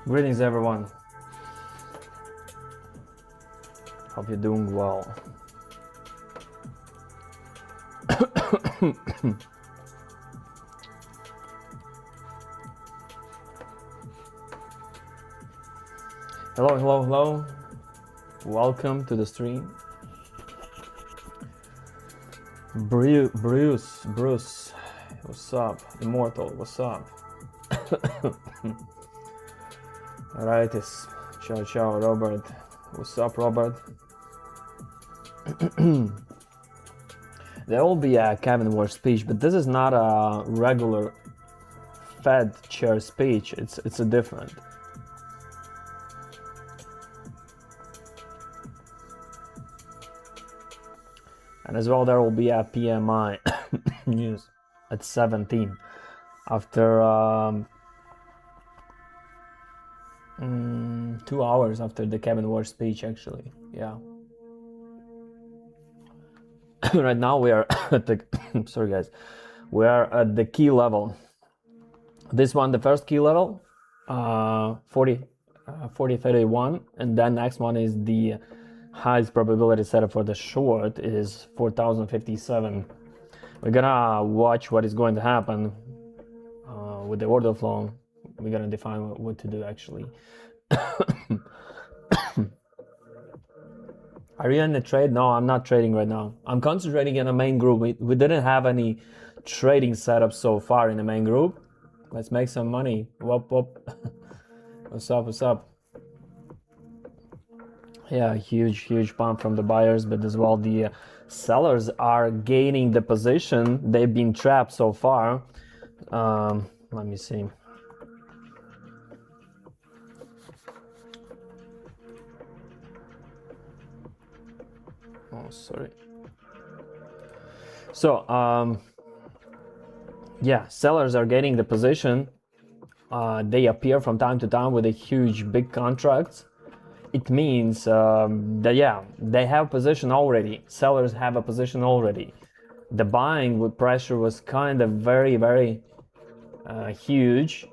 Greetings everyone. Hope you're doing well. Hello. Welcome to the stream. Bruce, what's up? Immortal, what's up? Alrightis, ciao, Robert. What's up, Robert? There will be a Kevin War speech, but this is not a regular Fed chair speech. It's a different. And as well, there will be a PMI news at 17 after 2 hours after the Kevin War speech, actually. Yeah. Right now we are at the sorry guys, we are at the key level. This one, the first key level, 40.31, and then next one is the highest probability setup for the short is 4057. We're gonna watch what is going to happen with the order flow. We're gonna define what to do actually. Are you in the trade? No, I'm not trading right now. I'm concentrating in a main group. We didn't have any trading setup so far in the main group. Let's make some money. Whoop. What's up? Yeah, huge pump from the buyers, but as well the sellers are gaining the position. They've been trapped so far. Let me see. Oh, sorry. So, yeah, sellers are getting the position. They appear from time to time with a huge, big contracts. It means that, yeah, they have position already. Sellers have a position already. The buying with pressure was kind of very huge.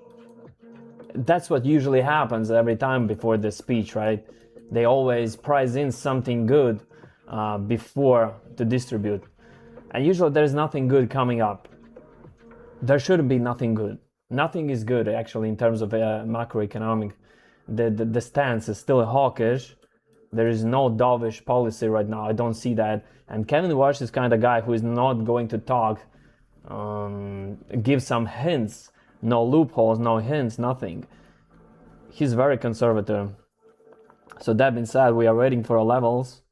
That's what usually happens every time before the speech, right? They always price in something good before to distribute, and usually there's nothing good coming up. There shouldn't be nothing good. Nothing is good actually in terms of macroeconomic. The stance is still hawkish. There is no dovish policy right now. I don't see that. And Kevin Walsh is kind of guy who is not going to talk, give some hints, no loopholes, no hints, nothing. He's very conservative. So that being said, we are waiting for levels.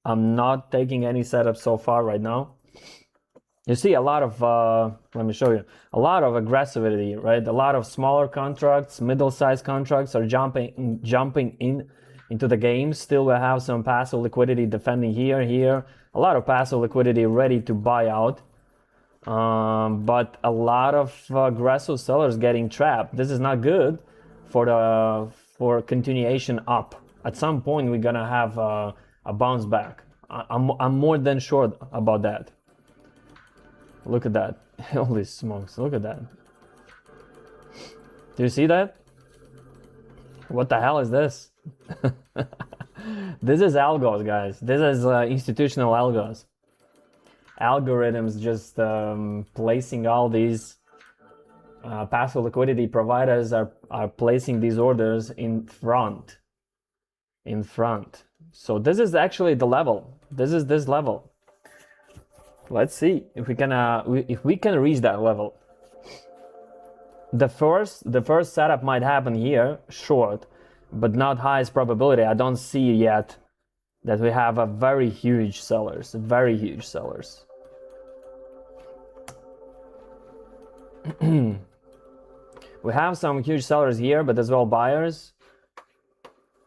I'm not taking any setup so far right now. You see a lot of, let me show you, a lot of aggressivity, right? A lot of smaller contracts, middle-sized contracts are jumping into the game. Still we have some passive liquidity defending here. A lot of passive liquidity ready to buy out. But a lot of aggressive sellers getting trapped. This is not good for continuation up. At some point we're gonna have a bounce back. I'm more than sure about that. Look at that. Holy smokes, look at that. Do you see that? What the hell is this? This is algos, guys. This is institutional algos. Algorithms just placing all these passive liquidity providers are placing these orders in front. So this is actually the level. This is this level. Let's see if we can reach that level. The first setup might happen here, short, but not highest probability. I don't see yet that we have a very huge sellers. We have some huge sellers here, but as well buyers.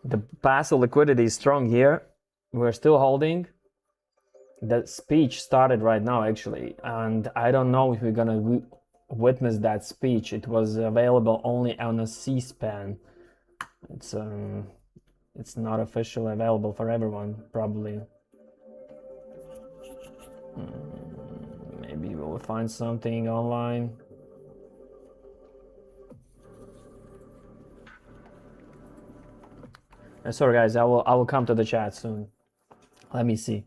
The passive liquidity is strong here. We're still holding. The speech started right now actually, and I don't know if we're gonna witness that speech. It was available only on a C-SPAN. It's not officially available for everyone, probably. Maybe we'll find something online. Sorry guys, I will come to the chat soon. Let me see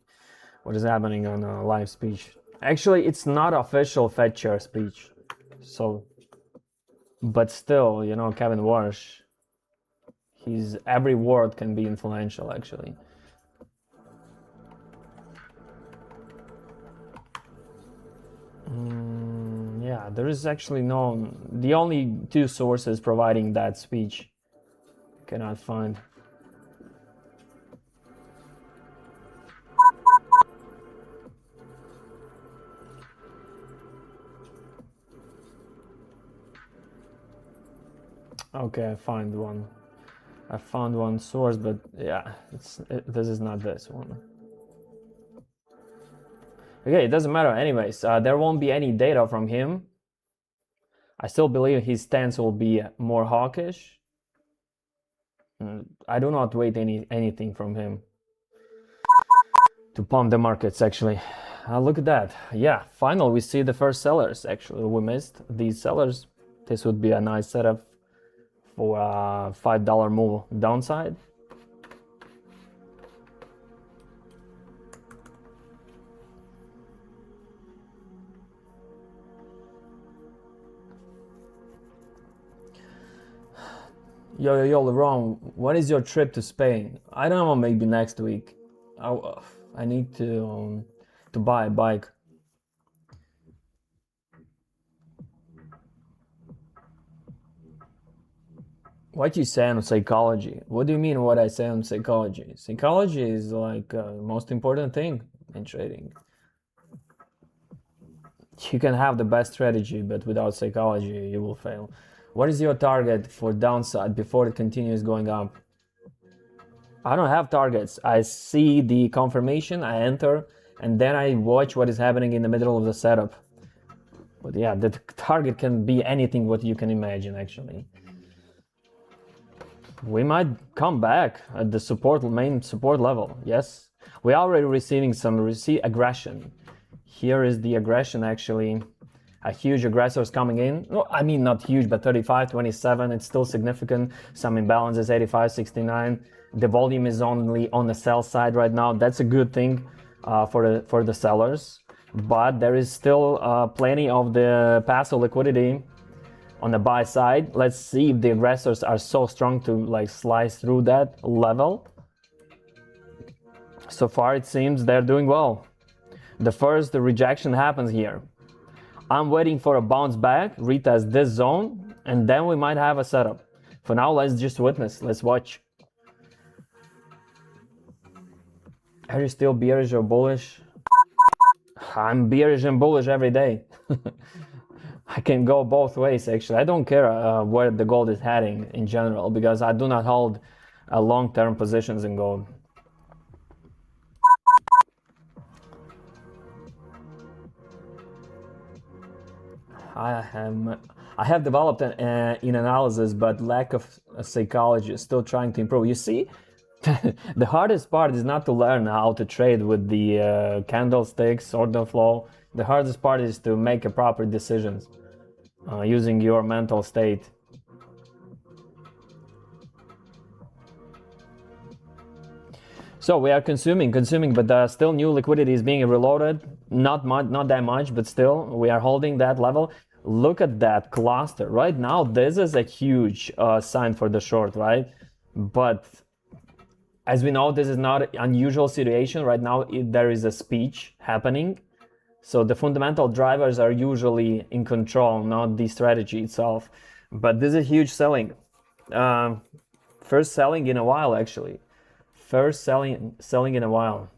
what is happening on a live speech. Actually, it's not official Fed chair speech, so, but still, you know, Kevin Warsh, every word can be influential actually. Yeah, there is actually the only two sources providing that speech cannot find. Okay, I found one source, but yeah, this is not this one. Okay, it doesn't matter anyways. There won't be any data from him. I still believe his stance will be more hawkish. I do not wait anything from him to pump the markets actually. Look at that. Yeah, finally we see the first sellers actually. We missed these sellers. This would be a nice setup for a $5 move downside. Yo, LeBron, when is your trip to Spain? I don't know, maybe next week. I need to buy a bike. What you say on psychology? What do you mean what I say on psychology? Psychology is like most important thing in trading. You can have the best strategy, but without psychology, you will fail. What is your target for downside before it continues going up? I don't have targets. I see the confirmation, I enter, and then I watch what is happening in the middle of the setup. But yeah, the target can be anything what you can imagine actually. We might come back at the main support level. Yes, we are already receiving some aggression. Here is the aggression actually. A huge aggressors coming in. No, I mean not huge, but 35, 27. It's still significant. Some imbalances, 85, 69. The volume is only on the sell side right now. That's a good thing for the sellers. But there is still plenty of the passive liquidity on the buy side. Let's see if the aggressors are so strong to like slice through that level. So far it seems they're doing well. The rejection happens here. I'm waiting for a bounce back, retest this zone, and then we might have a setup. For now, let's just witness, let's watch. Are you still bearish or bullish? I'm bearish and bullish every day. I can go both ways actually. I don't care where the gold is heading in general, because I do not hold long-term positions in gold. I have developed in analysis, but lack of psychology, still trying to improve. You see, the hardest part is not to learn how to trade with the candlesticks, order flow. The hardest part is to make a proper decisions using your mental state. So we are consuming, but still new liquidity is being reloaded. Not that much, but still we are holding that level. Look at that cluster right now. This is a huge sign for the short, right? But as we know, this is not an unusual situation right now. There is a speech happening, so the fundamental drivers are usually in control, not the strategy itself. But this is huge selling. First selling in a while, actually. First selling in a while.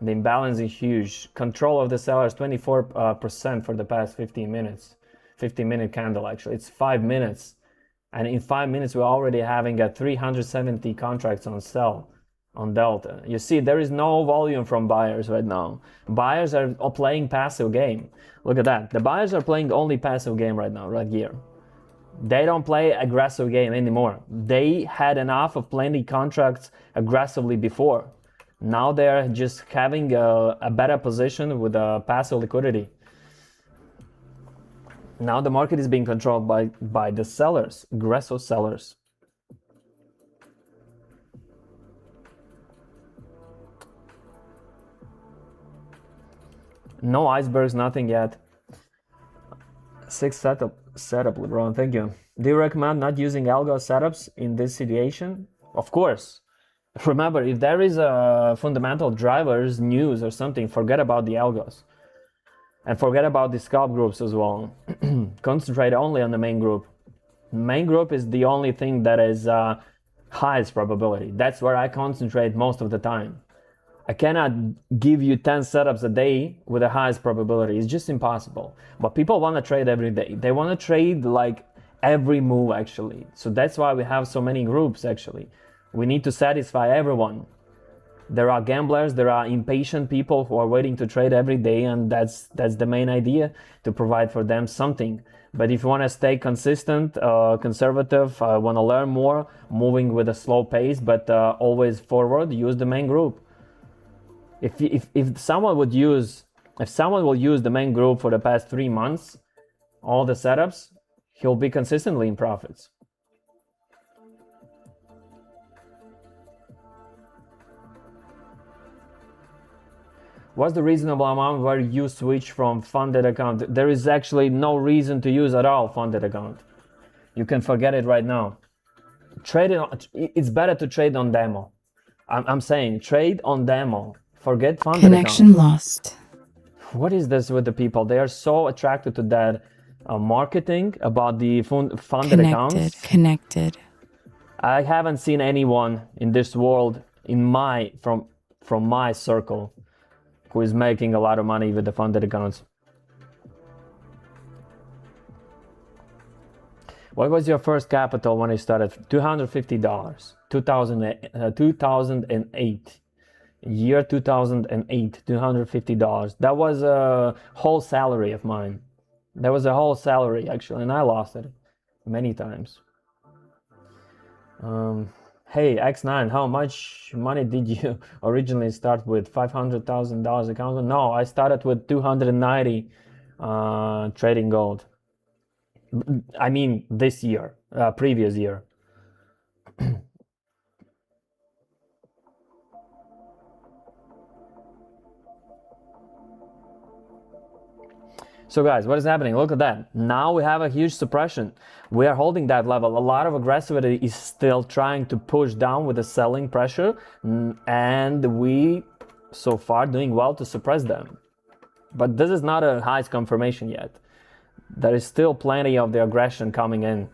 The imbalance is huge. Control of the sellers 24% for the past 15 minutes. 15-minute candle actually. It's 5 minutes. And in 5 minutes we're already having a 370 contracts on sell on Delta. You see, there is no volume from buyers right now. Buyers are playing passive game. Look at that. The buyers are playing only passive game right now, right here. They don't play aggressive game anymore. They had enough of plenty contracts aggressively before. Now they're just having a better position with a passive liquidity. Now the market is being controlled by the sellers, aggressive sellers. No icebergs, nothing yet. 6 setup, LeBron, thank you. Do you recommend not using algo setups in this situation? Of course. Remember, if there is a fundamental drivers news or something, forget about the algos. And forget about the scalp groups as well. Concentrate only on the main group. Main group is the only thing that is highest probability. That's where I concentrate most of the time. I cannot give you 10 setups a day with the highest probability. It's just impossible. But people want to trade every day. They want to trade like every move actually. So that's why we have so many groups actually. We need to satisfy everyone. There are gamblers, there are impatient people who are waiting to trade every day, and that's the main idea, to provide for them something. But if you want to stay consistent, conservative, want to learn more, moving with a slow pace, but always forward, use the main group. If someone will use the main group for the past 3 months, all the setups, he'll be consistently in profits. What's the reasonable amount where you switch from funded account? There is actually no reason to use at all funded account. You can forget it right now. It's better to trade on demo. I'm saying trade on demo. Forget funded Connection account. lost. What is this with the people? They are so attracted to that marketing about the funded accounts. Connected. I haven't seen anyone in this world from my circle who is making a lot of money with the funded accounts. What was your first capital when you started? $250. 2008. Year 2008, $250. That was a whole salary of mine. That was a whole salary actually, and I lost it many times. Hey, Xnine, how much money did you originally start with? $500,000 account? No, I started with 290 trading gold. I mean this year, previous year. So guys, what is happening? Look at that. Now we have a huge suppression. We are holding that level. A lot of aggressivity is still trying to push down with the selling pressure, and we so far doing well to suppress them. But this is not a highest confirmation yet. There is still plenty of the aggression coming in.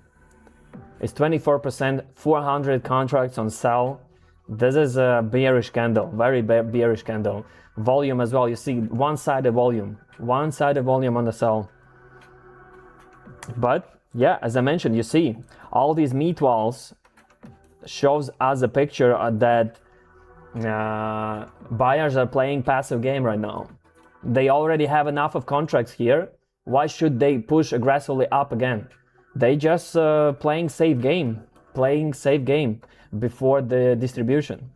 It's 24%, 400 contracts on sell. This is a bearish candle, very bearish candle. Volume as well, you see one-sided volume on the sell. But yeah, as I mentioned, you see all these meat walls shows us a picture that buyers are playing passive game right now. They already have enough of contracts here. Why should they push aggressively up again? They just playing safe game before the distribution.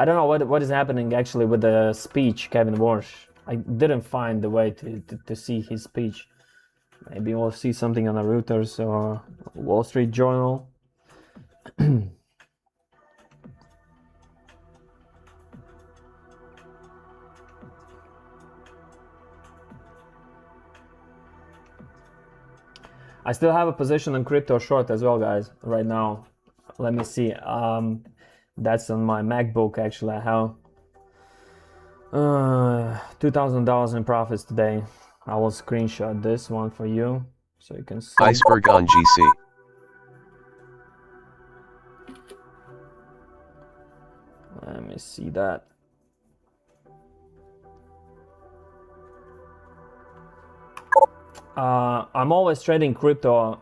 I don't know what is happening actually with the speech, Kevin Walsh. I didn't find the way to see his speech. Maybe we'll see something on the Reuters or Wall Street Journal. I still have a position on crypto short as well, guys, right now. Let me see. That's on my MacBook, actually. I have $2,000 in profits today. I will screenshot this one for you so you can see. Iceberg on GC. Let me see that. I'm always trading crypto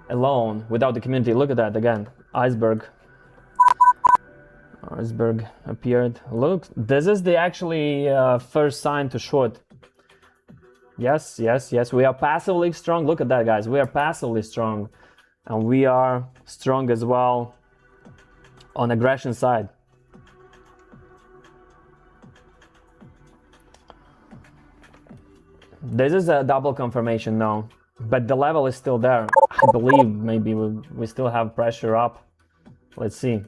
alone without the community. Look at that again. Iceberg appeared. Look, this is the actually first sign to short. Yes, we are passively strong. Look at that, guys. We are passively strong, and we are strong as well on aggression side. This is a double confirmation now, but the level is still there. I believe maybe we still have pressure up. Let's see.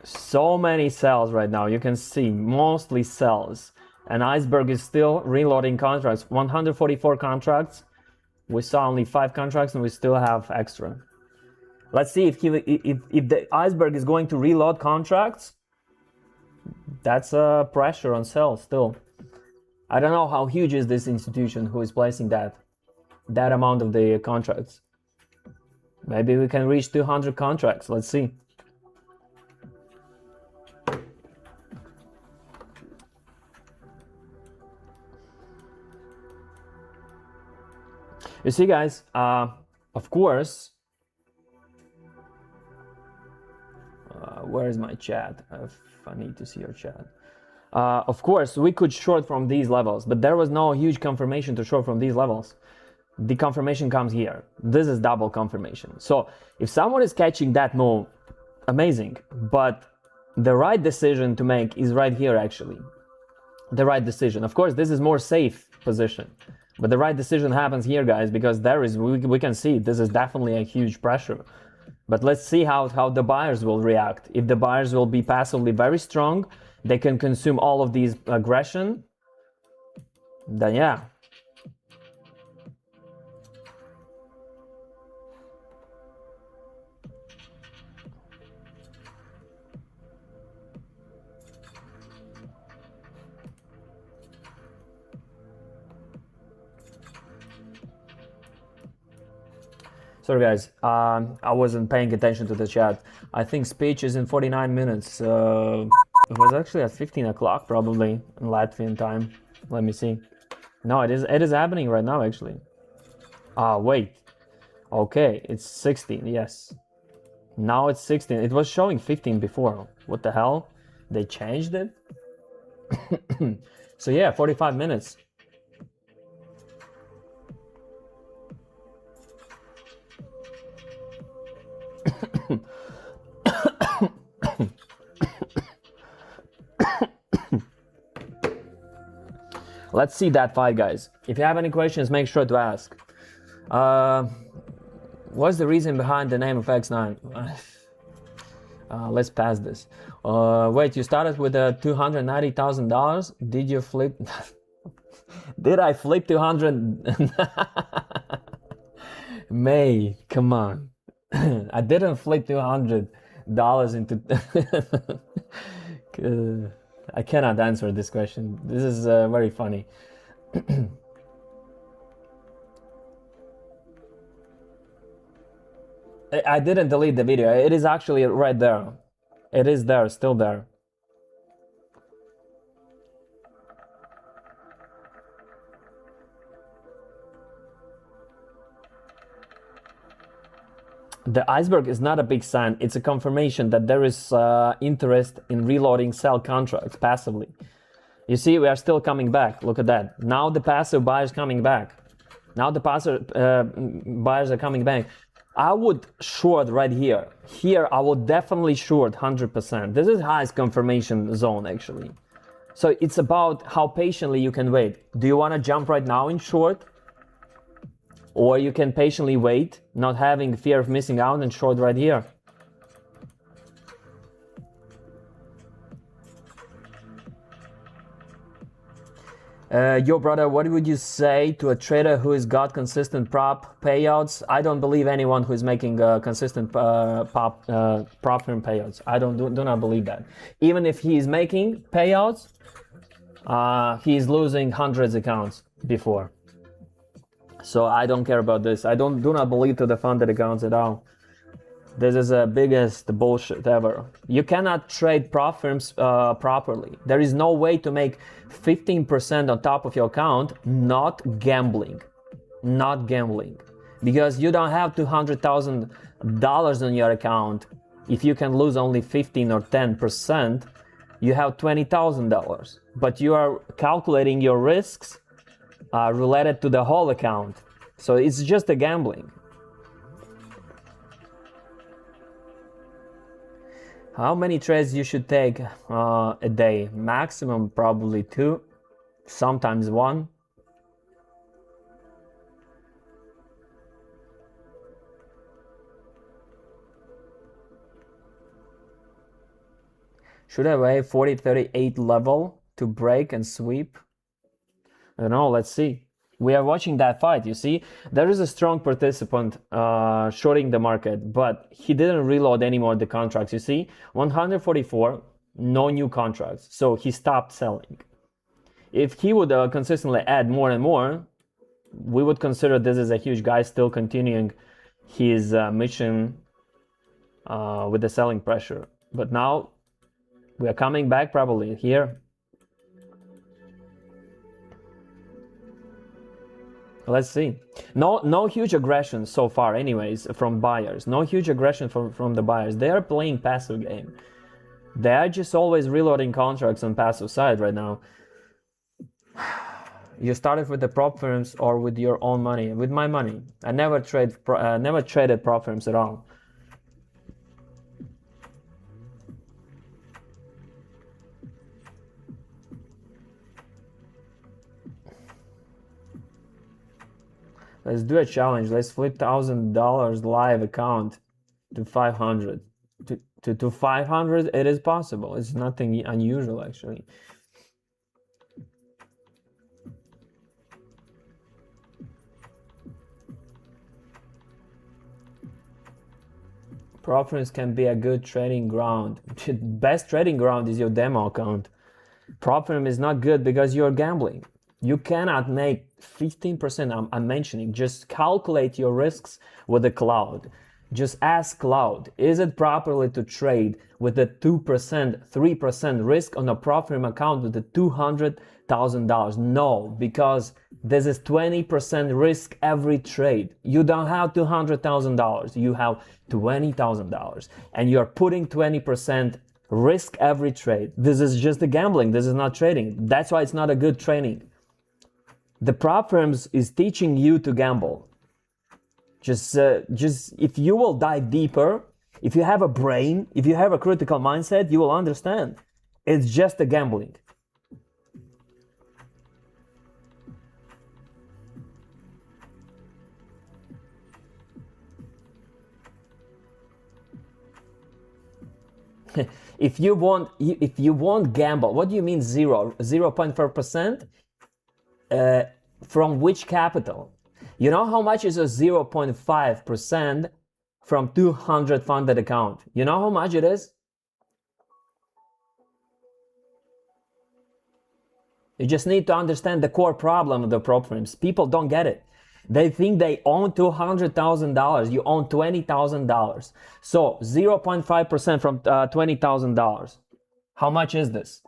So many sells right now. You can see mostly sells. And Iceberg is still reloading contracts. 144 contracts. We saw only 5 contracts and we still have extra. Let's see if the Iceberg is going to reload contracts. That's a pressure on sell still. I don't know how huge is this institution who is placing that amount of the contracts. Maybe we can reach 200 contracts. Let's see. You see, guys, of course, where is my chat? If I need to see your chat. Of course, we could short from these levels, but there was no huge confirmation to short from these levels. The confirmation comes here. This is double confirmation. So if someone is catching that move, amazing. But the right decision to make is right here, actually. The right decision. Of course, this is more safe position. But the right decision happens here, guys, because there is, we can see this is definitely a huge pressure. But let's see how the buyers will react. If the buyers will be passively very strong, they can consume all of these aggression, then yeah. Sorry guys, I wasn't paying attention to the chat. I think speech is in 49 minutes. It was actually at 15 o'clock probably in Latvian time. Let me see. No, it is happening right now actually. Wait. Okay, it's 16, yes. Now it's 16. It was showing 15 before. What the hell? They changed it? So yeah, 45 minutes. Let's see that fight, guys. If you have any questions, make sure to ask. What's the reason behind the name of Xnine? Let's pass this. Wait, you started with $290,000? Did you flip? Did I flip 200? May, come on. I didn't flip $200 into. I cannot answer this question. This is very funny. I didn't delete the video. It is actually right there. It is there, still there. The iceberg is not a big sign. It's a confirmation that there is interest in reloading sell contracts passively. You see, we are still coming back. Look at that. Now the passive buyers coming back. Now the passive buyers are coming back. I would short right here. Here, I would definitely short 100%. This is highest confirmation zone, actually. So it's about how patiently you can wait. Do you want to jump right now in short? Or you can patiently wait, not having fear of missing out and short right here. Yo, brother, what would you say to a trader who has got consistent prop payouts? I don't believe anyone who is making consistent prop firm payouts. I do not believe that. Even if he is making payouts, he is losing hundreds of accounts before. So I don't care about this. I do not believe to the funded accounts at all. This is the biggest bullshit ever. You cannot trade prop firms properly. There is no way to make 15% on top of your account not gambling. Not gambling. Because you don't have $200,000 on your account. If you can lose only 15 or 10%, you have $20,000. But you are calculating your risks related to the whole account. So it's just a gambling. How many trades you should take a day? Maximum probably 2, sometimes 1. Should I wait 4038 level to break and sweep? I don't know, let's see. We are watching that fight, you see? There is a strong participant shorting the market, but he didn't reload anymore the contracts, you see? 144, no new contracts, so he stopped selling. If he would consistently add more and more, we would consider this as a huge guy still continuing his mission with the selling pressure. But now we are coming back probably here. Let's see. No huge aggression so far anyways from buyers. No huge aggression from the buyers. They are playing passive game. They are just always reloading contracts on passive side right now. You started with the prop firms or with your own money? With my money. I never traded prop firms at all. Let's do a challenge. Let's flip $1,000 live account to 500. To 500, it is possible. It's nothing unusual actually. Prop firms can be a good trading ground. Best trading ground is your demo account. Prop firm is not good because you're gambling. You cannot make 15%, I'm mentioning. Just calculate your risks with the cloud. Just ask cloud, is it properly to trade with a 2%, 3% risk on a prop firm account with the $200,000? No, because this is 20% risk every trade. You don't have $200,000, you have $20,000, and you're putting 20% risk every trade. This is just a gambling, this is not trading. That's why it's not a good training. The prop firms is teaching you to gamble. Just if you will dive deeper, if you have a brain, if you have a critical mindset, you will understand. It's just a gambling. If you want gamble, what do you mean 0.4%? From which capital? You know how much is a 0.5% from 200 funded account? You know how much it is? You just need to understand the core problem of the prop firms. People don't get it. They think they own $200,000. You own $20,000. So 0.5% from $20,000. How much is this?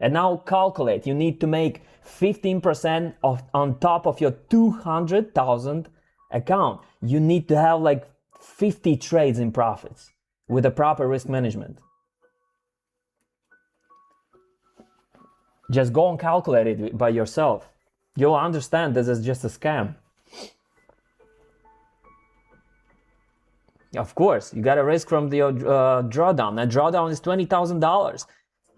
And now calculate. You need to make 15% on top of your 200,000 account. You need to have like 50 trades in profits with a proper risk management. Just go and calculate it by yourself. You'll understand this is just a scam. Of course, you got a risk from the drawdown. That drawdown is $20,000.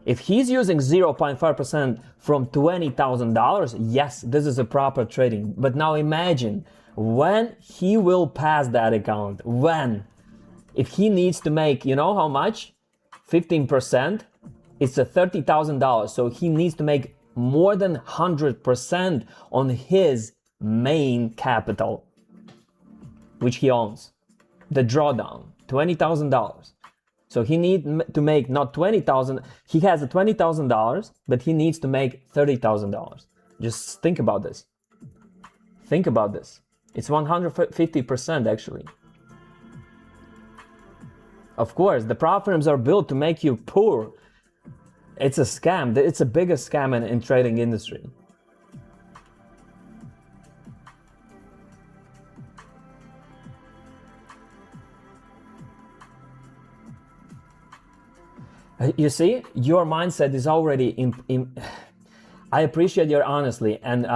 If he's using 0.5% from $20,000, yes, this is a proper trading. But now imagine when he will pass that account. When? If he needs to make, you know how much? 15%. It's a $30,000. So he needs to make more than 100% on his main capital, which he owns. The drawdown, $20,000. So he needs to make not $20,000. He has a $20,000, but he needs to make $30,000. Just think about this. Think about this. It's 150% actually. Of course, the prop firms are built to make you poor. It's a scam. It's the biggest scam in trading industry. You see, your mindset is already I appreciate your honesty and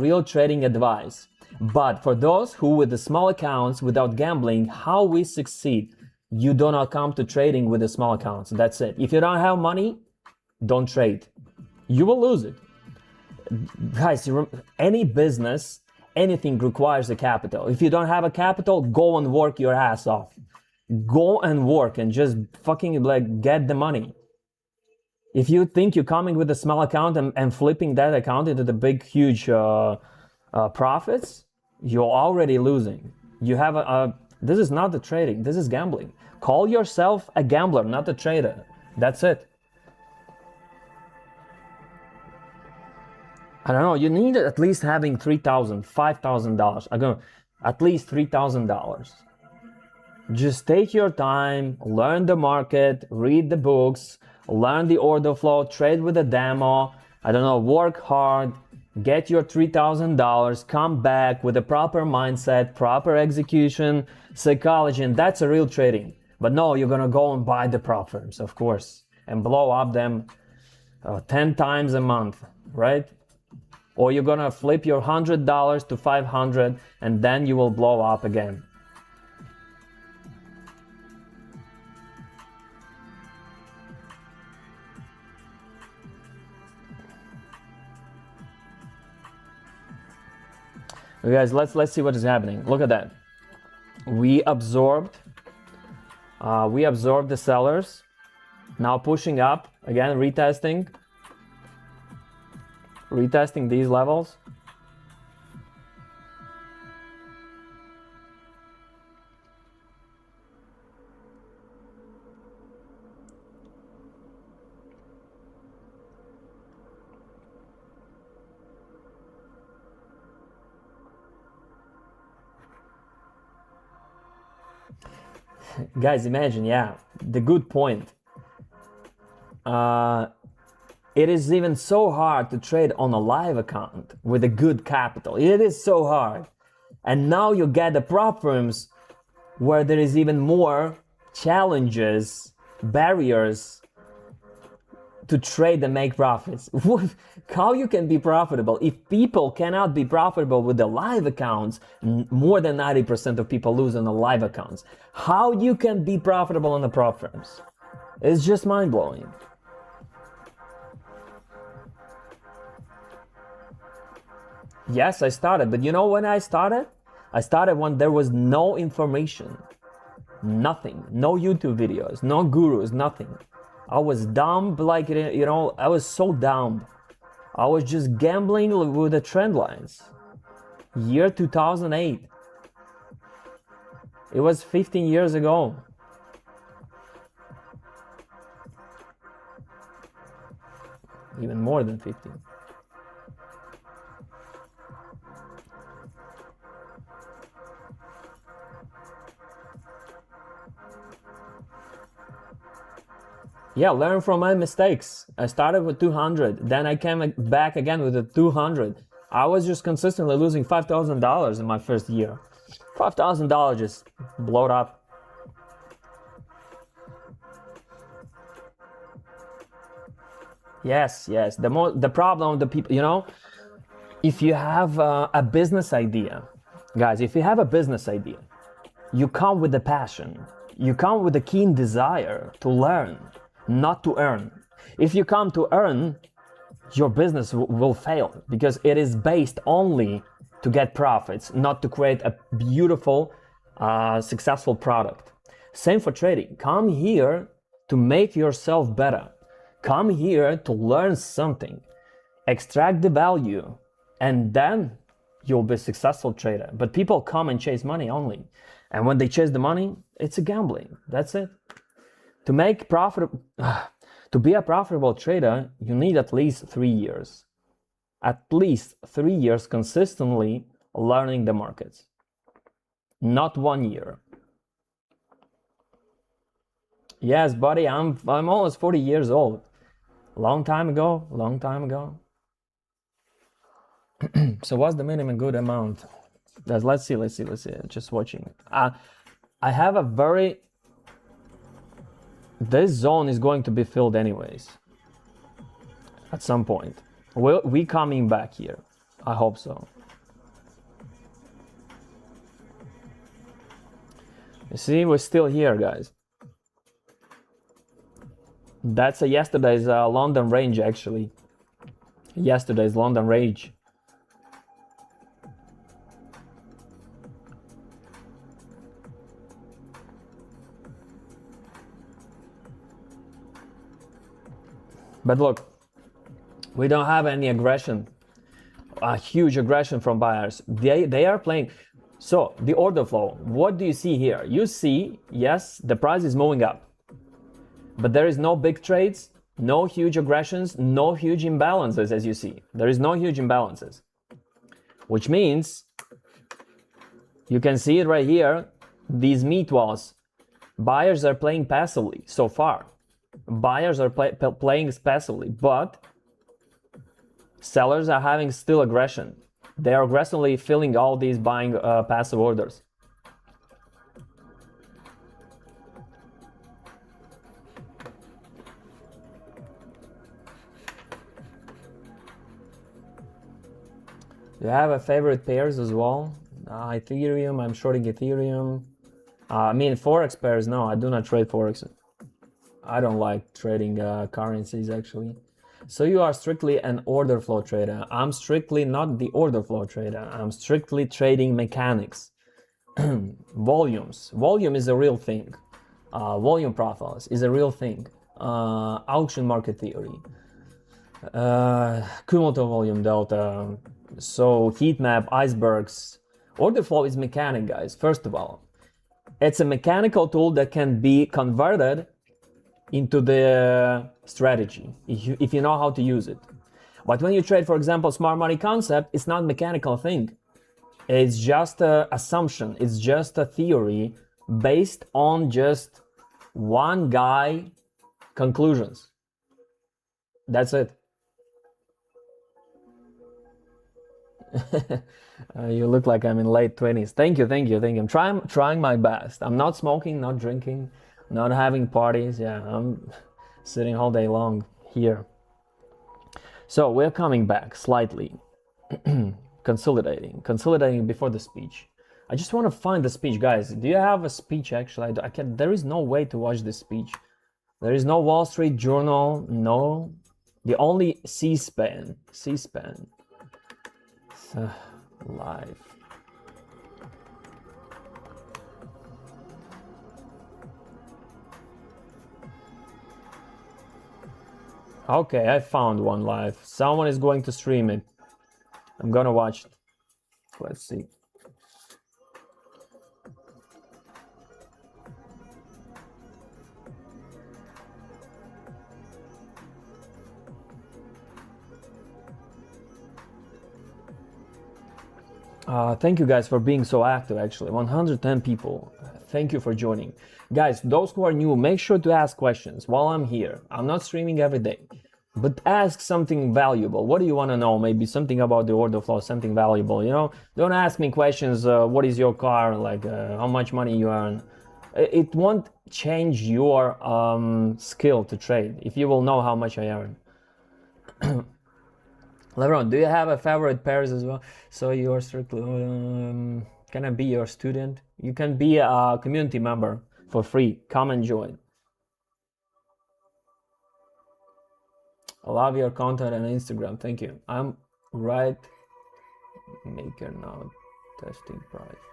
real trading advice. But for those who with the small accounts without gambling, how we succeed? You do not come to trading with the small accounts. That's it. If you don't have money, don't trade. You will lose it. Guys, any business, anything requires a capital. If you don't have a capital, go and work your ass off. Go and work and just fucking like get the money. If you think you're coming with a small account and flipping that account into the big, huge profits, you're already losing. You have this is not the trading, this is gambling. Call yourself a gambler, not a trader. That's it. I don't know, you need at least having $3,000, $5,000. Again, at least $3,000. Just take your time, learn the market, read the books, learn the order flow, trade with a demo, I don't know, work hard, get your $3,000, come back with a proper mindset, proper execution, psychology, and that's a real trading. But no, you're gonna go and buy the prop firms, of course, and blow up them 10 times a month, right? Or you're gonna flip your $100 to 500 and then you will blow up again. Okay, guys, let's see what is happening. Look at that. We absorbed the sellers. Now pushing up again, retesting these levels. Guys, imagine, yeah, the good point. It is even so hard to trade on a live account with a good capital. It is so hard. And now you get the prop firms where there is even more challenges, barriers to trade and make profits. How you can be profitable? If people cannot be profitable with the live accounts, more than 90% of people lose on the live accounts. How you can be profitable on the prop firms? It's just mind-blowing. Yes, I started, but you know when I started? I started when there was no information, nothing, no YouTube videos, no gurus, nothing. I was dumb, like, you know, I was so dumb. I was just gambling with the trend lines. Year 2008. It was 15 years ago. Even more than 15. Yeah, learn from my mistakes. I started with 200, then I came back again with a 200. I was just consistently losing $5,000 in my first year. $5,000 just blowed up. Yes, the problem of the people, you know, if you have a business idea, guys, if you have a business idea, you come with the passion, you come with a keen desire to learn, not to earn. If you come to earn, your business will fail because it is based only to get profits, not to create a beautiful, successful product. Same for trading. Come here to make yourself better. Come here to learn something, extract the value, and then you'll be a successful trader. But people come and chase money only. And when they chase the money, it's a gambling. That's it. To make profit, to be a profitable trader, you need at least 3 years. At least 3 years consistently learning the markets. Not 1 year. Yes, buddy, I'm almost 40 years old. Long time ago. So what's the minimum good amount? Let's see. Just watching. I have a very... This zone is going to be filled anyways. At some point. We coming back here. I hope so. You see, we're still here, guys. That's yesterday's London range, actually. Yesterday's London range. But look, we don't have any aggression, a huge aggression from buyers. They are playing. So the order flow, what do you see here? You see, yes, the price is moving up, but there is no big trades, no huge aggressions, no huge imbalances, as you see. There is no huge imbalances, which means you can see it right here. These meat walls, buyers are playing passively so far. Buyers are playing passively, but sellers are having still aggression. They are aggressively filling all these buying passive orders. Do you have a favorite pairs as well? Ethereum, I'm shorting Ethereum. I mean, Forex pairs, no, I do not trade Forex. I don't like trading currencies, actually. So you are strictly an order flow trader. I'm strictly not the order flow trader. I'm strictly trading mechanics. Volumes. Volume is a real thing. Volume profiles is a real thing. Auction market theory. Cumulative volume delta. So heat map, icebergs. Order flow is mechanic, guys. First of all, it's a mechanical tool that can be converted into the strategy if you know how to use it. But when you trade, for example, smart money concept, it's not a mechanical thing. It's just an assumption. It's just a theory based on just one guy conclusions. That's it. You look like I'm in late 20s. Thank you. I'm trying my best. I'm not smoking, not drinking, not having parties. Yeah, I'm sitting all day long here. So we're coming back slightly. Consolidating before the speech. I just want to find the speech, guys. Do you have a speech? Actually, there is no way to watch this speech. There is no Wall Street Journal. No, the only C-SPAN. Live. Okay, I found one live. Someone is going to stream it. I'm gonna watch it. Let's see. Thank you guys for being so active, actually. 110 people. Thank you for joining. Guys, those who are new, make sure to ask questions while I'm here. I'm not streaming every day, but ask something valuable. What do you want to know? Maybe something about the order flow, something valuable, you know? Don't ask me questions, what is your car, like how much money you earn. It won't change your skill to trade if you will know how much I earn. Lebron, do you have a favorite pairs as well? So you're strictly, can I be your student? You can be a community member for free. Come and join. I love your content on Instagram. Thank you. I'm right maker now. Testing price.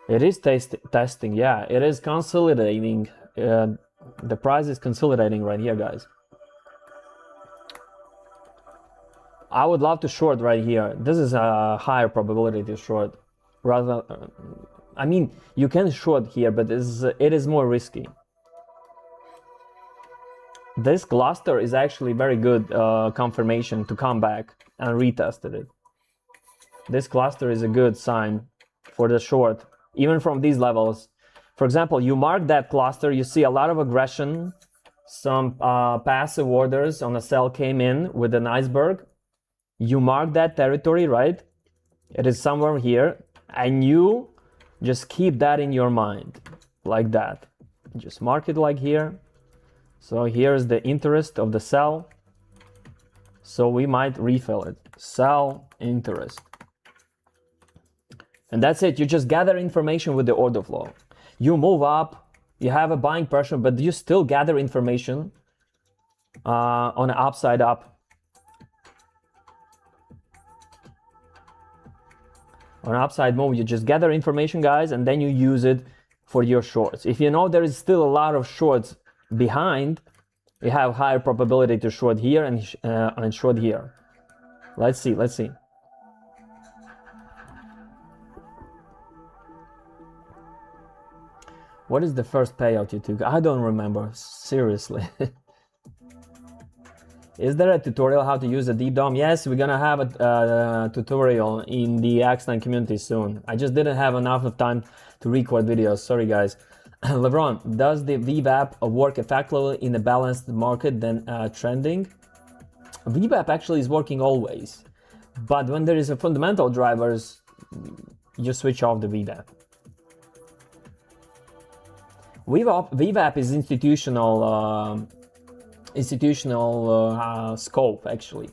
It is testing. Yeah, it is consolidating. The price is consolidating right here, guys. I would love to short right here. This is a higher probability to short. Rather, I mean, you can short here, but it is more risky. This cluster is actually very good confirmation to come back and retested it. This cluster is a good sign for the short, even from these levels. For example, you mark that cluster, you see a lot of aggression, some passive orders on a sell came in with an iceberg. You mark that territory, right? It is somewhere here, and you just keep that in your mind, like that. Just mark it like here. So here's the interest of the sell. So we might refill it. Sell interest. And that's it. You just gather information with the order flow. You move up, you have a buying pressure, but you still gather information on an upside up. On an upside move, you just gather information, guys, and then you use it for your shorts. If you know there is still a lot of shorts behind, you have higher probability to short here and short here. Let's see. What is the first payout you took? I don't remember, seriously. Is there a tutorial how to use a deep DOM? Yes, we're gonna have a tutorial in the Xnine community soon. I just didn't have enough of time to record videos, sorry guys. LeBron, does the VWAP work effectively in a balanced market than trending? VWAP actually is working always, but when there is a fundamental drivers, you switch off the VWAP. VWAP is institutional scope, actually.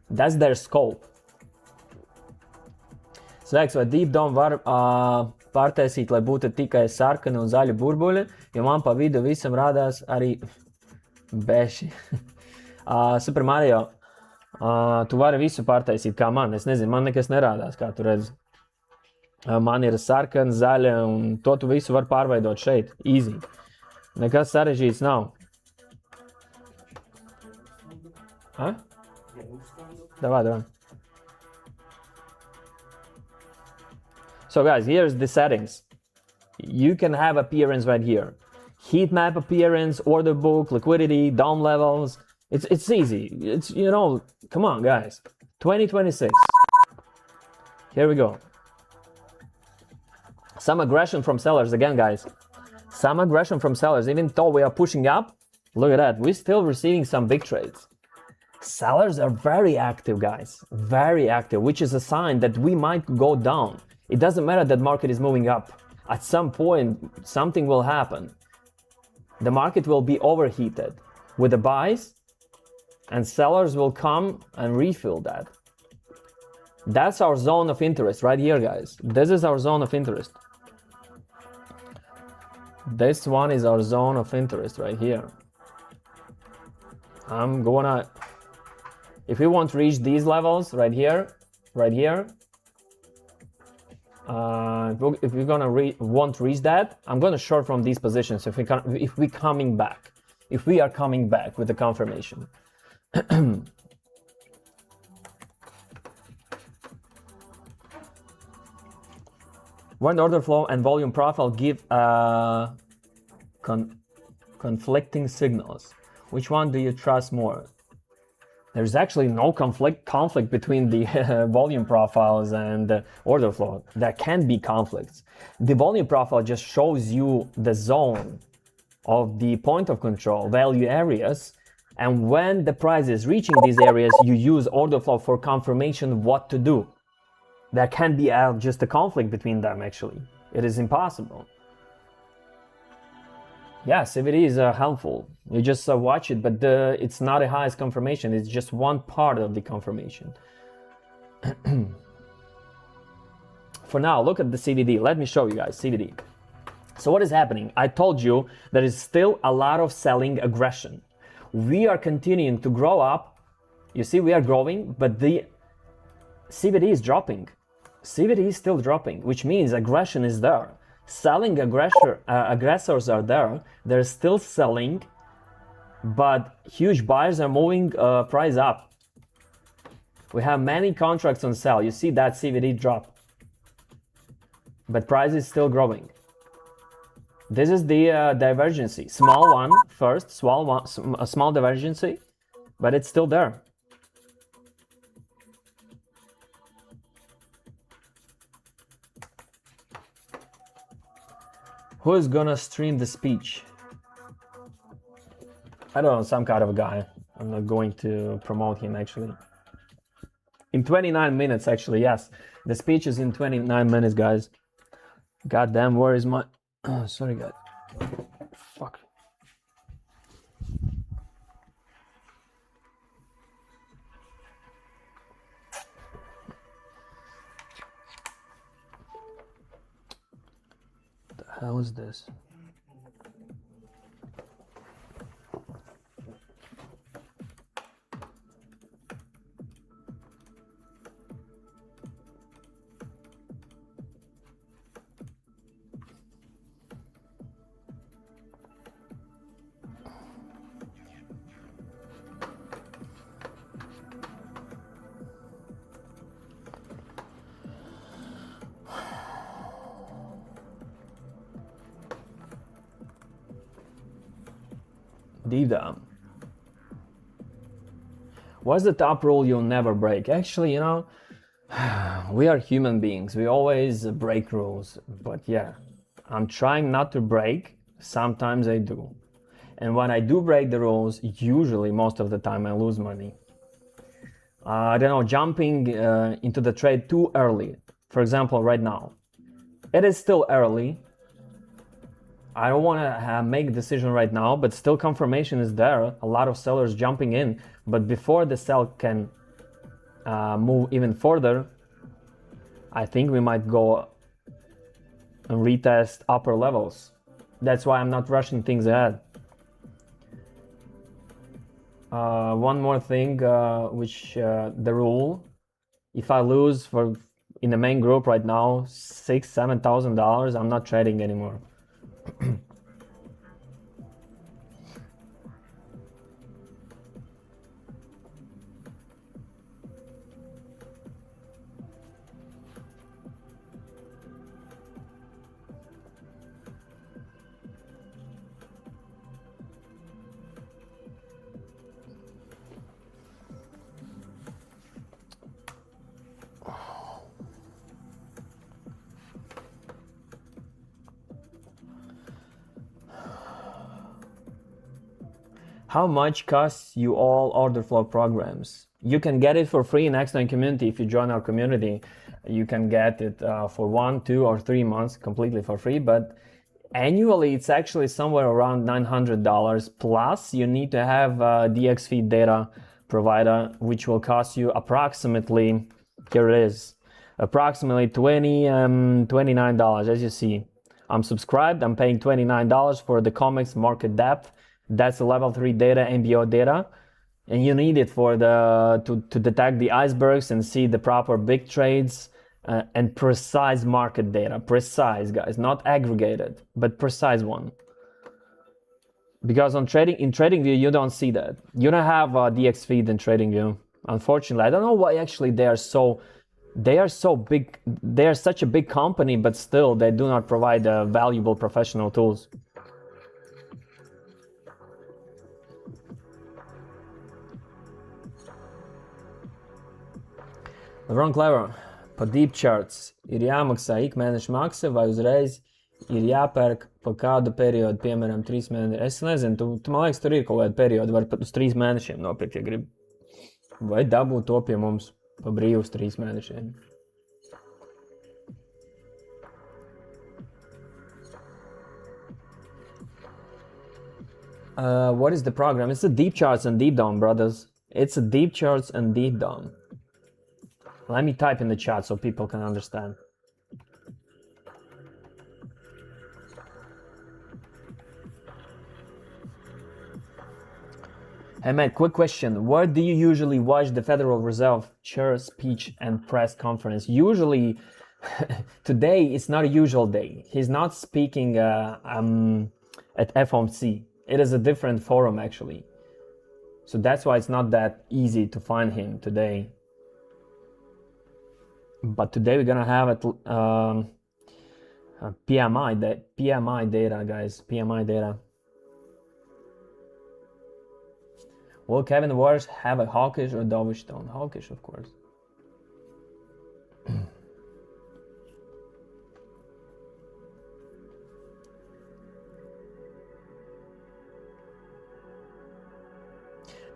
That's their scope. Sveiks, vai Deep Dome var pārtaisīt, lai būtu tikai sarkani un zaļi burbuļi, jo man pa vidu visam rādās arī beši. Super Mario, tu vari visu pārtaisīt kā man, es nezinu, man nekas nerādās, kā tu redzi. Man ir sarkani, zaļi, un to tu visu var pārveidot šeit, easy. Nekas sarežģīts nav. Davai. So guys, here's the settings. You can have appearance right here. Heat map appearance, order book, liquidity, DOM levels. It's easy. It's, you know, come on guys. 2026. Here we go. Some aggression from sellers again, guys. Some aggression from sellers. Even though we are pushing up, look at that. We're still receiving some big trades. Sellers are very active, guys. Very active, which is a sign that we might go down. It doesn't matter that market is moving up. At some point, something will happen. The market will be overheated with the buys, and sellers will come and refill that. That's our zone of interest right here, guys. This is our zone of interest. This one is our zone of interest right here. I'm gonna, if we want to reach these levels right here, if we're gonna want to reach that, I'm gonna short from these positions if we are coming back with the confirmation. When order flow and volume profile give conflicting signals, which one do you trust more? There's actually no conflict between the volume profiles and the order flow. There can be conflicts. The volume profile just shows you the zone of the point of control, value areas, and when the price is reaching these areas, you use order flow for confirmation what to do. There can be just a conflict between them, actually. It is impossible. Yes, if it is helpful, you just watch it, but it's not a highest confirmation. It's just one part of the confirmation. For now, look at the CVD. Let me show you guys CVD. So what is happening? I told you there is still a lot of selling aggression. We are continuing to grow up. You see, we are growing, but the CVD is dropping. CVD is still dropping, which means aggression is there. Selling aggressors are there. They're still selling, but huge buyers are moving price up. We have many contracts on sell. You see that CVD drop, but price is still growing. This is the divergency. Small one first, a small divergency, but it's still there. Who is gonna stream the speech? I don't know, some kind of a guy. I'm not going to promote him, actually. In 29 minutes, actually, yes. The speech is in 29 minutes, guys. God damn, where is my... Oh, sorry, guys. Fuck. What the hell is this? deep down. What's the top rule you'll never break? Actually, you know, we are human beings. We always break rules. But yeah, I'm trying not to break. Sometimes I do. And when I do break the rules, usually most of the time I lose money. I don't know, jumping into the trade too early. For example, right now, it is still early. I don't want to make a decision right now, but still confirmation is there. A lot of sellers jumping in, but before the sell can move even further, I think we might go and retest upper levels. That's why I'm not rushing things ahead. One more thing, the rule, if I lose in the main group right now, $6,000-7,000, I'm not trading anymore. How much costs you all order flow programs? You can get it for free in Xnine community. If you join our community, you can get it for 1, 2, or 3 months completely for free. But annually, it's actually somewhere around $900. Plus, you need to have a DX feed data provider, which will cost you approximately, here it is, approximately $29, as you see. I'm subscribed, I'm paying $29 for the comics market depth. That's a level 3 data, MBO data, and you need it for to detect the icebergs and see the proper big trades and precise market data. Precise, guys, not aggregated, but precise one. Because in TradingView, you don't see that. You don't have a DX feed in TradingView. Unfortunately, I don't know why actually they are so big. They are such a big company, but still they do not provide valuable professional tools. Ron Clever, pa deep charts ir jāmaksā ikmēneša maksa vai uzreiz ir jāpērk pa kādu periodu, piemēram, 3 mēneši. Es nezinu, tu man liekas, tur ir kaut kāda perioda, var pat uz 3 mēnešiem nopirkt, ja grib. Vai dabūt to pie mums pa brīvu uz 3 mēnešiem. What is the program? It's a deep charts and deep down, brothers. It's a deep charts and deep down. Let me type in the chat so people can understand. Hey man, quick question. Where do you usually watch the Federal Reserve Chair speech and press conference? Usually, today it's not a usual day. He's not speaking at FOMC. It is a different forum actually. So that's why it's not that easy to find him today. But today we're gonna have PMI data, guys. PMI data. Will Kevin Walsh have a hawkish or dovish tone? Hawkish, of course.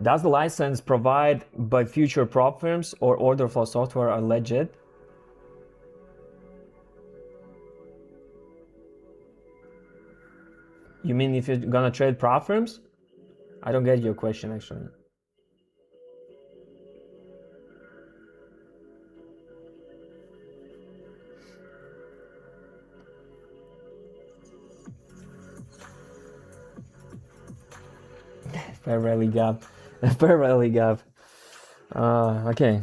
Does the license provide by future prop firms or order flow software are legit? You mean if you're gonna trade prop firms? I don't get your question actually. Fair rally gap. Fair rally gap. Okay.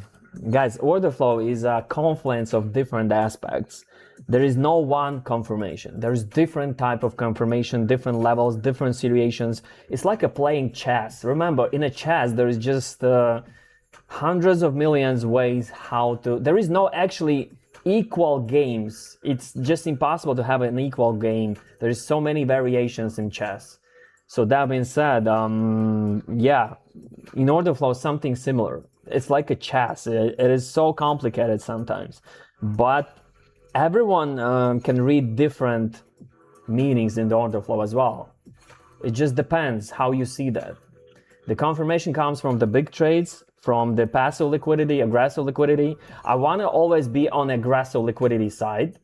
Guys, order flow is a confluence of different aspects. There is no one confirmation. There is different type of confirmation, different levels, different situations. It's like a playing chess. Remember, in a chess, there is just hundreds of millions ways how to... There is no actually equal games. It's just impossible to have an equal game. There is so many variations in chess. So that being said, yeah, in order flow, something similar. It's like a chess. It is so complicated sometimes, but everyone can read different meanings in the order flow as well. It just depends how you see that. The confirmation comes from the big trades, from the passive liquidity, aggressive liquidity. I want to always be on aggressive liquidity side.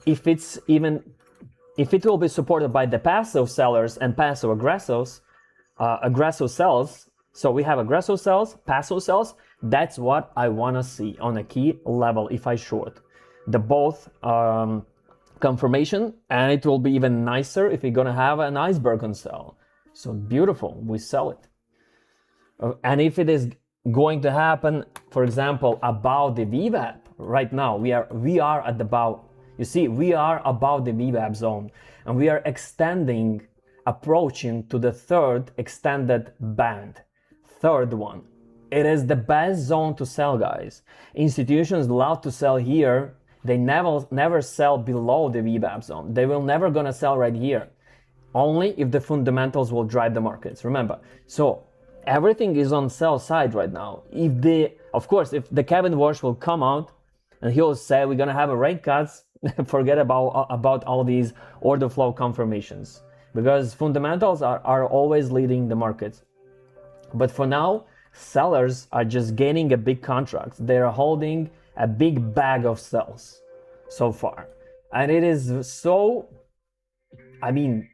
If it will be supported by the passive sellers and passive aggressive sells. So we have aggressive sells, passive sells. That's what I want to see on a key level if I short. The both confirmation, and it will be even nicer if we're going to have an iceberg on sell. So beautiful, we sell it. And if it is going to happen, for example, about the VWAP, right now we are at about, you see, we are above the VWAP zone, and we are approaching to the third extended band. Third one. It is the best zone to sell, guys. Institutions love to sell here. They never sell below the VWAP zone. They will never gonna sell right here. Only if the fundamentals will drive the markets. Remember, so everything is on sell side right now. Of course, if the Kevin Walsh will come out and he'll say we're gonna have a rate cuts, forget about all these order flow confirmations, because fundamentals are always leading the markets. But for now, sellers are just gaining a big contract. They're holding a big bag of sells so far, and it is so, I mean,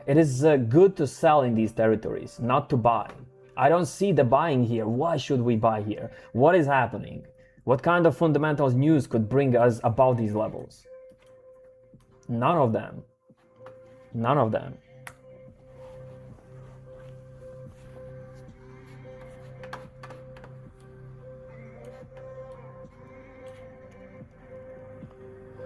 it is good to sell in these territories, not to buy. I don't see the buying here. Why should we buy here? What is happening? What kind of fundamentals news could bring us above these levels? None of them. None of them.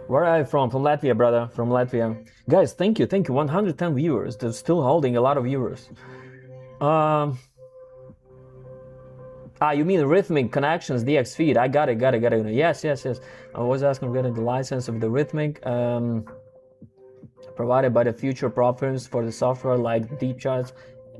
Where are you from? From Latvia, brother. From Latvia. Guys, thank you. 110 viewers. They're still holding a lot of viewers. You mean Rhythmic Connections, DX feed. I got it. Yes. I was asking regarding the license of the Rhythmic provided by the future prop firms for the software like Deep Charts,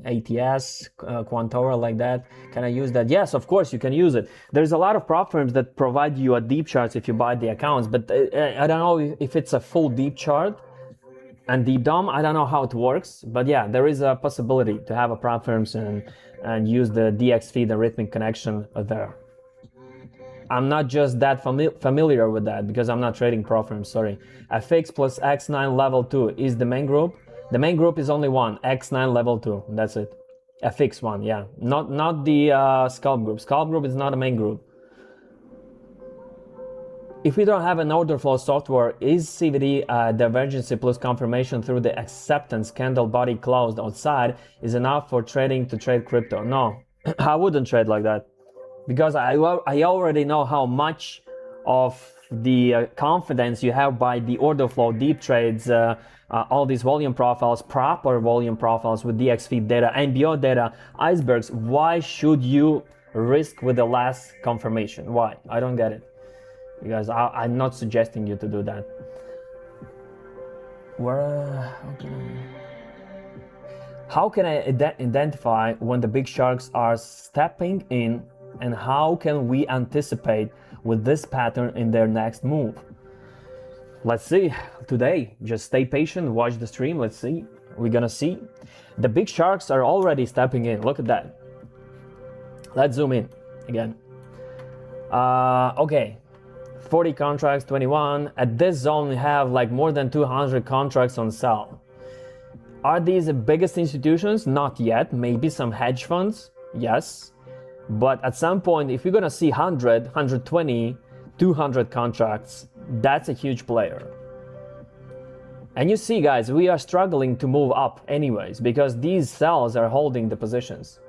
ATS, Quantora, like that. Can I use that? Yes, of course you can use it. There's a lot of prop firms that provide you a deep charts if you buy the accounts, but I don't know if it's a full deep chart and deep DOM. I don't know how it works, but yeah, there is a possibility to have a prop firms and use the DX feed and Rhythmic connection there. I'm not just that familiar with that because I'm not trading prop firms, sorry. FX plus Xnine level 2 is the main group. The main group is only one, Xnine level 2, that's it. FX one, yeah, not the scalp group. Scalp group is not a main group. If we don't have an order flow software, is CVD divergency plus confirmation through the acceptance candle body closed outside is enough for trading to trade crypto? No, I wouldn't trade like that because I already know how much of the confidence you have by the order flow deep trades, all these volume profiles, proper volume profiles with DX feed data, NBO data, icebergs. Why should you risk with the last confirmation? Why? I don't get it. Because I'm not suggesting you to do that. How can I identify when the big sharks are stepping in, and how can we anticipate with this pattern in their next move? Let's see today. Just stay patient, watch the stream. Let's see. We're gonna see. The big sharks are already stepping in. Look at that. Let's zoom in again. Okay. 40 contracts, 21. At this zone, we have like more than 200 contracts on sell. Are these the biggest institutions? Not yet. Maybe some hedge funds. Yes. But at some point, if you're going to see 100, 120, 200 contracts, that's a huge player. And you see, guys, we are struggling to move up anyways, because these sells are holding the positions.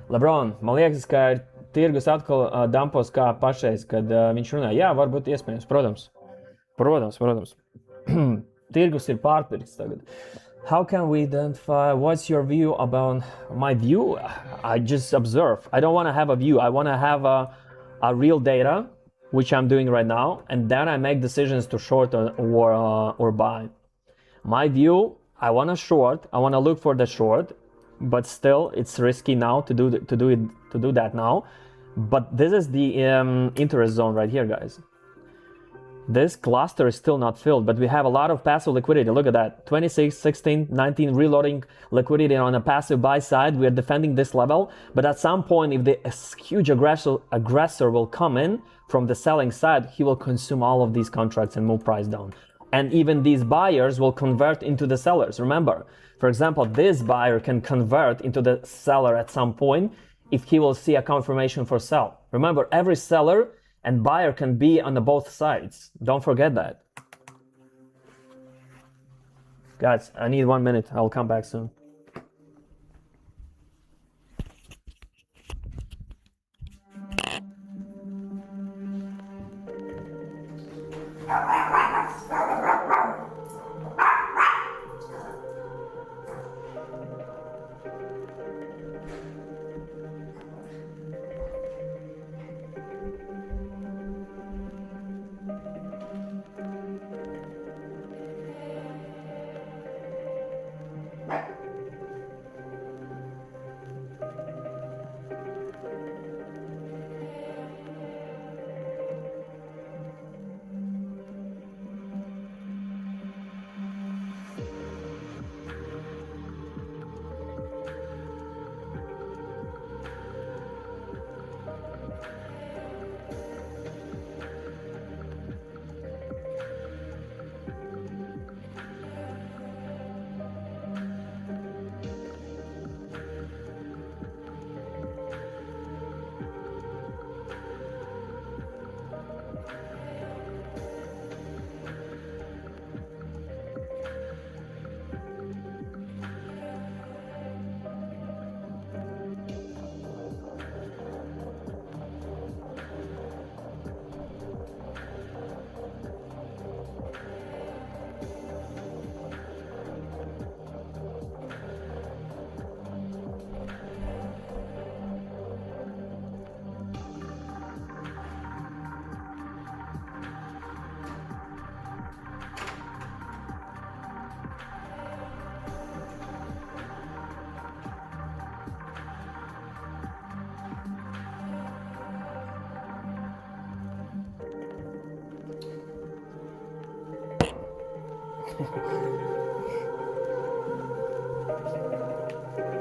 Lebron, man liekas, ka ir tirgus atkal dampos kā pašreiz, kad viņš runā. Jā, varbūt iespējams, protams. Tirgus ir pārpirkts tagad. How can we identify, what's your view about my view? I just observe. I don't want to have a view. I want to have real data, which I'm doing right now, and then I make decisions to short or buy. My view, I want to short, I want to look for the short, but still it's risky now to do that now. But this is the interest zone right here, guys. This cluster is still not filled, but we have a lot of passive liquidity. Look at that, 26, 16, 19 reloading liquidity on a passive buy side. We are defending this level, but at some point, if the huge aggressor will come in from the selling side, he will consume all of these contracts and move price down. And even these buyers will convert into the sellers. Remember, for example, this buyer can convert into the seller at some point if he will see a confirmation for sell. Remember, every seller and buyer can be on the both sides. Don't forget that. Guys, I need 1 minute. I'll come back soon.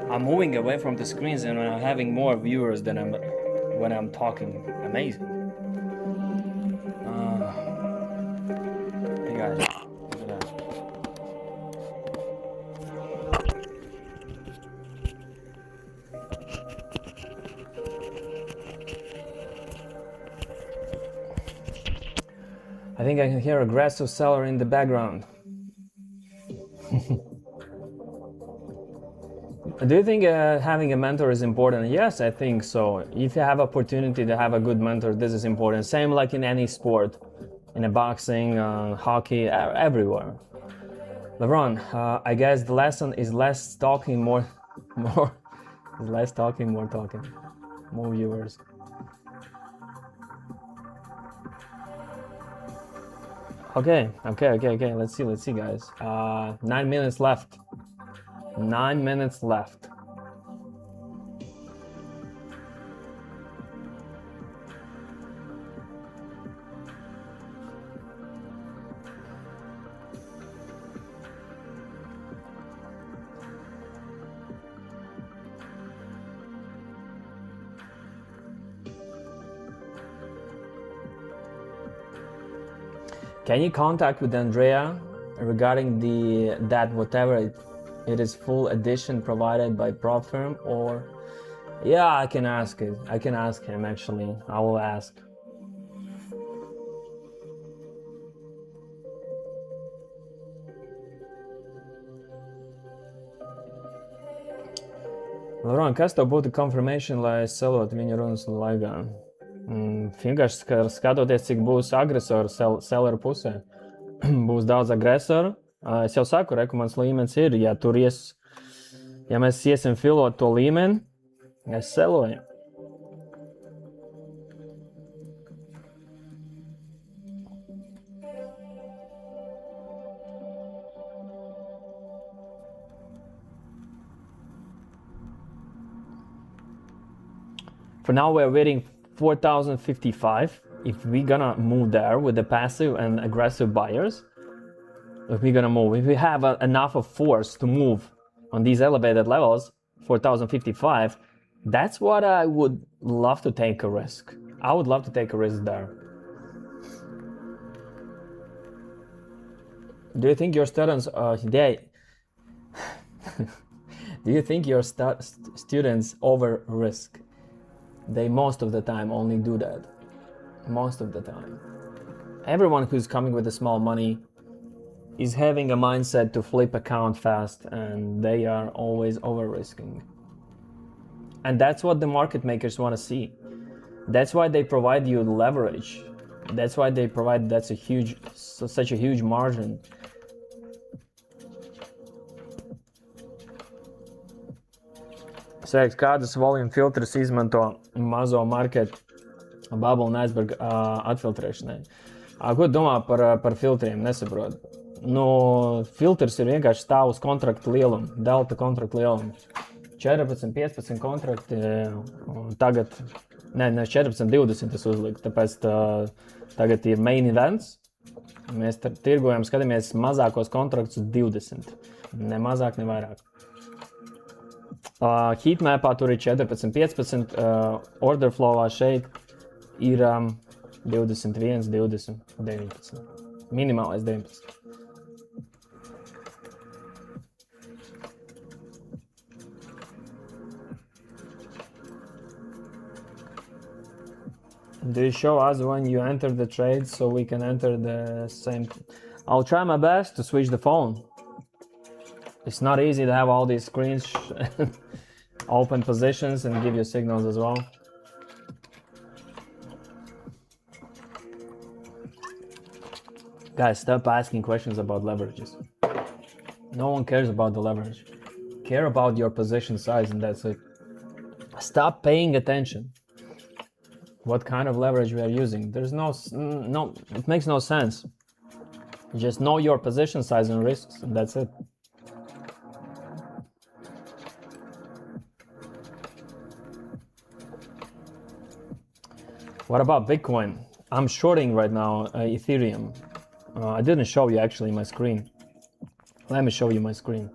I'm moving away from the screens and I'm having more viewers than when I'm talking. Amazing. Hey guys, look at that. I think I can hear aggressive seller in the background. Do you think having a mentor is important? Yes, I think so. If you have opportunity to have a good mentor, this is important. Same like in any sport, in a boxing, hockey, everywhere. LeBron, I guess the lesson is less talking, more less talking, more talking, more viewers. Okay. Let's see, guys. 9 minutes left. 9 minutes left. Can you contact with Andrea regarding that whatever it is full edition provided by prop firm, or yeah, I can ask it. I can ask him actually. I will ask. Laurent, kas tev būtu confirmation, lai selot viņa runas laikā? Vienkārši skatoties, cik būs agresoru selleru pusē. Būs daudz agresoru. Es jau saku, reku, mans līmenis ir, ja mēs iesim filot to līmeni, es seloju. For now, we're waiting 4,055. If we're gonna move there with the passive and aggressive buyers, if we're gonna move, if we have enough of force to move on these elevated levels, 4,055, that's what I would love to take a risk. I would love to take a risk there. Do you think your students do you think your students over risk? They most of the time only do that. Most of the time. Everyone who's coming with a small money is having a mindset to flip account fast, and they are always over risking. And that's what the market makers want to see. That's why they provide you leverage. That's why they provide such a huge margin. Sveiks, kādas volume filtrs izmanto mazo market bubble un iceberg atfiltrēšanai? Ko domā par filtriem? Nesaprotu. Nu, filtrs ir vienkārši stāv uz kontraktu lielumu, delta kontraktu lielumu. 14, 15 kontrakti, tagad, ne 14, 20 tas uzlika, tāpēc tagad ir main events. Mēs tirgojam, skatāmies mazākos kontraktus 20, ne mazāk, ne vairāk. Heatmapā tur ir 14, 15, order flowā šeit ir 21, 20, 19, minimālais 19. Do you show us when you enter the trade so we can enter the same? I'll try my best to switch the phone. It's not easy to have all these screens open positions and give you signals as well. Guys, stop asking questions about leverages. No one cares about the leverage. Care about your position size, and that's it. Stop paying attention. What kind of leverage we are using? There's no, it makes no sense. Just know your position size and risks, and that's it. What about Bitcoin? I'm shorting right now Ethereum. I didn't show you actually my screen. Let me show you my screen.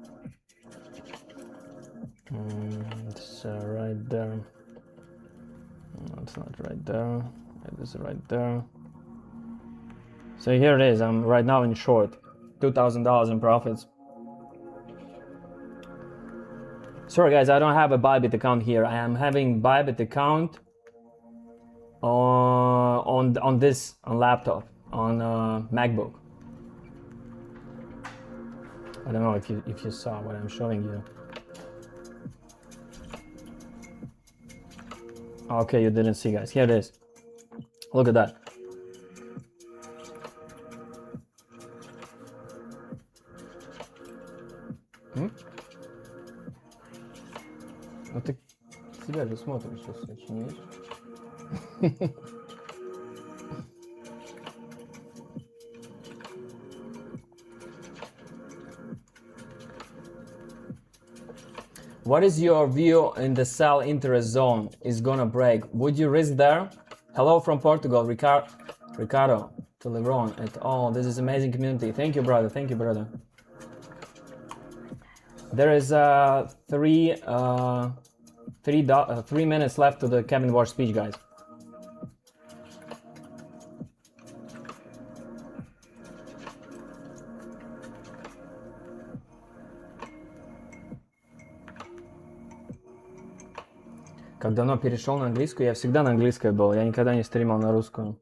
It's right there. No, it's not right there. It is right there. So here it is. I'm right now in short. $2,000 in profits. Sorry guys, I don't have a Bybit account here. I am having Bybit account on laptop, on MacBook. I don't know if you saw what I'm showing you. Okay, you didn't see, guys. Here it is. Look at that. Вот ты себя же смотришь, что сочиняешь. What is your view in the sell interest zone is gonna break? Would you risk there? Hello from Portugal, Ricardo to Lebron et al. This is amazing community. Thank you, brother. Thank you, brother. There is 3 minutes left to the Kevin Walsh speech, guys. Как давно перешел на английскую? Я всегда на английской был, я никогда не стримил на русскую.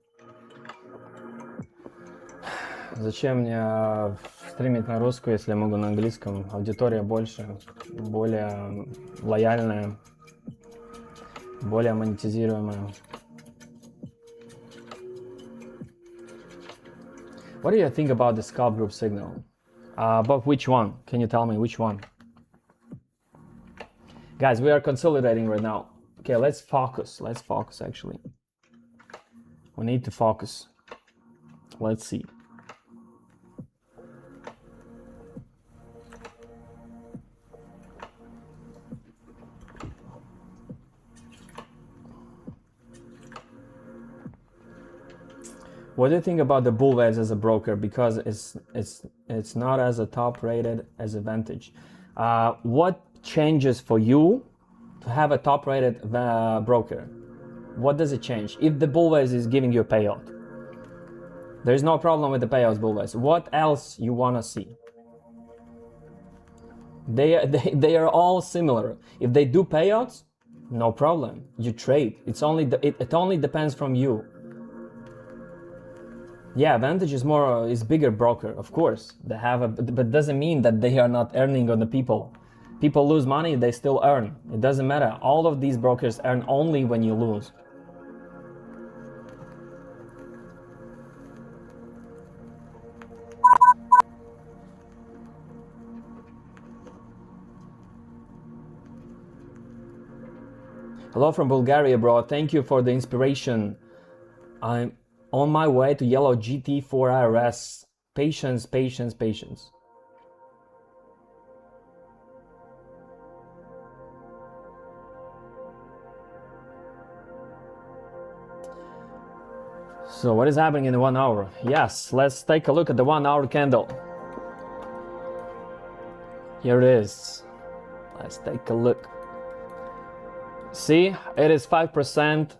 Зачем мне стримить на русскую, если я могу на английском? Аудитория больше, более лояльная, более монетизируемая. What do you think about the scalp group signal? About which one? Can you tell me which one? Guys, we are consolidating right now. Okay, let's focus. Let's focus, actually. We need to focus. Let's see. What do you think about the bull waves as a broker? Because it's not as a top rated as a Vantage. What changes for you to have a top rated broker? What does it change? If the bull waves is giving you a payout, there's no problem with the payouts bull waves. What else you want to see? They are all similar. If they do payouts, no problem. You trade. It only depends from you. Yeah, Vantage is bigger broker, of course. They have but doesn't mean that they are not earning on the people. People lose money, they still earn. It doesn't matter. All of these brokers earn only when you lose. Hello from Bulgaria, bro. Thank you for the inspiration. I'm on my way to yellow GT4 RS. Patience, patience, patience. So what is happening in the 1 hour? Yes, let's take a look at the 1 hour candle. Here it is. Let's take a look. See, it is 5%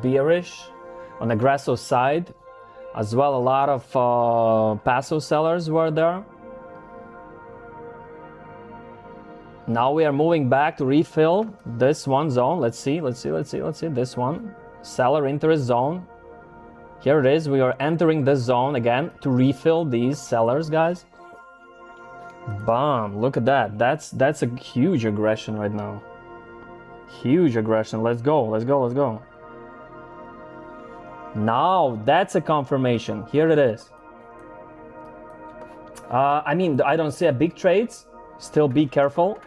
bearish on the aggressive side. As well, a lot of passive sellers were there. Now we are moving back to refill this one zone. Let's see. This one, seller interest zone. Here it is. We are entering this zone again to refill these sellers, guys. Bam! Look at that. That's a huge aggression right now. Huge aggression. Let's go. Let's go. Let's go. Now that's a confirmation. Here it is. I mean, I don't see a big trades. Still be careful.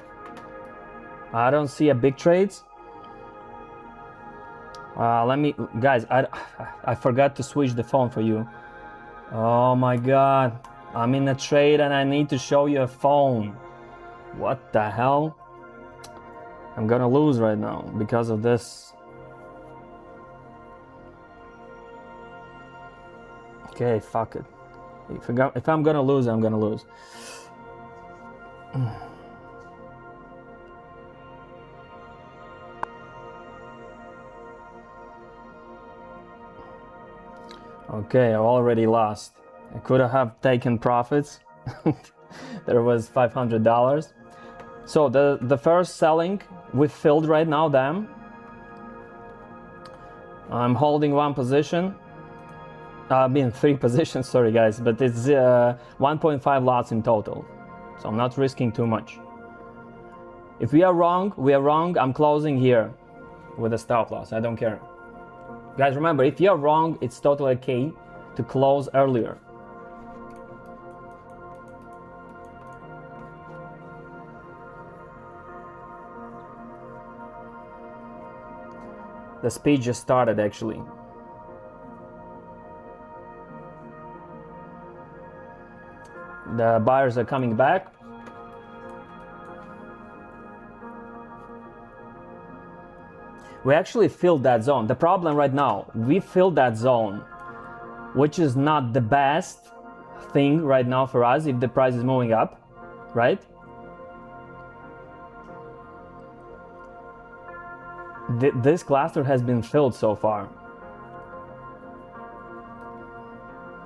I don't see a big trades. Let me, guys, I forgot to switch the phone for you. Oh my God. I'm in a trade and I need to show you a phone. What the hell? I'm gonna lose right now because of this. Okay, fuck it. If I'm gonna lose, I'm gonna lose. Okay, I already lost. I could have taken profits. There was $500. So the first selling we filled right now, damn. I'm holding one position. I mean 3 positions, sorry guys, but it's 1.5 lots in total. So I'm not risking too much. If we are wrong, we are wrong. I'm closing here with a stop loss. I don't care. Guys, remember, if you're wrong, it's totally okay to close earlier. The speed just started, actually. The buyers are coming back. We actually filled that zone. The problem right now, we filled that zone, which is not the best thing right now for us if the price is moving up, right? This cluster has been filled so far.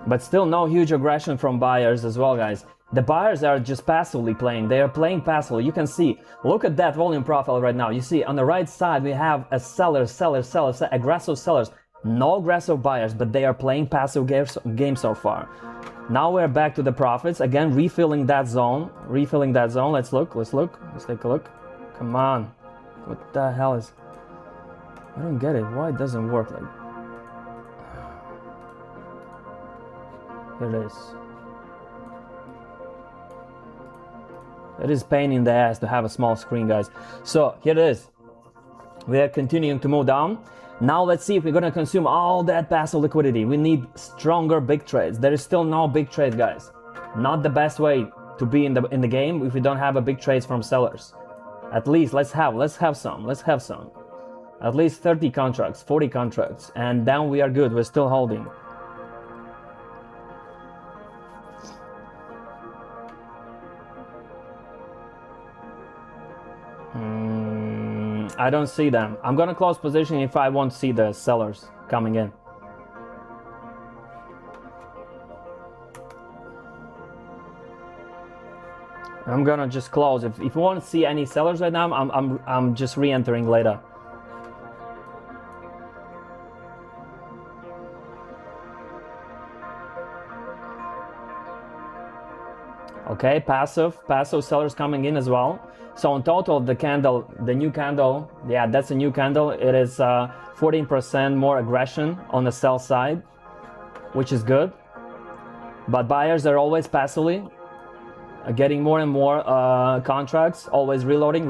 But still no huge aggression from buyers as well, guys. The buyers are just passively playing. They are playing passively. You can see, look at that volume profile right now. You see on the right side, we have a aggressive sellers. No aggressive buyers, but they are playing passive game so far. Now we're back to the profits. Again, refilling that zone. Let's look. Let's take a look. Come on. What the hell is... I don't get it. Why it doesn't work like... Here it is. It is pain in the ass to have a small screen, guys. So here it is. We are continuing to move down. Now let's see if we're gonna consume all that passive liquidity. We need stronger big trades. There is still no big trades, guys. Not the best way to be in the game if we don't have a big trades from sellers. At least let's have some. At least 30 contracts, 40 contracts, and then we are good. We're still holding. I don't see them. I'm gonna close position if I won't see the sellers coming in. I'm gonna just close. If you won't see any sellers right now, I'm just re-entering later. Okay, passive sellers coming in as well. So in total, the candle, the new candle, yeah, that's a new candle. It is 14% more aggression on the sell side, which is good. But buyers are always passively getting more and more contracts, always reloading.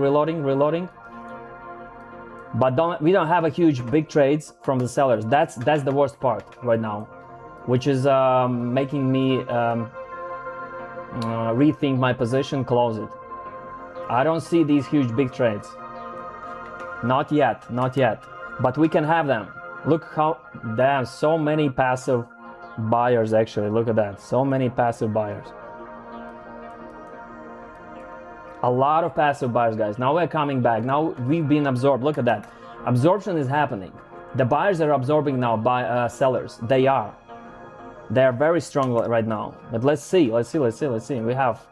But we don't have a huge big trades from the sellers. That's the worst part right now, which is making me rethink my position, close it. I don't see these huge big trades. Not yet. But we can have them. Look how there are so many passive buyers actually. Look at that. So many passive buyers. A lot of passive buyers, guys. Now we're coming back. Now we've been absorbed. Look at that. Absorption is happening. The buyers are absorbing now by sellers. They are very strong right now. But let's see. We have.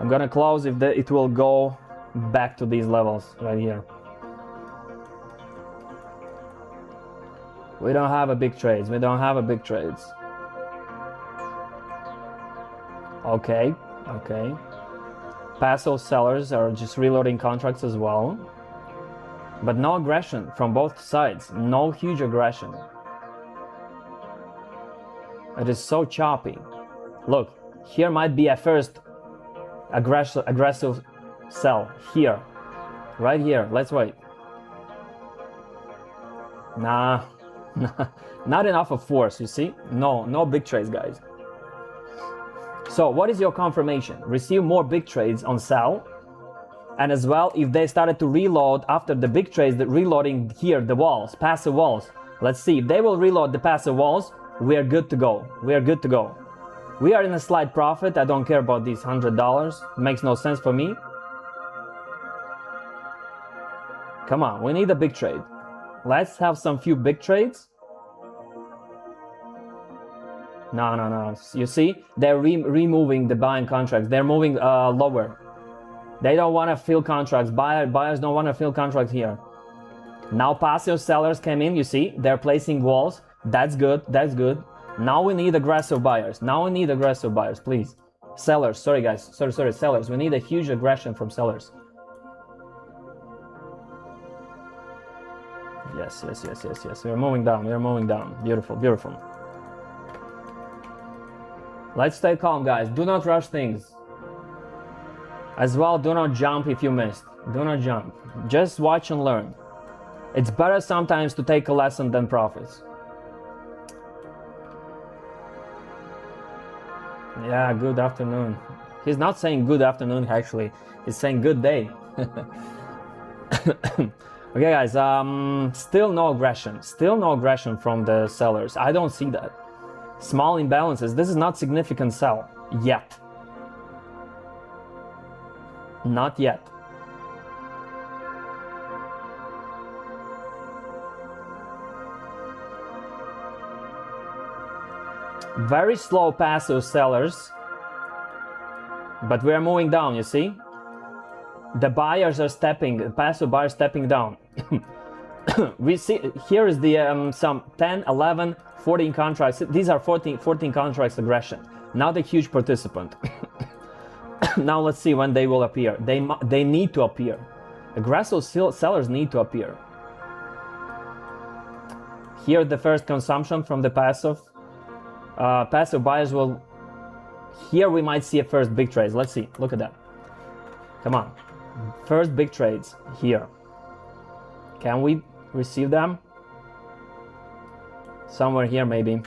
I'm gonna close if it will go back to these levels right here. We don't have a big trades. Okay. Passive sellers are just reloading contracts as well. But no aggression from both sides. No huge aggression. It is so choppy. Look, here might be a first aggressive sell. Here. Right here. Let's wait. Nah. Not enough of force, you see? No big trades, guys. So what is your confirmation? Receive more big trades on sell. And as well, if they started to reload after the big trades, the reloading here, the walls, passive walls. Let's see if they will reload the passive walls. We are good to go. We are in a slight profit. I don't care about these $100. Makes no sense for me. Come on, we need a big trade. Let's have some few big trades. No. You see, they're removing the buying contracts. They're moving lower. They don't want to fill contracts. Buyers don't want to fill contracts here. Now passive sellers came in. You see, they're placing walls. That's good. Now we need aggressive buyers. Please. Sellers, sorry guys. Sorry, sellers. We need a huge aggression from sellers. Yes. We're moving down. Beautiful. Let's stay calm, guys. Do not rush things. As well, do not jump if you missed. Do not jump. Just watch and learn. It's better sometimes to take a lesson than profits. Yeah, good afternoon. He's not saying good afternoon, actually. He's saying good day. Okay, guys, still no aggression from the sellers. I don't see that. Small imbalances. This is not significant sell yet. Not yet. Very slow passive sellers, but we are moving down, you see? The buyers are passive buyers stepping down. We see, here is the some 10, 11, 14 contracts. These are 14 contracts aggression. Not a huge participant. Now let's see when they will appear. They need to appear. Aggressive sellers need to appear. Here the first consumption from the passive. Passive buyers will. Here we might see a first big trades. Let's see. Look at that. Come on. First big trades here. Can we receive them? Somewhere here maybe.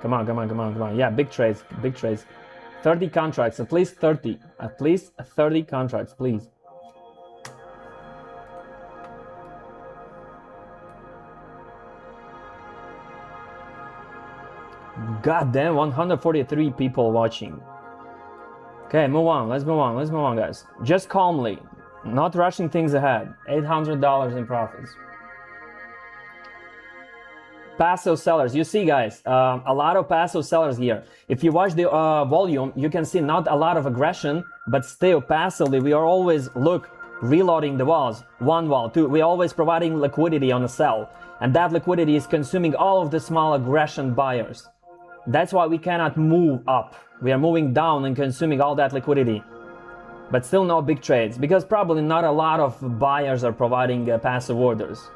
Come on. Yeah, big trades. 30 contracts, at least 30 contracts, please. God damn, 143 people watching. Okay, move on. Let's move on. Let's move on, guys. Just calmly, not rushing things ahead. $800 in profits. Passive sellers. You see, guys, a lot of passive sellers here. If you watch the volume, you can see not a lot of aggression, but still passively, we are always, look, reloading the walls. One wall, two. We're always providing liquidity on a sell. And that liquidity is consuming all of the small aggression buyers. That's why we cannot move up. We are moving down and consuming all that liquidity. But still no big trades, because probably not a lot of buyers are providing passive orders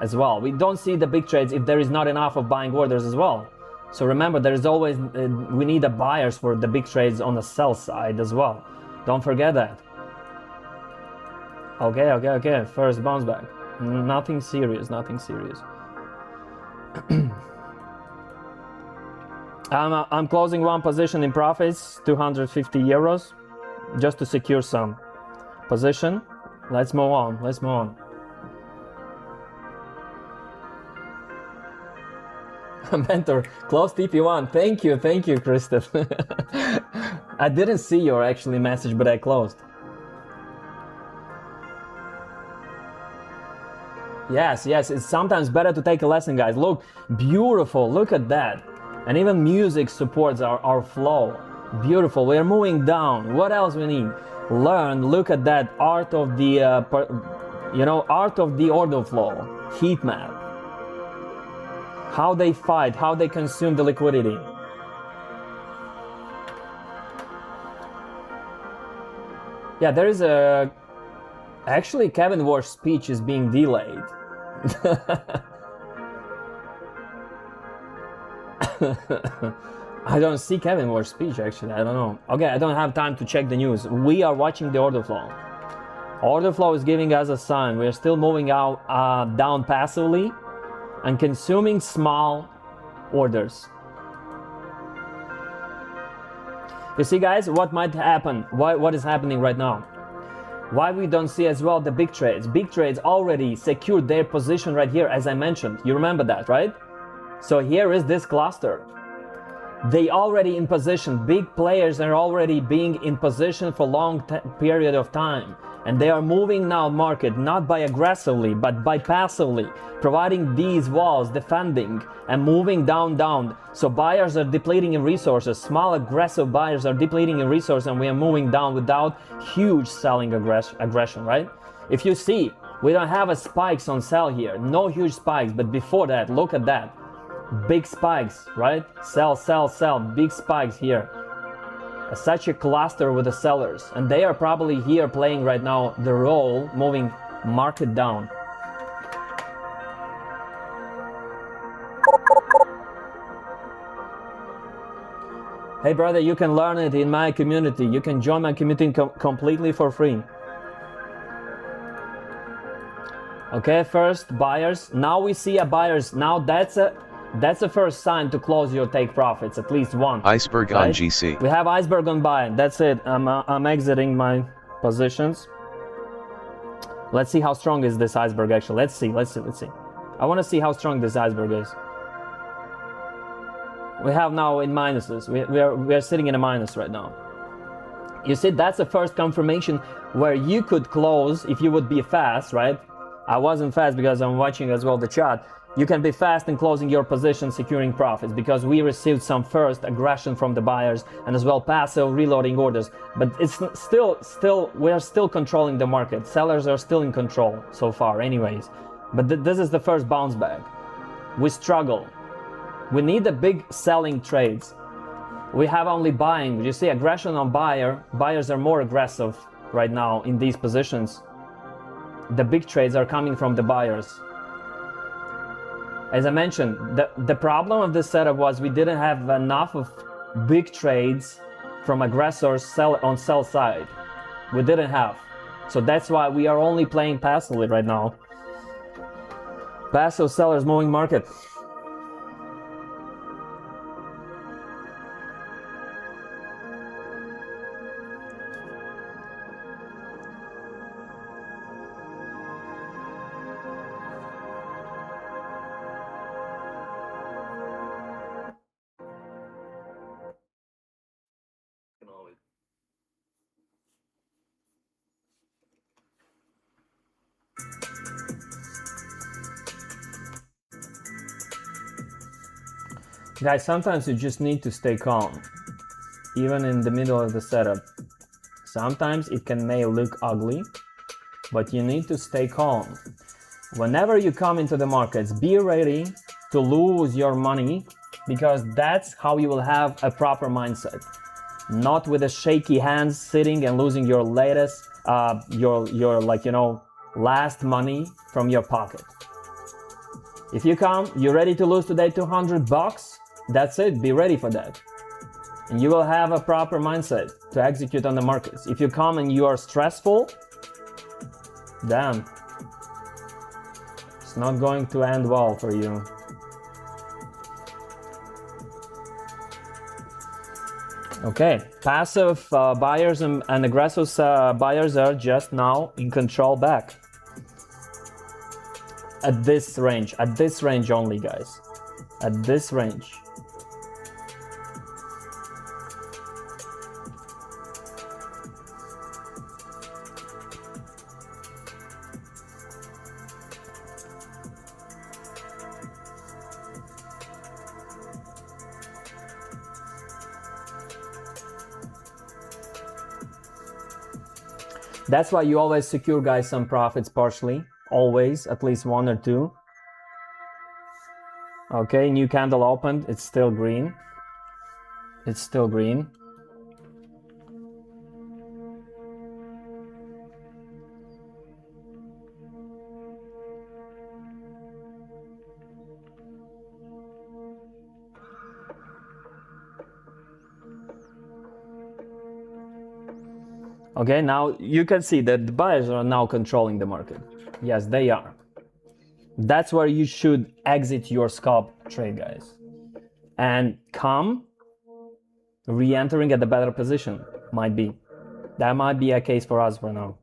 as well. We don't see the big trades if there is not enough of buying orders as well. So remember, there is always, we need the buyers for the big trades on the sell side as well. Don't forget that. Okay. First bounce back. Nothing serious, nothing serious. I'm closing one position in profits, 250 euros, just to secure some position. Let's move on, let's move on. Mentor, close TP1. Thank you, Christoph. I didn't see your actually message, but I closed. Yes, it's sometimes better to take a lesson, guys. Look, beautiful, look at that. And even music supports our flow. Beautiful, we're moving down. What else we need? Learn, look at that art of the, art of the order flow, heat map. How they fight, how they consume the liquidity. Yeah, there is a... Actually, Kevin Warsh's speech is being delayed. I don't see Kevin Warsh's speech, actually. I don't know. Okay, I don't have time to check the news. We are watching the order flow. Order flow is giving us a sign. We are still moving out down passively and consuming small orders. You see, guys, what might happen? What is happening right now? Why we don't see as well the big trades? Big trades already secured their position right here, as I mentioned. You remember that, right? So here is this cluster. They already in position. Big players are already being in position for long period of time. And they are moving now market, not by aggressively, but by passively, providing these walls, defending and moving down. So buyers are depleting in resources. Small aggressive buyers are depleting in resources, and we are moving down without huge selling aggression, right? If you see, we don't have a spikes on sell here. No huge spikes, but before that, look at that. Big spikes, right? Sell, big spikes here. Such a cluster with the sellers, and they are probably here playing right now the role, moving market down. Hey brother, you can learn it in my community. You can join my community completely for free. Okay, first buyers. Now we see a buyers. Now that's a first sign to close your take profits, at least one. Iceberg right? on GC. We have iceberg on buy. That's it. I'm exiting my positions. Let's see how strong is this iceberg actually. Let's see. I want to see how strong this iceberg is. We have now in minuses. We are sitting in a minus right now. You see, that's the first confirmation where you could close if you would be fast, right? I wasn't fast because I'm watching as well the chart. You can be fast in closing your position, securing profits, because we received some first aggression from the buyers and as well passive reloading orders. But it's still we are still controlling the market. Sellers are still in control so far anyways. But this is the first bounce back. We struggle. We need the big selling trades. We have only buying. You see aggression on buyer. Buyers are more aggressive right now in these positions. The big trades are coming from the buyers. As I mentioned, the problem of this setup was we didn't have enough of big trades from aggressors on sell side. We didn't have. So that's why we are only playing passively right now. Passive sellers moving market. Guys, sometimes you just need to stay calm, even in the middle of the setup. Sometimes it may look ugly, but you need to stay calm. Whenever you come into the markets, be ready to lose your money, because that's how you will have a proper mindset. Not with a shaky hands sitting and losing your latest, your like, you know, last money from your pocket. If you come, you're ready to lose today $200, that's it, be ready for that. And you will have a proper mindset to execute on the markets. If you come and you are stressful, damn, it's not going to end well for you. Okay, passive buyers and aggressive buyers are just now in control back. At this range only, guys. At this range. That's why you always secure, guys, some profits partially. Always, at least one or two. Okay, new candle opened. It's still green. It's still green. Okay, now you can see that the buyers are now controlling the market. Yes, they are. That's where you should exit your scalp trade, guys. And come re-entering at the better position. Might be. That might be a case for us for now.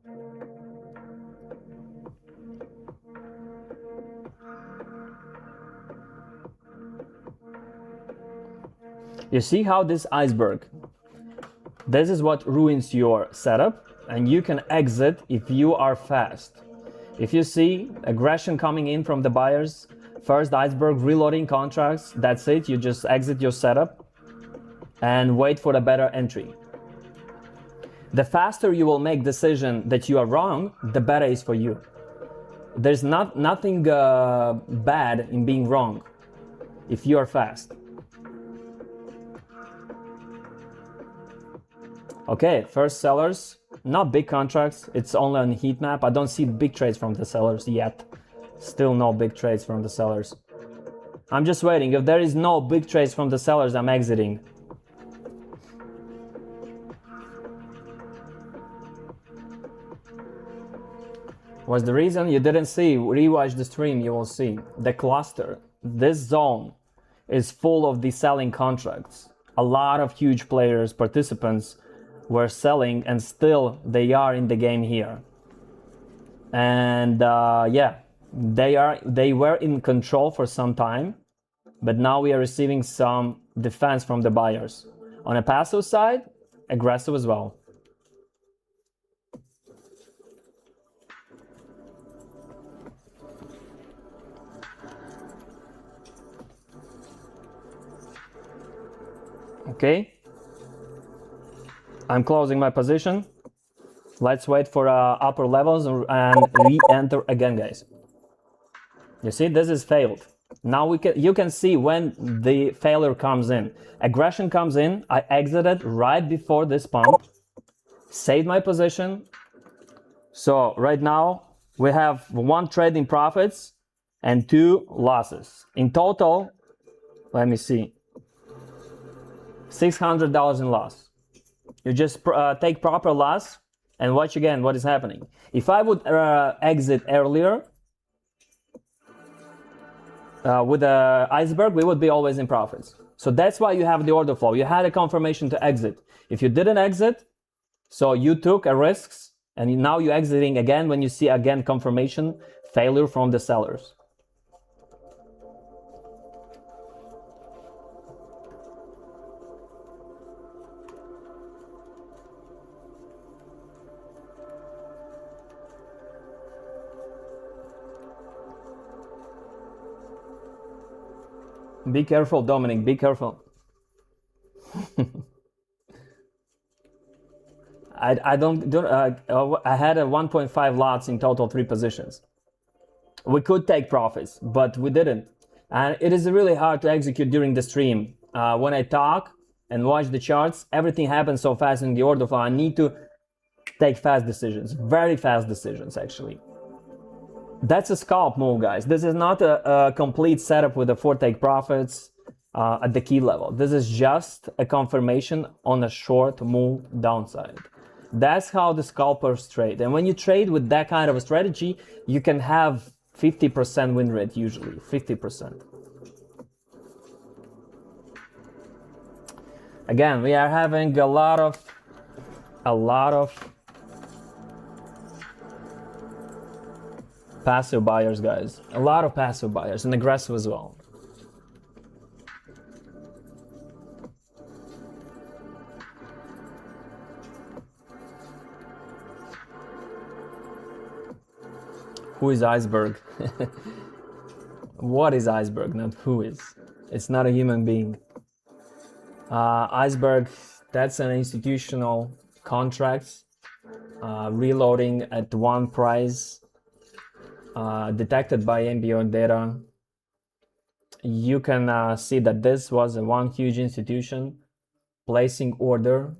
You see how this iceberg, this is what ruins your setup, and you can exit if you are fast. If you see aggression coming in from the buyers, first iceberg reloading contracts, that's it, you just exit your setup and wait for a better entry. The faster you will make decision that you are wrong, the better is for you. There's nothing bad in being wrong if you are fast. Okay, first sellers, not big contracts, it's only on heat map. I don't see big trades from the sellers yet. Still no big trades from the sellers. I'm just waiting. If there is no big trades from the sellers, I'm exiting. What's the reason? You didn't see, rewatch the stream, you will see. The cluster, this zone is full of the selling contracts. A lot of huge players, participants were selling, and still they are in the game here. And yeah, they were in control for some time, but now we are receiving some defense from the buyers. On a passive side, aggressive as well. Okay, I'm closing my position. Let's wait for upper levels and re-enter again, guys. You see, this is failed. Now you can see when the failure comes in. Aggression comes in, I exited right before this pump, saved my position. So right now we have 1 trade in profits and 2 losses. In total, let me see, $600 in loss. You just take proper loss and watch again what is happening. If I would exit earlier with the iceberg, we would be always in profits. So that's why you have the order flow. You had a confirmation to exit. If you didn't exit, so you took a risks, and now you're exiting again when you see again confirmation failure from the sellers. Be careful, Dominic, be careful. I had a 1.5 lots in total, 3 positions. We could take profits, but we didn't. And it is really hard to execute during the stream. When I talk and watch the charts, everything happens so fast in the order flow. I need to take fast decisions, very fast decisions actually. That's a scalp move, guys. This is not a complete setup with the 4 take profits at the key level. This is just a confirmation on a short move downside. That's how the scalpers trade. And when you trade with that kind of a strategy, you can have 50% win rate usually, 50%. Again, we are having a lot of passive buyers, guys. A lot of passive buyers and aggressive as well. Who is Iceberg? What is Iceberg, not who is. It's not a human being. Iceberg, that's an institutional contract, reloading at one price, detected by MBO data. You can see that this was one huge institution placing order,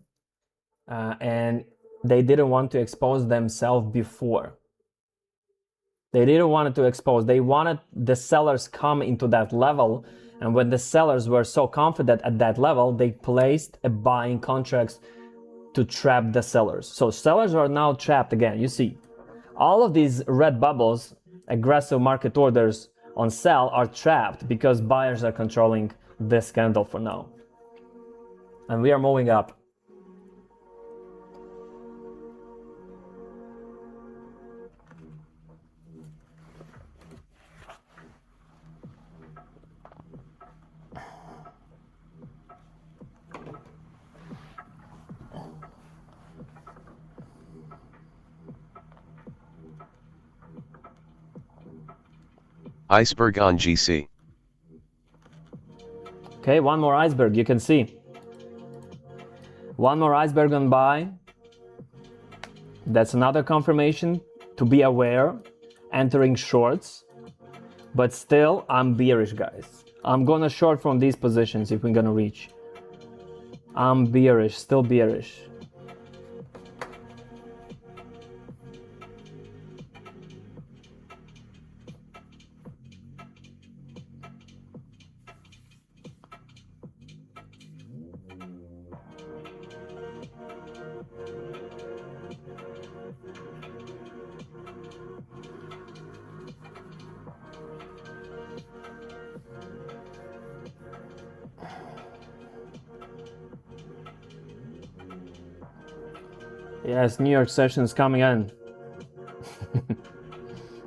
and they didn't want to expose themselves before. They didn't want to expose. They wanted the sellers come into that level, and when the sellers were so confident at that level, they placed a buying contracts to trap the sellers. So sellers are now trapped again. You see, all of these red bubbles, aggressive market orders on sell, are trapped because buyers are controlling this candle for now. And we are moving up. Iceberg on GC. Okay, one more iceberg, you can see. One more iceberg on buy. That's another confirmation to be aware, entering shorts. But still, I'm bearish, guys. I'm gonna short from these positions if we're gonna reach. I'm bearish, still bearish. Yes, New York session's coming in.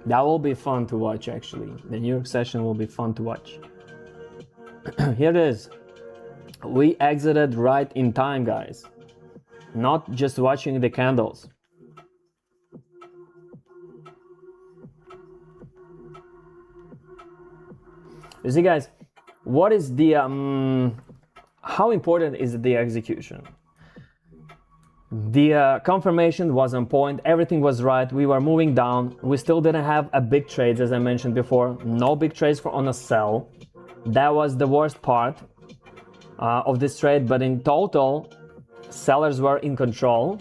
That will be fun to watch, actually. The New York session will be fun to watch. Here it is. We exited right in time, guys. Not just watching the candles. You see, guys, what is the how important is the execution? The confirmation was on point, everything was right, we were moving down, we still didn't have a big trades, as I mentioned before, no big trades on a sell. That was the worst part of this trade, but in total, sellers were in control,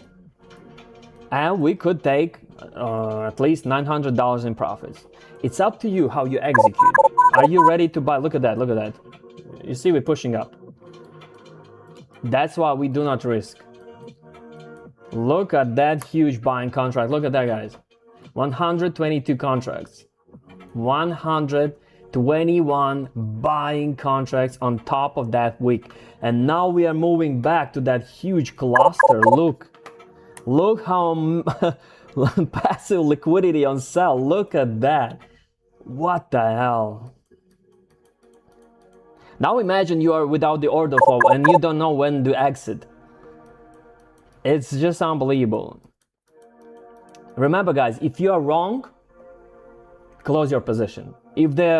and we could take at least $900 in profits. It's up to you how you execute. Are you ready to buy? Look at that, look at that. You see we're pushing up. That's why we do not risk. Look at that huge buying contract. Look at that, guys. 122 contracts. 121 buying contracts on top of that week. And now we are moving back to that huge cluster. Look how passive liquidity on sell. Look at that. What the hell? Now imagine you are without the order flow and you don't know when to exit. It's just unbelievable. Remember, guys, if you are wrong, close your position. If the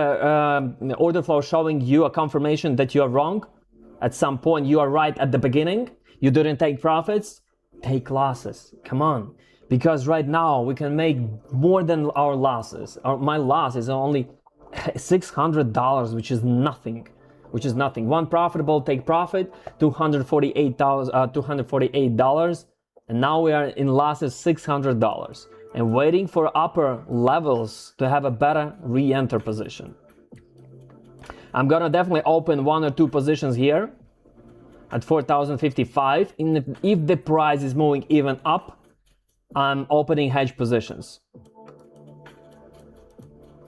order flow showing you a confirmation that you are wrong, at some point you are right at the beginning, you didn't take profits, take losses. Come on. Because right now we can make more than our losses. My loss is only $600, which is nothing. One profitable take profit, $248, and now we are in losses $600 and waiting for upper levels to have a better re-enter position. I'm gonna definitely open 1 or 2 positions here at 4,055. If the price is moving even up, I'm opening hedge positions.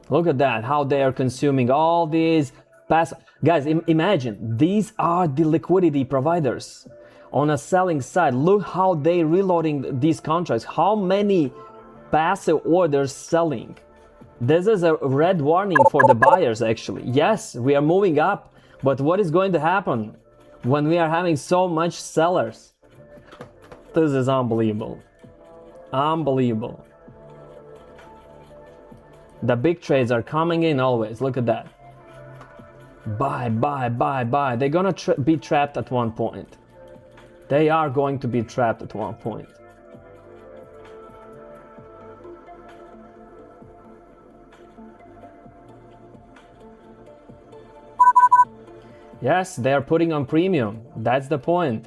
Look at that, how they are consuming all these passive. Guys, imagine, these are the liquidity providers. On a selling side, look how they reloading these contracts. How many passive orders selling? This is a red warning for the buyers, actually. Yes, we are moving up, but what is going to happen when we are having so much sellers? This is unbelievable. Unbelievable. The big trades are coming in always. Look at that. Buy, buy, buy, buy. They're gonna be trapped at one point. They are going to be trapped at one point. Yes, they are putting on premium. That's the point.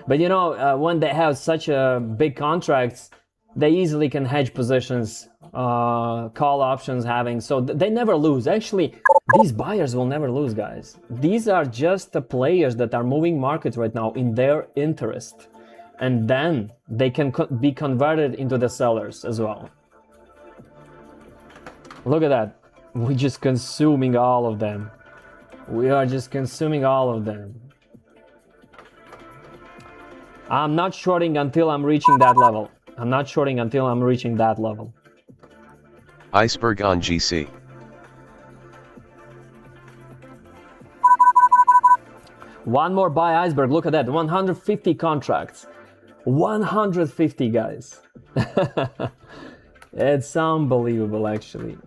But you know, when they have such big contracts, they easily can hedge positions, call options having, so they never lose. Actually, these buyers will never lose, guys. These are just the players that are moving markets right now in their interest. And then they can be converted into the sellers as well. Look at that. We're just consuming all of them. We are just consuming all of them. I'm not shorting until I'm reaching that level. I'm not shorting until I'm reaching that level. Iceberg on GC. One more buy iceberg. Look at that. 150 contracts. 150, guys. It's unbelievable, actually.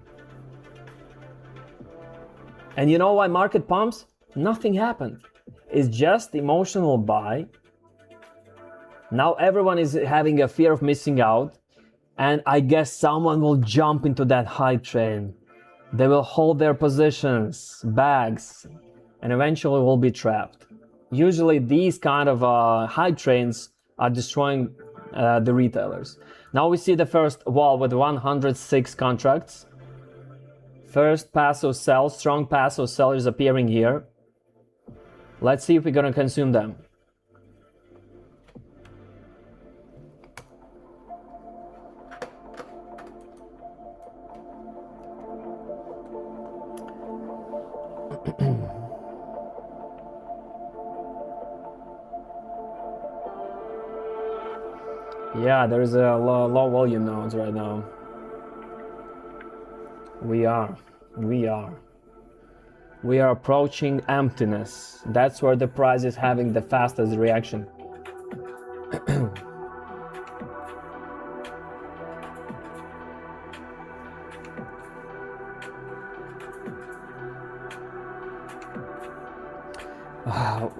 And you know why market pumps? Nothing happened. It's just emotional buy. Now everyone is having a fear of missing out, and I guess someone will jump into that hype train. They will hold their positions, bags, and eventually will be trapped. Usually these kind of hype trains are destroying the retailers. Now we see the first wall with 106 contracts. First passive sell, strong passive sellers appearing here. Let's see if we're gonna consume them. Yeah, there is a low volume nodes right now. We are approaching emptiness. That's where the price is having the fastest reaction.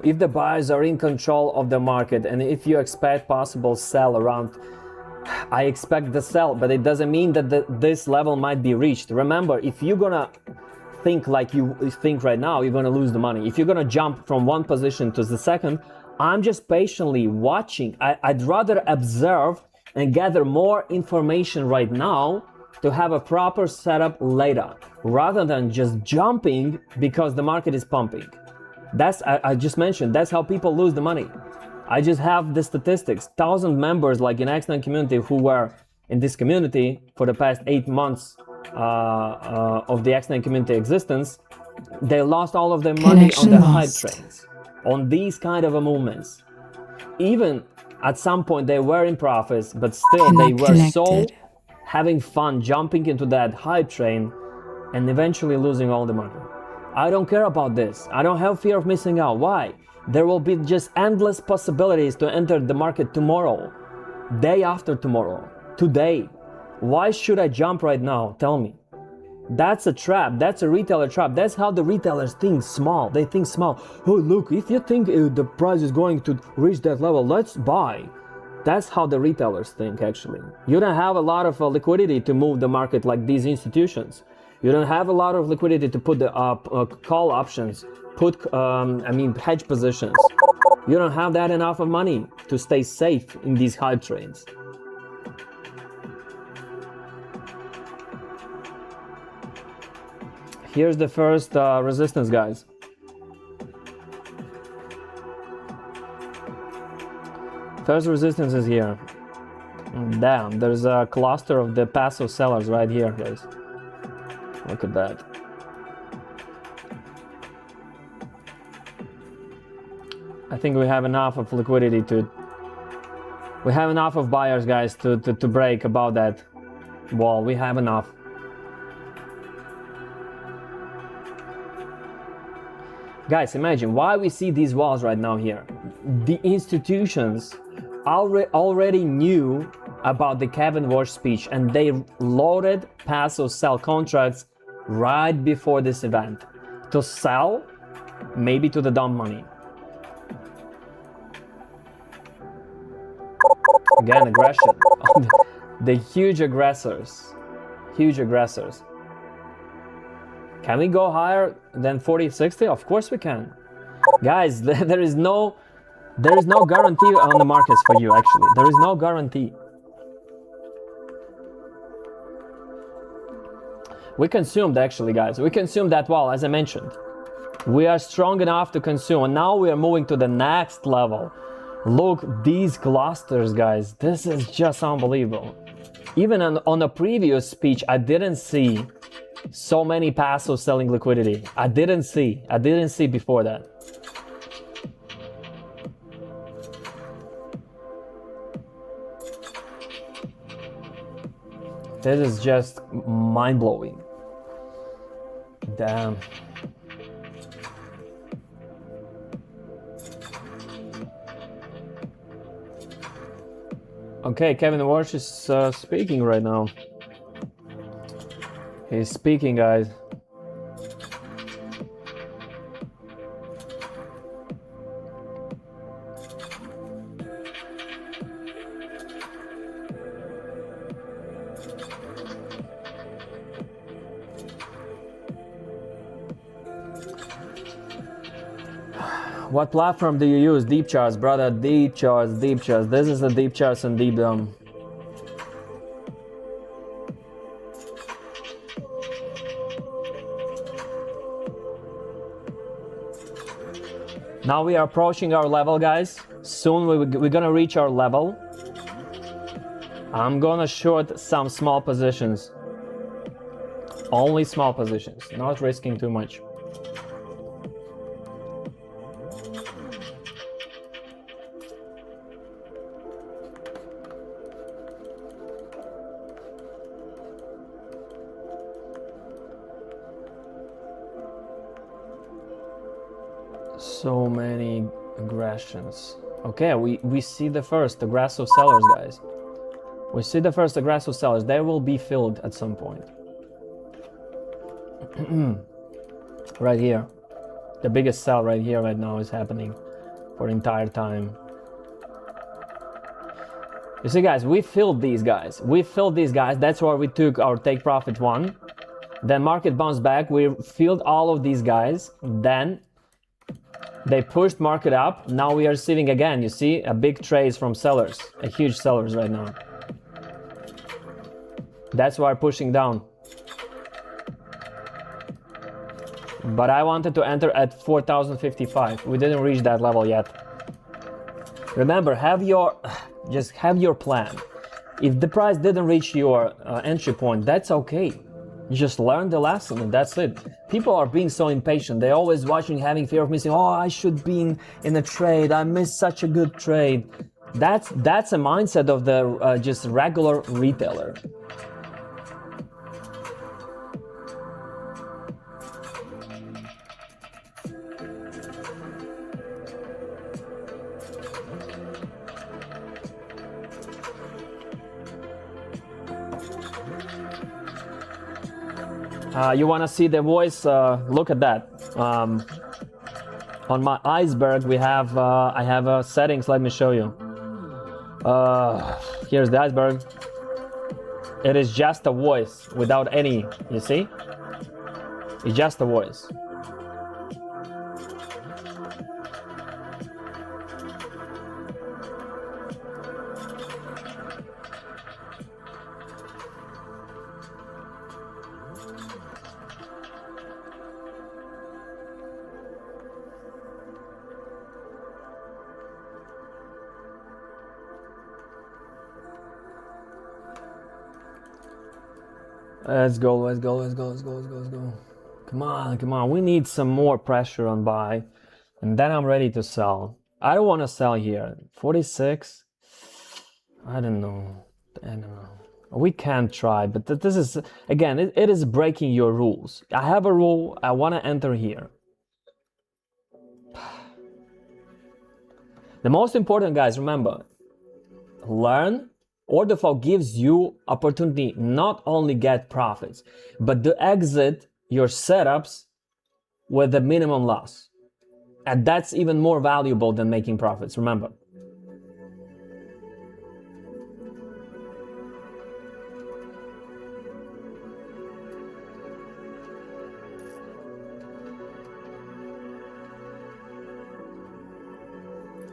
If the buyers are in control of the market, and if you expect possible sell around, I expect the sell, but it doesn't mean that this level might be reached. Remember, if you're gonna think like you think right now, you're gonna lose the money. If you're gonna jump from one position to the second, I'm just patiently watching. I'd rather observe and gather more information right now to have a proper setup later, rather than just jumping because the market is pumping. That's, I just mentioned, that's how people lose the money. I just have the statistics. 1,000 members like in Xnine community who were in this community for the past 8 months of the Xnine community existence, they lost all of their money on the hype trains, on these kind of movements. Even at some point they were in profits, but still they were so having fun jumping into that hype train and eventually losing all the money. I don't care about this. I don't have fear of missing out. Why? There will be just endless possibilities to enter the market tomorrow, day after tomorrow, today. Why should I jump right now? Tell me. That's a trap. That's a retailer trap. That's how the retailers think small. They think small. Oh, look, if you think the price is going to reach that level, let's buy. That's how the retailers think, actually. You don't have a lot of liquidity to move the market like these institutions. You don't have a lot of liquidity to put the call options, hedge positions. You don't have that enough of money to stay safe in these hype trades. Here's the first resistance, guys. First resistance is here. Damn, there's a cluster of the passive sellers right here, guys. Look at that. I think we have enough of liquidity we have enough of buyers, guys, to break above that wall. We have enough. Guys, imagine why we see these walls right now here. The institutions already knew about the Kevin Walsh speech, and they loaded passive sell contracts right before this event to sell maybe to the dumb money. Again, aggression. The huge aggressors. Huge aggressors. Can we go higher than 40-60? Of course we can. Guys, there is no guarantee on the markets for you, actually. There is no guarantee. We consumed, actually, guys. We consumed that wall, as I mentioned. We are strong enough to consume, and now we are moving to the next level. Look, these clusters, guys. This is just unbelievable. Even on a previous speech, I didn't see so many passive selling liquidity. I didn't see before that. This is just mind-blowing. Damn. Okay, Kevin Walsh is speaking right now. He's speaking, guys. What platform do you use? Deep charts, brother. Deep charts, deep charts. This is the deep charts and deep Now we are approaching our level, guys. Soon we're gonna reach our level. I'm gonna short some small positions. Only small positions, not risking too much. So many aggressions. Okay, we see the first aggressive sellers, guys. We see the first aggressive sellers. They will be filled at some point. Right here. The biggest sell right here right now is happening for the entire time. You see, guys, we filled these guys. We filled these guys. That's why we took our take profit one. Then market bounced back. We filled all of these guys. Then they pushed market up. Now we are receiving again, you see, a big trade from sellers, a huge sellers right now. That's why we're pushing down. But I wanted to enter at 4,055. We didn't reach that level yet. Remember, just have your plan. If the price didn't reach your entry point, that's okay. You just learn the lesson and that's it. People are being so impatient. They're always watching, having fear of missing. Oh, I should be in a trade. I missed such a good trade. That's a mindset of the just regular retailer. You want to see the voice? Look at that. On my iceberg, we have I have settings. Let me show you. Here's the iceberg. It is just a voice without any. You see? It's just a voice. Let's go, let's go, let's go, let's go, let's go, let's go. Come on, come on. We need some more pressure on buy. And then I'm ready to sell. I don't want to sell here. 46. I don't know. I don't know. We can try, but this is, again, it is breaking your rules. I have a rule. I want to enter here. The most important, guys, remember, learn. Order flow gives you opportunity not only get profits, but to exit your setups with the minimum loss. And that's even more valuable than making profits, remember.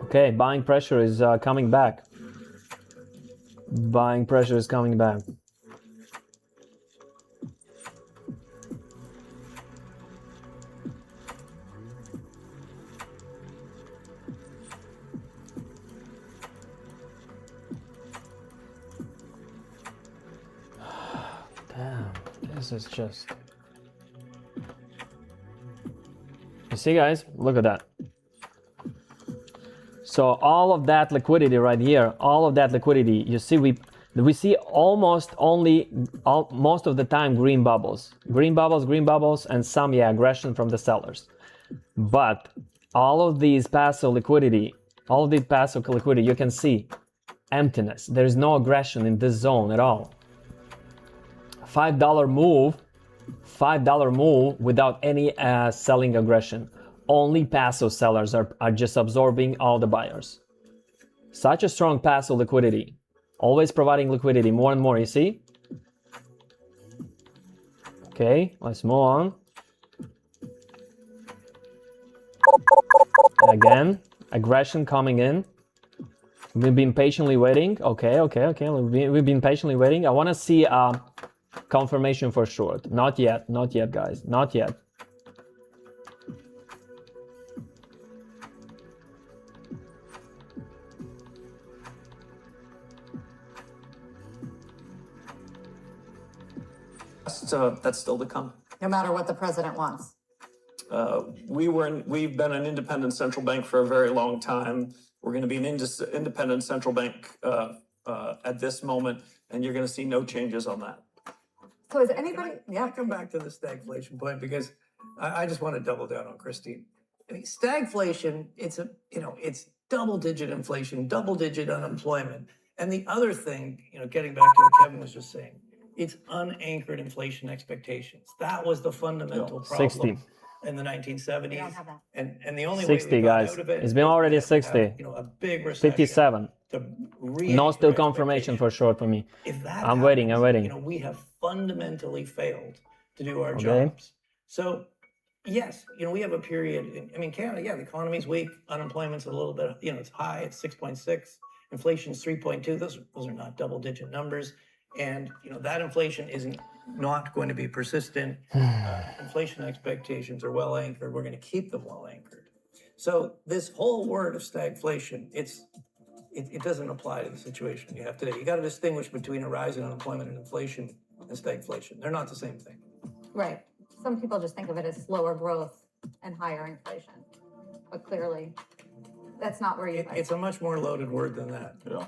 Okay, buying pressure is coming back. Buying pressure is coming back. Damn, this is just... You see, guys? Look at that. So all of that liquidity right here, all of that liquidity, you see, we see almost most of the time green bubbles, and some aggression from the sellers. But all of these passive liquidity, you can see emptiness. There is no aggression in this zone at all. $5 move without any selling aggression. Only passive sellers are just absorbing all the buyers. Such a strong passive liquidity. Always providing liquidity more and more, you see? Okay, let's move on. Again, aggression coming in. We've been patiently waiting. Okay. We've been patiently waiting. I want to see confirmation for short. Not yet, guys. Not yet. That's still to come. No matter what the president wants. We've been an independent central bank for a very long time. We're going to be an independent central bank at this moment, and you're going to see no changes on that. So is anybody? Can I come back to the stagflation point, because I just want to double down on Christine. I mean, stagflation, it's double-digit inflation, double-digit unemployment, and the other thing, getting back to what Kevin was just saying, it's unanchored inflation expectations. That was the fundamental problem 60. In the 1970s. We don't have that. And the only 60, way we got guys. out of it, It's been already 60. a big recession. 57. No still confirmation for short for me. If that I'm waiting. We have fundamentally failed to do our Okay. jobs. So, yes, we have a period. Canada, the economy's weak. Unemployment's a little bit, it's high. It's 6.6. Inflation's 3.2. Those are not double-digit numbers. And, that inflation isn't not going to be persistent. Inflation expectations are well anchored. We're going to keep them well anchored. So this whole word of stagflation, it doesn't apply to the situation you have today. You got to distinguish between a rise in unemployment and inflation and stagflation. They're not the same thing. Right. Some people just think of it as slower growth and higher inflation. But clearly, that's not where you guys It's a much more loaded word than that. Yeah.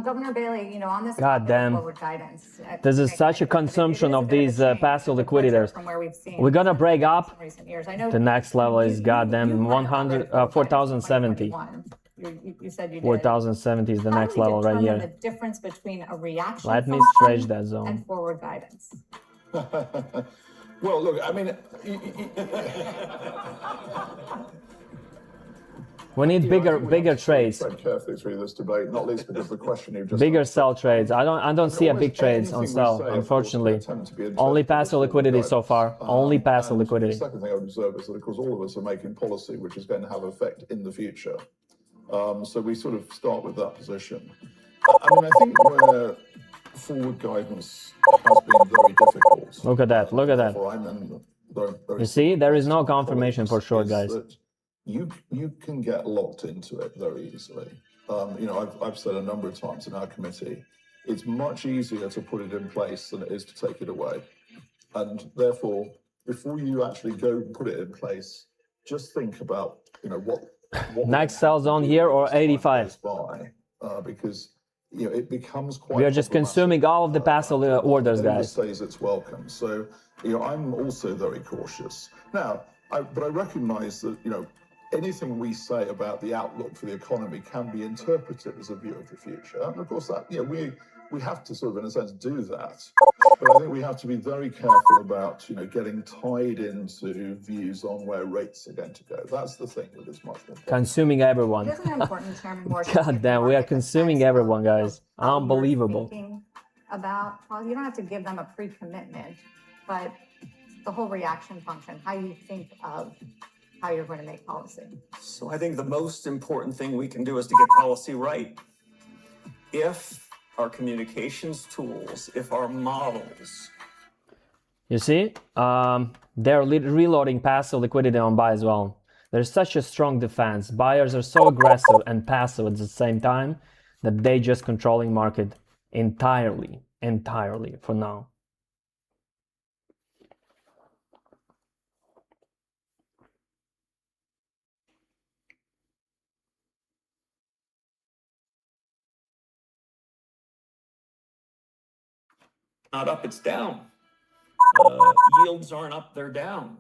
Governor Bailey, on this God damn. forward guidance. This is such a consumption of these passive liquidators. From where we've seen We're gonna break up. in recent years. I know The next level is goddamn 4,070. You said you did. 4,070 is the How next do we level right determine here. The difference between a reaction Let me function stretch that zone. and forward guidance. Well, look, I mean, We need bigger trades, tread carefully through this debate, not least because the question you've just bigger asked. sell trades. I don't see a big trades on sell, unfortunately. Only passive liquidity so far. Only passive And liquidity. The second thing I would observe is that, of course, all of us are making policy which is going to have effect in the future. So we sort of start with that position. I mean, I think where forward guidance has been very difficult. Look at that, look at that. therefore I'm in very You see, there is no strong confirmation for colleagues, short, is guys. that you can get locked into it very easily. You know, I've said a number of times in our committee, it's much easier to put it in place than it is to take it away. And therefore, before you actually go and put it in place, just think about, you know, what Next sell zone here or 85. Because you know it becomes quite. We are just consuming all of the passive orders, guys. Says it's welcome. So you know, I'm also very cautious now. But I recognise that you know anything we say about the outlook for the economy can be interpreted as a view of the future, and of course that you know we have to sort of in a sense do that. But I think we have to be very careful about you know getting tied into views on where rates are going to go. That's the thing that is much more important. Consuming everyone. Isn't it important, Chairman Morgan? God damn, we are consuming everyone, guys. Unbelievable. Thinking about, well, you don't have to give them a pre-commitment, but the whole reaction function, how you think of how you're going to make policy. So I think the most important thing we can do is to get policy right. If our communications tools, if our models. You see, they're reloading passive liquidity on buy as well. There's such a strong defense. Buyers are so aggressive and passive at the same time that they just controlling market entirely for now. Not up, it's down. Yields aren't up, they're down.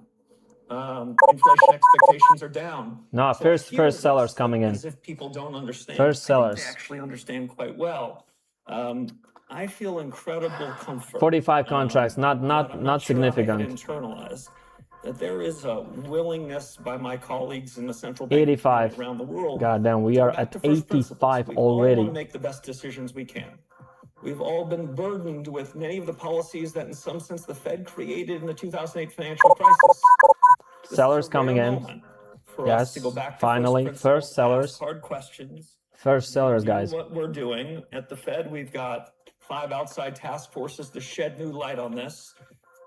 Inflation expectations are down. No, So first sellers coming in. As if people don't understand. First I think sellers. they actually understand quite well. I feel incredible comfort. 45 contracts, but I'm not sure I had significant. internalized that there is a willingness by my colleagues in the central bank 85. around the world. God damn, we to go are back at to first principles. 85 We all already. want to make the best decisions we can. We've all been burdened with many of the policies that in some sense the Fed created in the 2008 financial crisis. This Sellers is a coming rare in. moment for Yes, us to go back to finally, principles, first sellers. ask hard questions. First sellers, Do guys. what we're doing at the Fed. We've got 5 outside task forces to shed new light on this.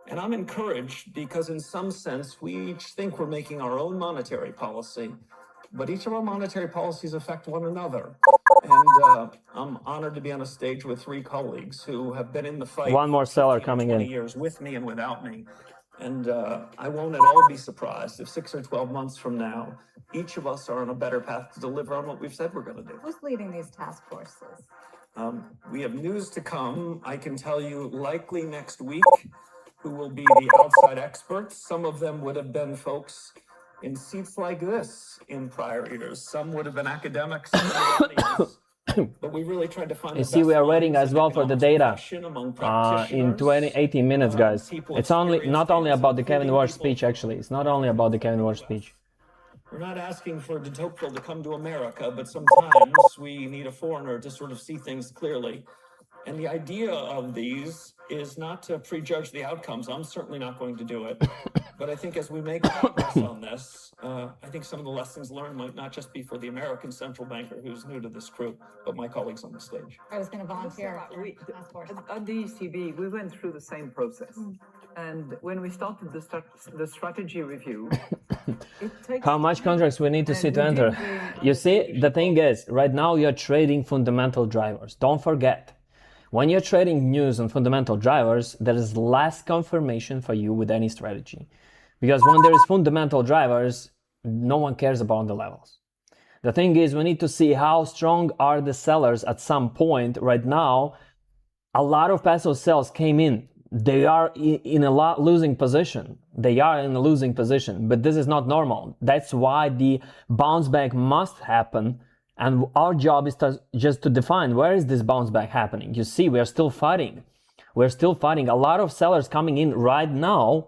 And I'm encouraged because in some sense, we each think we're making our own monetary policy, but each of our monetary policies affect one another. And I'm honored to be on a stage with 3 colleagues who have been in the fight. One more seller 15 or coming 20 in. years with me and without me. And I won't at all be surprised if 6 or 12 months from now, each of us are on a better path to deliver on what we've said we're going to do. Who's leading these task forces? We have news to come. I can tell you likely next week who will be the outside experts. Some of them would have been folks in seats like this in prior years. Some would have been academics in the audience. But we really tried to find You the see, we best are waiting minds as in well for the economics data profession among in practitioners, 18 minutes, guys. people It's only not only experienced about the Kevin including Walsh people speech, actually. It's not only about the Kevin Walsh speech. We're not asking for de Tocqueville to come to America, but sometimes we need a foreigner to sort of see things clearly. And the idea of these is not to prejudge the outcomes. I'm certainly not going to do it. But I think as we make progress on this, I think some of the lessons learned might not just be for the American central banker who's new to this crew, but my colleagues on the stage. I was going to volunteer. Task force. At the ECB, we went through the same process. And when we started the strategy review, it takes How much time. contracts we need to see And to we enter? did the You see, the thing is, right now you're trading fundamental drivers. Don't forget, when you're trading news on fundamental drivers, there is less confirmation for you with any strategy. Because when there is fundamental drivers, no one cares about the levels. The thing is, we need to see how strong are the sellers at some point. Right now, a lot of passive sells came in. They are in a losing position. They are in a losing position, but this is not normal. That's why the bounce back must happen. And our job is just to define where is this bounce back happening. You see, we are still fighting. We're still fighting a lot of sellers coming in right now,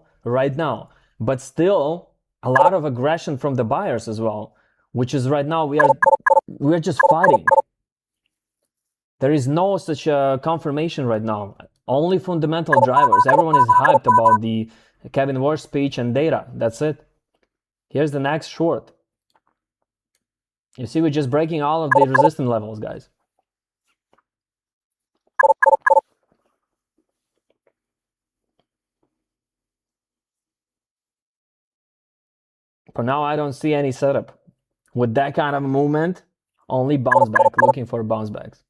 but still a lot of aggression from the buyers as well, which is right now we're just fighting. There is no such confirmation right now. Only fundamental drivers. Everyone is hyped about the Kevin Walsh speech and data. That's it. Here's the next short. You see, we're just breaking all of the resistance levels, guys. For now, I don't see any setup. With that kind of movement, only bounce back, looking for bounce backs.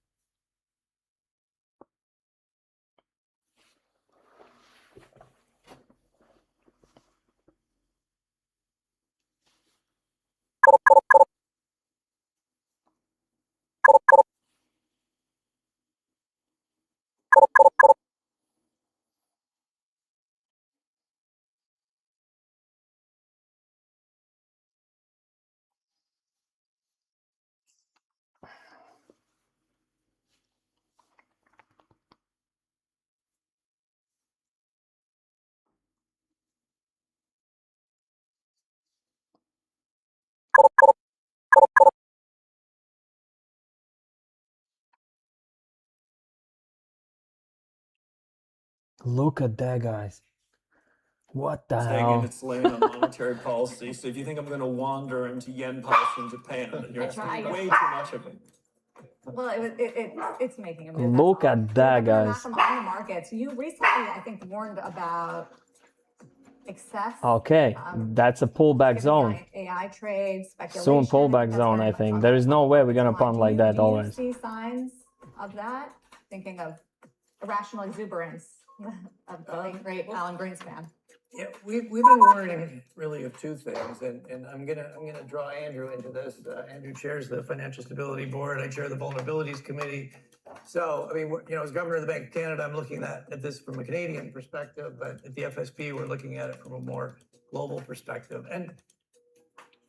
Look at that, guys. What the Saying hell? it's laying on monetary policy. So if you think I'm going to wander into yen policy in Japan, then you're asking Right. way too much of me. Well, it's making a move. Look that's all. at that, We're gonna guys. knock 'em on the markets. You recently, I think, warned about excess. Okay, that's a pullback given zone. the AI trade, speculation. Soon pullback That's zone, very I much think. on There the is no way we're gonna line. punt like that Do you always. see signs of that? Thinking of irrational exuberance of the late great Alan Greenspan. Yeah, we've been warning really of two things, and I'm gonna draw Andrew into this. Andrew chairs the Financial Stability Board. I chair the Vulnerabilities Committee. So, I mean, as governor of the Bank of Canada, I'm looking at this from a Canadian perspective, but at the FSB, we're looking at it from a more global perspective. And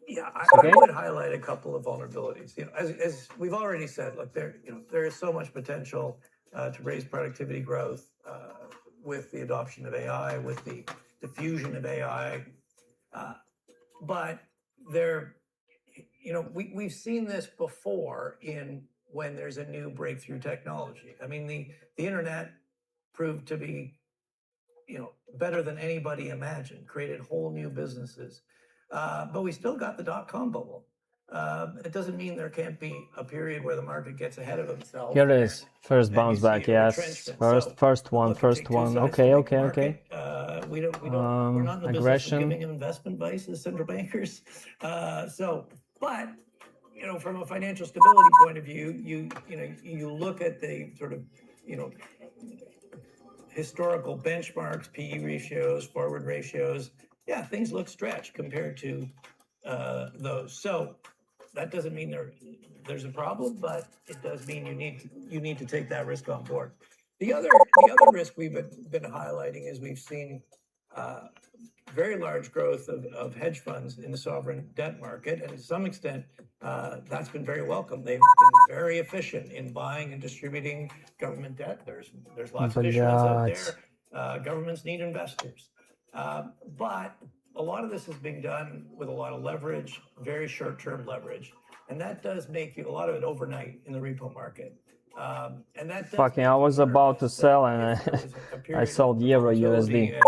yeah, I would highlight a couple of vulnerabilities. As we've already said, look, there is so much potential to raise productivity growth with the adoption of AI, with the diffusion of AI, but we've seen this before when there's a new breakthrough technology. I mean, the internet proved to be better than anybody imagined, created whole new businesses, but we still got the dot-com bubble. It doesn't mean there can't be a period where the market gets ahead of itself. Here it is. First bounce back, yes. First one. Okay. We're not in the business aggression. of giving investment advice as central bankers. But from a financial stability point of view, you look at the sort of historical benchmarks, PE ratios, forward ratios. Yeah, things look stretched compared to those. So that doesn't mean there's a problem, but it does mean you need to take that risk on board. The other risk we've been highlighting is we've seen very large growth of hedge funds in the sovereign debt market, and to some extent, that's been very welcome. They've been very efficient in buying and distributing government debt. There's lots of issuance out there. Governments need investors, but a lot of this is being done with a lot of leverage, very short-term leverage, and that does make a lot of it overnight in the repo market. And that Fucking, I was about to sell and I sold Euro USD.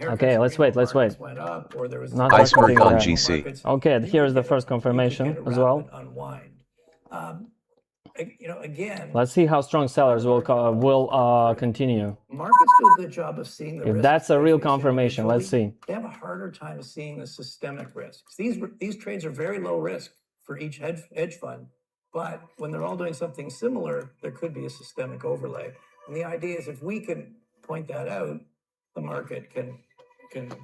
Okay, let's wait. Not Iceberg on that. GC. Okay, here's the first confirmation as well. Again, Let's see how strong sellers will continue. Markets do a good job of seeing the If risks that's a they real face confirmation, let's individually. see. They have a harder time seeing the systemic risks. These trades are very low risk for each hedge fund, but when they're all doing something similar, there could be a systemic overlay. And the idea is if we can point that out, the market can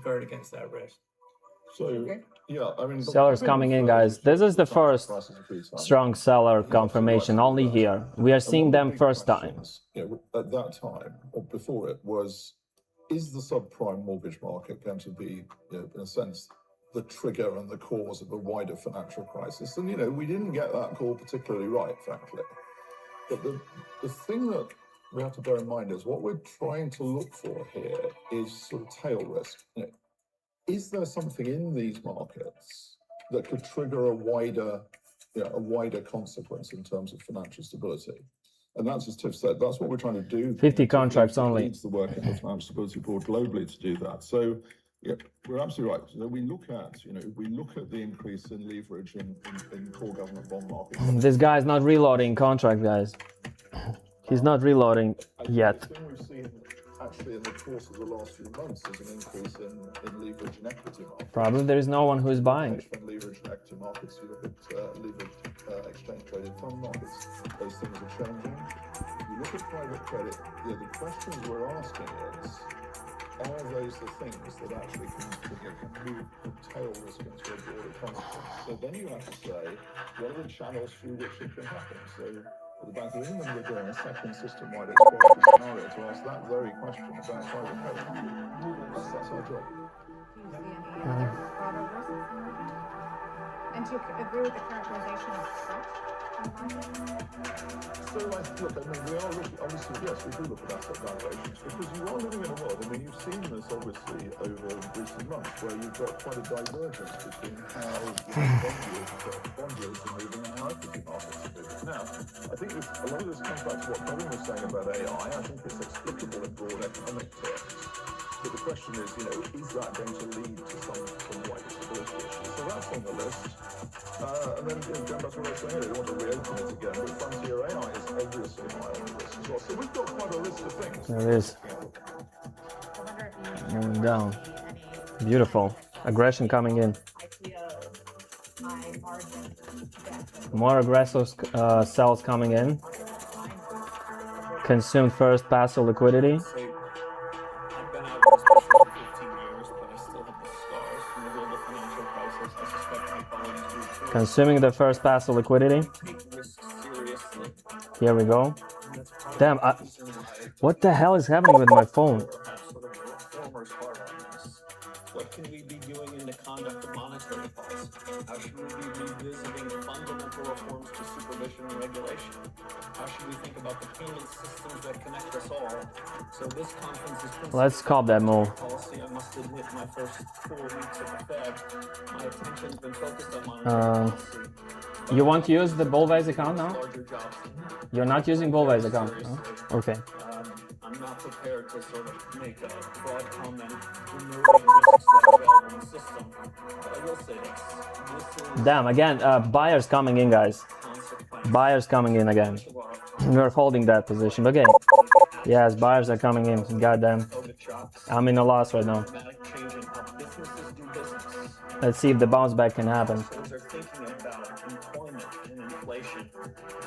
guard against that risk. So, yeah, I mean, Sellers coming in, guys. This is the first strong seller confirmation only here. We are seeing them first time. At that time, or before it, is the subprime mortgage market going to be, in a sense, the trigger and the cause of a wider financial crisis? And, we didn't get that call particularly right, frankly. But the thing that we have to bear in mind is what we're trying to look for here is sort of tail risk. You know, is there something in these markets that could trigger a wider consequence in terms of financial stability? And that's, as Tiff said, that's what we're trying to do. 50 contracts only. Leads the work in the Financial Stability Board globally to do that. So, yeah, we're absolutely right. So we look at, if we look at the increase in leverage in core government bond markets. This guy's not reloading contract, guys. He's not reloading yet. The thing we've seen actually in the course of the last few months is an increase in leverage in equity markets. Probably there is no one who is buying. Leverage in equity markets, you look at leveraged exchange traded fund markets, those things are changing. You look at private credit, the questions we're asking is, are those the things that actually can move the tail risk into a broader consequence? So then you have to say, what are the channels through which it can happen? So at the Bank of England, we're doing a second system-wide exposure scenario to ask that very question about private credit. That's our job. Do you see any other broader risks? And do you agree with the characterization of stretch? So, look, we are looking, obviously, yes, we do look at asset valuations because you are living in a world, you've seen this obviously over recent months where you've got quite a divergence between how bond yields are moving and how equity markets are moving. Now, I think a lot of this comes back to what Kevin was saying about AI. I think it's explicable in broad economic terms. But the question is, is that going to lead to some wider stability issues? So that's on the list. And then going back to what I was saying earlier, we want to reopen it again, but frontier AI is obviously high on the list as well. So we've got quite a list of things. There it is. Moving down. Beautiful. Aggression coming in. More aggressive sells coming in. Consumed first, passive liquidity. Consuming the first passive liquidity. Here we go. Damn, what the hell is happening with my phone? What can we be doing in the conduct of monetary policy? How should we be revisiting fundamental reforms to supervision and regulation? How should we think about the payment systems that connect us all? So this conference is Let's call that move. Policy. I must admit, my first 4 weeks at the Fed, my attention's been focused on monetary policy. You want to use the Bullwise account now? You're not using Bullwise account? No? Okay. I'm not prepared to sort of make a broad comment removing risks that are available in the system. But I will say this. Damn, again, buyers coming in, guys. Buyers coming in again. We're holding that position. Okay. Yes, buyers are coming in. Goddamn. I'm in a loss right now. Let's see if the bounce back can happen. They're thinking about employment and inflation.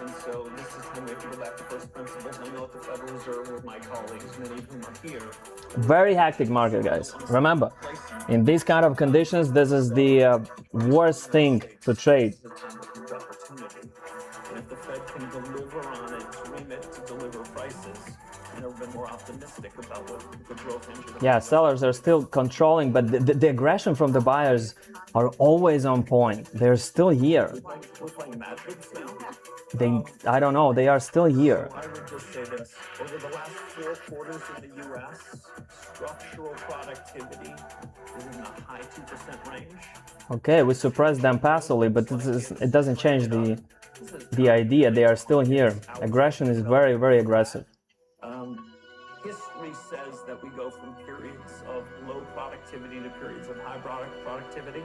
And so this is when we have to go back to first principles. I know at the Federal Reserve with my colleagues, many of whom are here. Very hectic market, guys. Remember, in these kind of conditions, this is the worst thing to trade. And if the Fed can deliver on its remit to deliver prices, I've never been more optimistic about the growth engine. Yeah, sellers are still controlling, but the aggression from the buyers are always on point. They're still here. We're playing Matrix now. I don't know, they are still here. I would just say this. Over the last 4 quarters in the U.S., structural productivity is in the high 2% range. Okay, we suppress them passively, but it doesn't change the idea. They are still here. Aggression is very, very aggressive. History says that we go from periods of low productivity to periods of high productivity.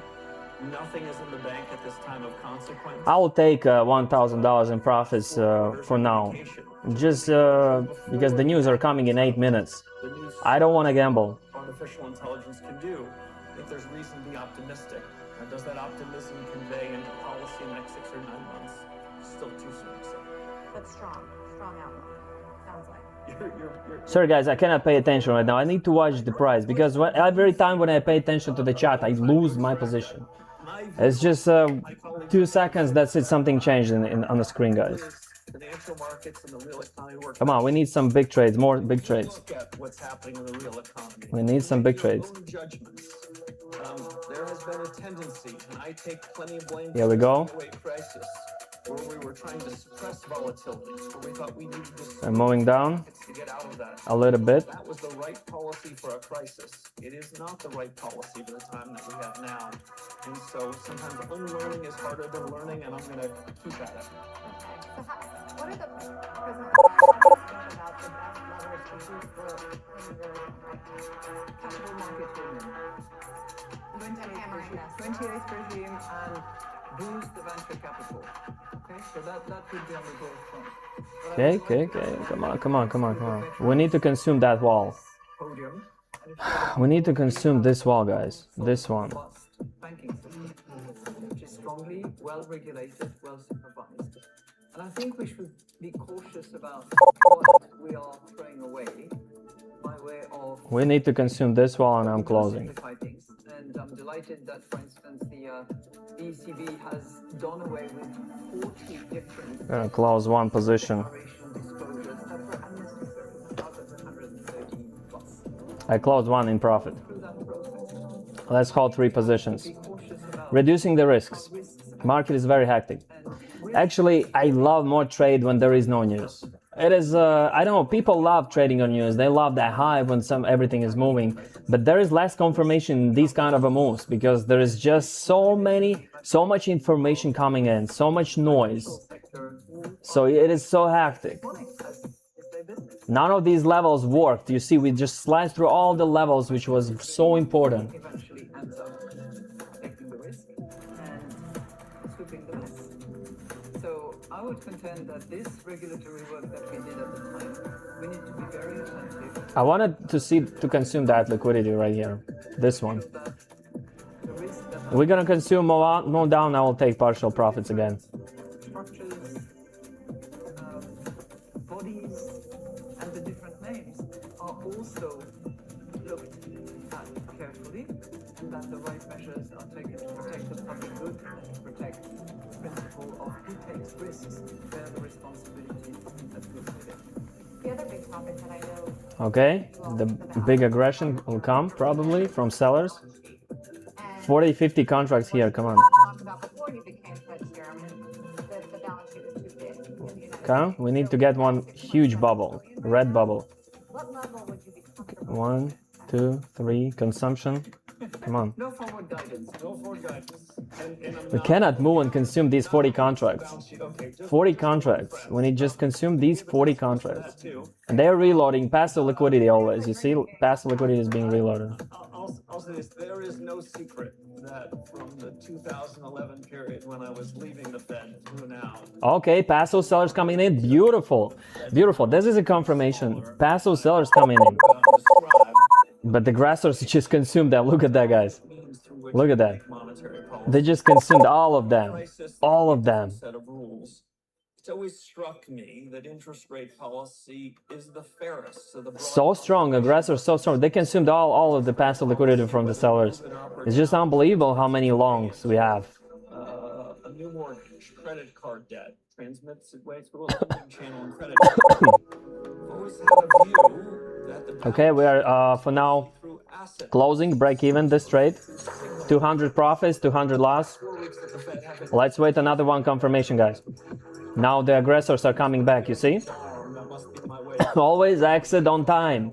Nothing is in the bank at this time of consequence. I will take $1,000 in profits for now, just because the news are coming in 8 minutes. I don't want to gamble. Artificial intelligence can do, if there's reason to be optimistic. And does that optimism convey into policy in the next 6 or 9 months? Still too soon to say. But strong outlook, sounds like. Sorry guys, I cannot pay attention right now. I need to watch the price because every time when I pay attention to the chart, I lose my position. It's just 2 seconds, that's it, something changed on the screen, guys. Financial markets and the real economy work. Come on, we need some big trades, more big trades. Look at what's happening in the real economy. We need some big trades. Judgments. There has been a tendency, and I take plenty of blame Here we go. for the 2008 crisis, where we were trying to suppress volatility. So we thought we needed to I'm moving down markets to get out of that. a little bit. That was the right policy for a crisis. It is not the right policy for the time that we have now. And so sometimes unlearning is harder than learning, and I'm going to keep at it. So what are the President about the best levers to boost growth in your right now? Capital market union. 28th regime and boost the venture capital. Okay, so that would be on the growth front. But I Okay, would like to come on. We need to consume that wall. podium. We need to consume this wall, guys. This one. Robust banking system, which is strongly well regulated, well supervised. And I think we should be cautious about what we are throwing away by way of We need to consume this wall, and I'm closing. simplify things. And I'm delighted that, for instance, the ECB has done away with 40 different I'm gonna close one position. operational disclosures that were unnecessary out of the 130 plus. I closed one in profit. Through that process, Let's hold 3 positions. be cautious about Reducing the risks. risks Market is very hectic. and Actually, I love more trade when there is no news. It is, I don't know, people love trading on news. They love that hype when everything is moving. But there is less confirmation in these kind of moves because there is just so much information coming in, so much noise. sector So it is so hectic. is their business. None of these levels worked. You see, we just sliced through all the levels, which was so important. Eventually ends up taking the risk and scooping the mess. So I would contend that this regulatory work that we did at the time, we need to be very attentive I wanted to consume that liquidity right here. This one. that the risk that We're gonna consume more down. I will take partial profits again. structures, bodies, and the different names are also looked at carefully, and that the right measures are taken to protect the public good and to protect the principle of who takes risks, bear the responsibility that goes with it. The other big topic that I know Okay, the big aggression will come probably from sellers. and 40-50 contracts here, come on. talked about before you became Fed chairman, that the balance sheet is too big in the United States. Okay, we need to get one huge bubble, red bubble. What level would you be comfortable? 1, 2, 3, consumption. Come on. No forward guidance. No forward guidance. And I'm We not- cannot move and consume these 40 contracts. Okay, just 40 contracts. We need just consume these 40 contracts. that too. And they're reloading passive liquidity always. You see, passive liquidity is being reloaded. I'll say this, there is no secret that from the 2011 period when I was leaving the Fed through now, Okay, passive sellers coming in. Beautiful. Beautiful. This is a confirmation. Passive sellers coming in. described But the aggressors just consumed them. Look at that, guys. means through which Look at we that. make monetary policy. They just consumed all of them. Crisis All of them. set of rules. It's always struck me that interest rate policy is the fairest. So the broad So strong. Aggressors so strong. They consumed all of the passive liquidity from the sellers. It's just unbelievable how many longs we have. A new mortgage, credit card debt, transmits its way through a lending channel and credit card. Always had a view that the Okay, we are for now through asset closing, break even this trade. 200 profits, 200 loss. 4 weeks that the Fed haven't Let's wait another one confirmation, guys. Now the aggressors are coming back, you see? that must be my way. Always exit on time.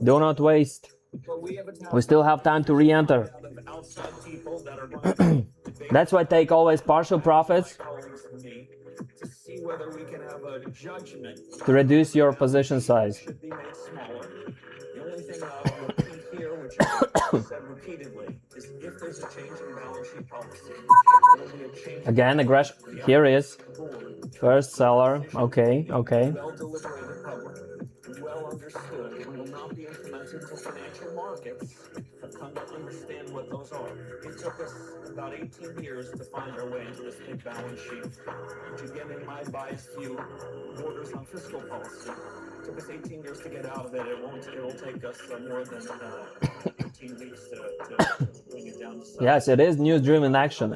Do not waste. But we have a We still have time to re-enter. lot of outside people that are going to debate That's why take always partial profits colleagues and me to see whether we can have a judgment to reduce your position size. should be made smaller. The only thing I'll repeat here, which I've said repeatedly, is if there's a change in balance sheet policy, it'll be a change Again, aggression. Here is in the board, first seller. Okay, okay. well deliberated public, well understood, and will not be implemented until financial markets have come to understand what those are. It took us about 18 years to find our way into this big balance sheet, which again, in my biased view, borders on fiscal policy. It took us 18 years to get out of it. It'll take us more than 18 weeks to bring it down to size. Yes, it is news-driven action.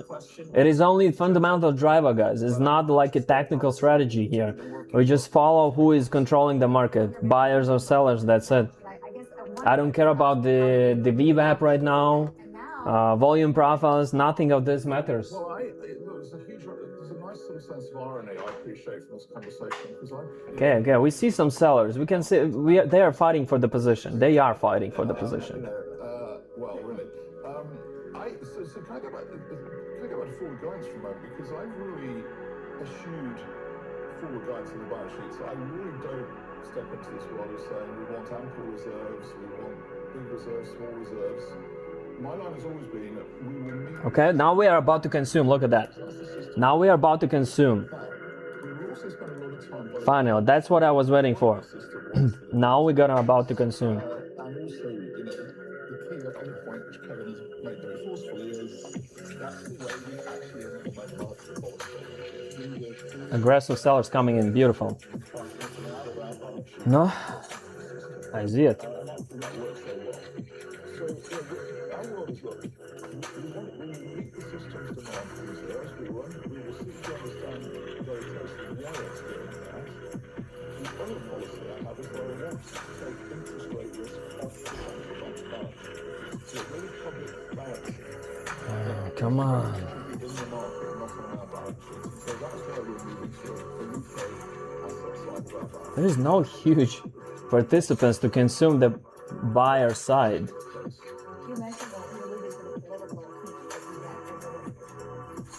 It is only fundamental driver, guys. It's not like a tactical strategy here. We just follow who is controlling the market, buyers or sellers. That's it. I guess I don't care about the VWAP right now, and now volume profiles. Nothing of this matters. Well, there's a nice sort of sense of irony I appreciate from this conversation because Okay, we see some sellers. We can see they are fighting for the position. They are fighting for the position. Well, really. So can I go back? Can I go back to forward guidance for a moment because I've really eschewed forward guidance in the balance sheet. So I really don't step into this world of saying we want ample reserves, we want big reserves, small reserves. My line has always been we will meet. Okay, now we are about to consume. Look at that. Now we are about to consume. We will also spend a lot of time. Finally, that's what I was waiting for. Now we're gonna about to consume. And also, the key other point which Kevin has made very forcefully is that's the way we actually implement monetary policy. Aggressive sellers coming in, beautiful. No, I see it. And that works very well. So our world is look, we will meet the system's demand for reserves. We will seek to understand very closely why it's doing that. The other policy I have is where I want to take interest rate risk off the central bank's balance sheet. So really public balance sheet. Come on. In the market, not on our balance sheet. And so that's why we're moving to the UK asset side of our balance sheet. There is no huge participants to consume the buyer side. You mentioned that you alluded to the political heat that you get as a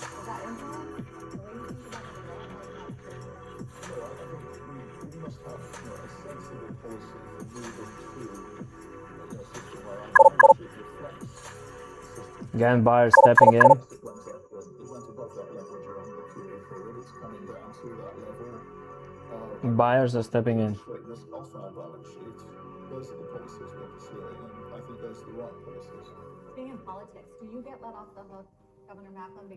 Does that influence the way you think about the development? No, I think we must have a sensible policy for moving to a system where our balance sheet reflects the system. Again, buyers stepping in. It went above that level during the QE period. It's coming down to that level. Buyers are stepping in. Rate risk off our balance sheet. Those are the policies we're pursuing, and I think those are the right policies. Being in politics, do you get let off the hook, Governor Macklin,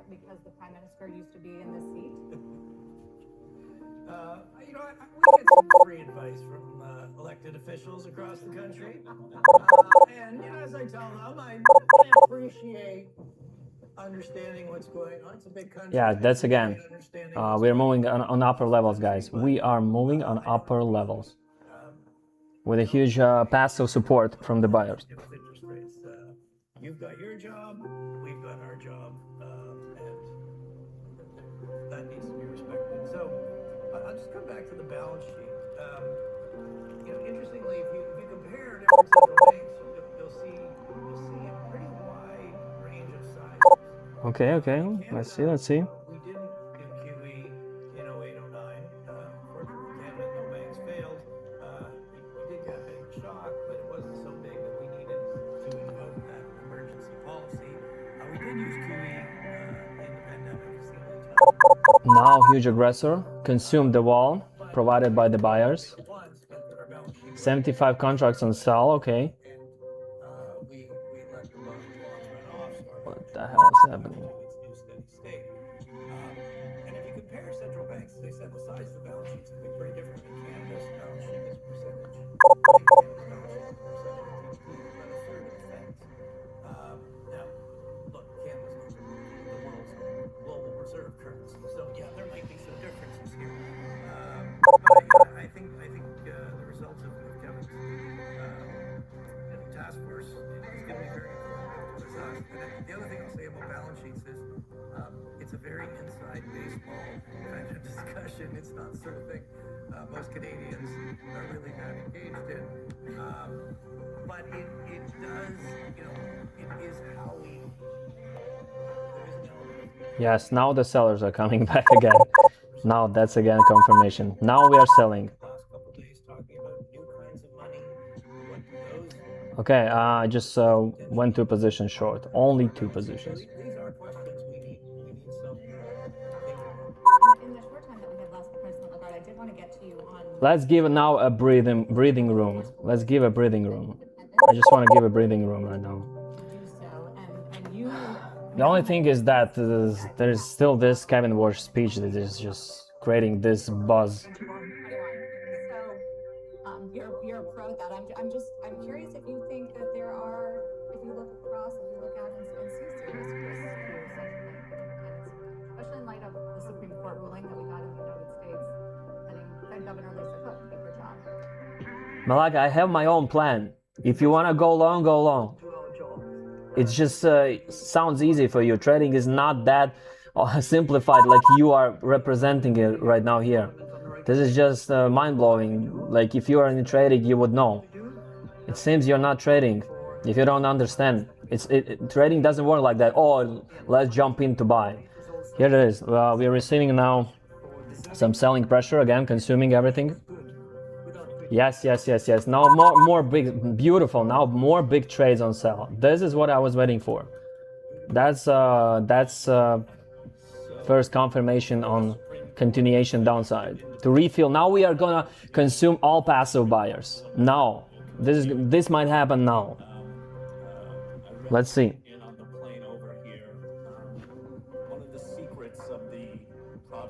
because the Prime Minister used to be in this seat? We get some free advice from elected officials across the country. And as I tell them, I appreciate understanding what's going on. It's a big country. Yeah, that's again. We're moving on upper levels, guys. We are moving on upper levels with a huge passive support from the buyers. Interest rates. You've got your job, we've got our job, and that needs to be respected. So I'll just come back to the balance sheet. Interestingly, if you compare different central banks, you'll see a pretty wide range of sizes. Okay. Let's see. We didn't do QE in 08, 09. Fortunately, Canada, no banks failed. We did get a big shock, but it wasn't so big that we needed to invoke that emergency policy. We did use QE in the pandemic. It's the only time. Now huge aggressor consumed the wall provided by the buyers. 75 contracts on sell. Okay. We let the bonds run off. What the hell is happening? Its new steady state. And if you compare central banks, they said the size of the balance sheets can be pretty different. In Canada's balance sheet is a percentage. Canada's balance sheet is a percentage of GDP, about a third of the Fed's. Now, look, Canada's the world's global reserve currency, so yeah, there might be some differences here. But I think the results of Kevin's task force is going to be very informative to us. And the other thing I'll say about balance sheets is it's a very inside baseball kind of discussion. It's not the sort of thing most Canadians are really that engaged in. But it does, it is how we. Yes, now the sellers are coming back again. Now that's again confirmation. Now we are selling. Last couple days talking about new kinds of money. What do those? Okay, I just went 2 positions short. Only 2 positions. These are questions we need some thinking about. In the short time that we have left, President Lagarde, I did want to get to you on. Let's give now a breathing room. Let's give a breathing room. I just want to give a breathing room right now. Do so, and you. The only thing is that there's still this Kevin Walsh speech that is just creating this buzz. So, you're pro that. I'm curious if you think that there are, if you look across, if you look out and see serious risks to central bank, especially in light of the Supreme Court ruling that we got in the United States, letting Fed Governor Lisa Cook take her job. Malaka, I have my own plan. If you want to go long, go long. It just sounds easy for you. Trading is not that simplified like you are representing it right now here. This is just mind-blowing. Like if you are in trading, you would know. It seems you're not trading if you don't understand. Trading doesn't work like that. Oh, let's jump in to buy. Here it is. We're receiving now some selling pressure again, consuming everything. Yes. Now more big, beautiful. Now more big trades on sell. This is what I was waiting for. That's first confirmation on continuation downside. To refill. Now we are gonna consume all passive buyers. Now, this might happen now. Let's see.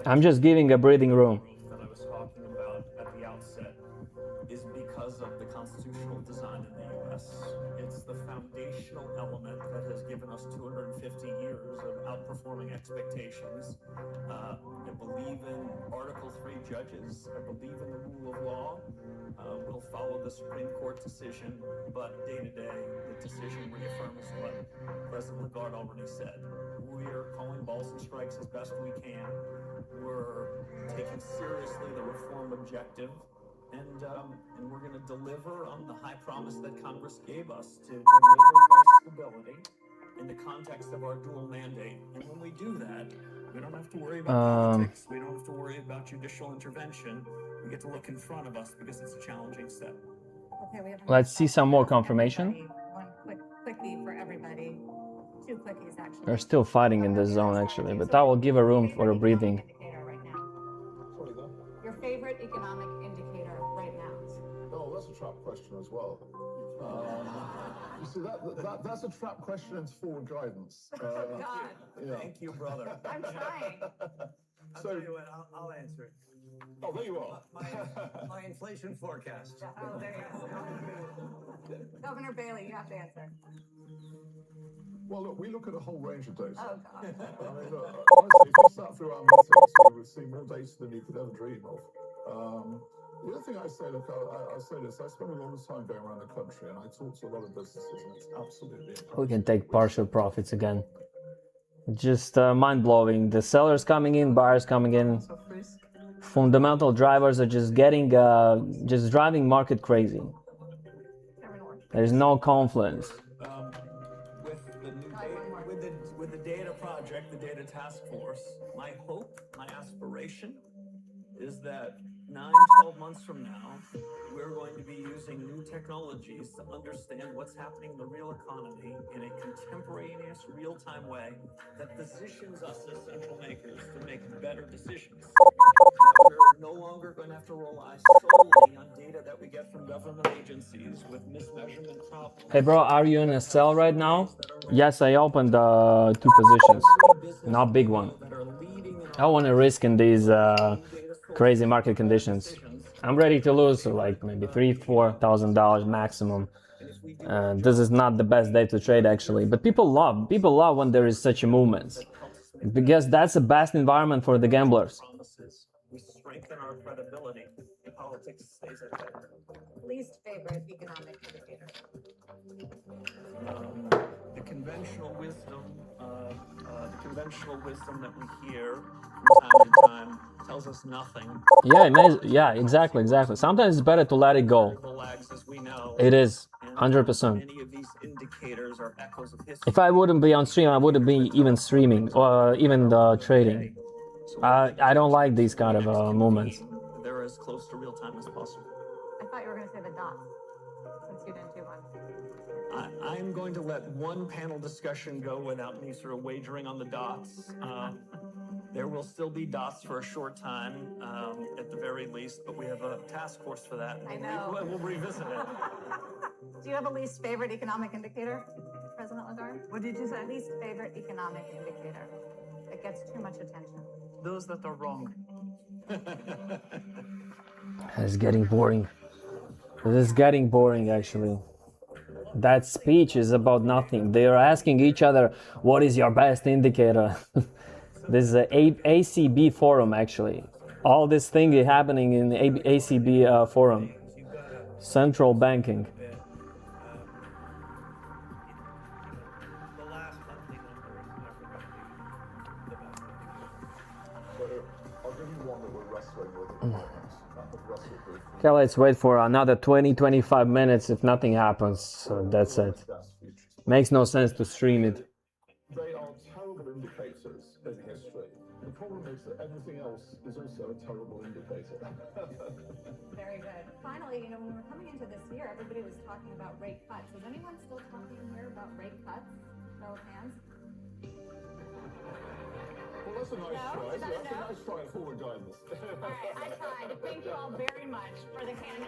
I'm just giving a breathing room. That I was talking about at the outset is because of the constitutional design in the U.S. It's the foundational element that has given us 250 years of outperforming expectations. I believe in Article 3 judges. I believe in the rule of law. We'll follow the Supreme Court decision, but day to day, the decision reaffirms what President Lagarde already said. We're calling balls and strikes as best we can. We're taking seriously the reform objective, and we're going to deliver on the high promise that Congress gave us to deliver price stability in the context of our dual mandate. And when we do that, we don't have to worry about politics. We don't have to worry about judicial intervention. We get to look in front of us because it's a challenging step. Okay, we have Let's see some more confirmation. One quickie for everybody. Two quickies, actually. They're still fighting in this zone actually, but that will give a room for a breathing. Your favorite economic indicator right now? Oh, that's a trap question as well. You see, that's a trap question into forward guidance. God. Yeah. Thank you, brother. I'm trying. I'll tell you what, I'll answer it. Oh, there you are. My inflation forecast. Oh, there you go. Governor Bailey, you have to answer. Well, look, we look at a whole range of data. Oh, God. I mean, look, honestly, if you sat through our meetings, you would see more data than you could ever dream of. The other thing I say, look, I say this, I spend a lot of time going around the country and I talk to a lot of businesses and it's absolutely We can take partial profits again. Just mind-blowing. The sellers coming in, buyers coming in. Fundamental drivers are just getting, just driving market crazy. There's no confluence. With the data project, the data task force, my hope, my aspiration is that 9-12 months from now, we're going to be using new technologies to understand what's happening in the real economy in a contemporaneous, real-time way that positions us as central makers to make better decisions. That we're no longer going to have to rely solely on data that we get from government agencies with mismeasurement problems. Hey bro, are you in a sell right now? Yes, I opened 2 positions, not big one. I want to risk in these crazy market conditions. I'm ready to lose like maybe $3,000-4,000 maximum. This is not the best day to trade actually, but people love when there is such a movement, because that's the best environment for the gamblers. We strengthen our credibility. Politics stays at bay. Least favorite economic indicator? The conventional wisdom that we hear from time to time tells us nothing. Yeah, exactly. Sometimes it's better to let it go. It is 100%. Many of these indicators are echoes of history. If I wouldn't be on stream, I wouldn't be even streaming or even trading. I don't like these kind of movements. They're as close to real time as possible. I thought you were going to say the dots, since you didn't do one. I'm going to let one panel discussion go without me sort of wagering on the dots. There will still be dots for a short time, at the very least, but we have a task force for that. I know. We'll revisit it. Do you have a least favorite economic indicator, President Lagarde? What did you say? Least favorite economic indicator that gets too much attention. Those that are wrong. It's getting boring. This is getting boring actually. That speech is about nothing. They are asking each other, what is your best indicator? This is a ACB forum actually. All this thing is happening in the ACB forum. Central banking. wrestling with at the moment. Russell briefly. Okay, let's wait for another 20-25 minutes if nothing happens. So that's it. Gas futures. Makes no sense to stream it. They are terrible indicators in history. The problem is that everything else is also a terrible indicator. Very good. Finally, when we're coming into this year, everybody was talking about rate cuts. Is anyone still talking here about rate cuts? Show of hands. Well, that's a nice No? try. Is that a That's a no? nice try at forward guidance. All right, I tried. Thank you all very much for the candor.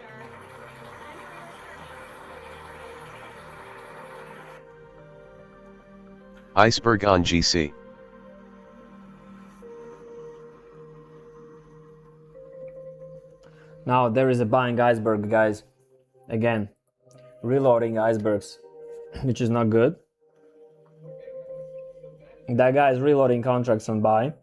Iceberg on GC. Now there is a buying iceberg, guys. Again, reloading icebergs, which is not good. That guy is reloading contracts on buy.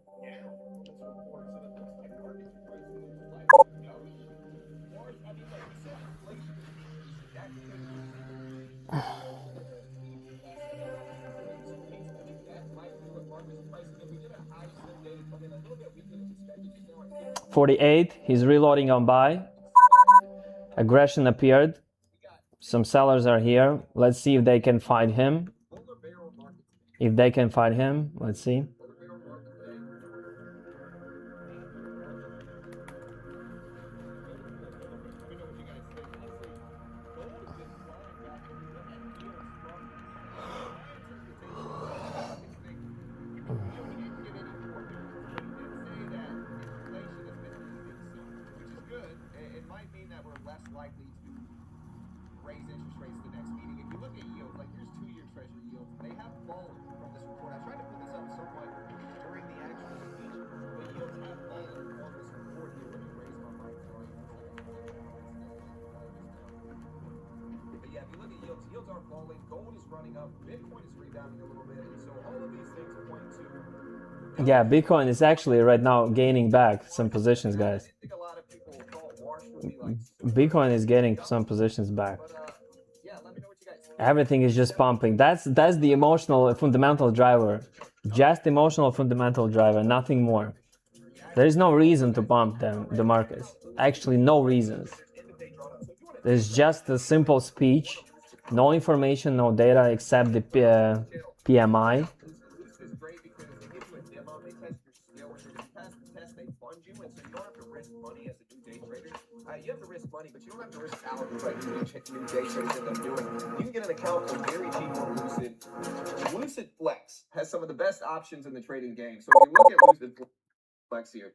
$48, he's reloading on buy. Aggression appeared. Some sellers are here. Let's see if they can find him. If they can find him, let's see. Yeah, Bitcoin is actually right now gaining back some positions, guys. Bitcoin is getting some positions back. Everything is just pumping. That's the emotional fundamental driver. Just emotional fundamental driver, nothing more. There is no reason to pump the markets. Actually, no reasons. There's just a simple speech, no information, no data except the PMI. You have to risk money, but you don't have to risk hours like new day traders end up doing. You can get an account for very cheap on Lucid. Lucid Flex has some of the best options in the trading game. So if you look at Lucid Flex here,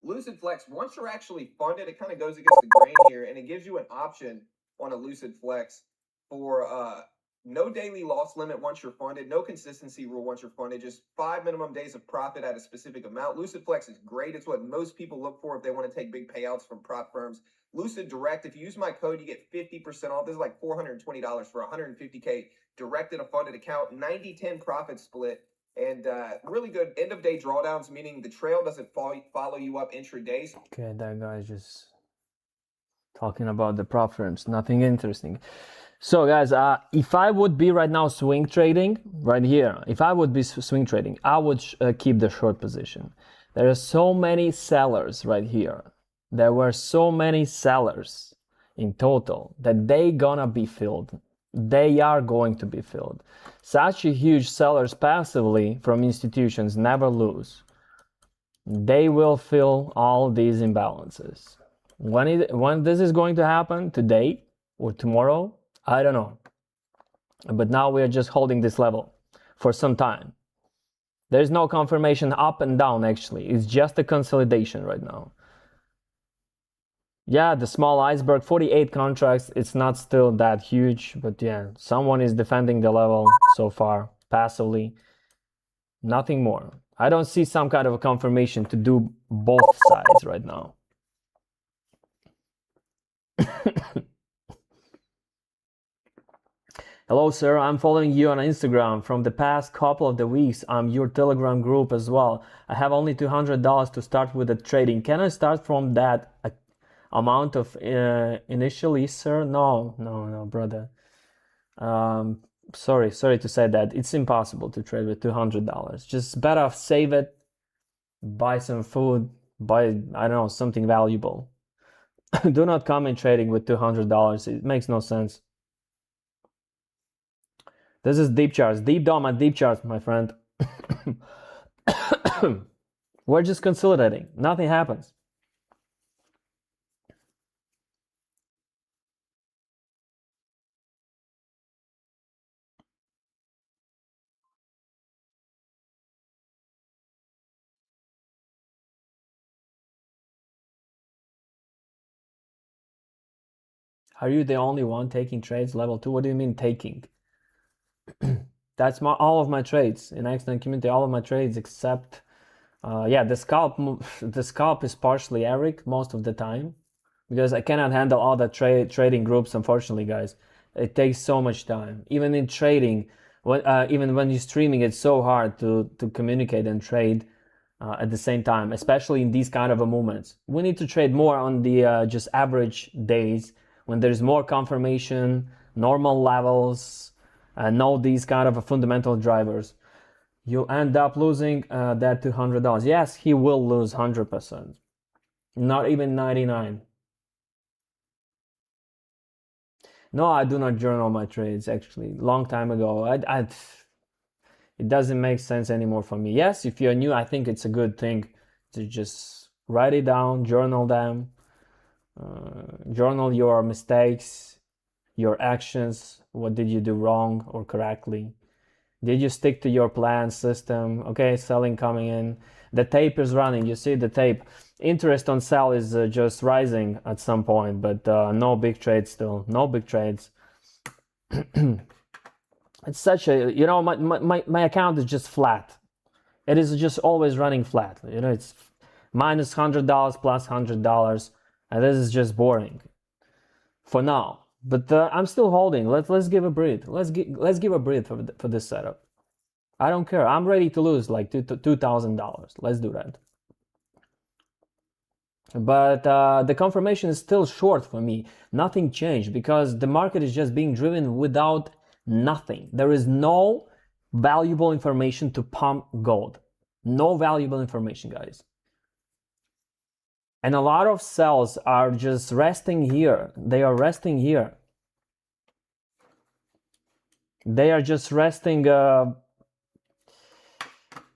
Lucid Flex, once you're actually funded, it kind of goes against the grain here, and it gives you an option on a Lucid Flex for no daily loss limit once you're funded, no consistency rule once you're funded, just 5 minimum days of profit at a specific amount. Lucid Flex is great. It's what most people look for if they want to take big payouts from prop firms. Lucid Direct, if you use my code, you get 50% off. This is like $420 for 150K direct in a funded account, 90-10 profit split, and really good end-of-day drawdowns, meaning the trail doesn't follow you up intraday. Okay, that guy's just talking about the prop firms. Nothing interesting. So guys, if I would be right now swing trading, right here, if I would be swing trading, I would keep the short position. There are so many sellers right here. There were so many sellers in total that they gonna be filled. They are going to be filled. Such a huge sellers passively from institutions never lose. They will fill all these imbalances. When this is going to happen, today or tomorrow, I don't know. But now we are just holding this level for some time. There's no confirmation up and down actually. It's just a consolidation right now. Yeah, the small iceberg, 48 contracts, it's not still that huge, but yeah, someone is defending the level so far, passively. Nothing more. I don't see some kind of a confirmation to do both sides right now. Hello, sir. I'm following you on Instagram. From the past couple of the weeks, I'm your Telegram group as well. I have only $200 to start with the trading. Can I start from that amount of initially, sir? No, brother. Sorry to say that. It's impossible to trade with $200. Just better save it, buy some food, buy, I don't know, something valuable. Do not come in trading with $200. It makes no sense. This is deep charts, deep dom and deep charts, my friend. We're just consolidating. Nothing happens. Are you the only one taking trades level 2? What do you mean taking? That's all of my trades in Xnine community. All of my trades except, yeah, the scalp is partially Eric most of the time because I cannot handle all the trading groups. Unfortunately, guys, it takes so much time. Even in trading, even when you're streaming, it's so hard to communicate and trade at the same time, especially in these kind of movements. We need to trade more on the just average days when there's more confirmation, normal levels, know these kind of fundamental drivers. You'll end up losing that $200. Yes, he will lose 100%. Not even 99. No, I do not journal my trades, actually. Long time ago. It doesn't make sense anymore for me. Yes, if you're new, I think it's a good thing to just write it down, journal them, journal your mistakes, your actions. What did you do wrong or correctly? Did you stick to your plan system? Okay, selling coming in. The tape is running. You see the tape. Interest on sell is just rising at some point, but no big trades still. No big trades. It's such a, you know, my account is just flat. It is just always running flat. You know, it's minus $100, plus $100, and this is just boring for now. But I'm still holding. Let's give a breath. Let's give a breath for this setup. I don't care. I'm ready to lose like $2,000. Let's do that. But the confirmation is still short for me. Nothing changed because the market is just being driven without nothing. There is no valuable information to pump gold. No valuable information, guys. And a lot of sells are just resting here. They are resting here. They are just resting. Let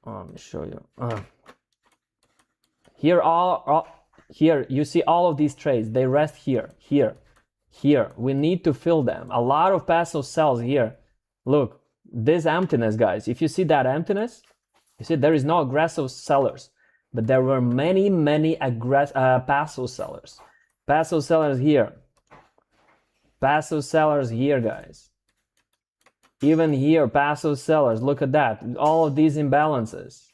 me show you. Here you see all of these trades. They rest here, here, here. We need to fill them. A lot of passive sells here. Look, this emptiness, guys. If you see that emptiness, you see there is no aggressive sellers, but there were many passive sellers. Passive sellers here. Passive sellers here, guys. Even here, passive sellers. Look at that. All of these imbalances.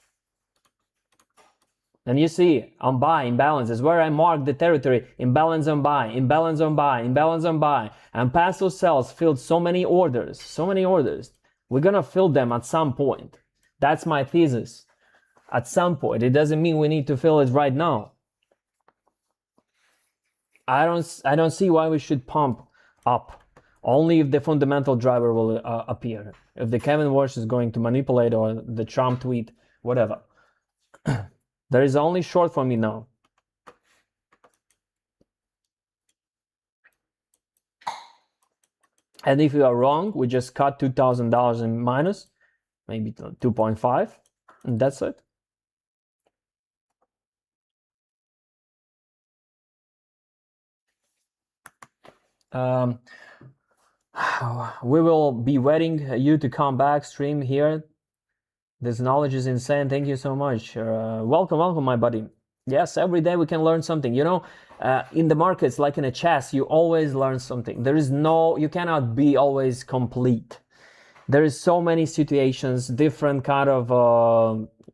And you see, on buy, imbalances, where I mark the territory, imbalance on buy, imbalance on buy, imbalance on buy. And passive sells filled so many orders, so many orders. We're gonna fill them at some point. That's my thesis. At some point. It doesn't mean we need to fill it right now. I don't see why we should pump up. Only if the fundamental driver will appear. If the Kevin Walsh is going to manipulate or the Trump tweet, whatever. There is only short for me now. And if you are wrong, we just cut $2,000 in minus, maybe 2.5, and that's it. We will be waiting you to come back, stream here. This knowledge is insane. Thank you so much. Welcome, my buddy. Yes, every day we can learn something. You know, in the markets, like in a chess, you always learn something. There is no, you cannot be always complete. There is so many situations, different kind of,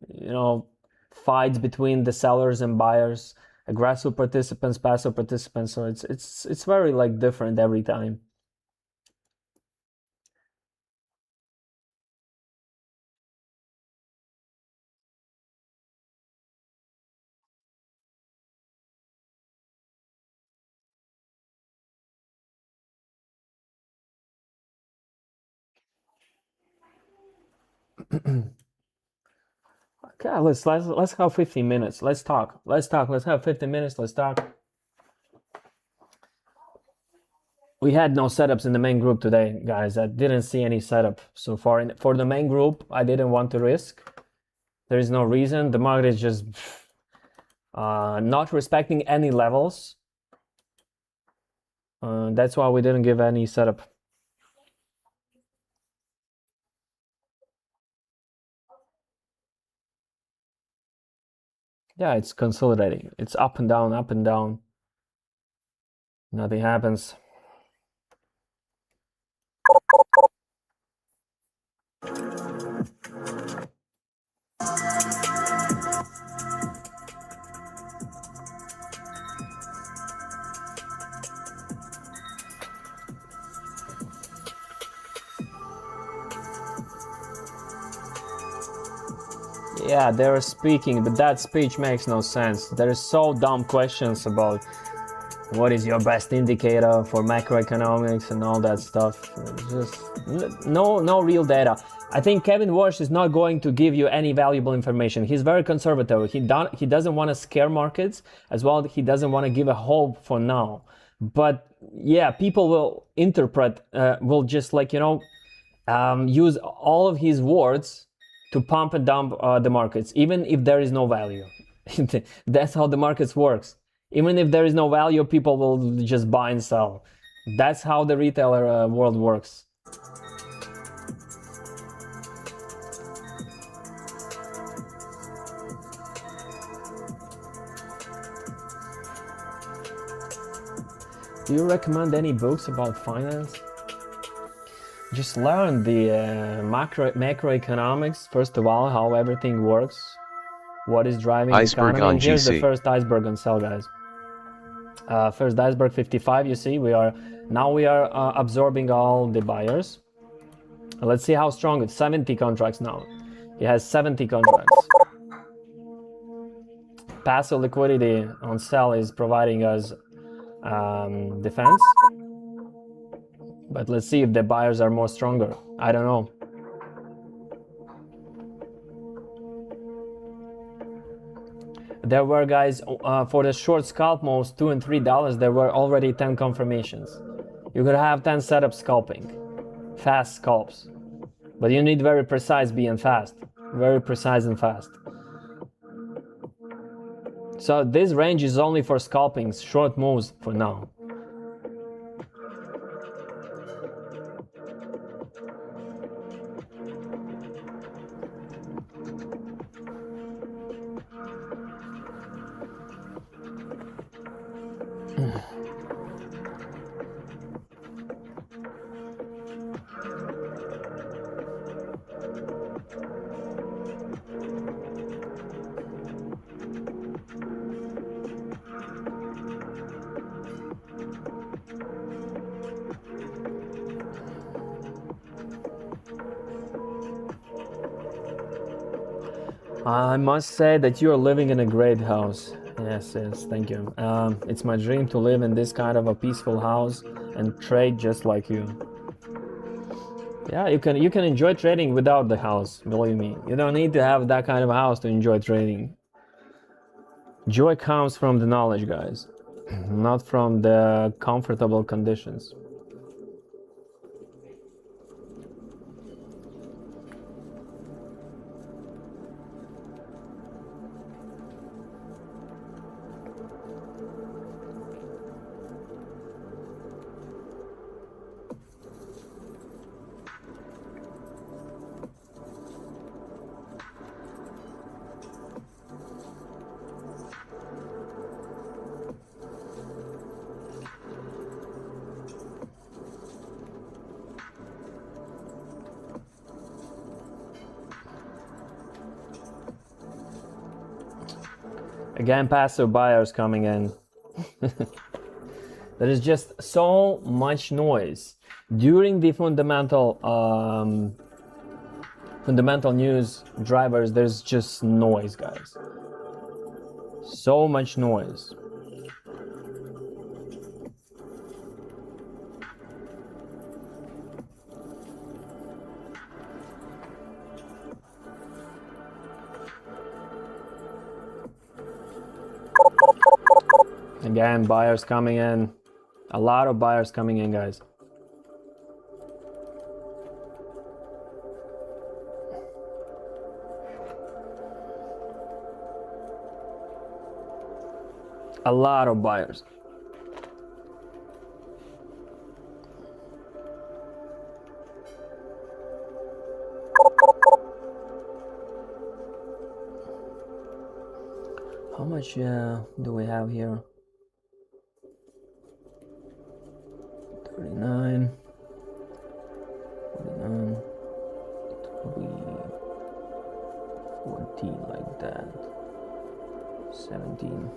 you know, fights between the sellers and buyers, aggressive participants, passive participants. So it's very like different every time. Okay, let's have 15 minutes. Let's talk. Let's have 15 minutes. Let's talk. We had no setups in the main group today, guys. I didn't see any setup so far. For the main group, I didn't want to risk. There is no reason. The market is just not respecting any levels. That's why we didn't give any setup. Yeah, it's consolidating. It's up and down, up and down. Nothing happens. Yeah, they're speaking, but that speech makes no sense. There are so dumb questions about what is your best indicator for macroeconomics and all that stuff. Just no real data. I think Kevin Walsh is not going to give you any valuable information. He's very conservative. He doesn't want to scare markets as well. He doesn't want to give a hope for now. But yeah, people will interpret, will just like, use all of his words to pump and dump the markets, even if there is no value. That's how the markets works. Even if there is no value, people will just buy and sell. That's how the retailer world works. Do you recommend any books about finance? Just learn the macroeconomics, first of all, how everything works, what is driving the economy. On Here's GC. the first iceberg on sell, guys. First iceberg 55, you see, we are absorbing all the buyers. Let's see how strong it's 70 contracts now. It has 70 contracts. Passive liquidity on sell is providing us defense. But let's see if the buyers are more stronger. I don't know. There were, guys, for the short scalp moves, $2 and $3, there were already 10 confirmations. You could have 10 setups scalping. Fast scalps. But you need very precise being fast. Very precise and fast. So this range is only for scalping, short moves for now. I must say that you are living in a great house. Yes, thank you. It's my dream to live in this kind of a peaceful house and trade just like you. Yeah, you can enjoy trading without the house, believe me. You don't need to have that kind of a house to enjoy trading. Joy comes from the knowledge, guys, not from the comfortable conditions. Again, passive buyers coming in. There is just so much noise during the fundamental news drivers. There's just noise, guys. So much noise. Again, buyers coming in. A lot of buyers coming in, guys. A lot of buyers. How much do we have here? 39. 49. It will be 14 like that. 17.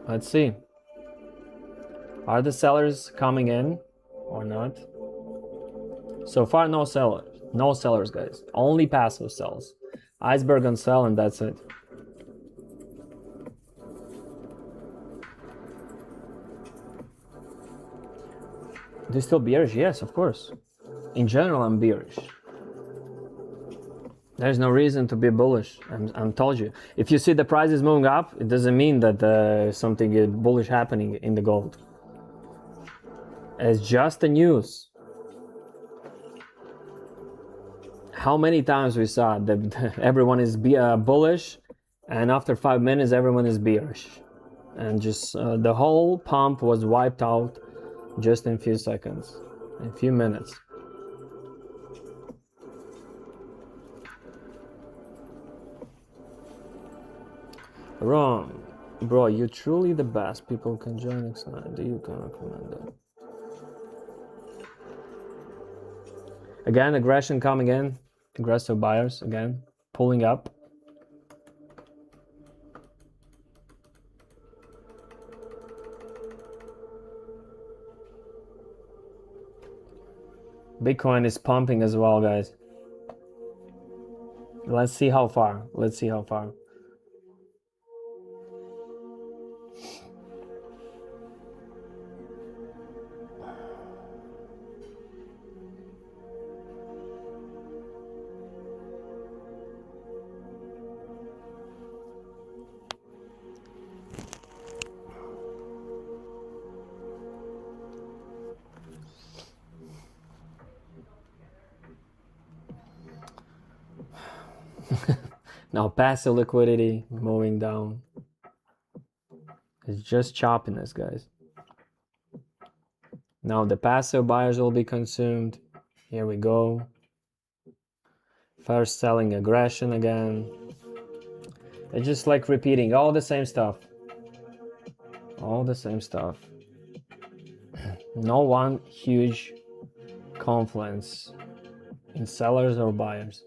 Let's see. Are the sellers coming in or not? So far, no sellers. No sellers, guys. Only passive sells. Iceberg on sell, and that's it. Do you still bearish? Yes, of course. In general, I'm bearish. There's no reason to be bullish. I'm told you. If you see the prices moving up, it doesn't mean that something bullish happening in the gold. It's just the news. How many times we saw that everyone is bullish, and after 5 minutes everyone is bearish, and just the whole pump was wiped out just in a few seconds, in a few minutes. Ron, bro, you're truly the best. People can join Xnine. Do you can recommend it? Again, aggression coming in. Aggressive buyers again, pulling up. Bitcoin is pumping as well, guys. Let's see how far. Let's see how far. Now passive liquidity moving down. It's just choppiness, guys. Now the passive buyers will be consumed. Here we go. First selling aggression again. It's just like repeating all the same stuff. All the same stuff. No one huge confluence in sellers or buyers.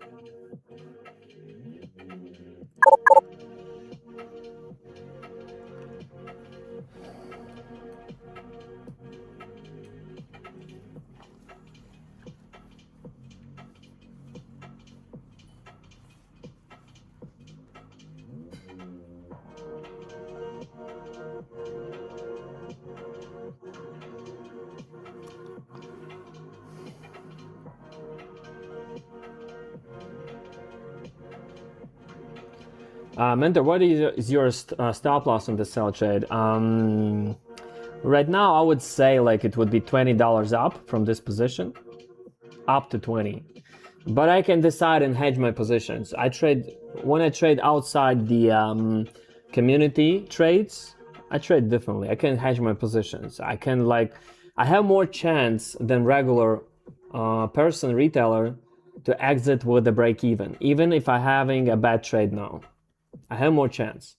Mentor, what is your stop loss on the sell trade? Right now, I would say like it would be $20 up from this position, up to 20. But I can decide and hedge my positions. When I trade outside the community trades, I trade differently. I can hedge my positions. I have more chance than regular retailer to exit with a break even if I'm having a bad trade now. I have more chance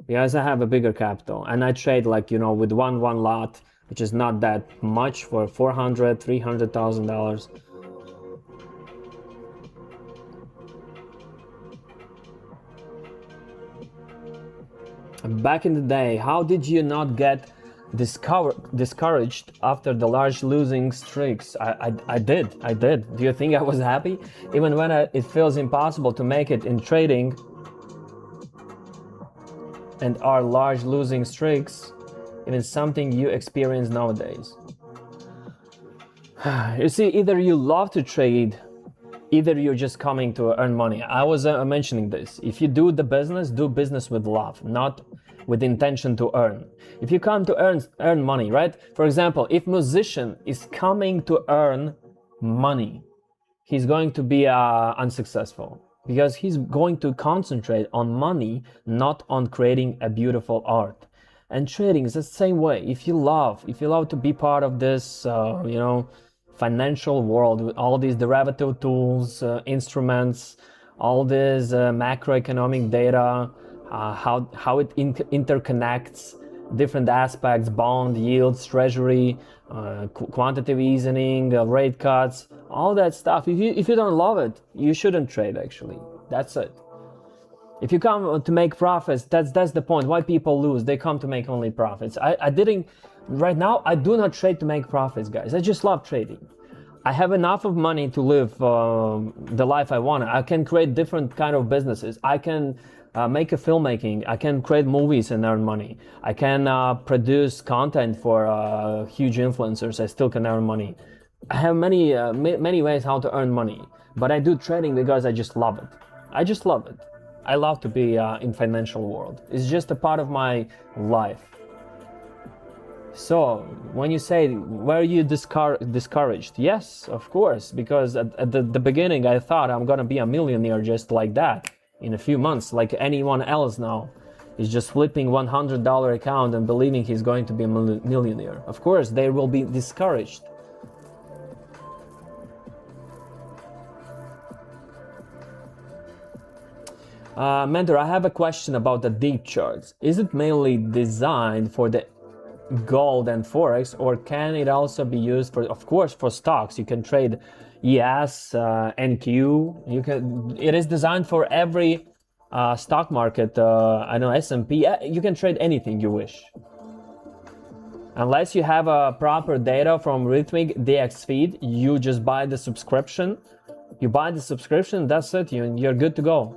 because I have a bigger capital, and I trade like, with one lot, which is not that much, for $400,000, $300,000. Back in the day, how did you not get discouraged after the large losing streaks? I did. Do you think I was happy? Even when it feels impossible to make it in trading, and our large losing streaks, even something you experience nowadays. You see, either you love to trade either you're just coming to earn money. I was mentioning this. If you do do business with love, not with intention to earn. If you come to earn money, right? For example, if musician is coming to earn money, he's going to be unsuccessful because he's going to concentrate on money, not on creating a beautiful art. And trading is the same way. If you love to be part of this, financial world with all these derivative tools, instruments, all this macroeconomic data, how it interconnects different aspects, bond yields, treasury, quantitative easing, rate cuts, all that stuff. If you don't love it, you shouldn't trade. Actually, that's it. If you come to make profits, that's the point. Why people lose? They come to make only profits. Right now, I do not trade to make profits, guys. I just love trading. I have enough of money to live the life I want. I can create different kind of businesses. I can make a filmmaking. I can create movies and earn money. I can produce content for huge influencers. I still can earn money. I have many ways how to earn money. But I do trading because I just love it. I just love it. I love to be in financial world. It's just a part of my life. So when you say, were you discouraged? Yes, of course, because at the beginning I thought I'm gonna be a millionaire just like that in a few months, like anyone else now. He's just flipping $100 account and believing he's going to be a millionaire. Of course, they will be discouraged. Mentor, I have a question about the deep charts. Is it mainly designed for the gold and forex, or can it also be used for, of course, for stocks? You can trade ES, NQ. It is designed for every stock market. I know S&P. You can trade anything you wish, unless you have a proper data from Rhythmic DX feed. You just buy the subscription. You buy the subscription. That's it. You're good to go.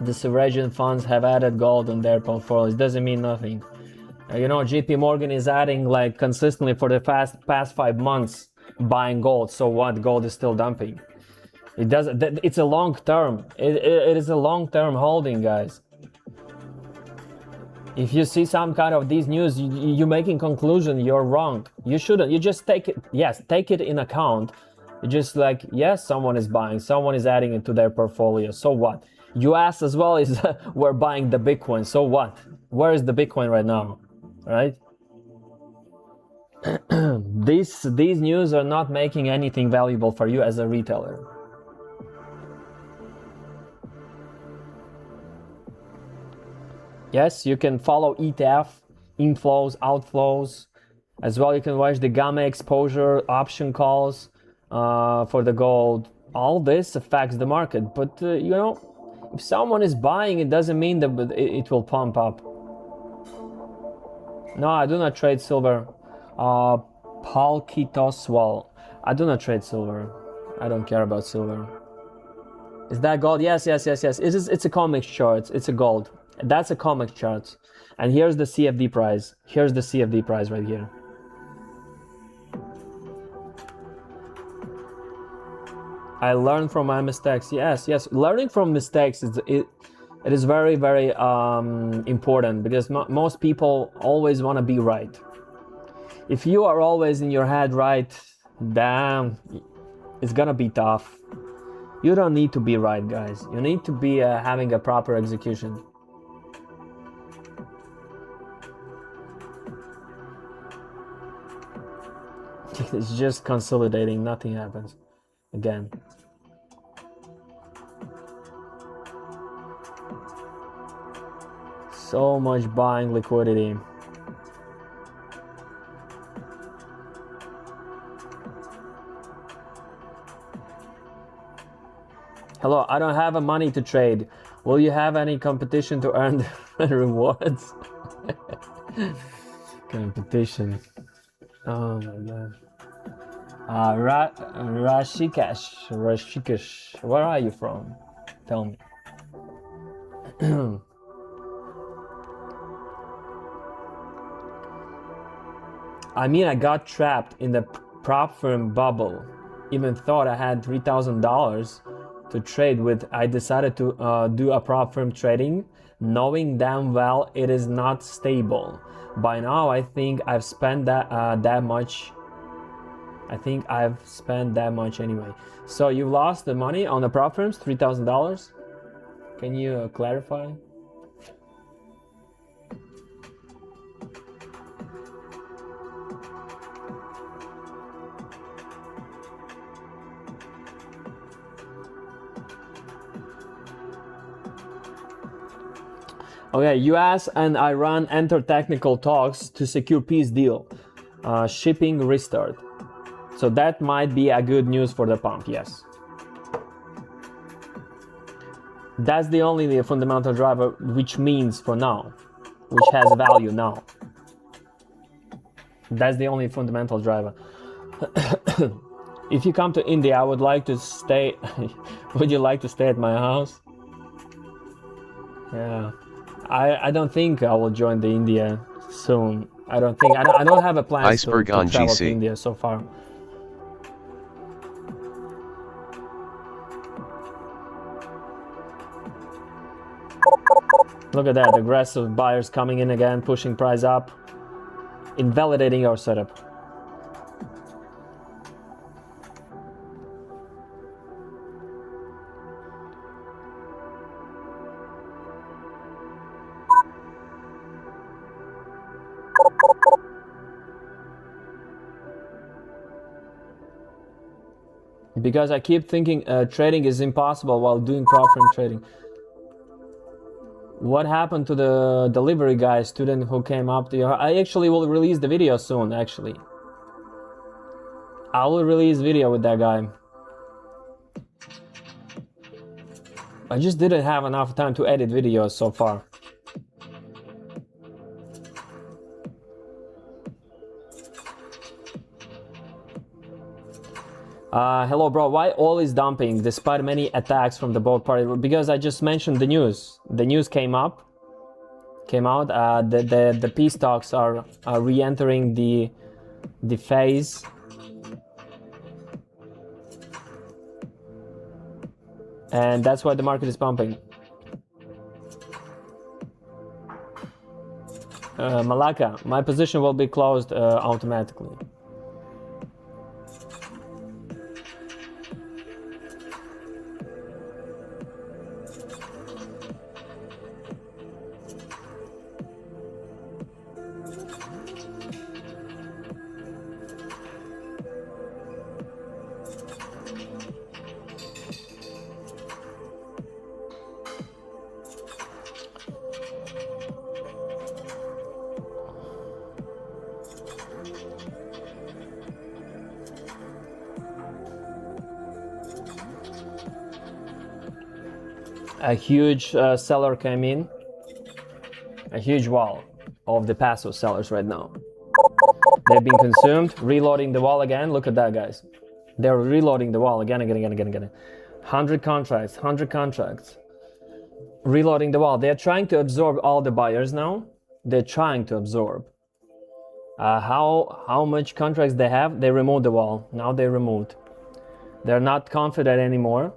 The sovereign funds have added gold on their portfolios. Doesn't mean nothing. JP Morgan is adding like consistently for the past 5 months buying gold. So what? Gold is still dumping. It's a long term. It is a long term holding, guys. If you see some kind of these news, you're making conclusion, you're wrong. You shouldn't. You just take it. Yes, take it in account. You're just like, yes, someone is buying, someone is adding it to their portfolio. So what? US as well is we're buying the Bitcoin. So what? Where is the Bitcoin right now? Right? These news are not making anything valuable for you as a retailer. Yes, you can follow ETF inflows, outflows. As well, you can watch the gamma exposure, option calls for the gold. All this affects the market, but if someone is buying, it doesn't mean that it will pump up. No, I do not trade silver. Palkitos, well, I do not trade silver. I don't care about silver. Is that gold? Yes. It's a COMEX chart. It's a gold. That's a COMEX chart. And here's the CFD price. Here's the CFD price right here. I learned from my mistakes. Yes. Learning from mistakes it is very, very important, because most people always want to be right. If you are always in your head right, damn, it's gonna be tough. You don't need to be right, guys. You need to be having a proper execution. It's just consolidating, nothing happens again. So much buying liquidity. Hello, I don't have money to trade. Will you have any competition to earn the rewards? Competition. Oh my god. Rashikesh, where are you from? Tell me. I mean, I got trapped in the prop firm bubble. Even thought I had $3,000 to trade with. I decided to do a prop firm trading, knowing damn well it is not stable. By now, I think I've spent that much. I think I've spent that much anyway. So you lost the money on the prop firms, $3,000. Can you clarify? Okay, US and Iran enter technical talks to secure peace deal. Shipping restart. So that might be a good news for the pump, yes. That's the only fundamental driver, which means for now, which has value now. That's the only fundamental driver. If you come to India, I would like to stay. Would you like to stay at my house? Yeah. I don't think I will join the India soon. I don't think. I don't have a plan to travel to India so far. Look at that, aggressive buyers coming in again, pushing price up, invalidating our setup. Because I keep thinking trading is impossible while doing prop firm trading. What happened to the delivery guy, student who came up to you? I actually will release the video soon, actually. I will release video with that guy. I just didn't have enough time to edit videos so far. Hello bro, why oil is dumping despite many attacks from the both parties? Because I just mentioned the news. The news came out. The peace talks are re-entering the phase. And that's why the market is pumping. Malaka, my position will be closed automatically. A huge seller came in, a huge wall of the passive sellers right now. They've been consumed, reloading the wall again. Look at that, guys. They're reloading the wall again. 100 contracts. Reloading the wall. They're trying to absorb all the buyers now. They're trying to absorb. How much contracts they have? They removed the wall. Now they removed. They're not confident anymore.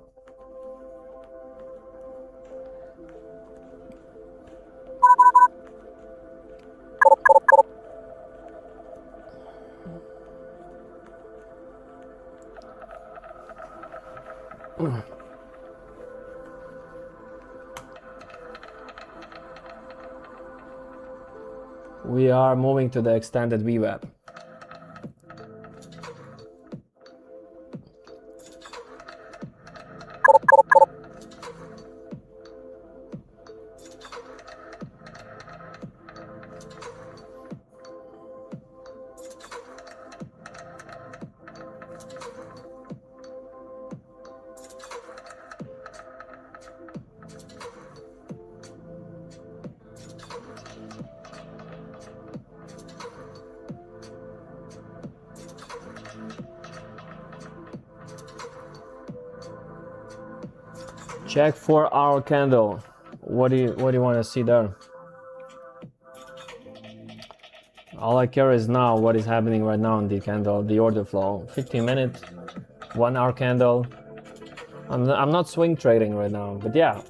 We are moving to the extended VWAP. Check 4-hour candle. What do you want to see there? All I care is now what is happening right now in the candle, the order flow. 15-minute, 1-hour candle. I'm not swing trading right now, but yeah.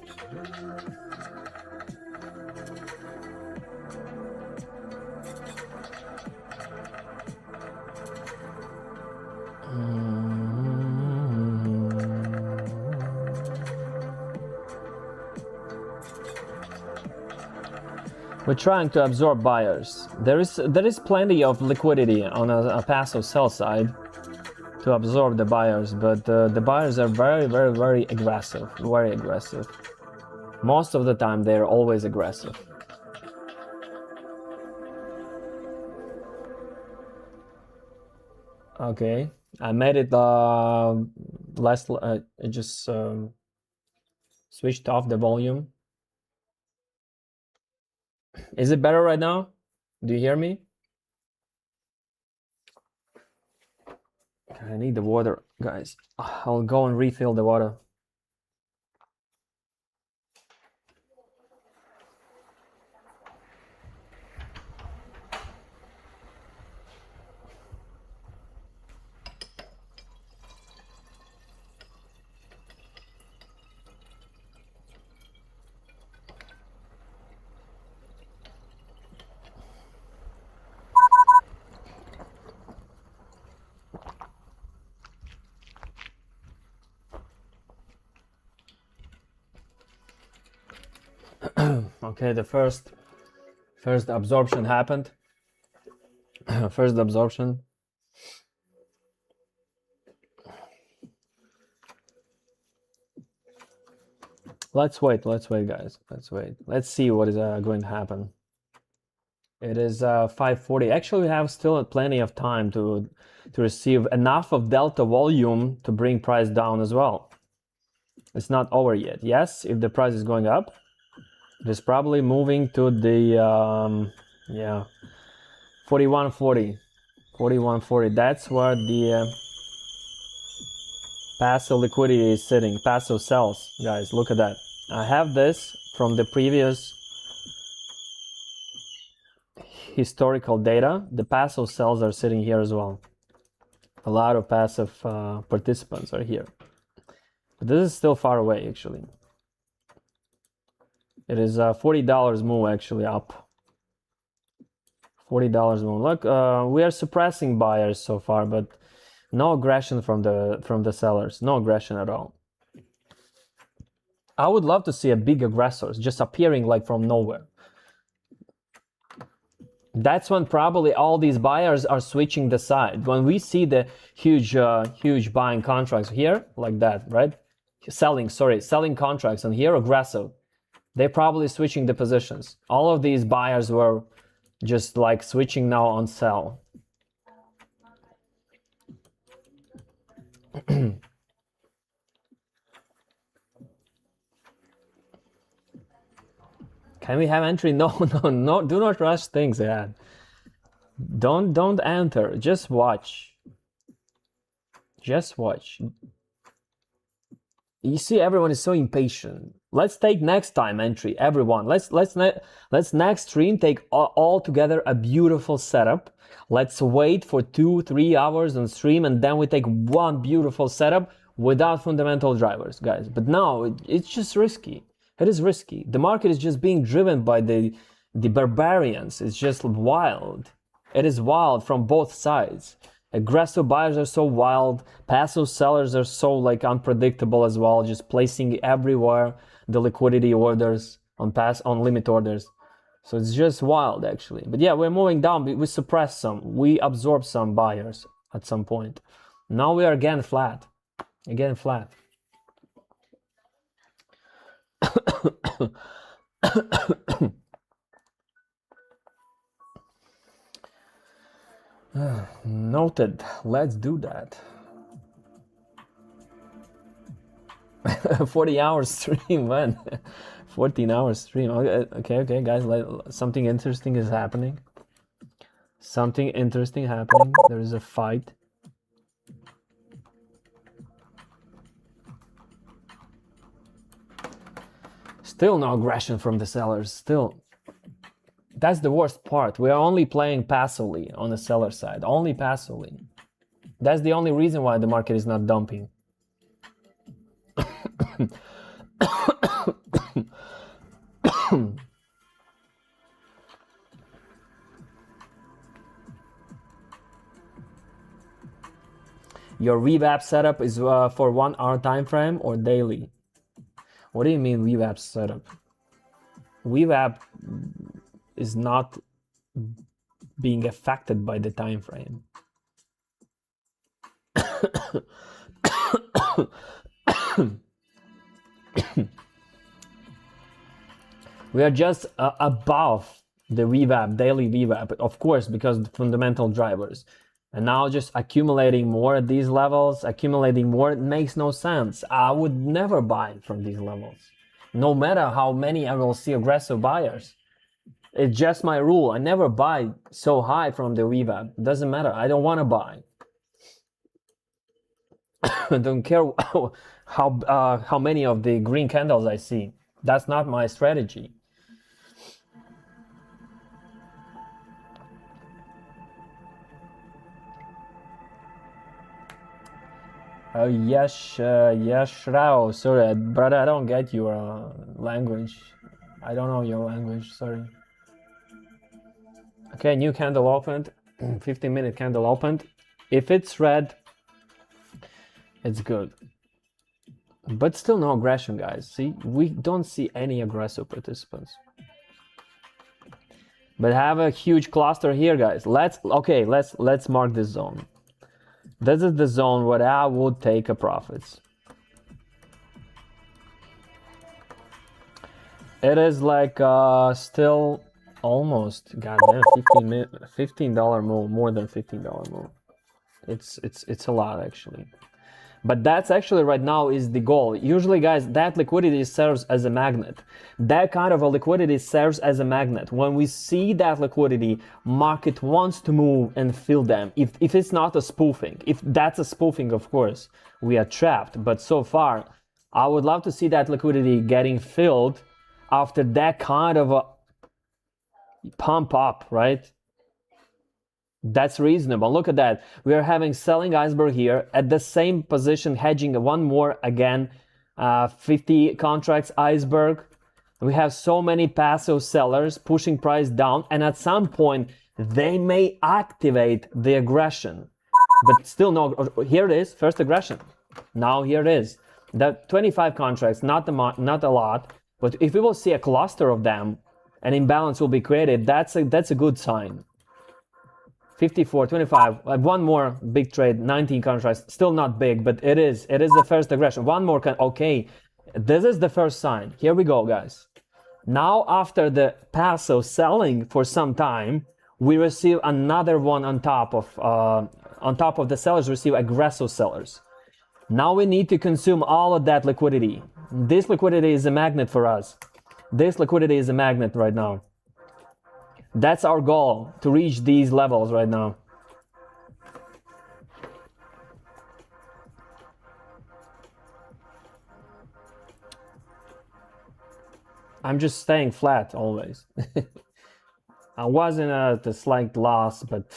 We're trying to absorb buyers. There is plenty of liquidity on a passive sell side to absorb the buyers, but the buyers are very aggressive, very aggressive. Most of the time, they're always aggressive. Okay, I made it less. I just switched off the volume. Is it better right now? Do you hear me? I need the water, guys. I'll go and refill the water. Okay, the first absorption happened. First absorption. Let's wait, guys. Let's wait. Let's see what is going to happen. It is 5:40. Actually, we have still plenty of time to receive enough of delta volume to bring price down as well. It's not over yet. Yes, if the price is going up, it is probably moving to the 41.40. 41.40. That's where the passive liquidity is sitting. Passive sells, guys. Look at that. I have this from the previous historical data. The passive sells are sitting here as well. A lot of passive participants are here. But this is still far away, actually. It is $40 move actually up. $40 move. Look, we are suppressing buyers so far, but no aggression from the sellers. No aggression at all. I would love to see a big aggressors just appearing like from nowhere. That's when probably all these buyers are switching the side. When we see the huge buying contracts here, like that, right? Selling contracts, and here aggressive. They're probably switching the positions. All of these buyers were just like switching now on sell. Can we have entry? No, do not rush things ahead. Don't enter. Just watch. Just watch. You see, everyone is so impatient. Let's take next time entry, everyone. Let's next stream take all together a beautiful setup. Let's wait for 2-3 hours on stream, and then we take one beautiful setup without fundamental drivers, guys. But now it's just risky. It is risky. The market is just being driven by the barbarians. It's just wild. It is wild from both sides. Aggressive buyers are so wild. Passive sellers are so like unpredictable as well, just placing everywhere the liquidity orders on limit orders. So it's just wild actually. But yeah, we're moving down. We suppress some. We absorb some buyers at some point. Now we are again flat. Again flat. Noted. Let's do that. 40 hours stream, man. 14 hours stream. Okay, guys. Something interesting is happening. Something interesting happening. There is a fight. Still no aggression from the sellers. Still, that's the worst part. We are only playing passively on the seller side. Only passively. That's the only reason why the market is not dumping. Your VWAP setup is for 1 hour time frame or daily? What do you mean VWAP setup? VWAP is not being affected by the time frame. We are just above the VWAP, daily VWAP, of course, because of the fundamental drivers. And now just accumulating more at these levels, accumulating more, it makes no sense. I would never buy from these levels, no matter how many I will see aggressive buyers. It's just my rule. I never buy so high from the VWAP. Doesn't matter. I don't want to buy. I don't care how many of the green candles I see. That's not my strategy. Yes, Rao. Sorry, brother, I don't get your language. I don't know your language. Sorry. Okay, new candle opened. 15-minute candle opened. If it's red, it's good. But still no aggression, guys. See, we don't see any aggressive participants. But have a huge cluster here, guys. Let's mark this zone. This is the zone where I would take a profits. It is like still almost goddamn $15 move, more than $15 move. It's a lot actually. But that's actually right now is the goal. Usually, guys, that liquidity serves as a magnet. That kind of a liquidity serves as a magnet. When we see that liquidity, market wants to move and fill them. If it's not a spoofing, if that's a spoofing, of course, we are trapped. But so far, I would love to see that liquidity getting filled after that kind of a pump up, right? That's reasonable. Look at that. We are having selling iceberg here at the same position, hedging one more again, 50 contracts iceberg. We have so many passive sellers pushing price down, and at some point they may activate the aggression. But still no, here it is, first aggression. Now here it is. The 25 contracts, not a lot, but if we will see a cluster of them, an imbalance will be created, that's a good sign. 54, 25, one more big trade, 19 contracts, still not big, but it is the first aggression. One more, okay, this is the first sign. Here we go, guys. Now, after the passive selling for some time, we receive another one on top of the sellers, receive aggressive sellers. Now we need to consume all of that liquidity. This liquidity is a magnet for us. This liquidity is a magnet right now. That's our goal, to reach these levels right now. I'm just staying flat always. I was in a slight loss, but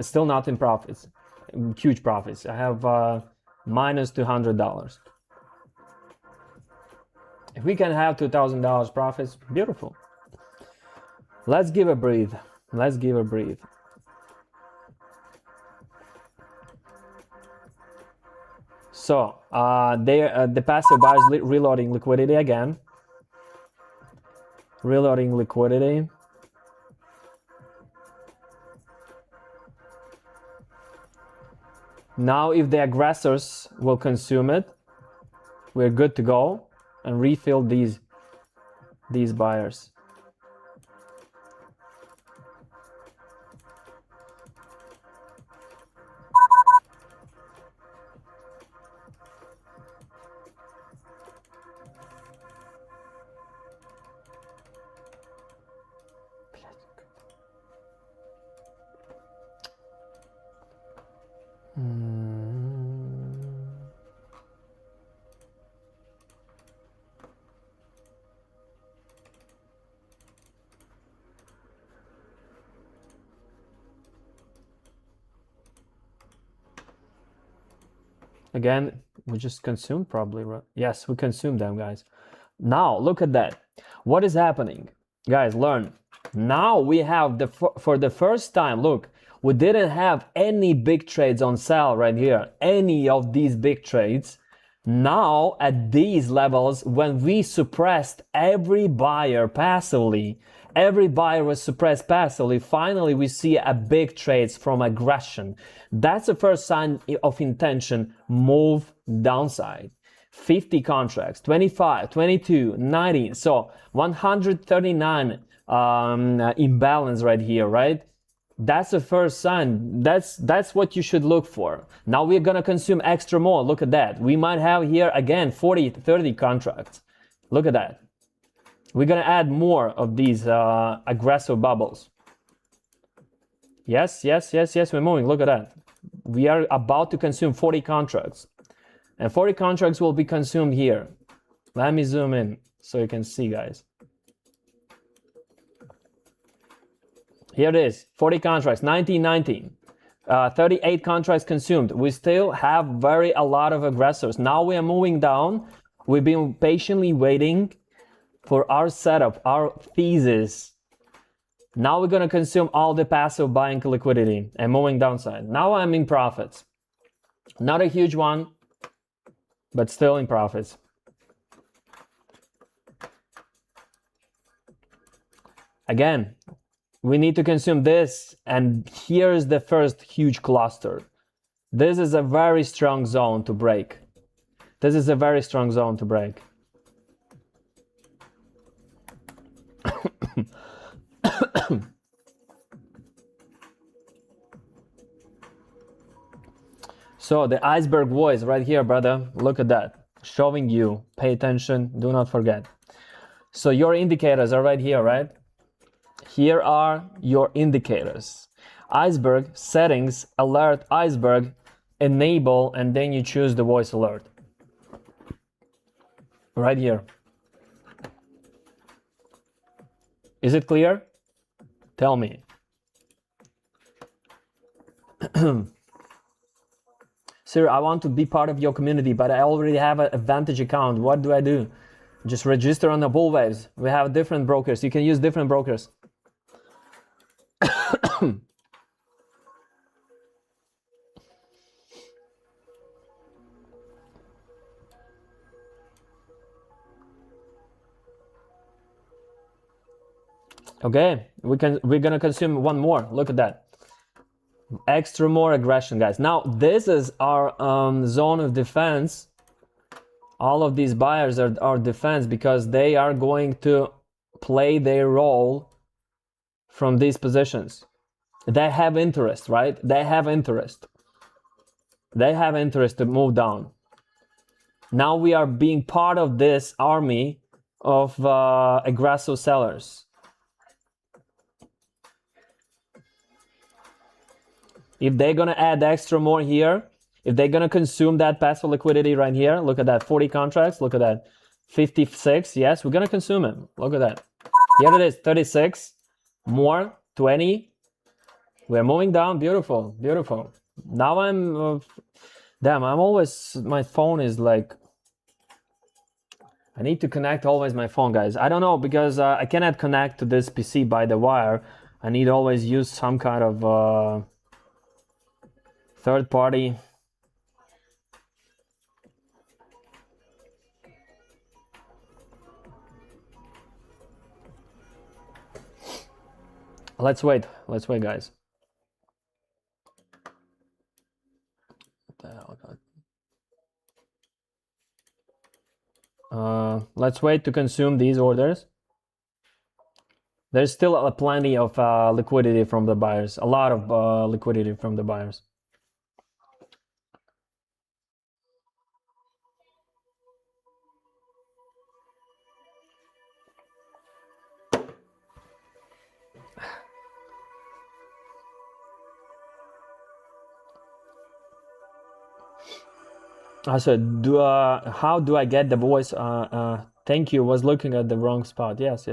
still not in profits. Huge profits. I have minus $200. If we can have $2,000 profits, beautiful. Let's give a breathe. Let's give a breathe. So the passive buyers reloading liquidity again. Reloading liquidity. Now, if the aggressors will consume it, we're good to go and refill these buyers. Again, we just consumed probably, right? Yes, we consumed them, guys. Now, look at that. What is happening? Guys, learn. Now we have, for the first time, look, we didn't have any big trades on sell right here. Any of these big trades. Now, at these levels, when we suppressed every buyer passively, every buyer was suppressed passively, finally we see a big trades from aggression. That's the first sign of intention, move downside. 50 contracts, 25, 22, 19, so 139 imbalance right here, right? That's the first sign. That's what you should look for. Now we're gonna consume extra more. Look at that. We might have here again 40, 30 contracts. Look at that. We're gonna add more of these aggressive bubbles. Yes, we're moving. Look at that. We are about to consume 40 contracts. And 40 contracts will be consumed here. Let me zoom in so you can see, guys. Here it is, 40 contracts, 19, 38 contracts consumed. We still have a lot of aggressors. Now we are moving down. We've been patiently waiting for our setup, our thesis. Now we're gonna consume all the passive buying liquidity and moving downside. Now I'm in profits. Not a huge one, but still in profits. Again, we need to consume this, and here's the first huge cluster. This is a very strong zone to break. This is a very strong zone to break. So the iceberg voice right here, brother, look at that. Showing you, pay attention, do not forget. So your indicators are right here, right? Here are your indicators. Iceberg, settings, alert, iceberg, enable, and then you choose the voice alert. Right here. Is it clear? Tell me. Sir, I want to be part of your community, but I already have an Advantage account. What do I do? Just register on the bull waves. We have different brokers. You can use different brokers. Okay, we're gonna consume one more. Look at that. Extra more aggression, guys. Now this is our zone of defense. All of these buyers are our defense because they are going to play their role from these positions. They have interest, right? They have interest. They have interest to move down. Now we are being part of this army of aggressive sellers. If they're gonna add extra more here, if they're gonna consume that passive liquidity right here, look at that, 40 contracts, look at that, 56, yes, we're gonna consume it. Look at that. Here it is, 36, more, 20. We're moving down, beautiful, beautiful. Now I'm, damn, I'm always, my phone is like, I need to connect always my phone, guys. I don't know, because I cannot connect to this PC by the wire. I need always use some kind of third party. Let's wait, guys. What the hell, God? Let's wait to consume these orders. There's still plenty of liquidity from the buyers, a lot of liquidity from the buyers. I said, how do I get the voice? Thank you, was looking at the wrong spot. Yes.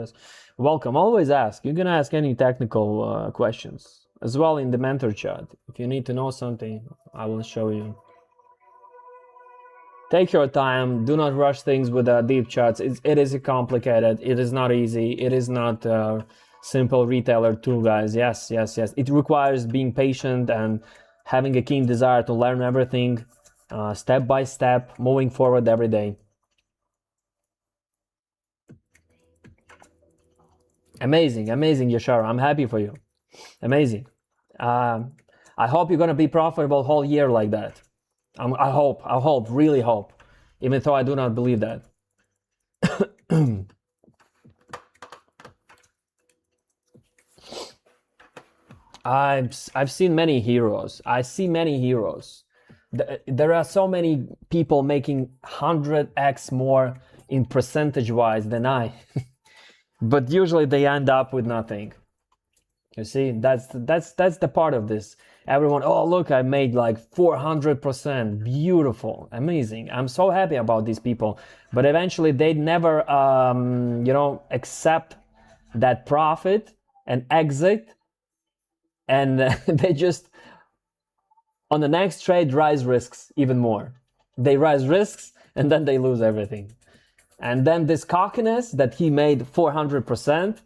Welcome, always ask. You can ask any technical questions. As well in the mentor chat. If you need to know something, I will show you. Take your time. Do not rush things with deep charts. It is complicated. It is not easy. It is not simple retailer tool, guys. Yes. It requires being patient and having a keen desire to learn everything step by step, moving forward every day. Amazing, Yashara. I'm happy for you. Amazing. I hope you're gonna be profitable whole year like that. I hope, really hope, even though I do not believe that. I've seen many heroes. I see many heroes. There are so many people making 100x more in percentage-wise than I, but usually they end up with nothing. You see, that's the part of this. Everyone, oh look, I made like 400%. Beautiful, amazing. I'm so happy about these people, but eventually they never, accept that profit and exit, and they just on the next trade rise risks even more. They rise risks and then they lose everything. And then this cockiness that he made 400%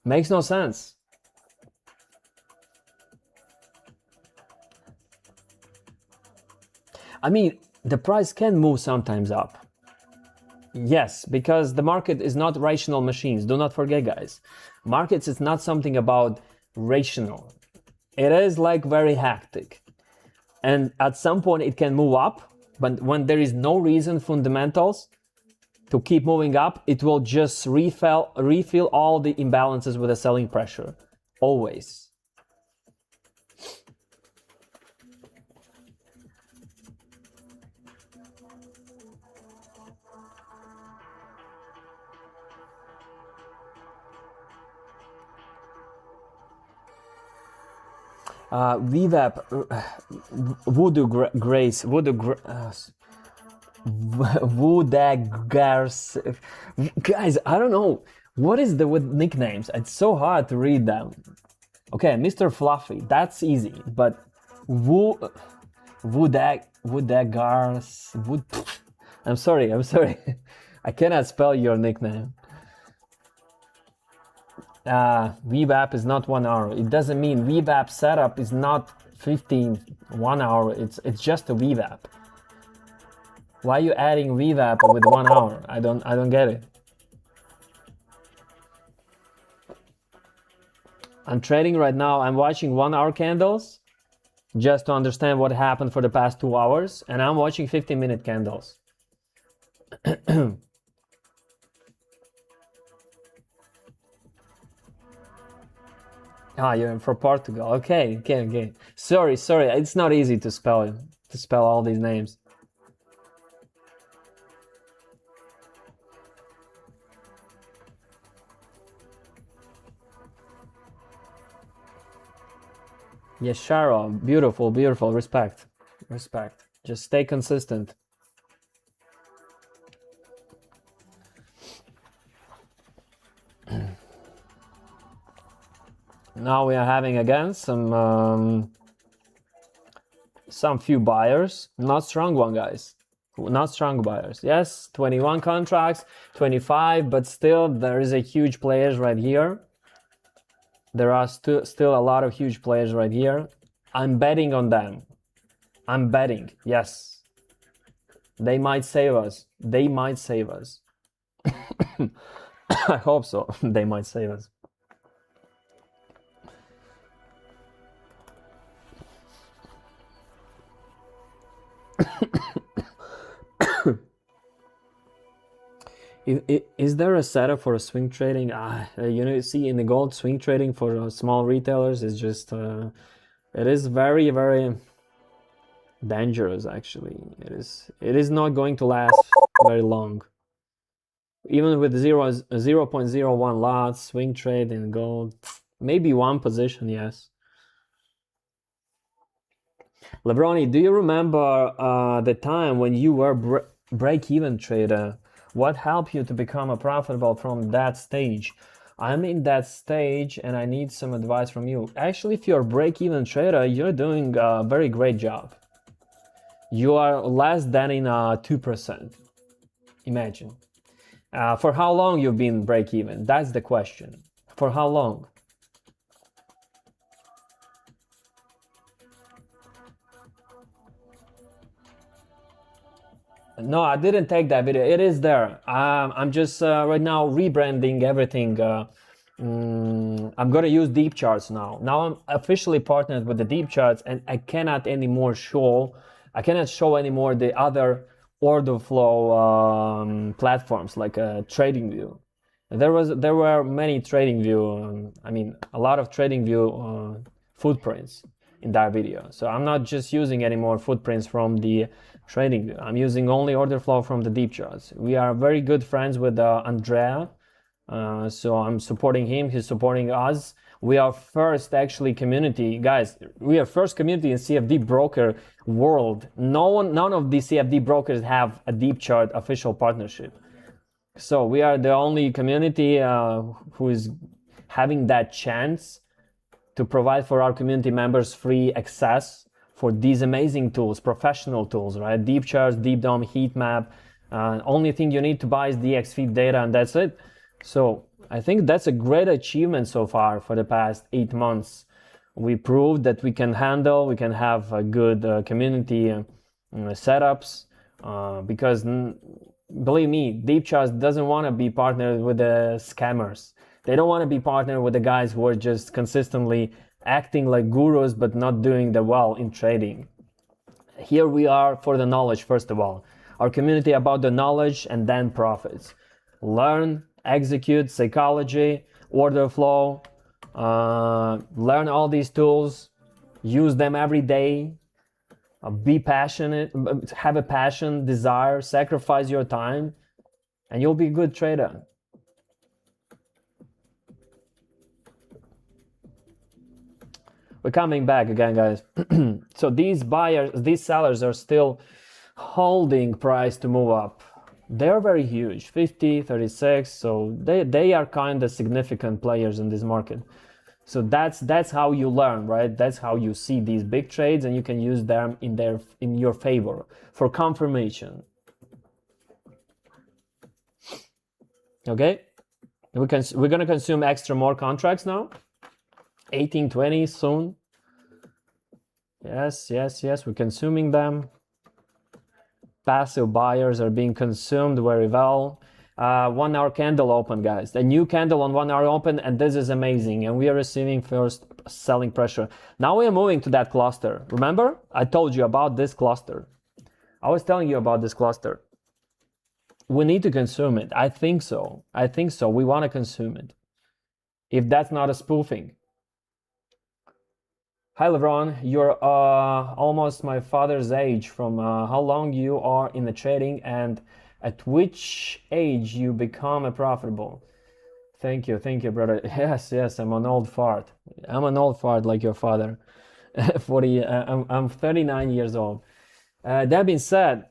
makes no sense. I mean, the price can move sometimes up. Yes, because the market is not rational machines. Do not forget, guys. Markets is not something about rational. It is like very hectic. And at some point it can move up, but when there is no reason, fundamentals, to keep moving up, it will just refill all the imbalances with a selling pressure. Always. VWAP, Voodoo Grace, Woodagars. Guys, I don't know. What is the with nicknames? It's so hard to read them. Okay, Mr. Fluffy, that's easy. But Woodagars. I'm sorry. I cannot spell your nickname. VWAP is not 1 hour. It doesn't mean VWAP setup is not 1 hour. It's just a VWAP. Why are you adding VWAP with 1 hour? I don't get it. I'm trading right now. I'm watching 1 hour candles just to understand what happened for the past 2 hours, and I'm watching 15-minute candles. You're from Portugal. Okay. Sorry. It's not easy to spell all these names. Yes, Sharo, beautiful. Respect. Just stay consistent. Now we are having again some few buyers, not strong one, guys. Not strong buyers. Yes, 21 contracts, 25, but still there is a huge players right here. There are still a lot of huge players right here. I'm betting on them. I'm betting, yes. They might save us. I hope so. They might save us. Is there a setup for a swing trading? You see, in the gold, swing trading for small retailers is just it is very, very dangerous. Actually, it is not going to last very long. Even with 0.01 lots, swing trade in gold, maybe one position, yes. Lebroni, do you remember the time when you were break-even trader? What helped you to become profitable from that stage? I'm in that stage and I need some advice from you. Actually, if you're a break-even trader, you're doing a very great job. You are less than in 2%. Imagine. For how long you've been break even? That's the question. For how long? No, I didn't take that video. It is there. I'm just right now rebranding everything. I'm gonna use deep charts now. Now I'm officially partnered with the deep charts, and I cannot anymore show. I cannot show anymore the other order flow platforms like TradingView. There were many TradingView. I mean, a lot of TradingView footprints in that video. So I'm not just using any more footprints from the TradingView. I'm using only order flow from the deep charts. We are very good friends with Andrea. So I'm supporting him, he's supporting us. We are first actually community, guys. We are first community in CFD broker world. None of the CFD brokers have a deep chart official partnership. So we are the only community who is having that chance to provide for our community members free access for these amazing tools, professional tools, right? Deep charts, deep DOM, heat map. Only thing you need to buy is the XFeed data, and that's it. So I think that's a great achievement so far for the past 8 months. We proved that we can handle, we can have a good community setups because believe me, deep charts doesn't want to be partnered with the scammers. They don't want to be partnered with the guys who are just consistently acting like gurus but not doing the well in trading. Here we are for the knowledge, first of all. Our community about the knowledge and then profits. Learn, execute, psychology, order flow, learn all these tools, use them every day, be passionate, have a passion, desire, sacrifice your time, and you'll be a good trader. We're coming back again, guys. So these sellers are still holding price to move up. They're very huge, 50, 36. So they are kind of significant players in this market. So that's how you learn, right? That's how you see these big trades, and you can use them in your favor for confirmation. Okay, we're gonna consume extra more contracts now. 1820 soon. Yes, we're consuming them. Passive buyers are being consumed very well. 1 hour candle open, guys. A new candle on 1 hour open, and this is amazing. And we are receiving first selling pressure. Now we are moving to that cluster. Remember, I told you about this cluster. I was telling you about this cluster. We need to consume it. I think so. We want to consume it. If that's not a spoofing. Hi, LeBron. You're almost my father's age. From how long you are in the trading and at which age you become a profitable? Thank you, brother. Yes, I'm an old fart. I'm an old fart like your father. I'm 39 years old. That being said,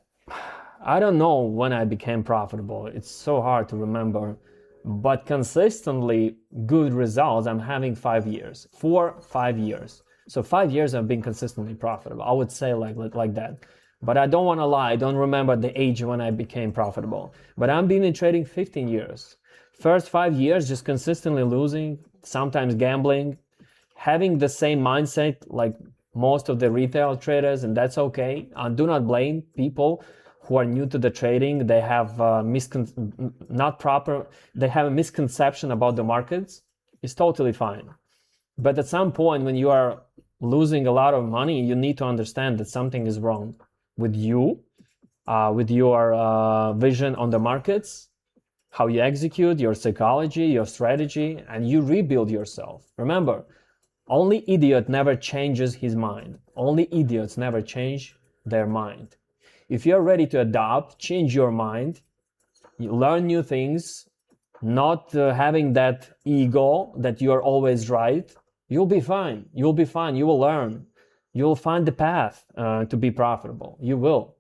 I don't know when I became profitable. It's so hard to remember. But consistently good results, I'm having 5 years. 5 years. So 5 years I've been consistently profitable. I would say like that. But I don't want to lie. I don't remember the age when I became profitable. But I've been in trading 15 years. First 5 years just consistently losing, sometimes gambling, having the same mindset like most of the retail traders, and that's okay. I do not blame people who are new to the trading. They have they have a misconception about the markets. It's totally fine. But at some point when you are losing a lot of money, you need to understand that something is wrong with you, with your vision on the markets, how you execute, your psychology, your strategy, and you rebuild yourself. Remember, only idiot never changes his mind. Only idiots never change their mind. If you're ready to adopt, change your mind, you learn new things, not having that ego that you're always right, you'll be fine. You'll be fine. You will learn. You'll find the path to be profitable. You will.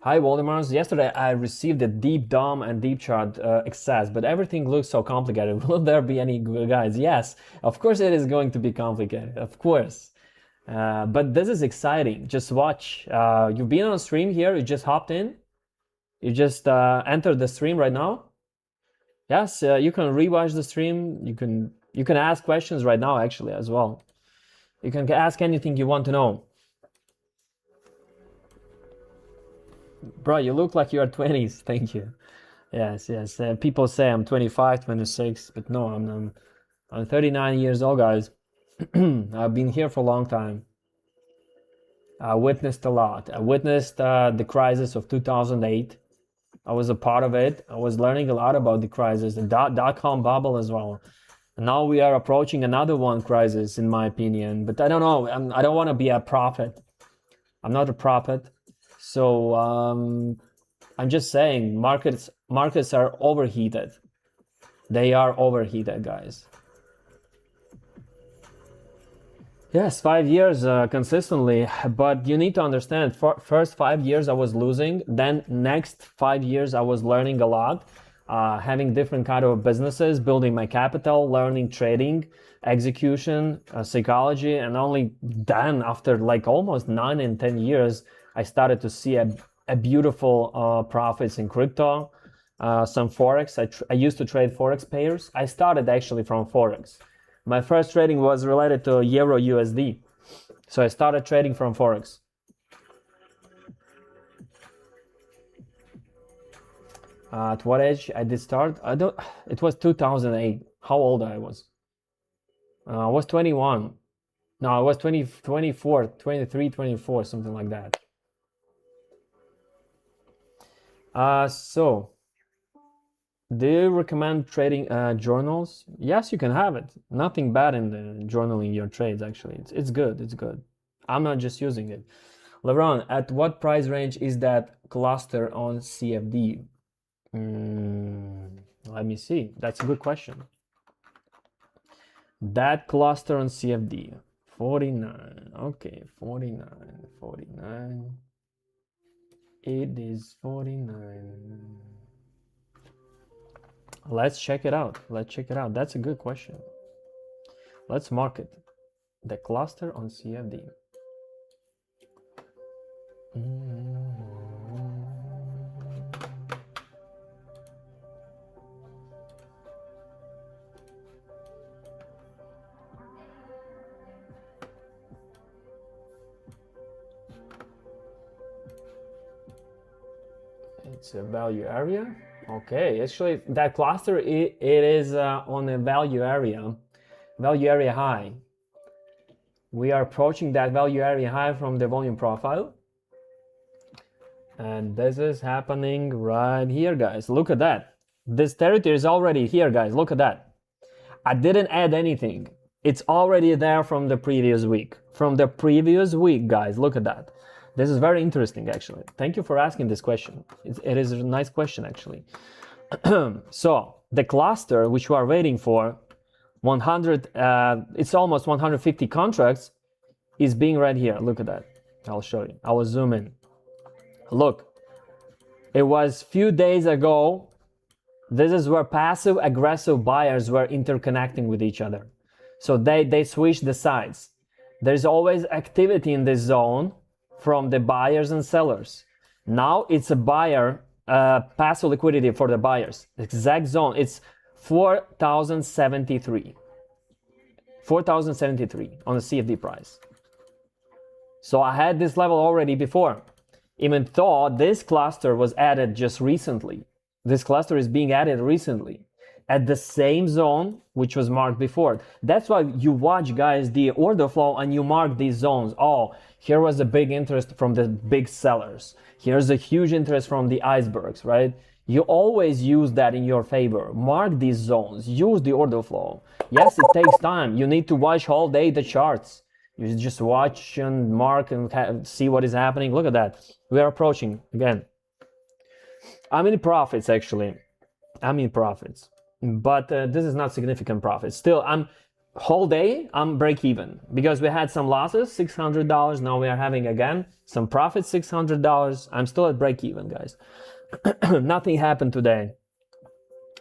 Hi, Waldemars. Yesterday I received a deep DOM and deep chart access, but everything looks so complicated. Will there be any guides? Yes, of course it is going to be complicated, of course. But this is exciting. Just watch. You've been on stream here. You just hopped in. You just entered the stream right now. Yes, you can rewatch the stream. You can ask questions right now actually as well. You can ask anything you want to know. Bro, you look like you are 20s. Thank you. Yes, yes. People say I'm 25, 26, but no, I'm 39 years old, guys. I've been here for a long time. I witnessed a lot. I witnessed the crisis of 2008. I was a part of it. I was learning a lot about the crisis, the dot-com bubble as well. And now we are approaching another one crisis, in my opinion. But I don't know. I don't want to be a prophet. I'm not a prophet. So I'm just saying markets are overheated. They are overheated, guys. Yes, 5 years consistently, but you need to understand, first 5 years I was losing, then next 5 years I was learning a lot, having different kind of businesses, building my capital, learning trading, execution, psychology, and only then after like almost 9 and 10 years, I started to see a beautiful profits in crypto, some Forex. I used to trade Forex pairs. I started actually from Forex. My first trading was related to Euro USD. So I started trading from Forex. At what age I did start? It was 2008. How old I was? I was 21. No, I was 24, 23, 24, something like that. So, do you recommend trading journals? Yes, you can have it. Nothing bad in the journaling your trades, actually. It's good, it's good. I'm not just using it. LeBron, at what price range is that cluster on CFD? Let me see. That's a good question. That cluster on CFD, 49. Okay, 49, 49. It is 49. Let's check it out. Let's check it out. That's a good question. Let's mark it. The cluster on CFD. It's a value area. Okay, actually that cluster it is on a value area high. We are approaching that value area high from the volume profile. And this is happening right here, guys. Look at that. This territory is already here, guys. Look at that. I didn't add anything. It's already there from the previous week. From the previous week, guys. Look at that. This is very interesting, actually. Thank you for asking this question. It is a nice question, actually. So the cluster, which we are waiting for, 100, it's almost 150 contracts, is being right here. Look at that. I'll show you. I will zoom in. Look, it was few days ago. This is where passive aggressive buyers were interconnecting with each other. So they switched the sides. There's always activity in this zone from the buyers and sellers. Now it's a buyer, passive liquidity for the buyers. Exact zone, it's 4,073. 4,073 on the CFD price. So I had this level already before, even though this cluster was added just recently. This cluster is being added recently at the same zone which was marked before. That's why you watch, guys, the order flow and you mark these zones. Oh, here was a big interest from the big sellers. Here's a huge interest from the icebergs, right? You always use that in your favor. Mark these zones, use the order flow. Yes, it takes time. You need to watch all day the charts. You just watch and mark and see what is happening. Look at that. We are approaching again. I'm in profits, actually. I'm in profits. But this is not significant profits. Still, whole day I'm break even because we had some losses, $600. Now we are having again some profits, $600. I'm still at break even, guys. Nothing happened today.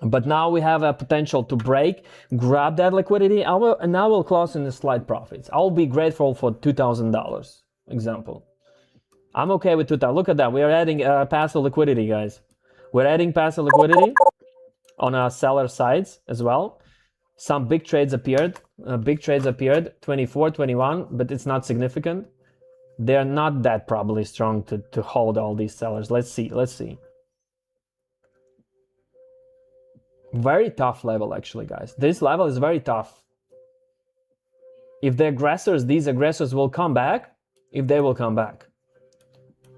But now we have a potential to break, grab that liquidity, and I will close in the slight profits. I'll be grateful for $2,000, example. I'm okay with 2,000. Look at that. We are adding passive liquidity, guys. We're adding passive liquidity on our seller sides as well. Some big trades appeared. 24, 21, but it's not significant. They're not that probably strong to hold all these sellers. Let's see. Very tough level, actually, guys. This level is very tough. If these aggressors will come back, if they will come back,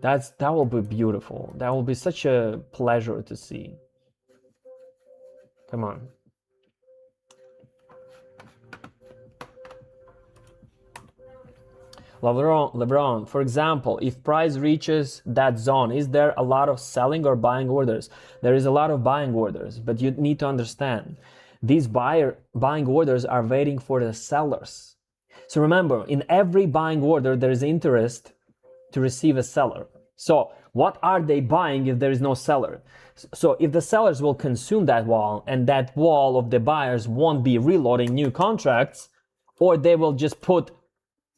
that will be beautiful. That will be such a pleasure to see. Come on. LeBron, for example, if price reaches that zone, is there a lot of selling or buying orders? There is a lot of buying orders, but you need to understand, these buying orders are waiting for the sellers. So remember, in every buying order, there is interest to receive a seller. So what are they buying if there is no seller? So if the sellers will consume that wall, and that wall of the buyers won't be reloading new contracts, or they will just put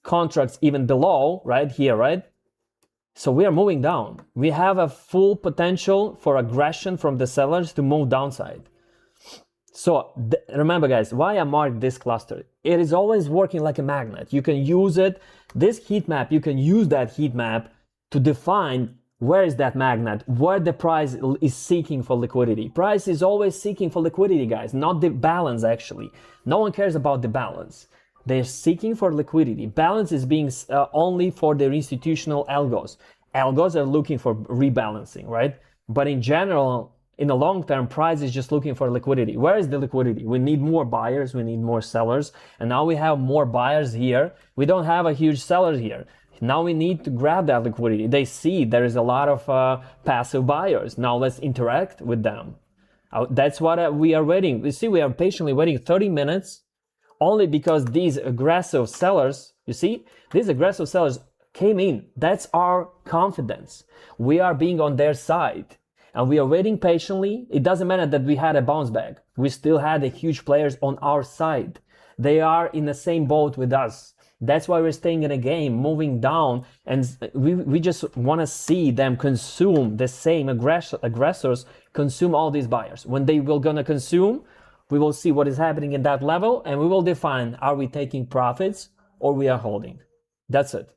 contracts even below, right here, right? So we are moving down. We have a full potential for aggression from the sellers to move downside. So remember, guys, why I marked this cluster. It is always working like a magnet. You can use it, this heat map, you can use that heat map to define where is that magnet, where the price is seeking for liquidity. Price is always seeking for liquidity, guys, not the balance actually. No one cares about the balance. They're seeking for liquidity. Balance is being only for their institutional algos. Algos are looking for rebalancing, right? But in general, in the long term, price is just looking for liquidity. Where is the liquidity? We need more buyers, we need more sellers. And now we have more buyers here. We don't have a huge seller here. Now we need to grab that liquidity. They see there is a lot of passive buyers. Now let's interact with them. That's what we are waiting. You see, we are patiently waiting 30 minutes. Only because these aggressive sellers, you see, these aggressive sellers came in. That's our confidence. We are being on their side and we are waiting patiently. It doesn't matter that we had a bounce back. We still had the huge players on our side. They are in the same boat with us. That's why we're staying in a game, moving down, and we just want to see them consume the same aggressors, consume all these buyers. When they will gonna consume, we will see what is happening in that level, and we will define, are we taking profits or we are holding? That's it.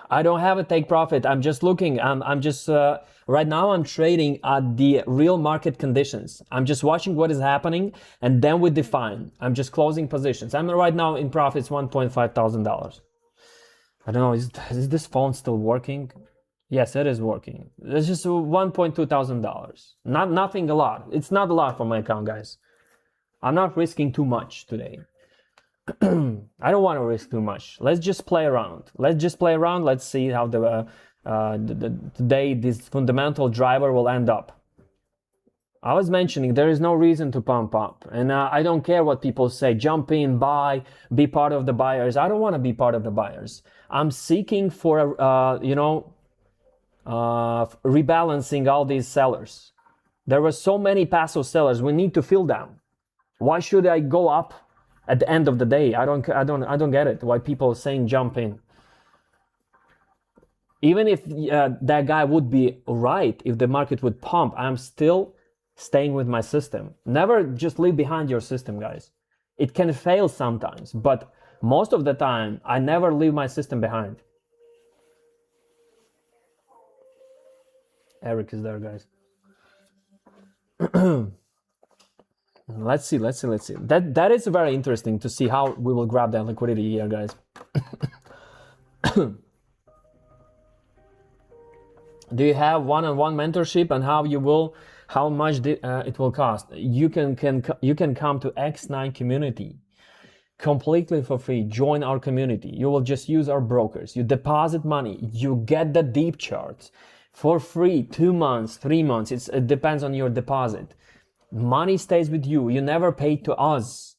I don't have a take profit. I'm just looking. I'm just, right now I'm trading at the real market conditions. I'm just watching what is happening, and then we define. I'm just closing positions. I'm right now in profits, $1,500. I don't know, is this phone still working? Yes, it is working. It's just $1,200. Nothing a lot. It's not a lot for my account, guys. I'm not risking too much today. I don't want to risk too much. Let's just play around. Let's see how today this fundamental driver will end up. I was mentioning there is no reason to pump up, and I don't care what people say. Jump in, buy, be part of the buyers. I don't want to be part of the buyers. I'm seeking for rebalancing all these sellers. There were so many passive sellers. We need to fill them. Why should I go up at the end of the day? I don't get it. Why people are saying jump in. Even if that guy would be right, if the market would pump, I'm still staying with my system. Never just leave behind your system, guys. It can fail sometimes, but most of the time, I never leave my system behind. Eric is there, guys. Let's see. That is very interesting to see how we will grab that liquidity here, guys. Do you have one-on-one mentorship and how much it will cost? You can come to Xnine community completely for free. Join our community. You will just use our brokers. You deposit money. You get the deep charts for free, 2 months, 3 months. It depends on your deposit. Money stays with you. You never pay to us.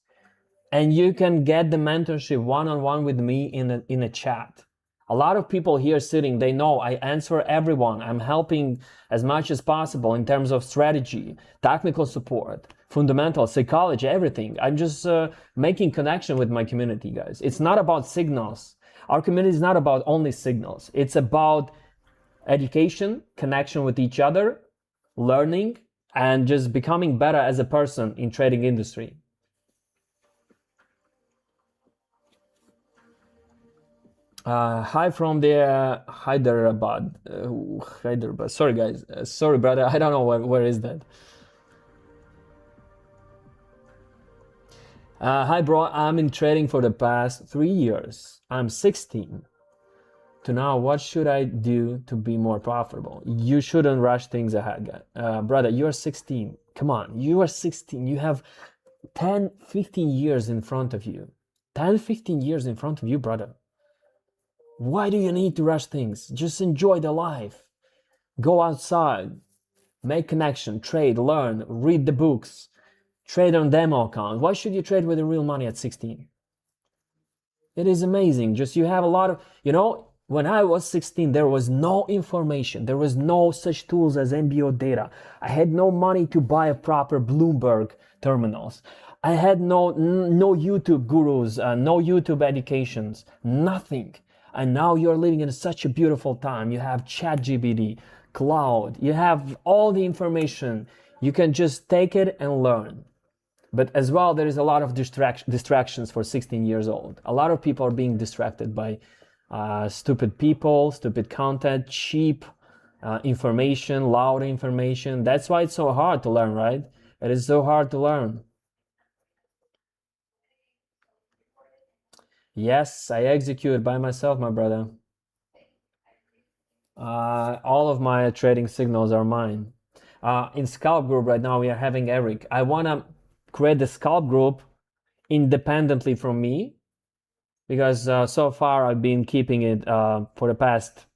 And you can get the mentorship one-on-one with me in a chat. A lot of people here sitting, they know I answer everyone. I'm helping as much as possible in terms of strategy, technical support, fundamental, psychology, everything. I'm just making connection with my community, guys. It's not about signals. Our community is not about only signals. It's about education, connection with each other, learning, and just becoming better as a person in trading industry. Hi from the Hyderabad. Hyderabad. Sorry, guys. Sorry, brother. I don't know where is that. Hi, bro. I'm in trading for the past 3 years. I'm 16. To now, what should I do to be more profitable? You shouldn't rush things ahead, brother. You are 16. Come on. You are 16. You have 10, 15 years in front of you. 10, 15 years in front of you, brother. Why do you need to rush things? Just enjoy the life. Go outside, make connection, trade, learn, read the books, trade on demo account. Why should you trade with the real money at 16? It is amazing. Just you have a lot of, when I was 16, there was no information. There was no such tools as MBO data. I had no money to buy a proper Bloomberg terminals. I had no YouTube gurus, no YouTube educations, nothing. And now you're living in such a beautiful time. You have ChatGPT, cloud, you have all the information. You can just take it and learn. But as well, there is a lot of distractions for 16 years old. A lot of people are being distracted by stupid people, stupid content, cheap information, loud information. That's why it's so hard to learn, right? It is so hard to learn. Yes, I execute by myself, my brother. All of my trading signals are mine. In Scalp Group right now, we are having Eric. I want to create the Scalp Group independently from me because so far I've been keeping it for the past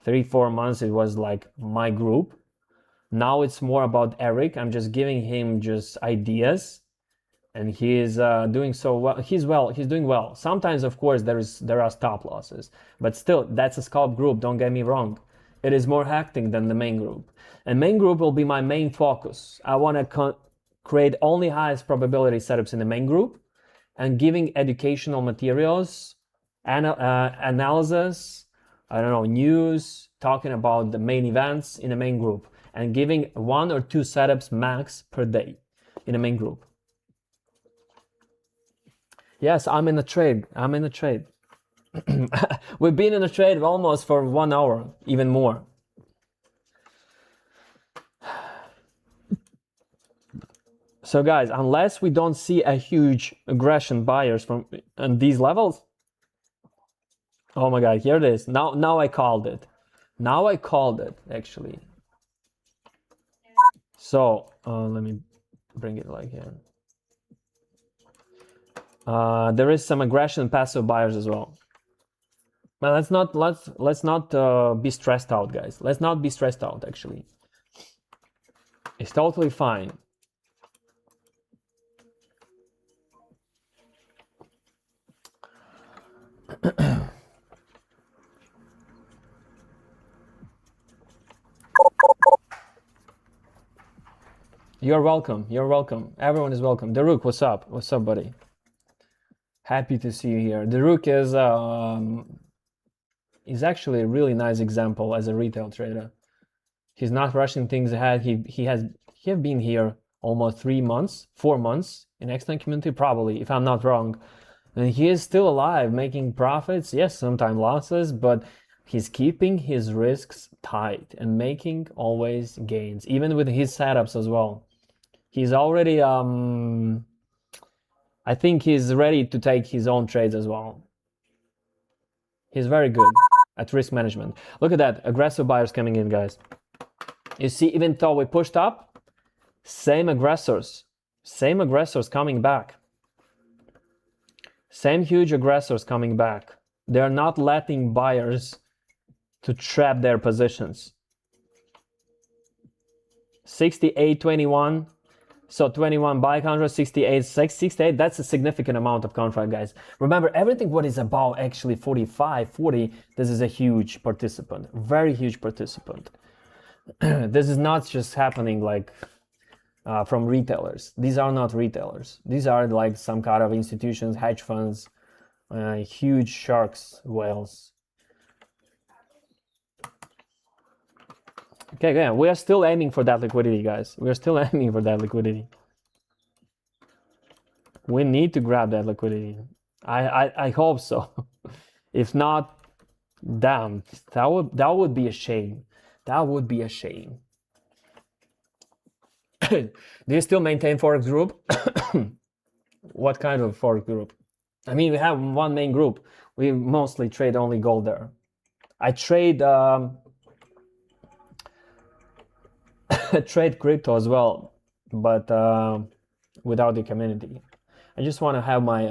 3-4 months. It was like my group. Now it's more about Eric. I'm just giving him just ideas. And he is doing so well. He's doing well. Sometimes, of course, there are stop losses, but still, that's a Scalp Group. Don't get me wrong. It is more hectic than the main group, and main group will be my main focus. I want to create only highest probability setups in the main group, and giving educational materials, analysis, news, talking about the main events in the main group, and giving 1 or 2 setups max per day in the main group. Yes, I'm in a trade. We've been in a trade almost for 1 hour, even more. So guys, unless we don't see a huge aggression buyers on these levels, oh my God, here it is. Now I called it. Now I called it, actually. So let me bring it like here. There is some aggression passive buyers as well. But let's not be stressed out, guys. Let's not be stressed out. Actually, it's totally fine. You're welcome. You're welcome. Everyone is welcome. Daruk, what's up? What's up, buddy? Happy to see you here. Daruk is actually a really nice example as a retail trader. He's not rushing things ahead. He have been here almost 3 months, 4 months in Xnine community, probably, if I'm not wrong. And he is still alive, making profits. Yes, sometimes losses, but he's keeping his risks tight and making always gains, even with his setups as well. He's already I think he's ready to take his own trades as well. He's very good at risk management. Look at that, aggressive buyers coming in, guys. You see, even though we pushed up, same aggressors coming back. Same huge aggressors coming back. They're not letting buyers to trap their positions. 68.21, So 21 buy contract, 68, 68, that's a significant amount of contract, guys. Remember, everything what is above actually 45, 40, this is a huge participant, very huge participant. This is not just happening like from retailers. These are not retailers. These are like some kind of institutions, hedge funds, huge sharks, whales. Okay, yeah, we are still aiming for that liquidity, guys. We are still aiming for that liquidity. We need to grab that liquidity. I hope so. If not, damn, that would be a shame. That would be a shame. Do you still maintain Forex group? What kind of Forex group? I mean, we have one main group. We mostly trade only gold there. I trade trade crypto as well, but without the community. I just want to have my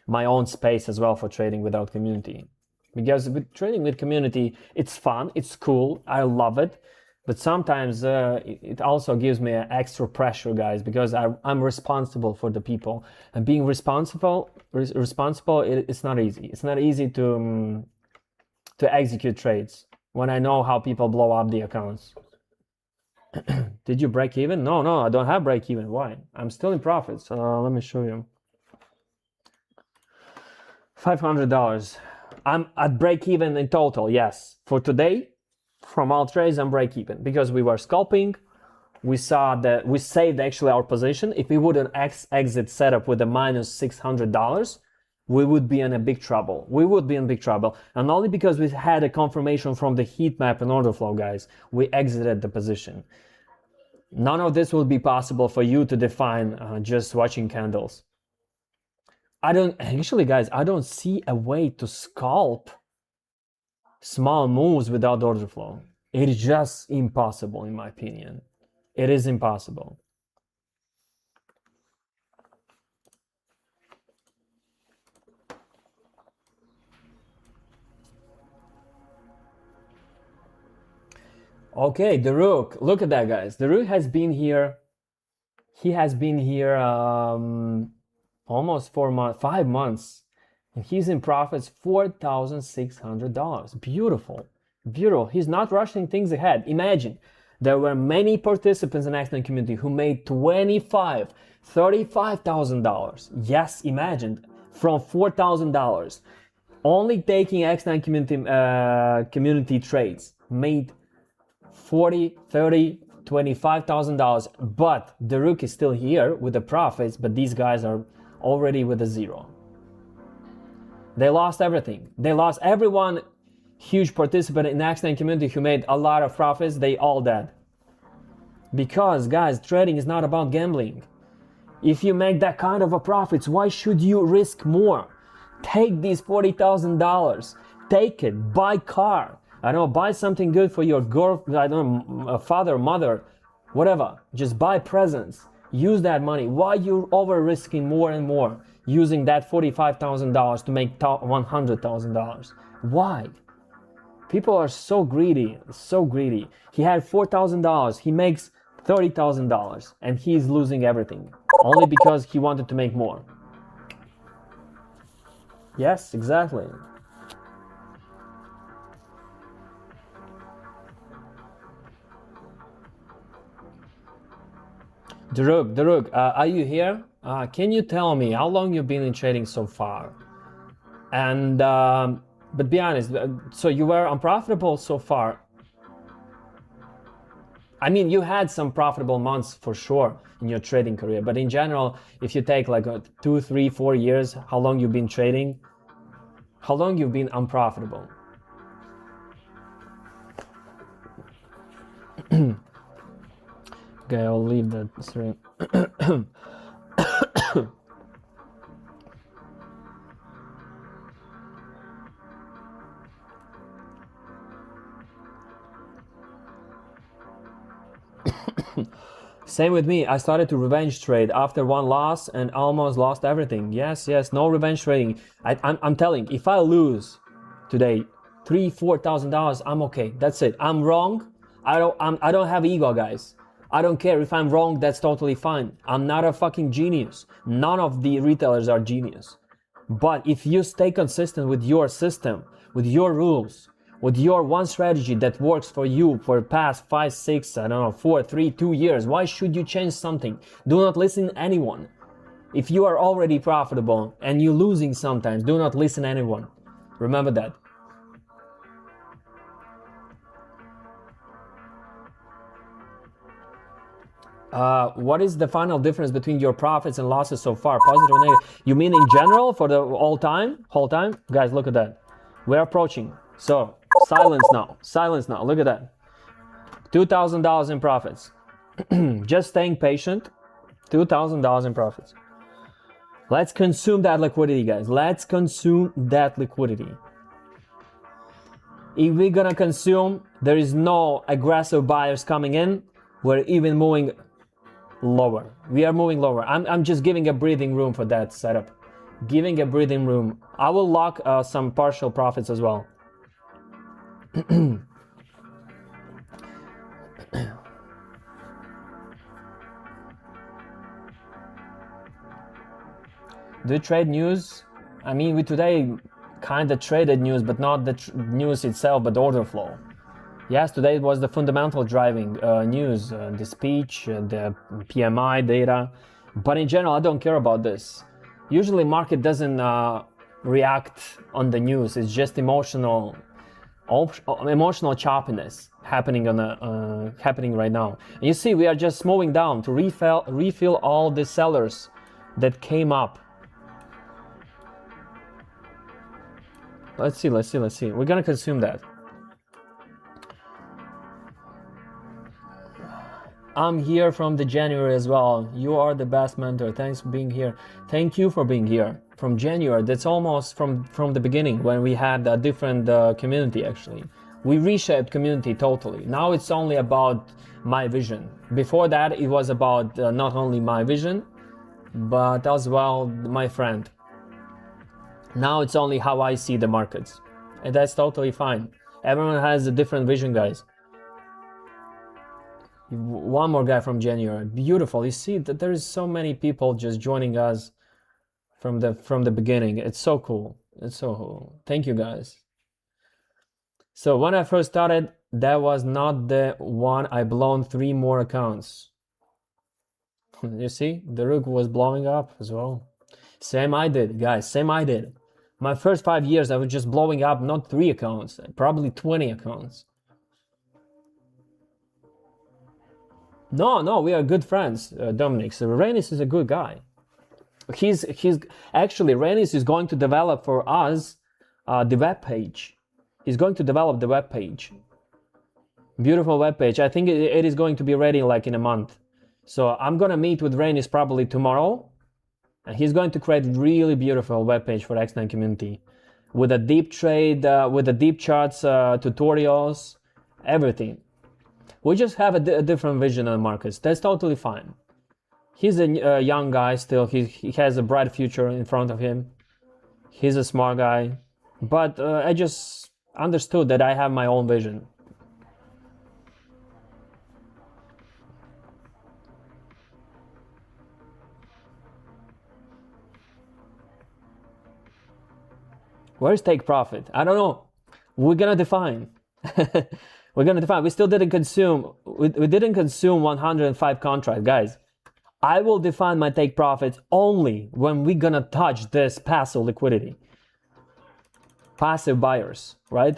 my own space as well for trading without community. Because with trading with community, it's fun, it's cool, I love it. But sometimes it also gives me an extra pressure, guys, because I'm responsible for the people. And being responsible, it's not easy. It's not easy to execute trades when I know how people blow up the accounts. Did you break even? No, I don't have break even. Why? I'm still in profits. Let me show you. $500. I'm at break even in total, yes. For today, from all trades, I'm break even because we were scalping. We saw that we saved actually our position. If we wouldn't exit setup with a minus $600, we would be in a big trouble. We would be in big trouble. And only because we had a confirmation from the heat map and order flow, guys, we exited the position. None of this will be possible for you to define just watching candles. I don't see a way to scalp small moves without order flow. It is just impossible, in my opinion. It is impossible. Okay, the Rook. Look at that, guys. The Rook has been here. He has been here almost 5 months. And he's in profits $4,600. Beautiful. Beautiful. He's not rushing things ahead. Imagine there were many participants in Xnine community who made $25,000, $35,000. Yes, imagine from $4,000. Only taking Xnine community trades made $40,000, $30,000, $25,000. But the Rook is still here with the profits, but these guys are already with a zero. They lost everything. They lost everyone, huge participant in Xnine community who made a lot of profits, they all dead. Because, guys, trading is not about gambling. If you make that kind of a profits, why should you risk more? Take these $40,000. Take it. Buy car. I don't know, buy something good for your girl, I don't know, father, mother, whatever. Just buy presents. Use that money. Why you over risking more and more? Using that $45,000 to make $100,000. Why? People are so greedy, so greedy. He had $4,000, he makes $30,000, and he's losing everything only because he wanted to make more. Yes, exactly. Daruk, are you here? Can you tell me how long you've been in trading so far? And but be honest, so you were unprofitable so far. I mean, you had some profitable months for sure in your trading career, but in general, if you take like 2, 3, 4 years, how long you've been trading, how long you've been unprofitable? Okay, I'll leave that stream. Same with me. I started to revenge trade after one loss and almost lost everything. Yes, no revenge trading. I'm telling, if I lose today $3,000, $4,000, I'm okay. That's it. I'm wrong. I don't have ego, guys. I don't care if I'm wrong, that's totally fine. I'm not a fucking genius. None of the retailers are genius. But if you stay consistent with your system, with your rules, with your one strategy that works for you for the past 5, 6, I don't know, 4, 3, 2 years, why should you change something? Do not listen to anyone. If you are already profitable and you're losing sometimes, do not listen to anyone. Remember that. What is the final difference between your profits and losses so far? Positive or negative? You mean in general for the whole time? Guys, look at that. We're approaching. So, silence now. Silence now. Look at that. $2,000 in profits. Just staying patient. $2,000 in profits. Let's consume that liquidity, guys. Let's consume that liquidity. If we're gonna consume, there is no aggressive buyers coming in. We're even moving lower. We are moving lower. I'm just giving a breathing room for that setup. Giving a breathing room. I will lock some partial profits as well. Do you trade news? I mean, we today kind of traded news, but not the news itself, but order flow. Yes, today it was the fundamental driving news, the speech, the PMI data. But in general, I don't care about this. Usually market doesn't react on the news. It's just emotional choppiness happening happening right now. And you see, we are just moving down to refill all the sellers that came up. Let's see. We're gonna consume that. I'm here from the January as well. You are the best mentor. Thanks for being here. Thank you for being here. From January, that's almost from the beginning when we had a different community actually. We reshaped community totally. Now it's only about my vision. Before that, it was about not only my vision, but as well my friend. Now it's only how I see the markets. And that's totally fine. Everyone has a different vision, guys. One more guy from January. Beautiful. You see that there is so many people just joining us from the beginning. It's so cool. It's so cool. Thank you, guys. So when I first started, that was not the one. I blown 3 more accounts. You see, the rook was blowing up as well. Same I did, guys. Same I did. My first 5 years, I was just blowing up not 3 accounts, probably 20 accounts. No, we are good friends, Dominic. So Renis is a good guy. He's actually, Renis is going to develop for us the web page. He's going to develop the web page. Beautiful web page. I think it is going to be ready like in a month. So I'm gonna meet with Renis probably tomorrow. And he's going to create really beautiful web page for Xnine community. With a deep trade, with the deep charts, tutorials, everything. We just have a different vision on the markets. That's totally fine. He's a young guy still. He has a bright future in front of him. He's a smart guy. But I just understood that I have my own vision. Where's take profit? I don't know. We're gonna define. We're gonna define. We still didn't consume. We didn't consume 105 contract, guys. I will define my take profits only when we're gonna touch this passive liquidity. Passive buyers, right?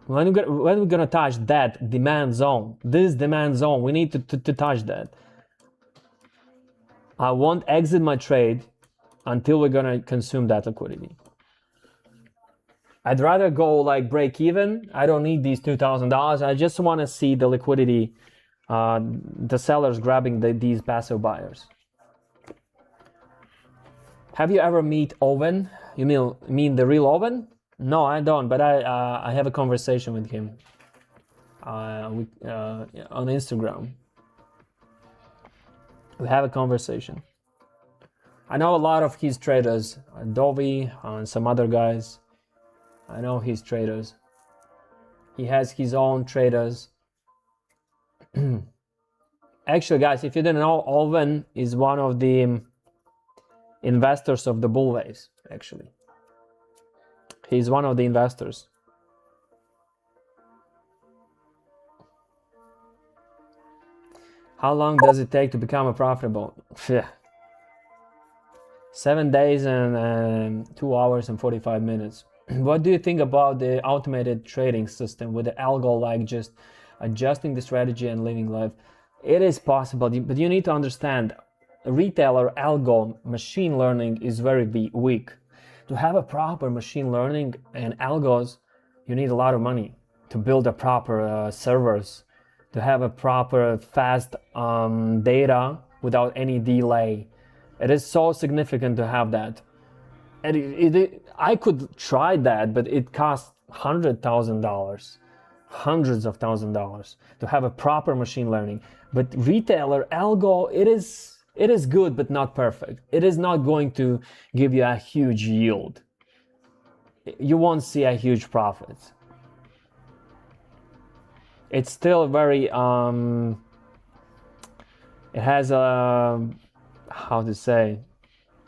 When we're gonna touch that demand zone, this demand zone, we need to touch that. I won't exit my trade until we're gonna consume that liquidity. I'd rather go like break even. I don't need these $2,000. I just want to see the liquidity, the sellers grabbing these passive buyers. Have you ever meet Owen? You mean the real Owen? No, I don't. But I have a conversation with him on Instagram. We have a conversation. I know a lot of his traders, Dovey and some other guys. I know his traders. He has his own traders. Actually, guys, if you didn't know, Alvin is one of the investors of the bull waves, actually. He's one of the investors. How long does it take to become a profitable? 7 days and 2 hours and 45 minutes. What do you think about the automated trading system with the algo, like just adjusting the strategy and living life? It is possible, but you need to understand, retailer algo machine learning is very weak. To have a proper machine learning and algos, you need a lot of money to build a proper servers, to have a proper fast data without any delay. It is so significant to have that. And I could try that, but it costs $100,000, hundreds of $1,000s to have a proper machine learning. But retailer algo, it is good, but not perfect. It is not going to give you a huge yield. You won't see a huge profit. It's still very, it has a, how to say,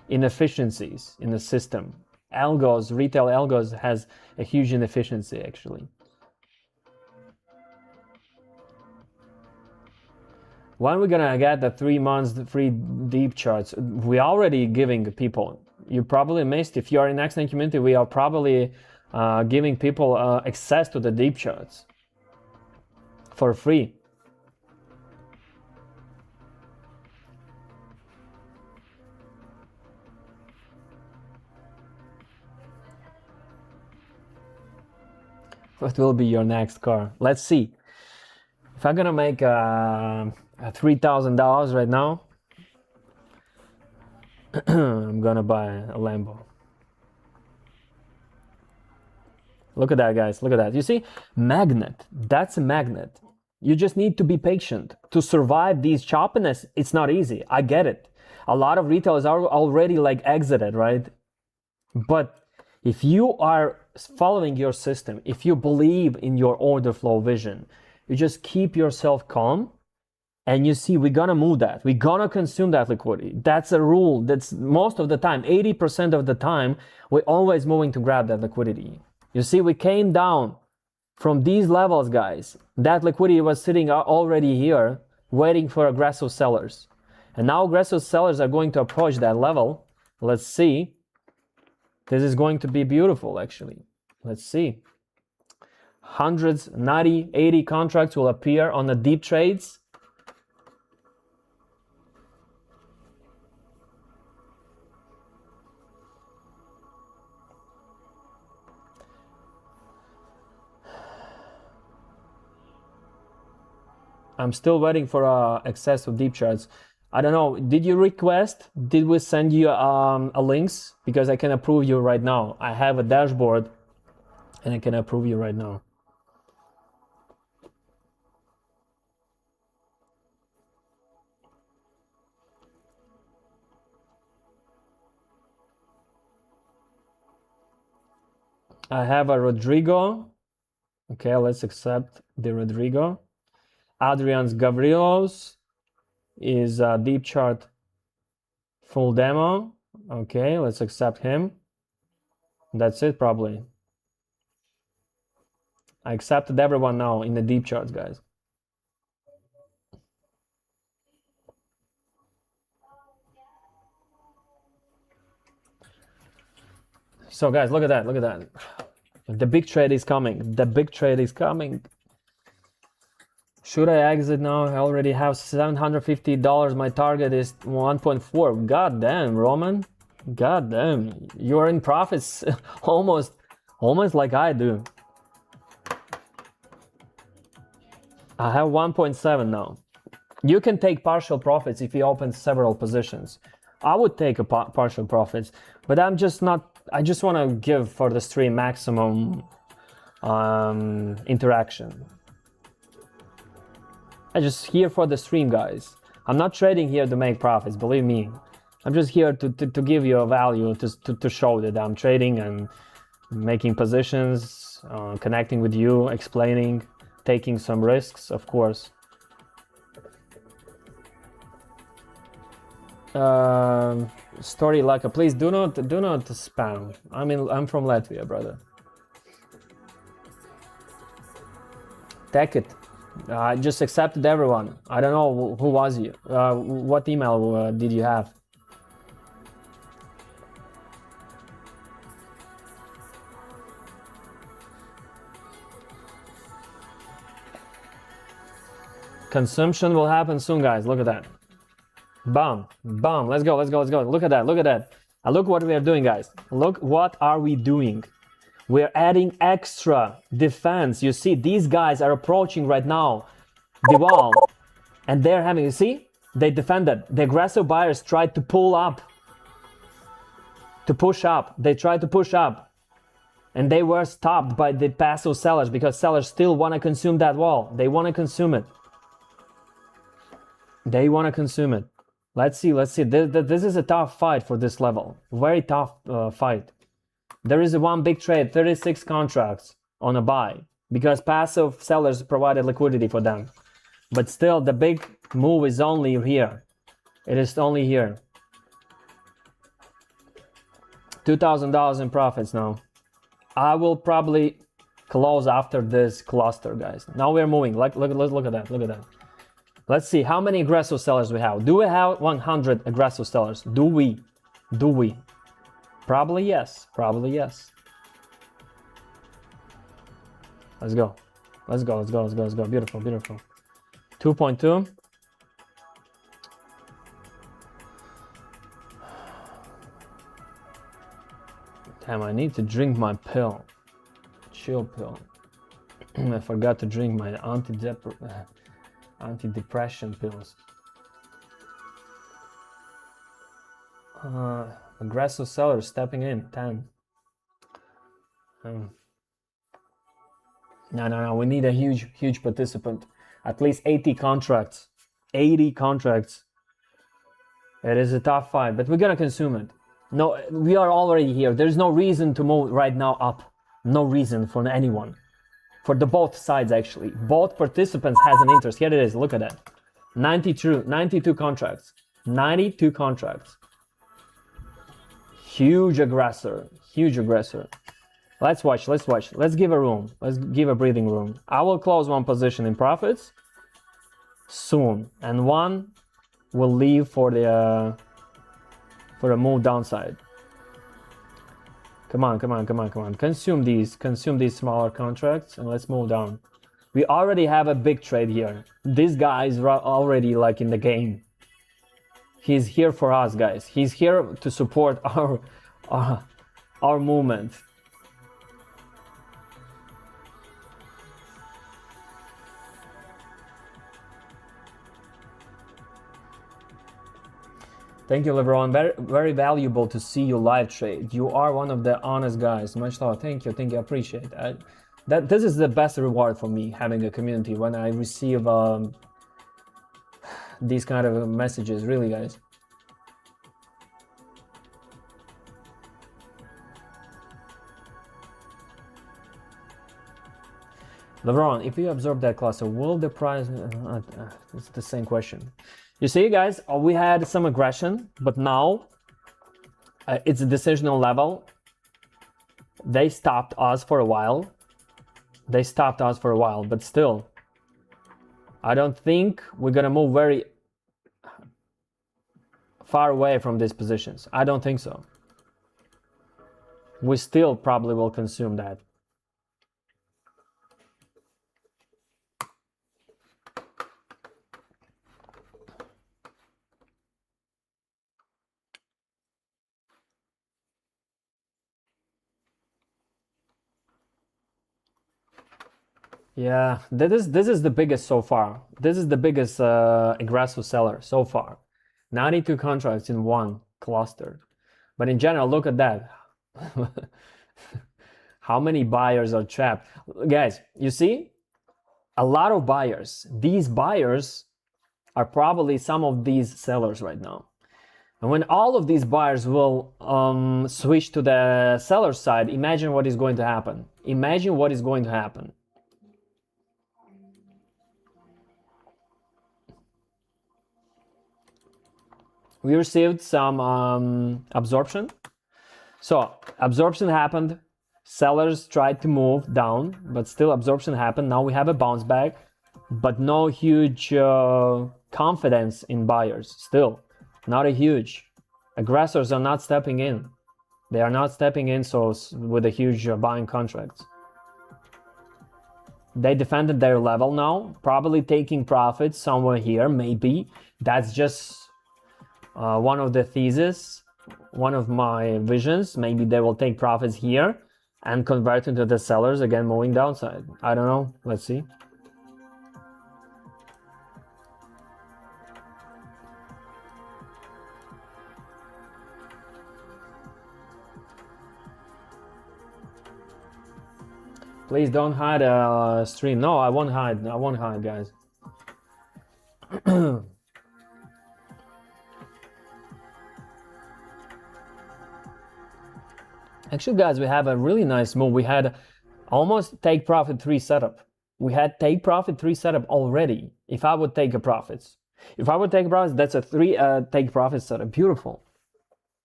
inefficiencies in the system. Algos, retail algos has a huge inefficiency actually. When we're gonna get the 3 months free deep charts? We already giving people. You probably missed, if you are in Xnine community, we are probably giving people access to the deep charts for free. What will be your next car? Let's see. If I'm gonna make $3,000 right now, I'm gonna buy a Lambo. Look at that, guys. Look at that. You see, magnet. That's a magnet. You just need to be patient to survive these choppiness. It's not easy. I get it. A lot of retailers are already like exited, right? But if you are following your system, if you believe in your order flow vision, you just keep yourself calm and you see, we're gonna move that. We're gonna consume that liquidity. That's a rule. That's most of the time, 80% of the time, we're always moving to grab that liquidity. You see, we came down from these levels, guys. That liquidity was sitting already here, waiting for aggressive sellers. And now aggressive sellers are going to approach that level. Let's see. This is going to be beautiful, actually. Let's see. Hundreds, 90, 80 contracts will appear on the deep trades. I'm still waiting for access to deep charts. I don't know, did you request? Did we send you a links? Because I can approve you right now. I have a dashboard and I can approve you right now. I have a Rodrigo. Okay, let's accept the Rodrigo. Adrian's Gavrilos is a deep chart full demo. Okay, let's accept him. That's it, probably. I accepted everyone now in the deep charts, guys. So guys, look at that, look at that. The big trade is coming. The big trade is coming. Should I exit now? I already have $750. My target is 1.4. God damn, Roman. God damn. You're in profits almost like I do. I have 1.7 now. You can take partial profits if you open several positions. I would take a partial profits, but I'm just not, I just want to give for the stream maximum interaction. I'm just here for the stream, guys. I'm not trading here to make profits, believe me. I'm just here to give you a value, to show that I'm trading and making positions, connecting with you, explaining, taking some risks, of course. Story like please do not spam. I mean, I'm from Latvia, brother. Take it. I just accepted everyone. I don't know who was you. What email did you have? Consumption will happen soon, guys. Look at that. Bam, bam. Let's go, let's go, let's go. Look at that, look at that. Look what we are doing, guys. Look what are we doing. We're adding extra defense. You see, these guys are approaching right now the wall. And they're having, you see? They defended. The aggressive buyers tried to pull up. To push up. They tried to push up. And they were stopped by the passive sellers because sellers still want to consume that wall. They want to consume it. They want to consume it. Let's see, let's see. This is a tough fight for this level. Very tough fight. There is one big trade, 36 contracts on a buy because passive sellers provided liquidity for them. But still, the big move is only here. It is only here. $2,000 in profits now. I will probably close after this cluster, guys. Now we're moving. Look at that. Look at that. Let's see how many aggressive sellers we have. Do we have 100 aggressive sellers? Do we? Do we? Probably yes. Probably yes. Let's go. Let's go. Let's go. Let's go. Let's go. Beautiful. Beautiful. 2.2. Damn, I need to drink my pill. Chill pill. I forgot to drink my antidepressant pills. Aggressive sellers stepping in, 10. No, we need a huge participant. At least 80 contracts. 80 contracts. It is a tough fight, but we're gonna consume it. No, we are already here. There's no reason to move right now up. No reason for anyone. For the both sides, actually. Both participants has an interest. Here it is, look at that. 92 contracts. 92 contracts. Huge aggressor. Huge aggressor. Let's watch, let's watch. Let's give a room. Let's give a breathing room. I will close one position in profits soon. And one will leave for a move downside. Come on, come on, come on, come on. Consume these smaller contracts and let's move down. We already have a big trade here. This guy is already like in the game. He's here for us, guys. He's here to support our movement. Thank you, LeBron. Very valuable to see you live trade. You are one of the honest guys. Much love. Thank you. Thank you. I appreciate it. This is the best reward for me, having a community, when I receive these kind of messages. Really, guys. LeBron, if you absorb that cluster, will the price... it's the same question. You see, guys, we had some aggression, but now it's a decisional level. They stopped us for a while. But still, I don't think we're gonna move very far away from these positions. I don't think so. We still probably will consume that. Yeah, this is the biggest so far. This is the biggest aggressive seller so far. 92 contracts in one cluster. But in general, look at that. How many buyers are trapped? Guys, you see? A lot of buyers. These buyers are probably some of these sellers right now. And when all of these buyers will switch to the seller side, imagine what is going to happen. Imagine what is going to happen. we received some absorption. So absorption happened. Sellers tried to move down, but still absorption happened. Now we have a bounce back, but no huge confidence in buyers. Still, not a huge. Aggressors are not stepping in. They are not stepping in so with a huge buying contracts. They defended their level now, probably taking profits somewhere here, maybe. That's just one of the theses, one of my visions. Maybe they will take profits here and convert into the sellers, again moving downside. I don't know, let's see. Please don't hide a stream. No, I won't hide. I won't hide, guys. Actually, guys, we have a really nice move. We had almost take profit 3 setup. We had take profit 3 setup already. If I would take a profits, that's a 3 take profit setup. Beautiful,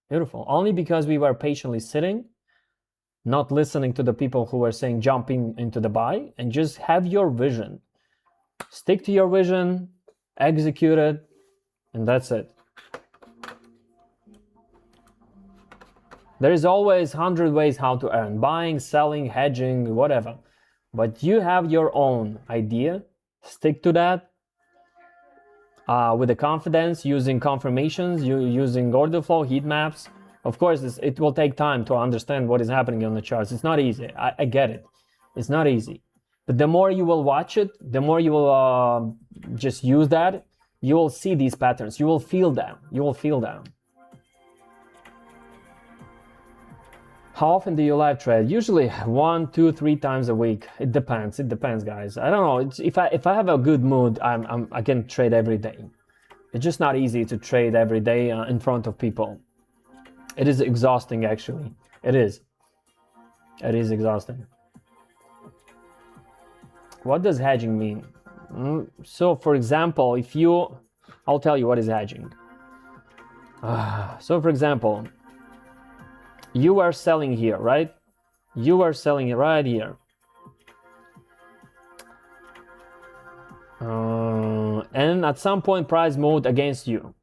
beautiful. Only because we were patiently sitting, not listening to the people who were saying jump into the buy, and just have your vision. Stick to your vision, execute it, and that's it. There is always 100 ways how to earn. Buying, selling, hedging, whatever. But you have your own idea. Stick to that. With the confidence, using confirmations, using order flow, heat maps. Of course, it will take time to understand what is happening on the charts. It's not easy. I get it. It's not easy. But the more you will watch it, the more you will just use that, you will see these patterns. You will feel them. You will feel them. How often do you live trade? Usually 1, 2, 3 times a week. It depends. It depends, guys. I don't know. If I have a good mood, I can trade every day. It's just not easy to trade every day in front of people. It is exhausting, actually. It is. It is exhausting. What does hedging mean? So, for example, I'll tell you what is hedging. So, for example, you are selling here, right? You are selling it right here. And at some point, price moved against you.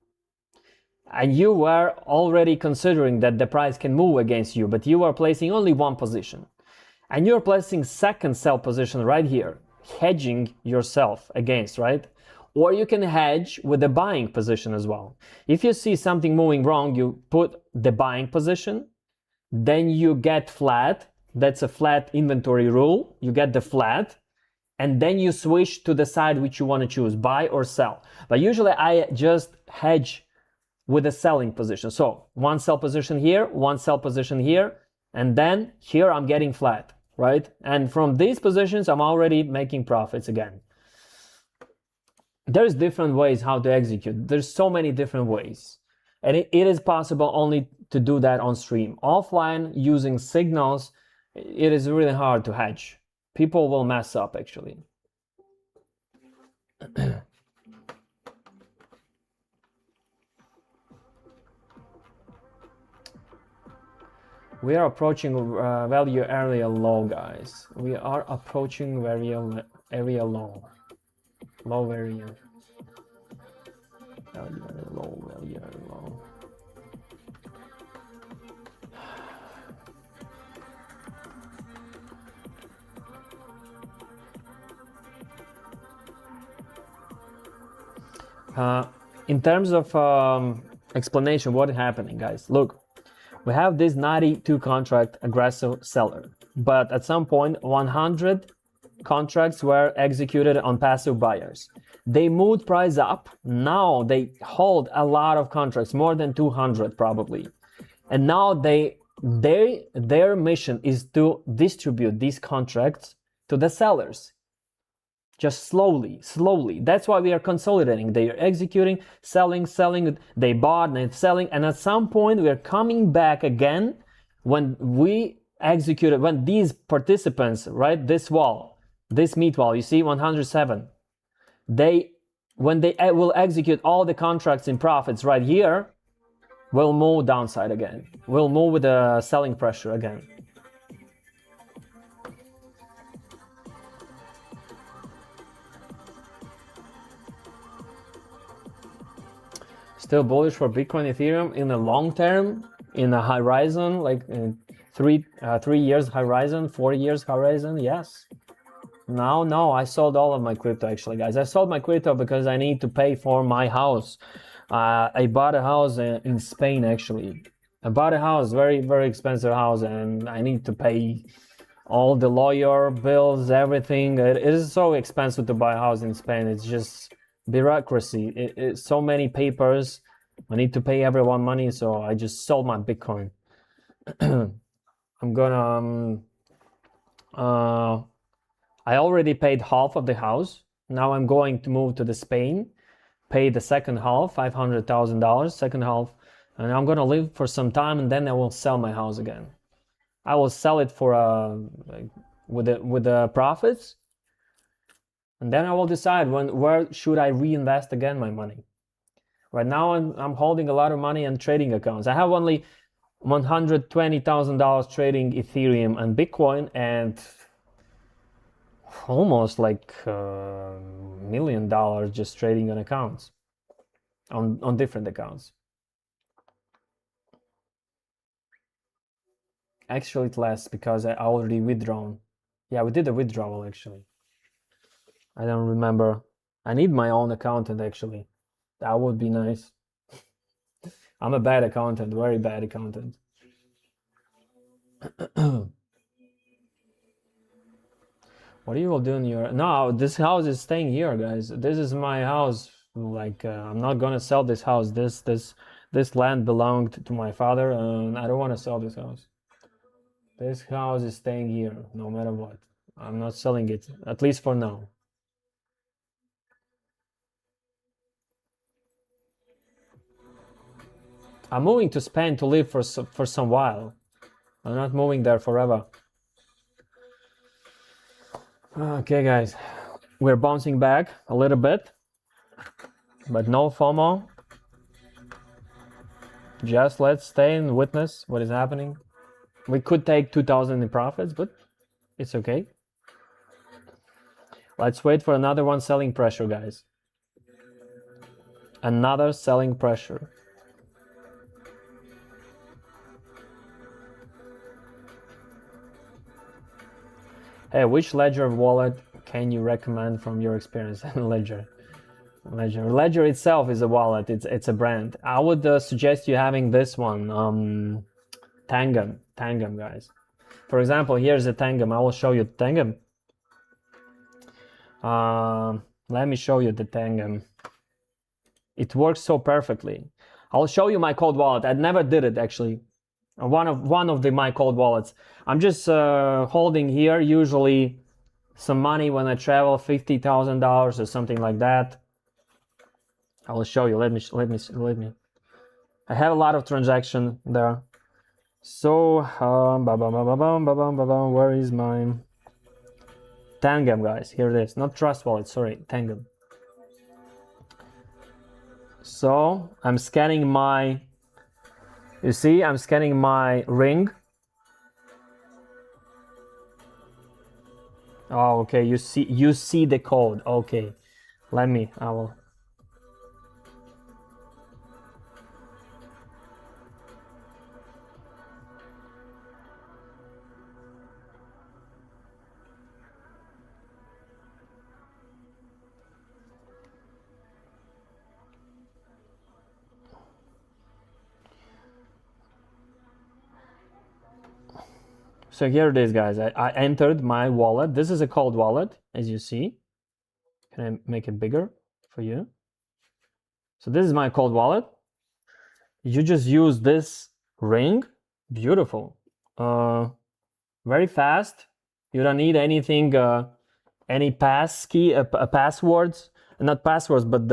And you were already considering that the price can move against you, but you are placing only one position. And you're placing second sell position right here, hedging yourself against, right? Or you can hedge with the buying position as well. If you see something moving wrong, you put the buying position, then you get flat. That's a flat inventory rule. You get the flat, and then you switch to the side which you want to choose, buy or sell. But usually I just hedge with a selling position. So one sell position here, one sell position here, and then here I'm getting flat, right? And from these positions, I'm already making profits again. There's different ways how to execute. There's so many different ways. And it is possible only to do that on stream. Offline, using signals, it is really hard to hedge. People will mess up, actually. We are approaching value area low, guys. We are approaching area low. Low area. Value area low, value area low. In terms of explanation, what is happening, guys? Look, we have this 92 contract aggressive seller, but at some point 100 contracts were executed on passive buyers. They moved price up. Now they hold a lot of contracts, more than 200 probably. And now their mission is to distribute these contracts to the sellers. Just slowly. That's why we are consolidating. They are executing, selling, they bought and selling. And at some point we are coming back again when we executed, when these participants, right, this wall, this meat wall, you see 107, when they will execute all the contracts in profits right here, will move downside again. Will move with the selling pressure again. Still bullish for Bitcoin, Ethereum in the long term, in a horizon, like 3 years horizon, 4 years horizon. Yes. No, I sold all of my crypto actually, guys. I sold my crypto because I need to pay for my house. I bought a house in Spain actually. I bought a house, very, very expensive house, and I need to pay all the lawyer bills, everything. It is so expensive to buy a house in Spain. It's just bureaucracy. It's so many papers. I need to pay everyone money, so I just sold my Bitcoin. I'm gonna I already paid half of the house. Now I'm going to move to the Spain, pay the second half, $500,000, second half, and I'm gonna live for some time, and then I will sell my house again. I will sell it for with the profits, and then I will decide where should I reinvest again my money. Right now I'm holding a lot of money in trading accounts. I have only $120,000 trading Ethereum and Bitcoin, and almost like $1 million just trading on accounts, on different accounts. Actually, it's less because I already withdrawn. Yeah, we did a withdrawal actually. I don't remember. I need my own accountant actually. That would be nice. I'm a bad accountant, very bad accountant. What are you all doing here? No, this house is staying here, guys. This is my house. Like, I'm not gonna sell this house. This land belonged to my father, and I don't want to sell this house. This house is staying here, no matter what. I'm not selling it, at least for now. I'm moving to Spain to live for some while. I'm not moving there forever. Okay, guys, we're bouncing back a little bit, but no FOMO. Just let's stay and witness what is happening. We could take 2,000 in profits, but it's okay. Let's wait for another one selling pressure, guys. Another selling pressure. Hey, which Ledger wallet can you recommend from your experience? Ledger itself is a wallet. It's a brand. I would suggest you having this one, Tangam, guys. For example, here's a Tangam. I will show you Tangam. Let me show you the Tangam. It works so perfectly. I'll show you my cold wallet. I never did it actually. One of my cold wallets. I'm just holding here usually some money when I travel, $50,000 or something like that. I will show you. Let me. I have a lot of transaction there. So where is my Tangam, guys? Here it is. Not Trust Wallet. Sorry, Tangam. So I'm scanning my. You see, I'm scanning my ring. Oh, okay. You see the code. Okay, I will. So here it is, guys. I entered my wallet. This is a cold wallet, as you see. Can I make it bigger for you? So this is my cold wallet. You just use this ring. Beautiful. Very fast. You don't need anything, any pass key, passwords. Not passwords, but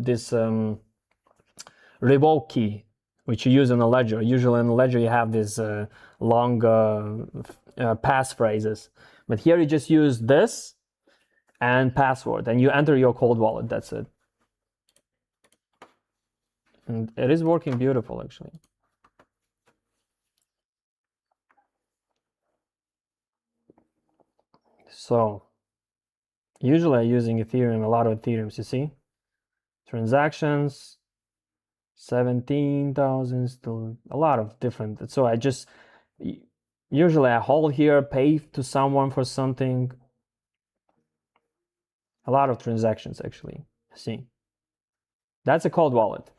this revoke key, which you use in a ledger. Usually in a ledger you have this long pass phrases. But here you just use this and password, and you enter your cold wallet. That's it. And it is working beautiful, actually. So usually I'm using Ethereum, a lot of Ethereums, you see? Transactions, 17,000, still a lot of different. So I just, usually I hold here, pay to someone for something. A lot of transactions, actually, see? That's a cold wallet.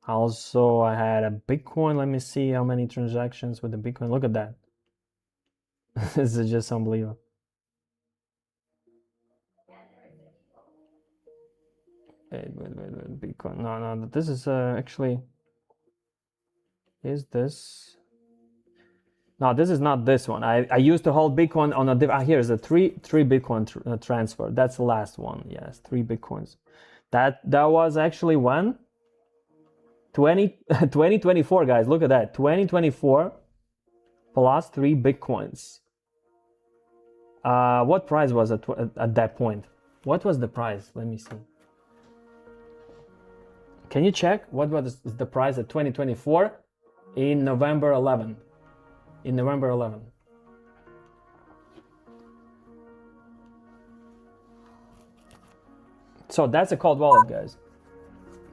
Also, I had a Bitcoin. Let me see how many transactions with the Bitcoin. Look at that. This is just unbelievable. Wait, Bitcoin. No, this is actually, is this? No, this is not this one. I used to hold Bitcoin on a here's a three Bitcoin transfer. That's the last one. Yes, 3 Bitcoins. That was actually when? 2024, guys. Look at that. 2024 plus 3 Bitcoins. What price was it at that point? What was the price? Let me see. Can you check what was the price at 2024 in November 11? In November 11. So that's a cold wallet, guys.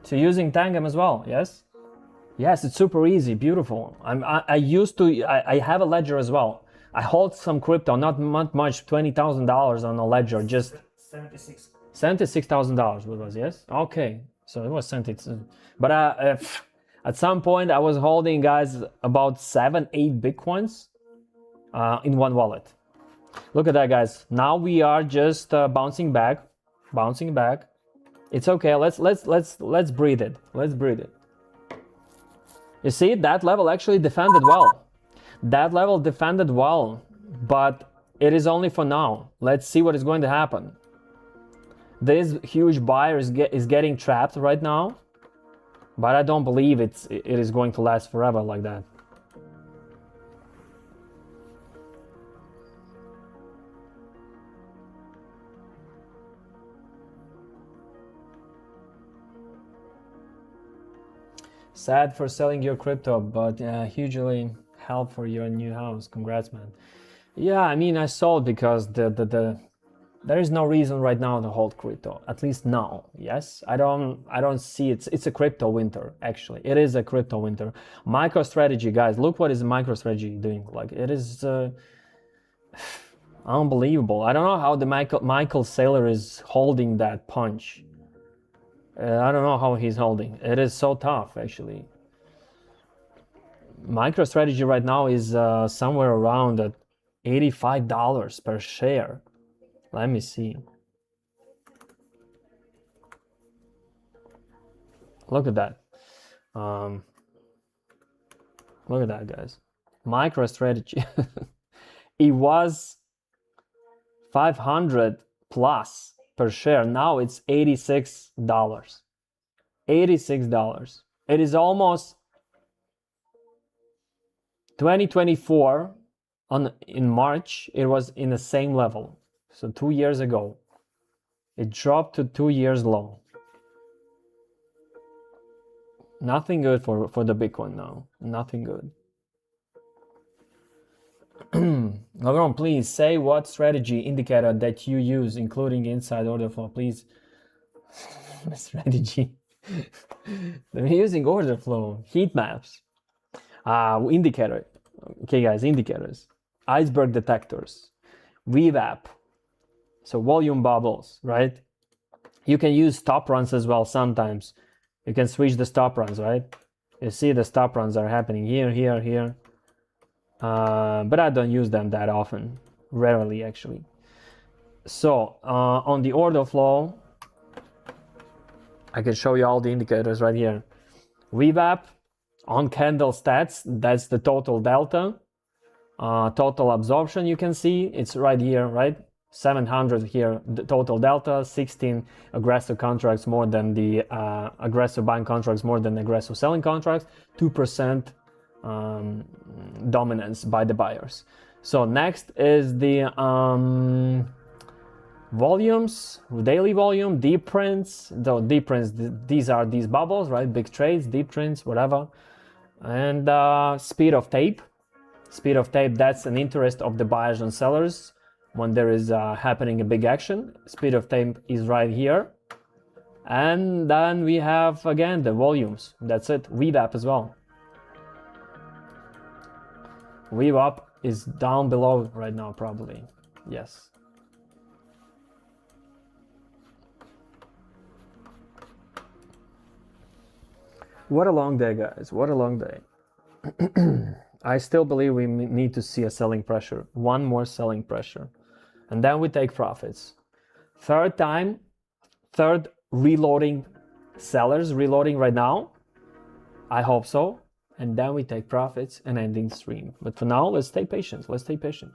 So using Tangam as well, yes? Yes, it's super easy, beautiful. I have a ledger as well. I hold some crypto, not much, $20,000 on a ledger, just $76,000 it was, yes? Okay, so it was 76. But at some point I was holding, guys, about 7-8 Bitcoins in one wallet. Look at that, guys. Now we are just bouncing back. It's okay. Let's breathe it. Let's breathe it. You see, that level actually defended well. That level defended well, but it is only for now. Let's see what is going to happen. This huge buyer is getting trapped right now, but I don't believe it is going to last forever like that. Sad for selling your crypto, but hugely help for your new house. Congrats, man. Yeah, I mean, I sold because there is no reason right now to hold crypto. At least now, yes. I don't see it's a crypto winter. Actually, it is a crypto winter. MicroStrategy, guys, look what is MicroStrategy doing. Like, it is unbelievable. I don't know how the Michael Saylor is holding that punch. I don't know how he's holding. It is so tough, actually. MicroStrategy right now is somewhere around at $85 per share. Let me see. Look at that. Look at that, guys. MicroStrategy. It was 500 plus per share. Now it's $86. $86. It is almost 2024 in March. It was in the same level. So 2 years ago, it dropped to 2 years low. Nothing good for the Bitcoin now. Nothing good. Laurent, please say what strategy indicator that you use, including inside order flow, please. Strategy. They're using order flow, heat maps, indicator. Okay, guys, indicators, iceberg detectors, VWAP, so volume bubbles, right? You can use stop runs as well. Sometimes you can switch the stop runs, right? You see the stop runs are happening here. But I don't use them that often, rarely actually. So on the order flow, I can show you all the indicators right here. VWAP on candle stats, that's the total delta. Total absorption, you can see it's right here, right? 700 here, the total delta, 16 aggressive contracts more than the aggressive buying contracts more than aggressive selling contracts, 2% dominance by the buyers. So next is the Volumes, daily volume, deep prints. Though deep prints, these are these bubbles, right? Big trades, deep prints, whatever. And speed of tape. Speed of tape, that's an interest of the buyers and sellers when there is happening a big action. Speed of tape is right here. And then we have, again, the volumes. That's it. VWAP as well. VWAP is down below right now, probably. Yes. What a long day, guys. What a long day. I still believe we need to see a selling pressure. One more selling pressure. And then we take profits. Third reloading, sellers reloading right now. I hope so. And then we take profits and ending stream. But for now, let's stay patient. Let's stay patient.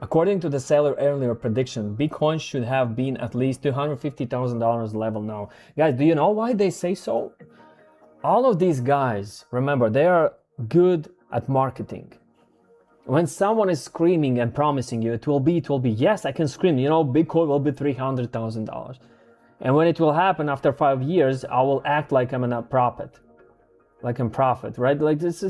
According to the seller earlier prediction, Bitcoin should have been at least $250,000 level now. Guys, do you know why they say so? All of these guys, remember, they are good at marketing. When someone is screaming and promising you it will be, yes, I can scream, you know, Bitcoin will be $300,000. And when it will happen after 5 years, I will act like I'm a prophet. Like I'm prophet, right? Like this,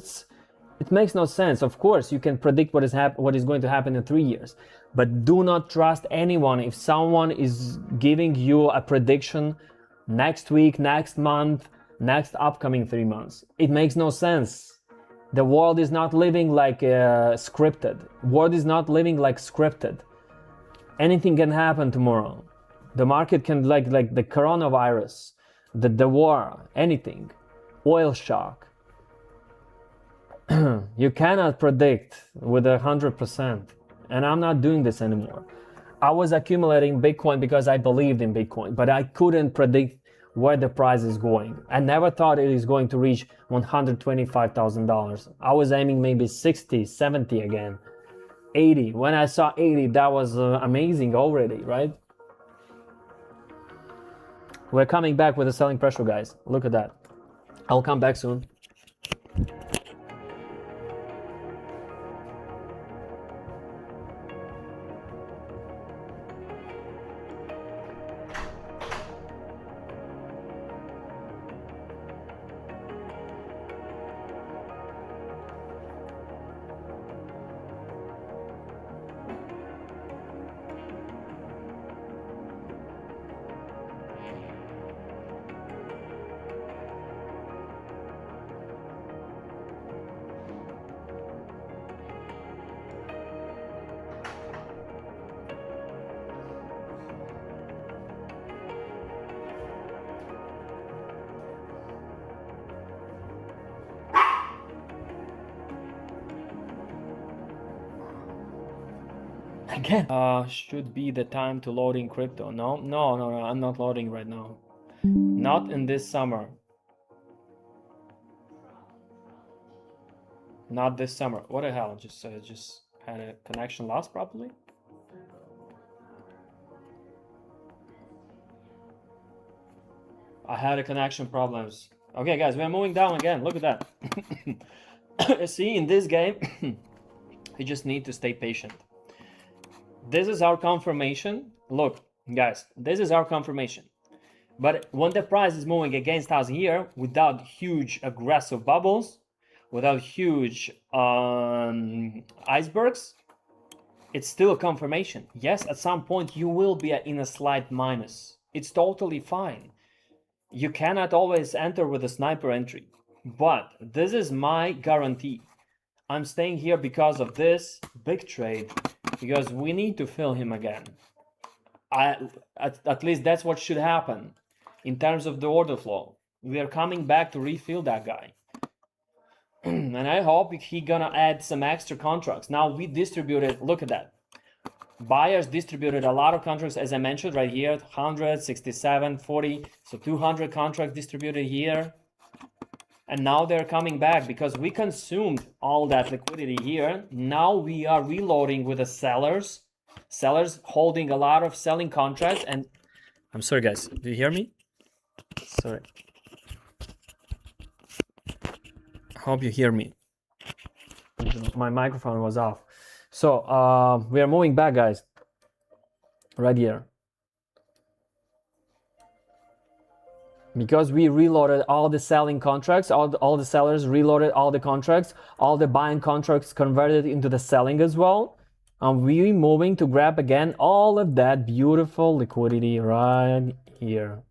it makes no sense. Of course, you can predict what is going to happen in 3 years, but do not trust anyone. If someone is giving you a prediction next week, next month, next upcoming 3 months, it makes no sense. The world is not living like scripted. World is not living like scripted. Anything can happen tomorrow. The market can, like the coronavirus, the war, anything, oil shock. You cannot predict with 100%. And I'm not doing this anymore. I was accumulating Bitcoin because I believed in Bitcoin, but I couldn't predict where the price is going. I never thought it is going to reach $125,000. I was aiming maybe 60, 70 again, 80. When I saw 80, that was amazing already, right? We're coming back with a selling pressure, guys. Look at that. I'll come back soon. Again, should be the time to load in crypto. No, I'm not loading right now. Not in this summer. Not this summer. What the hell? Just had a connection lost probably. I had a connection problems. Okay, guys, we're moving down again. Look at that. See, in this game, you just need to stay patient. This is our confirmation. Look, guys, this is our confirmation. But when the price is moving against us here, without huge aggressive bubbles, without huge icebergs, it's still a confirmation. Yes, at some point you will be in a slight minus. It's totally fine. You cannot always enter with a sniper entry. But this is my guarantee. I'm staying here because of this big trade. Because we need to fill him again. At least that's what should happen in terms of the order flow. We are coming back to refill that guy. And I hope he gonna add some extra contracts. Now we distributed, look at that. Buyers distributed a lot of contracts, as I mentioned right here, 100, 67, 40, so 200 contracts distributed here. And now they're coming back because we consumed all that liquidity here. Now we are reloading with the sellers. Sellers holding a lot of selling contracts. And I'm sorry, guys. Do you hear me? Sorry. Hope you hear me. My microphone was off. So we are moving back, guys. Right here. Because we reloaded all the selling contracts, all the sellers reloaded all the contracts, all the buying contracts converted into the selling as well. And we're moving to grab again all of that beautiful liquidity right here.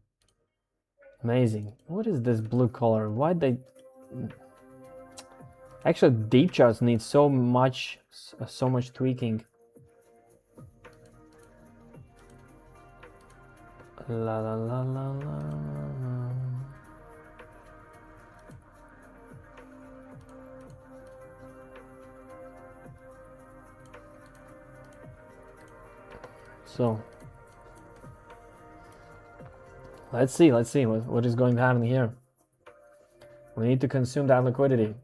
Amazing. What is this blue color? Why they... Actually, deep charts need so much tweaking. La la la la la. So let's see what is going to happen here. We need to consume that liquidity.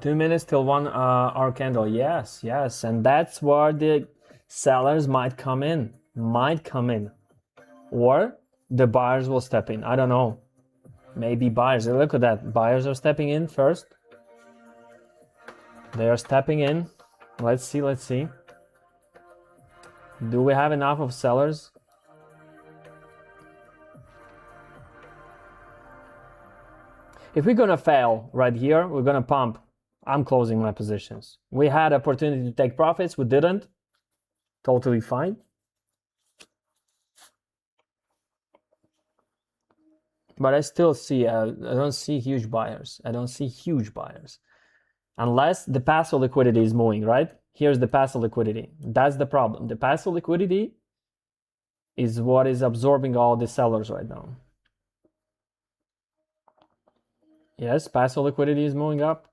Two minutes till 1 hour candle. Yes, and that's where the sellers might come in, or the buyers will step in. I don't know. Maybe buyers. Look at that. Buyers are stepping in first. They are stepping in. Let's see. Do we have enough of sellers? If we're gonna fail right here, we're gonna pump. I'm closing my positions. We had opportunity to take profits. We didn't. Totally fine. But I still see, I don't see huge buyers. Unless the passive liquidity is moving, right? Here's the passive liquidity. That's the problem. The passive liquidity is what is absorbing all the sellers right now. Yes, passive liquidity is moving up.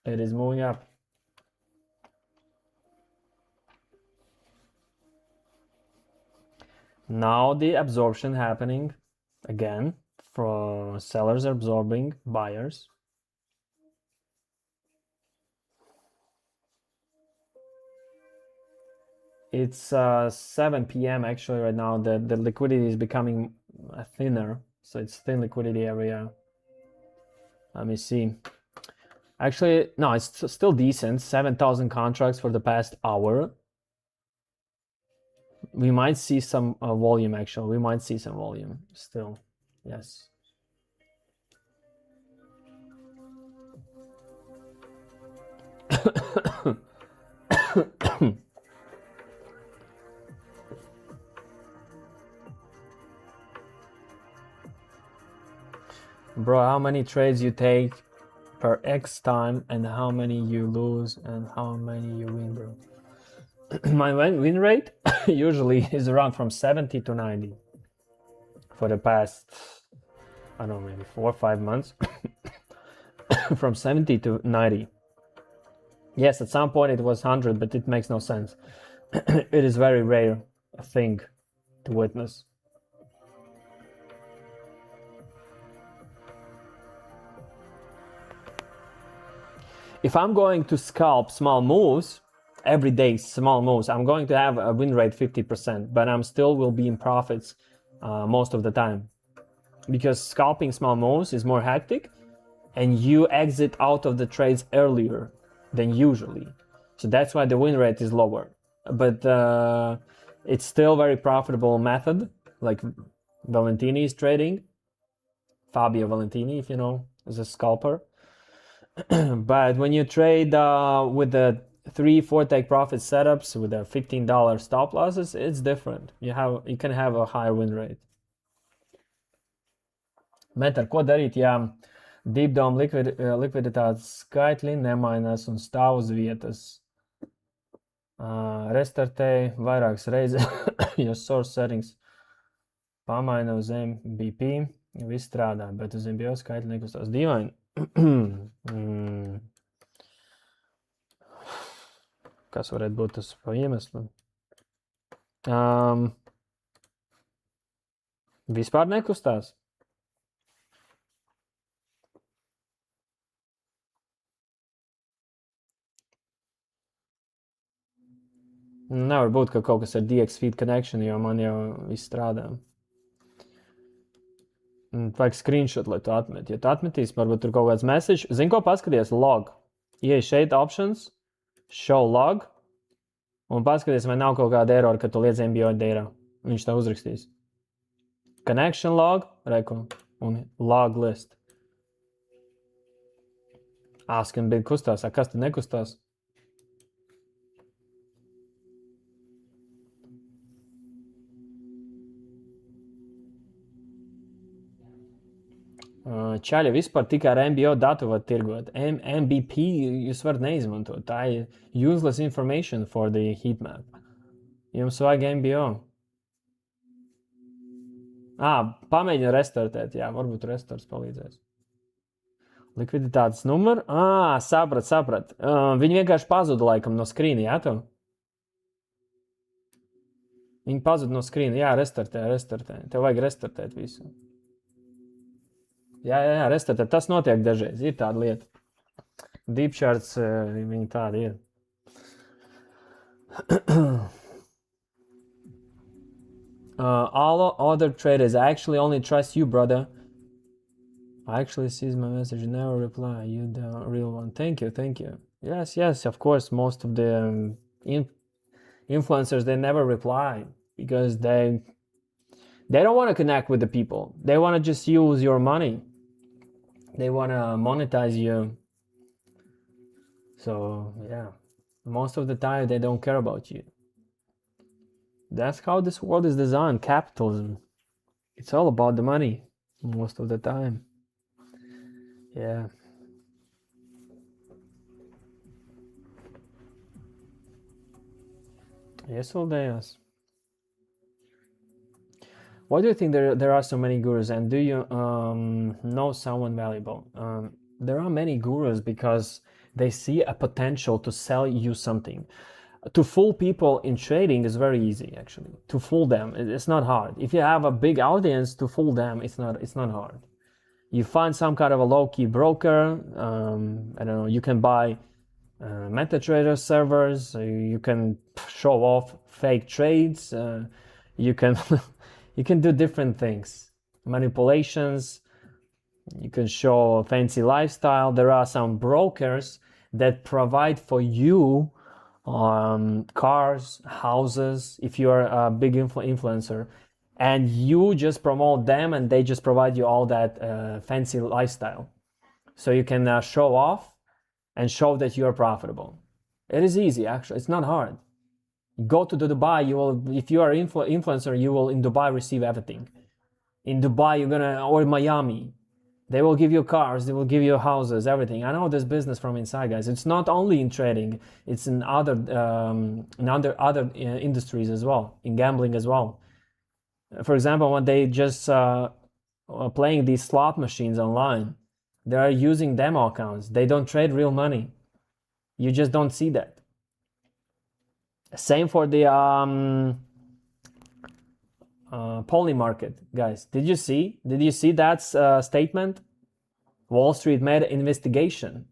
It is moving up. Now the absorption happening again. For sellers absorbing buyers. It's 7 p.m. actually right now. The liquidity is becoming thinner. So it's thin liquidity area. Let me see. Actually, no, it's still decent. 7,000 contracts for the past hour. We might see some volume, actually. We might see some volume still. Yes. Bro, how many trades you take per X time and how many you lose and how many you win, bro? My win rate usually is around from 70 to 90 for the past, I don't know, maybe 4 or 5 months. From 70 to 90. Yes, at some point it was 100, but it makes no sense. It is very rare a thing to witness. If I'm going to scalp small moves, every day small moves, I'm going to have a win rate 50%, but I'm still will be in profits most of the time. Because scalping small moves is more hectic and you exit out of the trades earlier than usually. So that's why the win rate is lower. But it's still very profitable method, like Valentini is trading. Fabio Valentini, if you know, is a scalper. But when you trade with the 3-4 take profit setups with the $15 stop losses, it's different. You can have a higher win rate. Metar, ko darīt, ja deep dome likviditātes skaitļi nemainās un stāv uz vietas? Restartēja vairākas reizes, jo source settings pamaina uz MBP, viss strādā, bet uz MBO skaitļi nekustās. Dīvaini. Kas varētu būt tas pa iemeslu? Vispār nekustās? nevar būt, ka kaut kas ar DX feed connection, jo man jau viss strādā. Vajag screenshot, lai tu atmet. Ja tu atmetīs, varbūt tur kaut kāds message. Zini, ko paskaties? Log. Ieej šeit options, show log, un paskaties, vai nav kaut kāda error, ka tu liec MBO data. Viņš tā uzrakstīs. Connection log, reko, un log list. Skan bija kustās, kas tad nekustās? Čaļi vispār tikai ar MBO datu var tirgot. MBP jūs varat neizmantot. Tā ir useless information for the heatmap. Jums vajag MBO. Pamēģina restartēt. Jā, varbūt restarts palīdzēs. Likviditātes numur. Saprat. Viņi vienkārši pazuda laikam no skrīna, jā, tu? Viņi pazuda no skrīna. Jā, restartē. Tev vajag restartēt visu. Jā, restartēt. Tas notiek dažreiz. Ir tāda lieta. Deep charts, viņi tādi ir. All other traders actually only trust you, brother. I actually sees my message, never reply. You the real one. Thank you. Yes, of course, most of the influencers, they never reply because they don't want to connect with the people. They want to just use your money. They want to monetize you. So, yeah, most of the time they don't care about you. That's how this world is designed, capitalism. It's all about the money most of the time. Yeah. Iesuldējās. Why do you think there are so many gurus, and do you know someone valuable? There are many gurus because they see a potential to sell you something. To fool people in trading is very easy, actually. To fool them, it's not hard. If you have a big audience, to fool them, it's not hard. You find some kind of a low-key broker. I don't know. You can buy MetaTrader servers. You can show off fake trades. You can you can do different things, manipulations. You can show a fancy lifestyle. There are some brokers that provide for you cars, houses, if you are a big influencer, and you just promote them and they just provide you all that fancy lifestyle. So you can show off and show that you are profitable. It is easy, actually. It's not hard. Go to Dubai. You will, if you are influencer, you will in Dubai receive everything. In Dubai, you're gonna, or Miami, they will give you cars, they will give you houses, everything. I know this business from inside, guys. It's not only in trading; it's in other industries as well, in gambling as well. For example, when they just playing these slot machines online, they are using demo accounts. They don't trade real money. You just don't see that. Same for the poly market, guys. Did you see that statement? Wall Street made an investigation.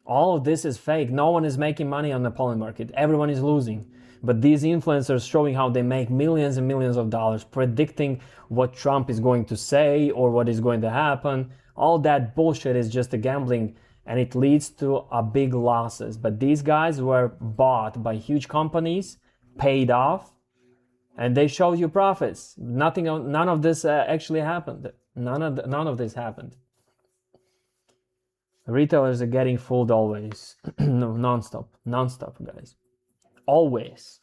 All of this is fake. No one is making money on the poly market. Everyone is losing. But these influencers showing how they make millions and millions of dollars, predicting what Trump is going to say or what is going to happen. All that bullshit is just a gambling, and it leads to a big losses. But these guys were bought by huge companies, paid off, and they showed you profits. None of this actually happened. None of this happened. Retailers are getting fooled always. No, non-stop, guys. Always.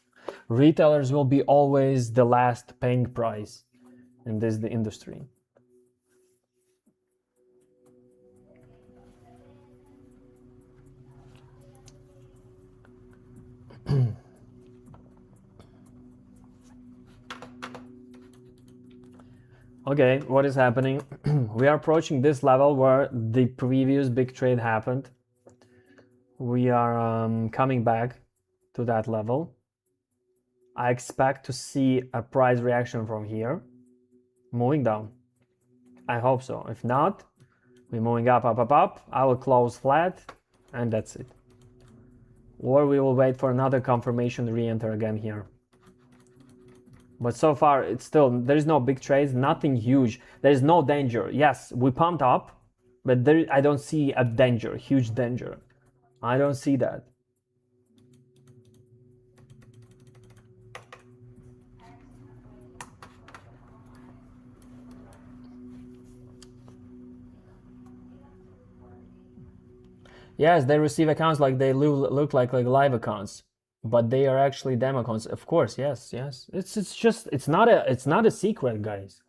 Retailers will be always the last paying price in the industry. Okay, what is happening? We are approaching this level where the previous big trade happened. We are coming back to that level. I expect to see a price reaction from here, moving down. I hope so. If not, we're moving up. I will close flat, and that's it. or we will wait for another confirmation to re-enter again here. But so far, it's still, there's no big trades, nothing huge. There's no danger. Yes, we pumped up, but there, I don't see a danger, huge danger. I don't see that. Yes, they receive accounts like they look like live accounts, but they are actually demo accounts. Of course, yes, yes. It's just it's not a secret, guys.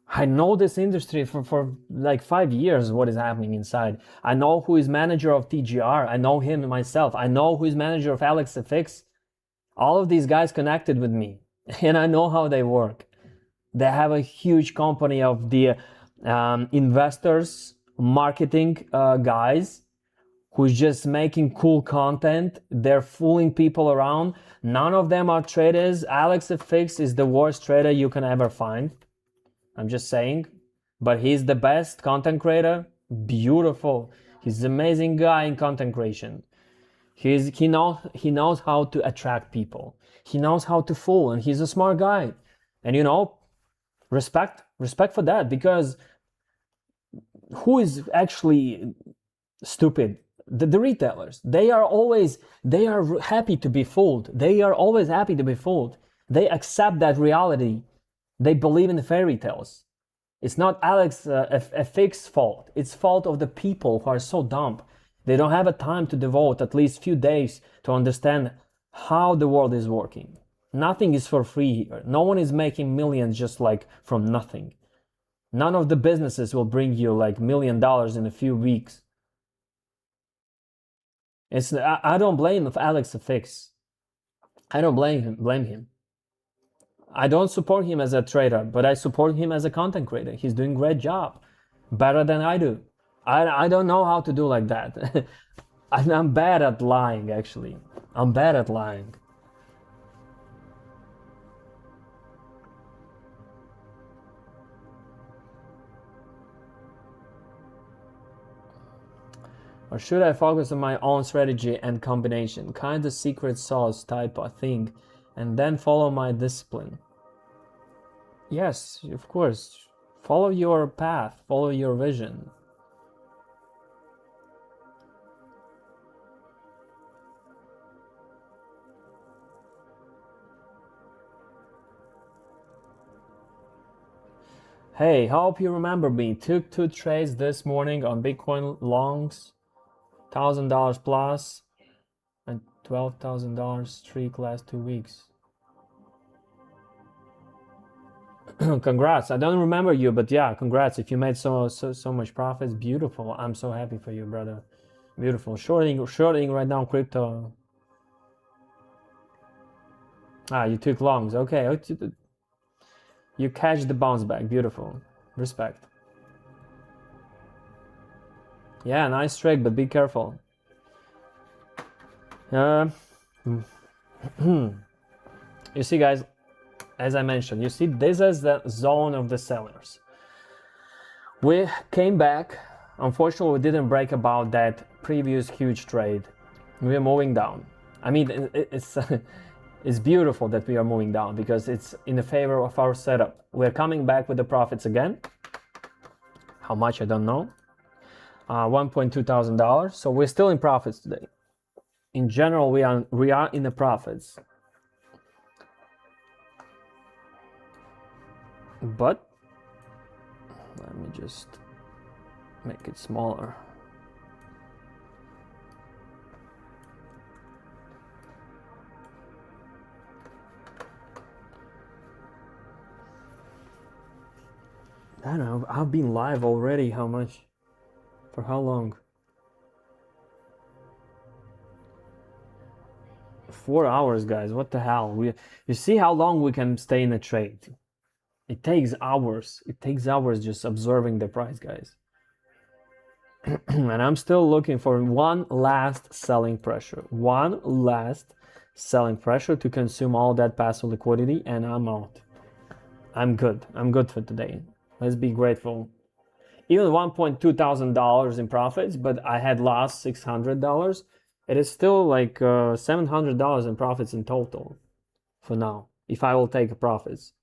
I know this industry for like 5 years. What is happening inside? I know who is manager of TGR. I know him myself. I know who is manager of AlexFX. All of these guys connected with me, and I know how they work. They have a huge company of the investors, marketing guys, who's just making cool content. They're fooling people around. None of them are traders. AlexFX is the worst trader you can ever find. I'm just saying. But he's the best content creator. Beautiful. He's an amazing guy in content creation. He knows how to attract people. He knows how to fool, and he's a smart guy. And you know, respect for that, because who is actually stupid? The retailers. They are happy to be fooled. They are always happy to be fooled. They accept that reality. They believe in the fairy tales. It's not AlexFX's fault. It's fault of the people who are so dumb. They don't have a time to devote at least few days to understand how the world is working. Nothing is for free here. No one is making millions just like from nothing. None of the businesses will bring you like $1 million in a few weeks. I don't blame AlexFX. I don't blame him. I don't support him as a trader, but I support him as a content creator. He's doing a great job, better than I do. I don't know how to do like that. I'm bad at lying, actually. I'm bad at lying. Or should I focus on my own strategy and combination, kind of secret sauce type of thing, and then follow my discipline? Yes, of course. Follow your path, follow your vision. Hey, hope you remember me. Took 2 trades this morning on Bitcoin longs, $1,000 plus, and $12,000 streak last 2 weeks. Congrats. I don't remember you, but yeah, congrats. If you made so much profits, beautiful. I'm so happy for you, brother. Beautiful. Shorting right now crypto. Ah, you took longs. Okay. You catch the bounce back. Beautiful. Respect. Yeah, nice trick, but be careful. You see, guys, as I mentioned, you see, this is the zone of the sellers. We came back. Unfortunately, we didn't break about that previous huge trade. We are moving down. I mean, it's beautiful that we are moving down because it's in the favor of our setup. We're coming back with the profits again. How much, I don't know. $1.2 thousand. So we're still in profits today. In general, we are in the profits. But let me just make it smaller. I don't know, I've been live already. How much? For how long? 4 hours, guys. What the hell? You see how long we can stay in a trade? It takes hours. It takes hours just observing the price, guys. And I'm still looking for one last selling pressure. One last selling pressure to consume all that passive liquidity, and I'm out. I'm good. I'm good for today. Let's be grateful. Even $1.2 thousand in profits, but I had lost $600. It is still like $700 in profits in total for now, if I will take profits.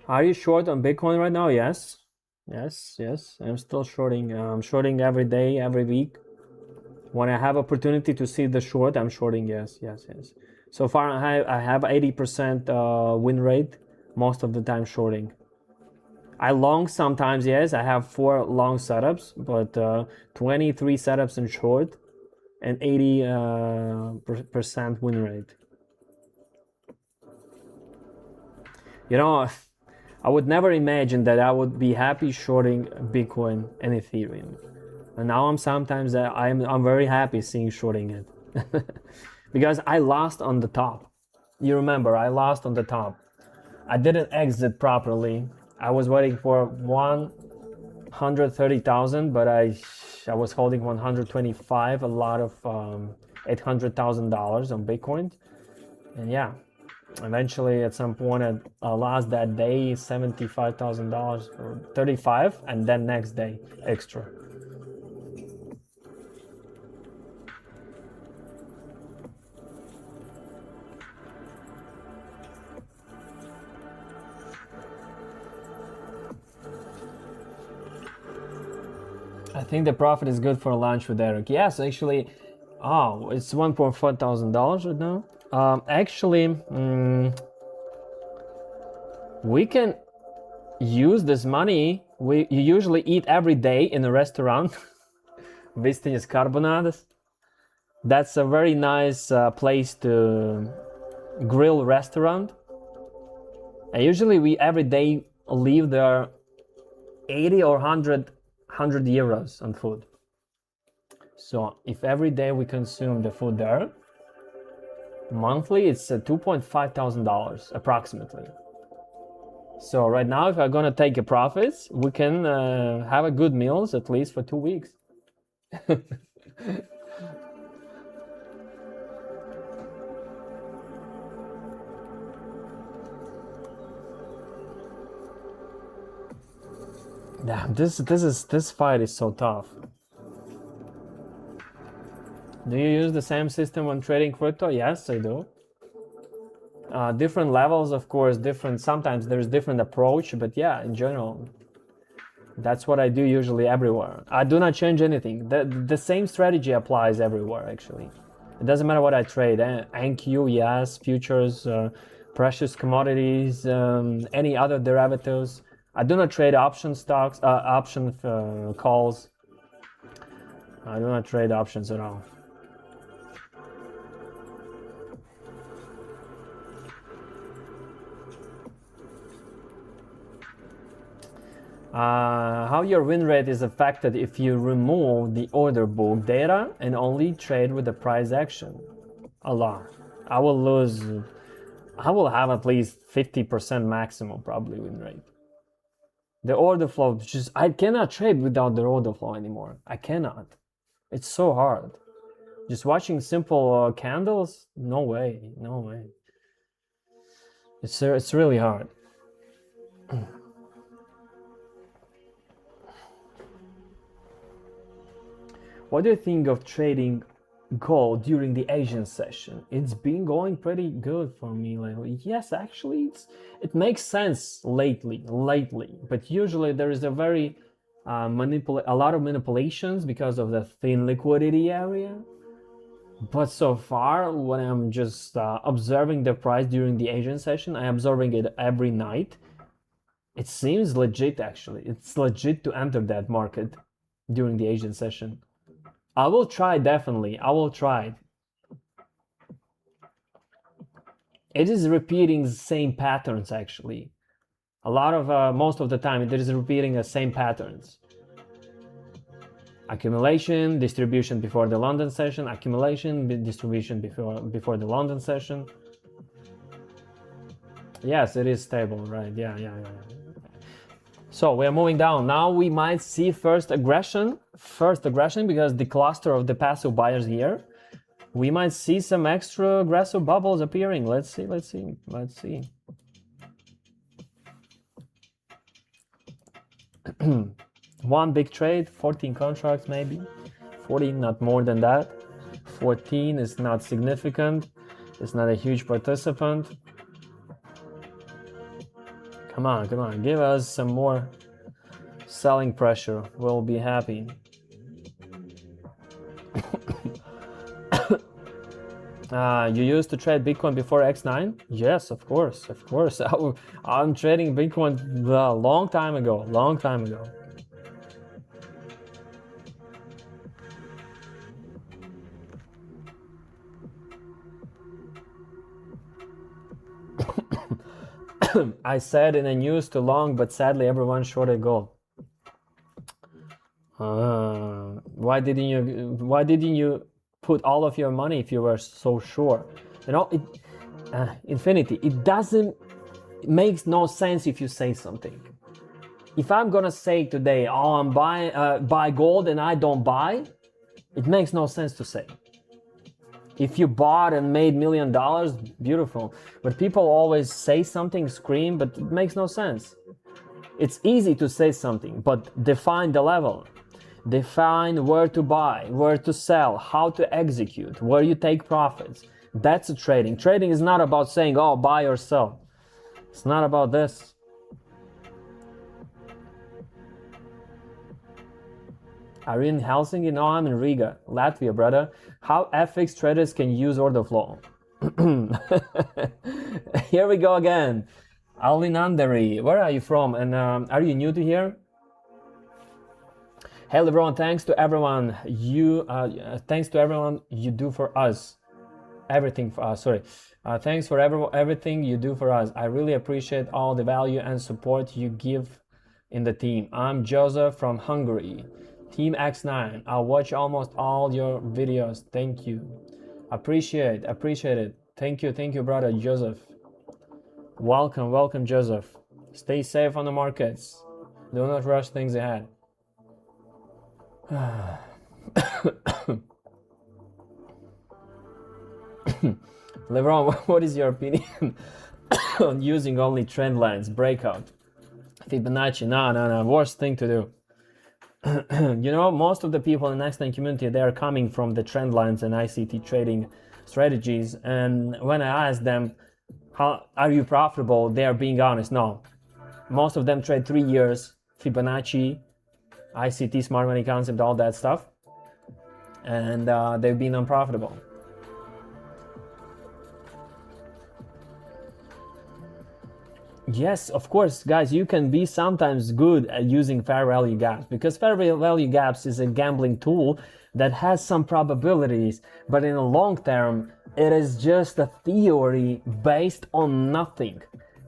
Are you short on Bitcoin right now? Yes. Yes. I'm still shorting. I'm shorting every day, every week. When I have opportunity to see the short, I'm shorting. Yes. So far, I have 80% win rate. Most of the time shorting. I long sometimes. Yes, I have 4 long setups, but 23 setups in short, and 80% win rate. You know, I would never imagine that I would be happy shorting Bitcoin and Ethereum, and now I'm very happy seeing shorting it because I lost on the top. You remember, I lost on the top. I didn't exit properly. I was waiting for 130,000, but I was holding 125, a lot of $800,000 on Bitcoin, and yeah. Eventually, at some point, I lost that day $75,000 or 35, and then next day extra. I think the profit is good for lunch with Eric. Yes, actually. Oh, it's $1,400 right now. Actually, we can use this money. You usually eat every day in a restaurant. Vistiņas Carbonadas. That's a very nice place to grill restaurant. And usually we every day leave there 80 or 100 euros on food. So if every day we consume the food there, monthly it's $2,500 approximately. So right now, if I'm gonna take a profits, we can have a good meals at least for 2 weeks. Yeah, this fight is so tough. Do you use the same system when trading crypto? Yes, I do. Different levels, of course, different. Sometimes there's different approach, but yeah, in general, that's what I do usually everywhere. I do not change anything. The same strategy applies everywhere, actually. It doesn't matter what I trade. NQ, yes, futures, precious commodities, any other derivatives. I do not trade option stocks, option calls. I do not trade options at all. How your win rate is affected if you remove the order book data and only trade with the price action? A lot. I will lose. I will have at least 50% maximum probably win rate. The order flow, I cannot trade without the order flow anymore. I cannot. It's so hard. Just watching simple candles, no way. It's really hard. What do you think of trading gold during the Asian session? It's been going pretty good for me lately. Yes, actually, it makes sense lately, but usually there is a very a lot of manipulations because of the thin liquidity area. But so far, when I'm just observing the price during the Asian session, I'm observing it every night. It seems legit, actually. It's legit to enter that market during the Asian session. I will try, definitely. I will try. It is repeating the same patterns, actually. Most of the time, it is repeating the same patterns. Accumulation, distribution before the London session, accumulation, distribution before the London session. Yes, it is stable, right? Yeah. So we are moving down. Now we might see first aggression because the cluster of the passive buyers here. We might see some extra aggressive bubbles appearing. Let's see. One big trade, 14 contracts maybe. 14, not more than that. 14 is not significant. It's not a huge participant. Come on, give us some more selling pressure. We'll be happy. You used to trade Bitcoin before Xnine? Yes, of course. I'm trading Bitcoin a long time ago. I said in the news too long, but sadly everyone shorted gold. Why didn't you put all of your money if you were so sure? You know, Infinity, it makes no sense if you say something. If I'm gonna say today, oh, I'm buy gold and I don't buy, it makes no sense to say. If you bought and made $1 million, beautiful. But people always say something, scream, but it makes no sense. It's easy to say something, but define the level. Define where to buy, where to sell, how to execute, where you take profits. That's trading. Trading is not about saying, oh, buy or sell. It's not about this. Are you in Helsinki? No, I'm in Riga, Latvia, brother. How FX traders can use order flow? Here we go again. Alinandari, where are you from? And are you new to here? Hey, LeBron, thanks to everyone you do for us. Everything for us, sorry. Thanks for everything you do for us. I really appreciate all the value and support you give in the team. I'm Joseph from Hungary. Team Xnine. I'll watch almost all your videos. Thank you. Appreciate it. Thank you, brother Joseph. Welcome, Joseph. Stay safe on the markets. Do not rush things ahead. LeBron, what is your opinion on using only trend lines, breakout, Fibonacci? No, worst thing to do. You know, most of the people in the Xnine community, they are coming from the trend lines and ICT trading strategies. And when I ask them, how are you profitable? They are being honest. No, most of them trade 3 years, Fibonacci, ICT, smart money concept, all that stuff. And they've been unprofitable. Yes, of course, guys, you can be sometimes good at using fair value gaps, because fair value gaps is a gambling tool that has some probabilities, but in the long term, it is just a theory based on nothing.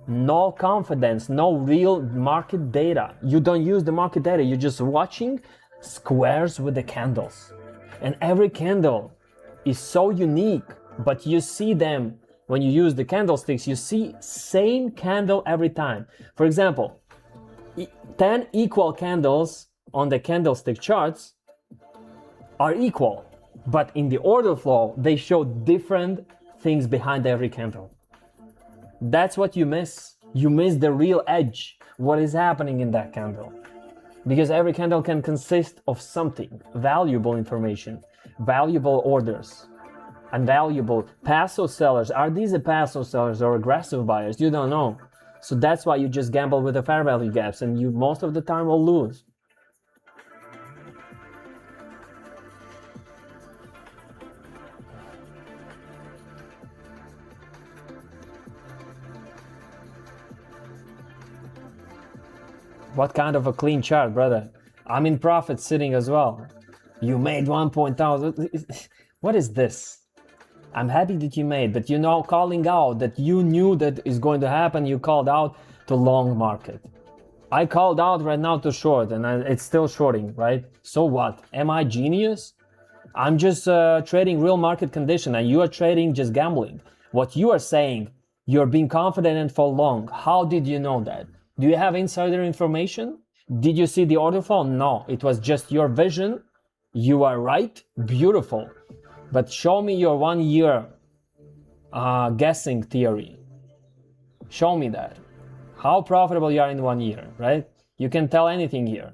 No confidence, no real market data. You don't use the market data, you're just watching squares with the candles. And every candle is so unique, but you see them. When you use the candlesticks, you see same candle every time. For example, 10 equal candles on the candlestick charts are equal, but in the order flow, they show different things behind every candle. That's what you miss. You miss the real edge, what is happening in that candle. Because every candle can consist of something, valuable information, valuable orders. Unvaluable passive sellers. Are these the passive sellers or aggressive buyers? You don't know. So that's why you just gamble with the fair value gaps, and you most of the time will lose. What kind of a clean chart, brother? I'm in profit sitting as well. You made 1.0. What is this? I'm happy that you made, but you know, calling out that you knew that is going to happen, you called out to long market. I called out right now to short, and it's still shorting, right? So what? Am I genius? I'm just trading real market condition, and you are trading just gambling. What you are saying, you're being confident and for long. How did you know that? Do you have insider information? Did you see the order flow? No, it was just your vision. You are right, beautiful. But show me your 1 year guessing theory. Show me that. How profitable you are in 1 year, right? You can tell anything here.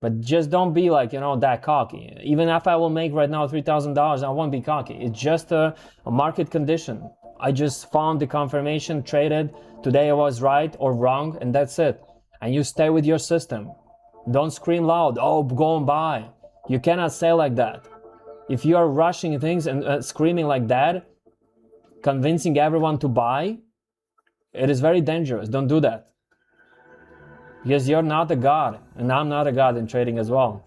But just don't be like, you know, that cocky. Even if I will make right now $3,000, I won't be cocky. It's just a market condition. I just found the confirmation, traded. Today I was right or wrong, and that's it. And you stay with your system. Don't scream loud, oh, go and buy. You cannot say like that. If you are rushing things and screaming like that, convincing everyone to buy, it is very dangerous. Don't do that. Because you're not a god, and I'm not a god in trading as well.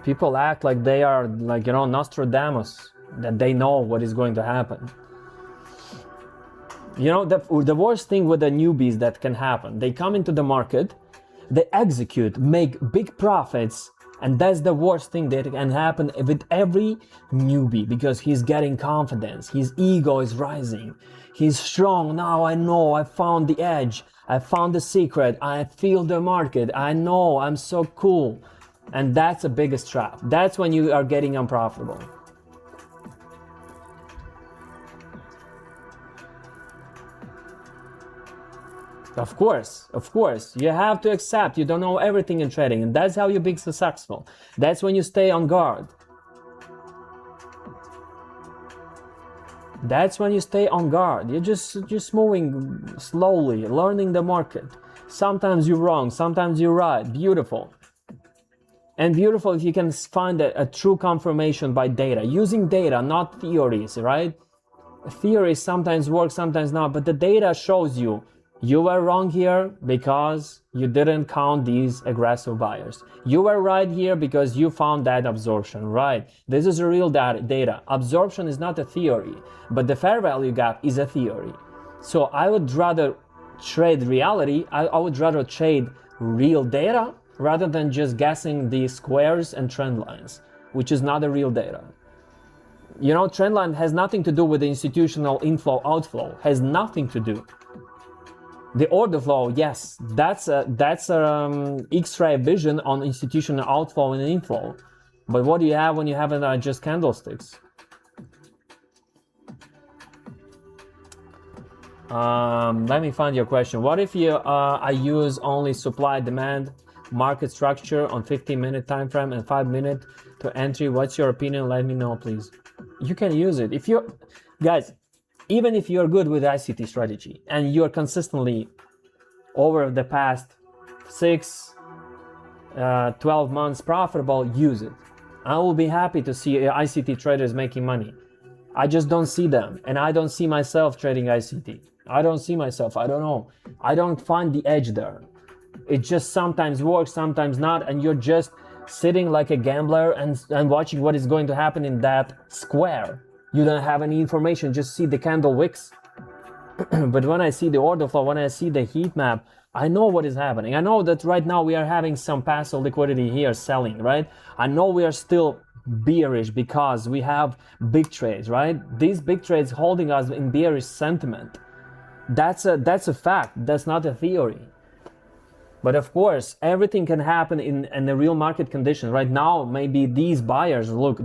People act like they are, like, you know, Nostradamus, that they know what is going to happen. You know, the worst thing with the newbies that can happen, they come into the market, they execute, make big profits, and that's the worst thing that can happen with every newbie, because he's getting confidence, his ego is rising, he's strong. Now I know, I found the edge, I found the secret, I feel the market, I know, I'm so cool. And that's the biggest trap. That's when you are getting unprofitable. Of course, you have to accept you don't know everything in trading, and that's how you be successful. That's when you stay on guard. That's when you stay on guard. You're just moving slowly, learning the market. Sometimes you're wrong, sometimes you're right. Beautiful. And beautiful if you can find a true confirmation by data, using data, not theories, right? Theories sometimes work, sometimes not, but the data shows you were wrong here because you didn't count these aggressive buyers. You were right here because you found that absorption, right? This is a real data. Absorption is not a theory, but the fair value gap is a theory. So I would rather trade reality, I would rather trade real data rather than just guessing the squares and trend lines, which is not a real data. You know, trend line has nothing to do with the institutional inflow outflow, has nothing to do. The order flow, yes, that's X-ray vision on institutional outflow and inflow. But what do you have when you have just candlesticks? Let me find your question. What if I use only supply demand market structure on 15-minute time frame and 5-minute to entry? What's your opinion? Let me know, please. You can use it if you're, guys. Even if you're good with ICT strategy and you're consistently over the past 12 months profitable, use it. I will be happy to see ICT traders making money. I just don't see them, and I don't see myself trading ICT. I don't see myself, I don't know. I don't find the edge there. It just sometimes works, sometimes not, and you're just sitting like a gambler and watching what is going to happen in that square. You don't have any information, just see the candle wicks. But when I see the order flow, when I see the heat map, I know what is happening. I know that right now we are having some passive liquidity here selling, right? I know we are still bearish because we have big trades, right? These big trades holding us in bearish sentiment. That's a fact, that's not a theory. But of course, everything can happen in the real market condition. Right now, maybe these buyers, look,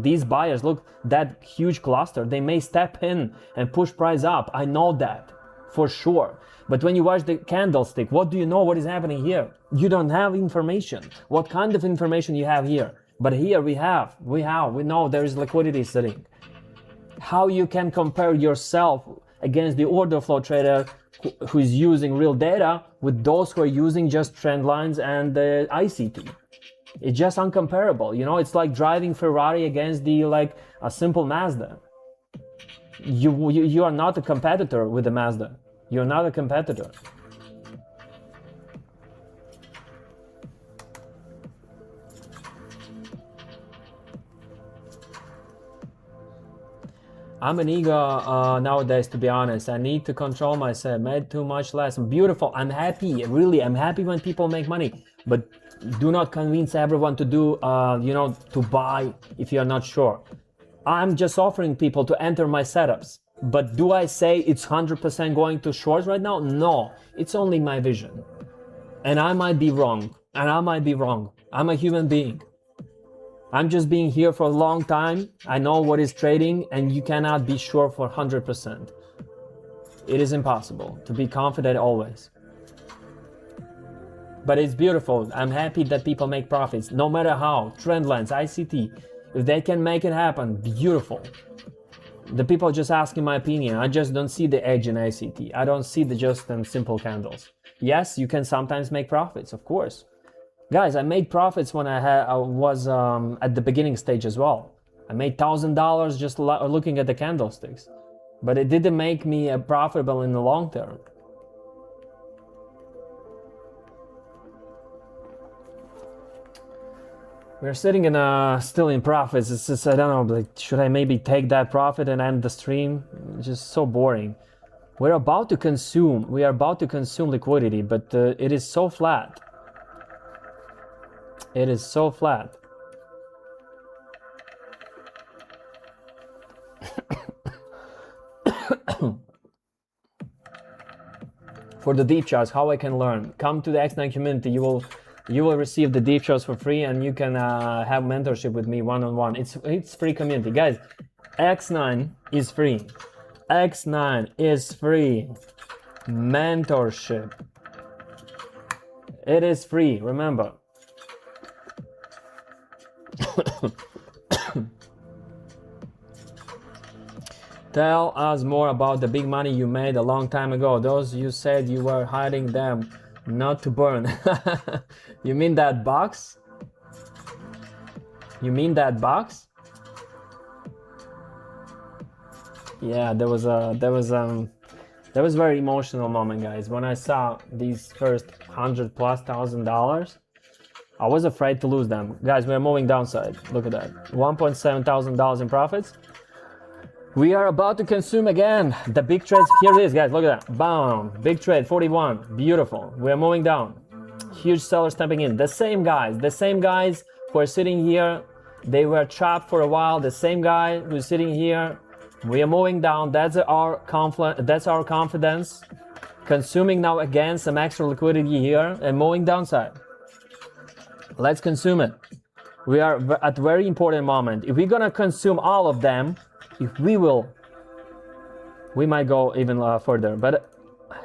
that huge cluster, they may step in and push price up. I know that for sure. But when you watch the candlestick, what do you know what is happening here? You don't have information. What kind of information you have here? But here we know there is liquidity sitting. How you can compare yourself against the order flow trader who is using real data with those who are using just trend lines and ICT. It's just uncomparable. You know, it's like driving Ferrari against a simple Mazda. You are not a competitor with the Mazda. You're not a competitor. I'm an ego nowadays, to be honest. I need to control myself. Made too much less. Beautiful. I'm happy. Really, I'm happy when people make money. But do not convince everyone to do, to buy if you're not sure. I'm just offering people to enter my setups. But do I say it's 100% going to short right now? No. It's only my vision. And I might be wrong. I'm a human being. I'm just being here for a long time. I know what is trading, and you cannot be sure for 100%. It is impossible to be confident always. But it's beautiful. I'm happy that people make profits, no matter how. Trend lines, ICT, if they can make it happen, beautiful. The people just asking my opinion. I just don't see the edge in ICT. I don't see the just and simple candles. Yes, you can sometimes make profits, of course. Guys, I made profits when I was at the beginning stage as well. I made $1,000 just looking at the candlesticks. But it didn't make me profitable in the long term. We're sitting in still in profits. It's just, I don't know, like, should I maybe take that profit and end the stream? It's just so boring. We are about to consume liquidity, but it is so flat. It is so flat. For the deep charts, how I can learn? Come to the Xnine community. You will receive the deep charts for free, and you can have mentorship with me one-on-one. It's free community, guys. Xnine is free. Xnine is free. Mentorship. It is free. Remember. Tell us more about the big money you made a long time ago. Those you said you were hiding them not to burn. You mean that box? You mean that box? Yeah, there was a very emotional moment, guys. When I saw these first $100,000+, I was afraid to lose them. Guys, we're moving downside. Look at that. $1,700 in profits. We are about to consume again. The big trades. Here it is, guys. Look at that. Boom. Big trade, 41. Beautiful. We're moving down. Huge sellers stepping in. The same guys who are sitting here. They were trapped for a while. The same guy who's sitting here. We are moving down. That's our confidence. Consuming now again some extra liquidity here and moving downside. Let's consume it. We are at a very important moment. If we're gonna consume all of them, we might go even further. But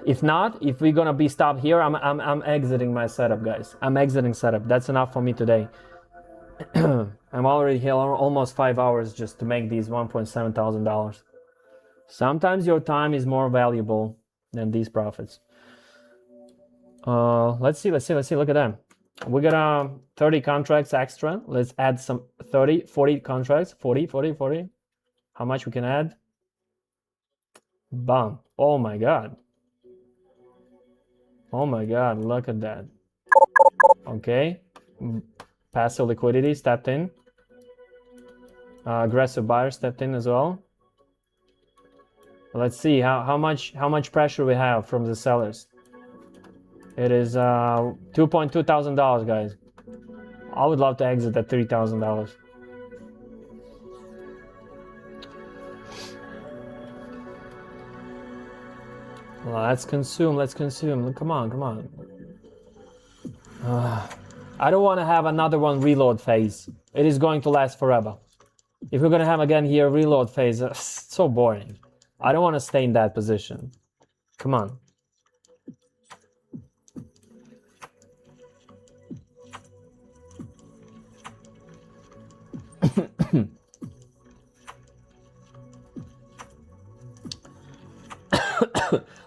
if not, if we're gonna be stopped here, I'm exiting my setup, guys. I'm exiting setup. That's enough for me today. I'm already here almost 5 hours just to make these $1,700. Sometimes your time is more valuable than these profits. Let's see. Look at them. We got 30 contracts extra. Let's add some 40 contracts. 40. How much we can add? Bam. Oh my god. Look at that. Okay. Passive liquidity stepped in. Aggressive buyer stepped in as well. Let's see how much pressure we have from the sellers. It is $2,200, guys. I would love to exit at $3,000. Let's consume. Come on. I don't want to have another one reload phase. It is going to last forever. If we're going to have again here reload phase, it's so boring. I don't want to stay in that position. Come on.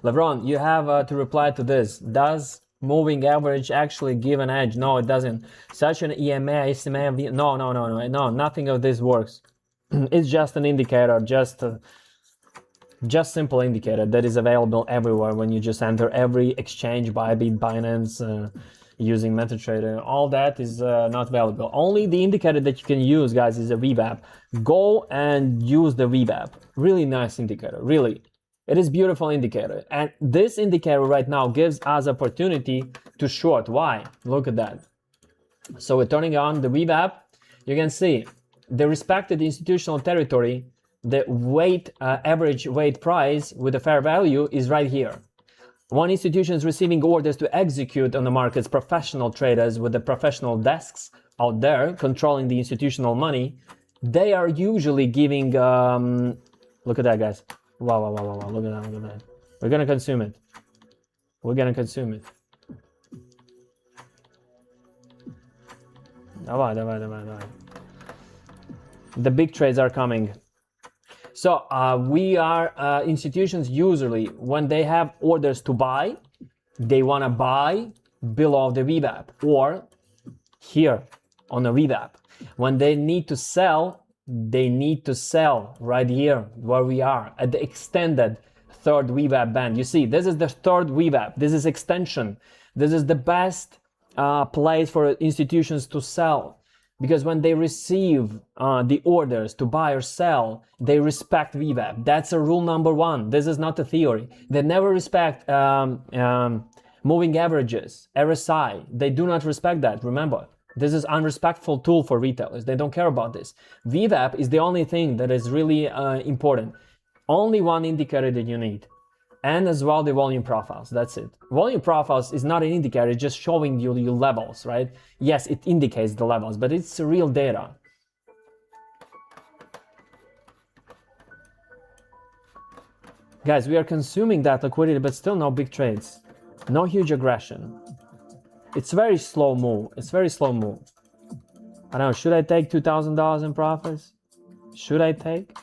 LeBron, you have to reply to this. Does moving average actually give an edge? No, it doesn't. Such an EMA, SMA, no, nothing of this works. It's just an indicator, just Just simple indicator that is available everywhere when you just enter every exchange, Bybit, Binance, using MetaTrader. All that is not valuable. Only the indicator that you can use, guys, is a VWAP. Go and use the VWAP. Really nice indicator, really. It is beautiful indicator. And this indicator right now gives us opportunity to short. Why? Look at that. So we're turning on the VWAP. You can see the respected institutional territory, the weight, average weight price with the fair value is right here. One institution is receiving orders to execute on the market's professional traders with the professional desks out there controlling the institutional money. They are usually giving, look at that, guys. Wow, wow, wow, wow, wow. Look at that, look at that. We're going to consume it. We're going to consume it. Давай, давай, давай, давай. The big trades are coming. So we are institutions usually when they have orders to buy, they want to buy below the VWAP or here on the VWAP. When they need to sell, they need to sell right here where we are at the extended third VWAP band. You see, this is the third VWAP. This is extension. This is the best place for institutions to sell. Because when they receive the orders to buy or sell, they respect VWAP. That's a rule number one. This is not a theory. They never respect moving averages, RSI. They do not respect that, remember. This is unrespectful tool for retailers. They don't care about this. VWAP is the only thing that is really important. Only one indicator that you need. And as well the volume profiles, that's it. Volume profiles is not an indicator, it's just showing you your levels, right? Yes, it indicates the levels, but it's real data. Guys, we are consuming that liquidity, but still no big trades. No huge aggression. It's very slow move. It's very slow move. I don't know, should I take $2,000 in profits? Should I take?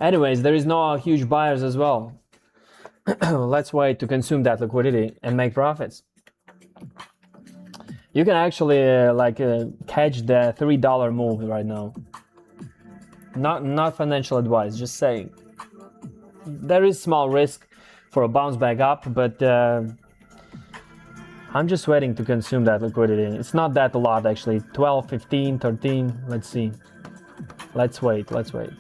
Anyways, there is no huge buyers as well. Let's wait to consume that liquidity and make profits. You can actually catch the $3 move right now. Not financial advice, just saying. There is small risk for a bounce back up, but I'm just waiting to consume that liquidity. It's not that a lot actually. 12, 15, 13. Let's see. Let's wait. Let's wait.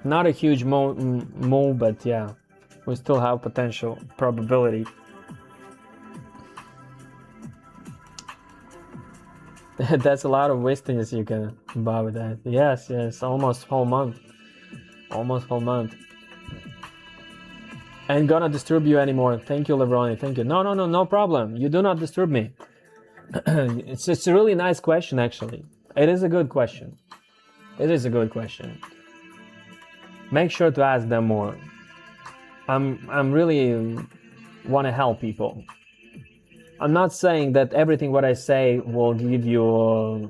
Not a huge move, but yeah, we still have potential probability. That's a lot of listings you can buy with that. Yes, yes, almost whole month. Almost whole month. Ain't gonna disturb you anymore. Thank you, Levroni. Thank you. No problem. You do not disturb me. It's a really nice question, actually. It is a good question. It is a good question. Make sure to ask them more. I'm really want to help people. I'm not saying that everything what I say will give you,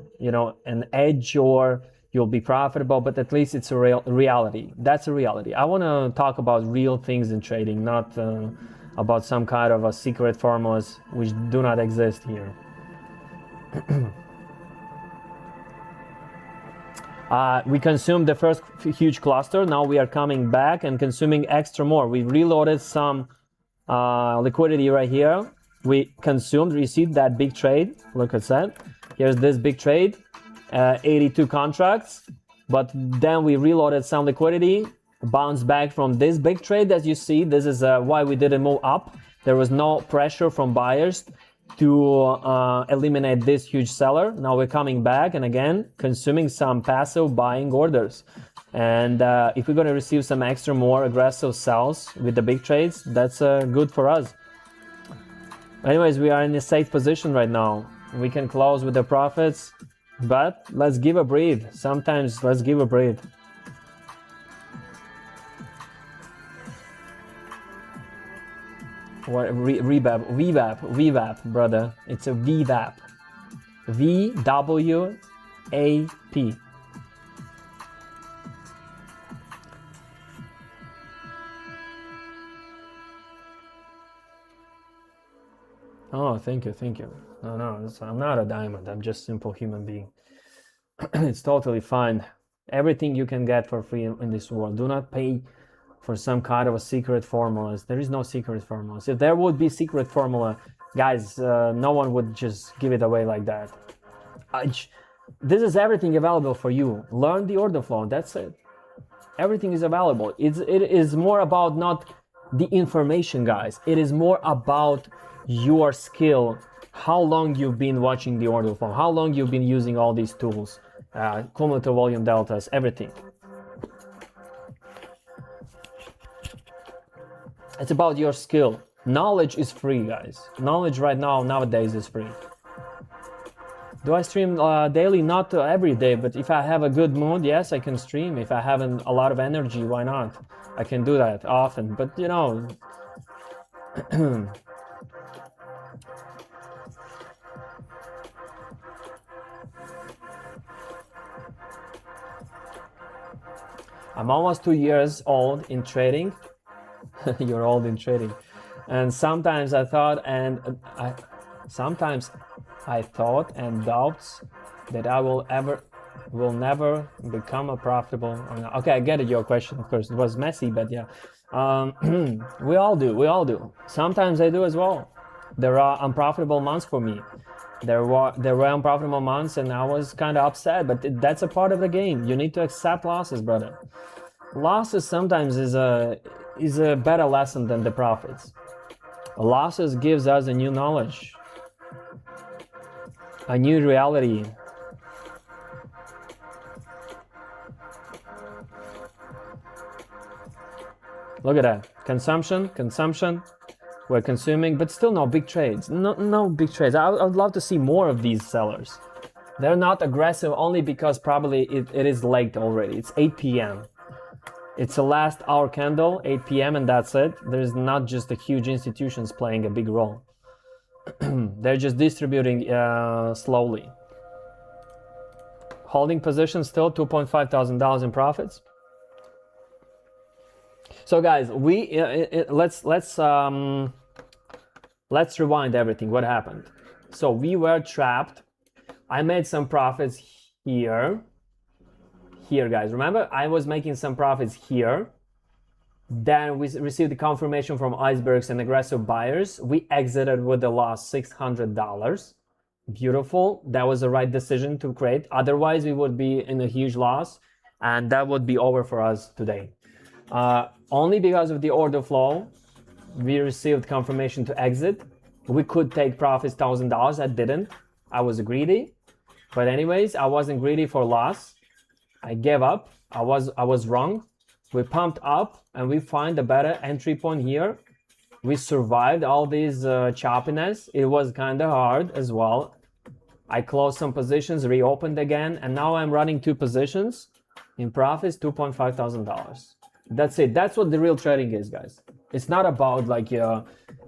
an edge or you'll be profitable, but at least it's a reality. That's a reality. I want to talk about real things in trading, not about some kind of a secret formulas which do not exist here. We consumed the first huge cluster. Now we are coming back and consuming extra more. We reloaded some liquidity right here. We consumed, received that big trade. Look at that. Here's this big trade, 82 contracts. But then we reloaded some liquidity, bounced back from this big trade. As you see, this is why we didn't move up. There was no pressure from buyers to eliminate this huge seller. Now we're coming back and again consuming some passive buying orders. And if we're going to receive some extra more aggressive sells with the big trades, that's good for us. Anyways, we are in a safe position right now. We can close with the profits, but let's give a breathe. Sometimes let's give a breathe. What VWAP, brother. It's a VWAP. VWAP. Oh, thank you, thank you. No, I'm not a diamond. I'm just a simple human being. It's totally fine. Everything you can get for free in this world. Do not pay for some kind of a secret formulas. There is no secret formulas. If there would be secret formula, guys, no one would just give it away like that. This is everything available for you. Learn the order flow. That's it. Everything is available. It is more about not the information, guys. It is more about your skill. How long you've been watching the order flow. How long you've been using all these tools. Cumulative volume deltas, everything. It's about your skill. Knowledge is free, guys. Knowledge right now, nowadays, is free. Do I stream daily? Not every day, but if I have a good mood, yes, I can stream. If I have a lot of energy, why not? I can do that often, but you know... I'm almost 2 years old in trading. You're old in trading. And sometimes I thought and doubts that I will never become a profitable or not. Okay, I get it, your question, of course. It was messy, but yeah. We all do. Sometimes I do as well. There are unprofitable months for me. There were unprofitable months and I was kind of upset, but that's a part of the game. You need to accept losses, brother. Losses sometimes is a better lesson than the profits. Losses gives us a new knowledge, a new reality. Look at that. Consumption. We're consuming, but still no big trades. No big trades. I would love to see more of these sellers. They're not aggressive only because probably it is late already. It's 8 p.m. It's a last hour candle, 8 p.m. and that's it. There's not just the huge institutions playing a big role. They're just distributing slowly. Holding positions still, $2,500 in profits. So guys, let's rewind everything. What happened? So we were trapped. I made some profits here, guys. Remember, I was making some profits here. Then we received the confirmation from icebergs and aggressive buyers. We exited with a loss $600. Beautiful. That was the right decision to create. Otherwise, we would be in a huge loss, and that would be over for us today. Only because of the order flow, we received confirmation to exit. We could take profits $1,000. I didn't. I was greedy. But anyways, I wasn't greedy for loss. I gave up. I was wrong. We pumped up and we find a better entry point here. We survived all these choppiness. It was kind of hard as well. I closed some positions, reopened again, and now I'm running 2 positions in profits, $2,500. That's it. That's what the real trading is, guys. It's not about like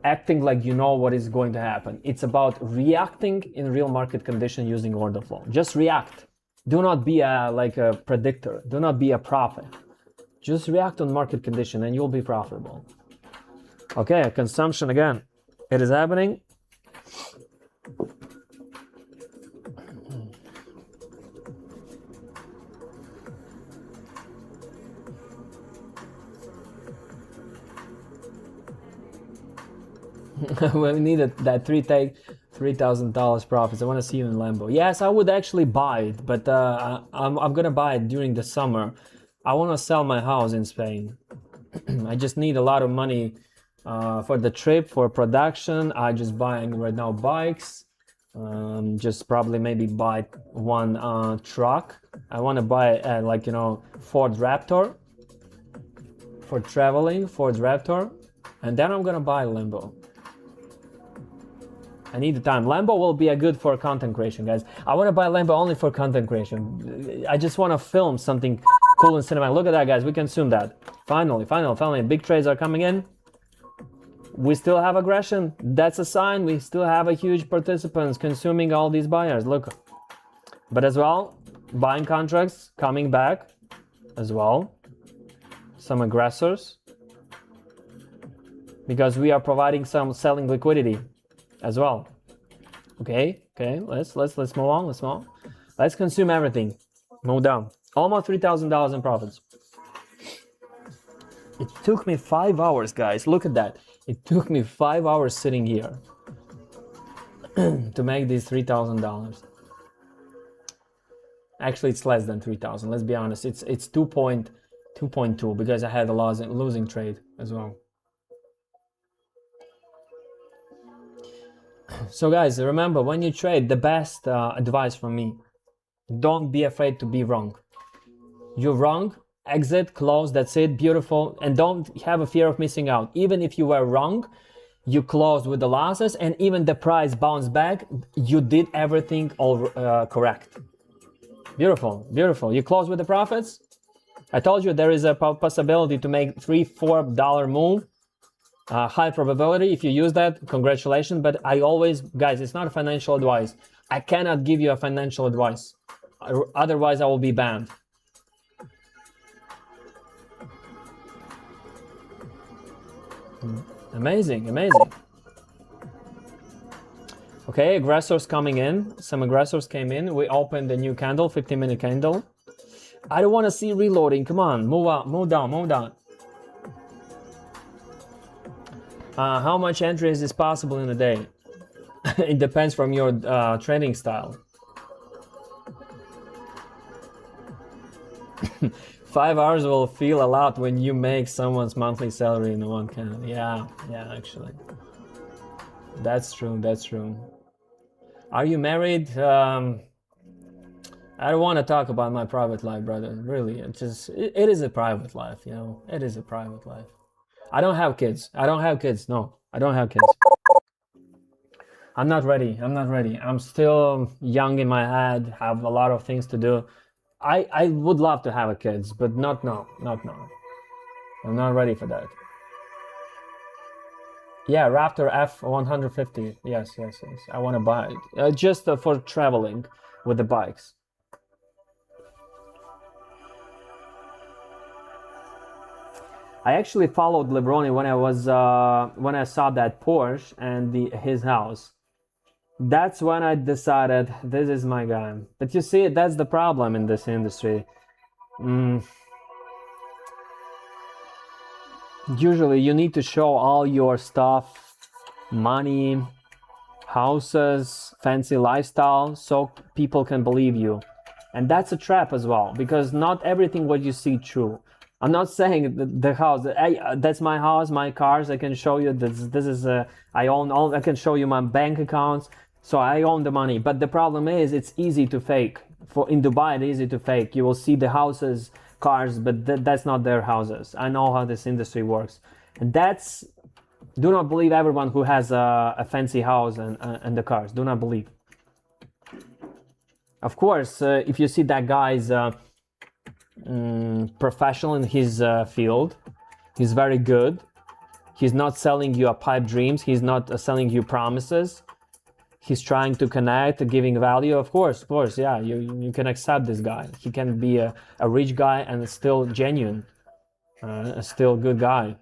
acting like you know what is going to happen. It's about reacting in real market condition using order flow. Just react. Do not be like a predictor. Do not be a prophet. Just react on market condition and you'll be profitable. Okay, consumption again. It is happening. We needed that $3,000 profits. I want to see you in Lambo. Yes, I would actually buy it, but I'm gonna buy it during the summer. I want to sell my house in Spain. I just need a lot of money for the trip, for production. I just buying right now bikes. Just probably maybe buy one truck. I want to buy like, you know, Ford Raptor for traveling, Ford Raptor, and then I'm gonna buy Lambo. I need the time. Lambo will be a good for content creation, guys. I want to buy Lambo only for content creation. I just want to film something cool in cinema. Look at that, guys. We consume that. Finally. Big trades are coming in. We still have aggression. That's a sign. We still have a huge participants consuming all these buyers. Look. But as well, buying contracts coming back as well. Some aggressors. Because we are providing some selling liquidity. as well. Okay, let's move on, let's move on. Let's consume everything. Move down. Almost $3,000 in profits. It took me 5 hours, guys. Look at that. It took me 5 hours sitting here to make these $3,000. Actually, it's less than 3,000. Let's be honest. It's 2.2 because I had a losing trade as well. So guys, remember, when you trade, the best advice from me, don't be afraid to be wrong. You're wrong, exit, close, that's it, beautiful, and don't have a fear of missing out. Even if you were wrong, you closed with the losses, and even the price bounced back, you did everything all correct. Beautiful, beautiful. You close with the profits. I told you there is a possibility to make $3-4 move. High probability. If you use that, congratulations. But I always, guys, it's not a financial advice. I cannot give you a financial advice. Otherwise, I will be banned. Amazing, amazing. Okay, aggressors coming in. Some aggressors came in. We opened the new candle, 15-minute candle. I don't want to see reloading. Come on, move up, move down, move down. How much entries is possible in a day? It depends from your trading style. 5 hours will feel a lot when you make someone's monthly salary in one candle. Yeah, actually. That's true, that's true. Are you married? I don't want to talk about my private life, brother. Really, it is a private life, you know. It is a private life. I don't have kids. I don't have kids. No, I don't have kids. I'm not ready. I'm not ready. I'm still young in my head, have a lot of things to do. I would love to have a kids, but not now. Not now. I'm not ready for that. Yeah, Raptor F150. Yes. I want to buy it. Just for traveling with the bikes. I actually followed Lebroni when I saw that Porsche and his house. That's when I decided this is my guy. But you see, that's the problem in this industry. Usually you need to show all your stuff, money, houses, fancy lifestyle, so people can believe you. And that's a trap as well, because not everything what you see true. I'm not saying the house, that's my house, my cars, I can show you this is I own all, I can show you my bank accounts, so I own the money. But the problem is it's easy to fake. In Dubai, it's easy to fake. You will see the houses, cars, but that's not their houses. I know how this industry works. And do not believe everyone who has a fancy house and the cars. Do not believe. Of course, if you see that guy's professional in his field, he's very good. He's not selling you a pipe dreams. He's not selling you promises. He's trying to connect, giving value. Of course, yeah, you can accept this guy. He can be a rich guy and still genuine, a still good guy.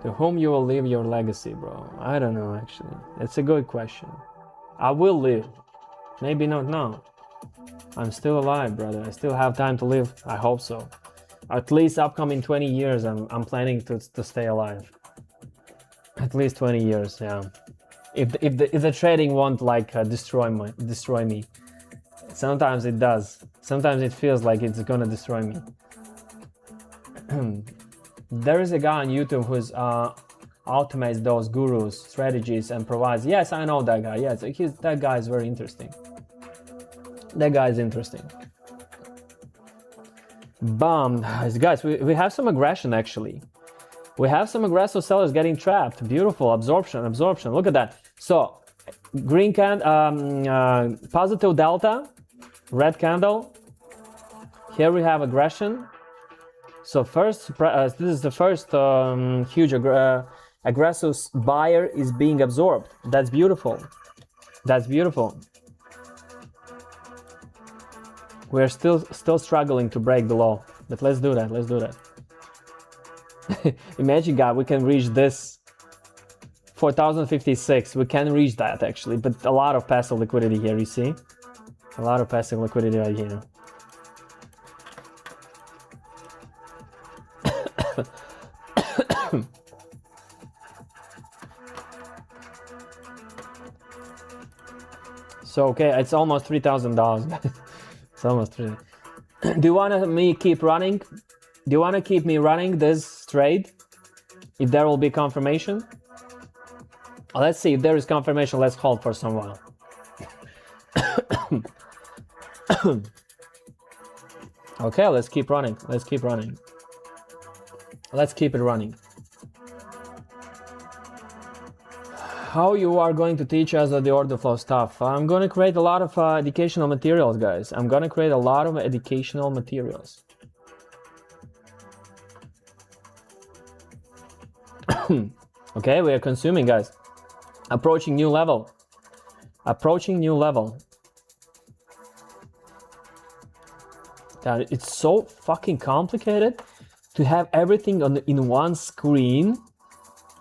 To whom you will leave your legacy, bro? I don't know, actually. It's a good question. I will live. Maybe not now. I'm still alive, brother. I still have time to live. I hope so. At least upcoming 20 years, I'm planning to stay alive. At least 20 years, yeah. If the trading won't like destroy me. Sometimes it does. Sometimes it feels like it's gonna destroy me. There is a guy on YouTube who's automates those gurus strategies and provides. Yes, I know that guy. Yes, that guy is very interesting. That guy is interesting. Bam, guys, we have some aggression actually. We have some aggressive sellers getting trapped. Beautiful absorption. Look at that. So green positive delta, red candle. Here we have aggression. So first, this is the first huge aggressive buyer is being absorbed. That's beautiful. That's beautiful. We're still struggling to break the low, but let's do that. Let's do that. Imagine, guys, we can reach this 4056. We can reach that actually, but a lot of passive liquidity here. You see, a lot of passive liquidity right here. So okay, it's almost $3,000. It's almost three. Do you want me keep running? Do you want to keep me running this trade? If there will be confirmation? Let's see if there is confirmation. Let's hold for some while. Okay, let's keep running. Let's keep running. Let's keep it running. How you are going to teach us the order flow stuff? I'm going to create a lot of educational materials, guys. I'm going to create a lot of educational materials. Okay, we are consuming, guys. Approaching new level. Approaching new level. God, it's so fucking complicated to have everything in one screen.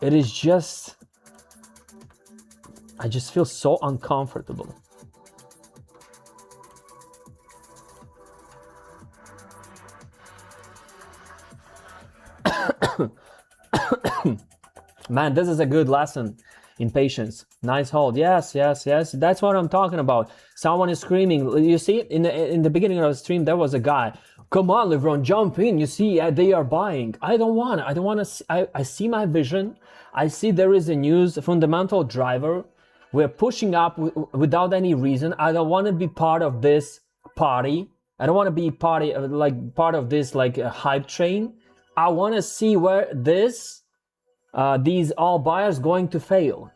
It is just... I just feel so uncomfortable. Man, this is a good lesson in patience. Nice hold. Yes, yes, yes. That's what I'm talking about. Someone is screaming. You see, in the beginning of the stream, there was a guy. Come on, LeBron, jump in. You see, they are buying. I don't want to. I see my vision. I see there is a news fundamental driver. We're pushing up without any reason. I don't want to be part of this party. I don't want to be part of this like a hype train. I want to see where these all buyers going to fail.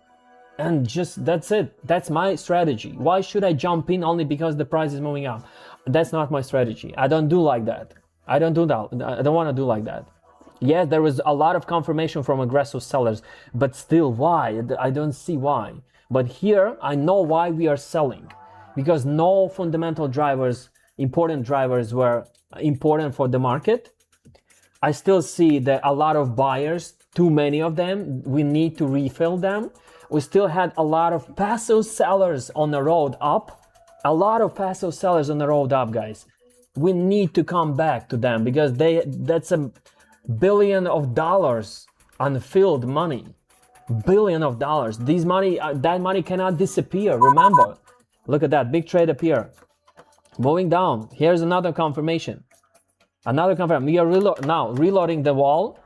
And just that's it. That's my strategy. Why should I jump in only because the price is moving up? That's not my strategy. I don't do like that. I don't do that. I don't want to do like that. Yes, there is a lot of confirmation from aggressive sellers, but still, why? I don't see why. But here, I know why we are selling. Because no fundamental drivers, important drivers were important for the market. I still see that a lot of buyers, too many of them, we need to refill them. We still had a lot of passive sellers on the road up. A lot of passive sellers on the road up, guys. We need to come back to them because that's $1 billion unfilled money. $1 billion. These money, that money cannot disappear. Remember, look at that big trade appear. Moving down. Here's another confirmation. Another confirmation. We are reloading the wall.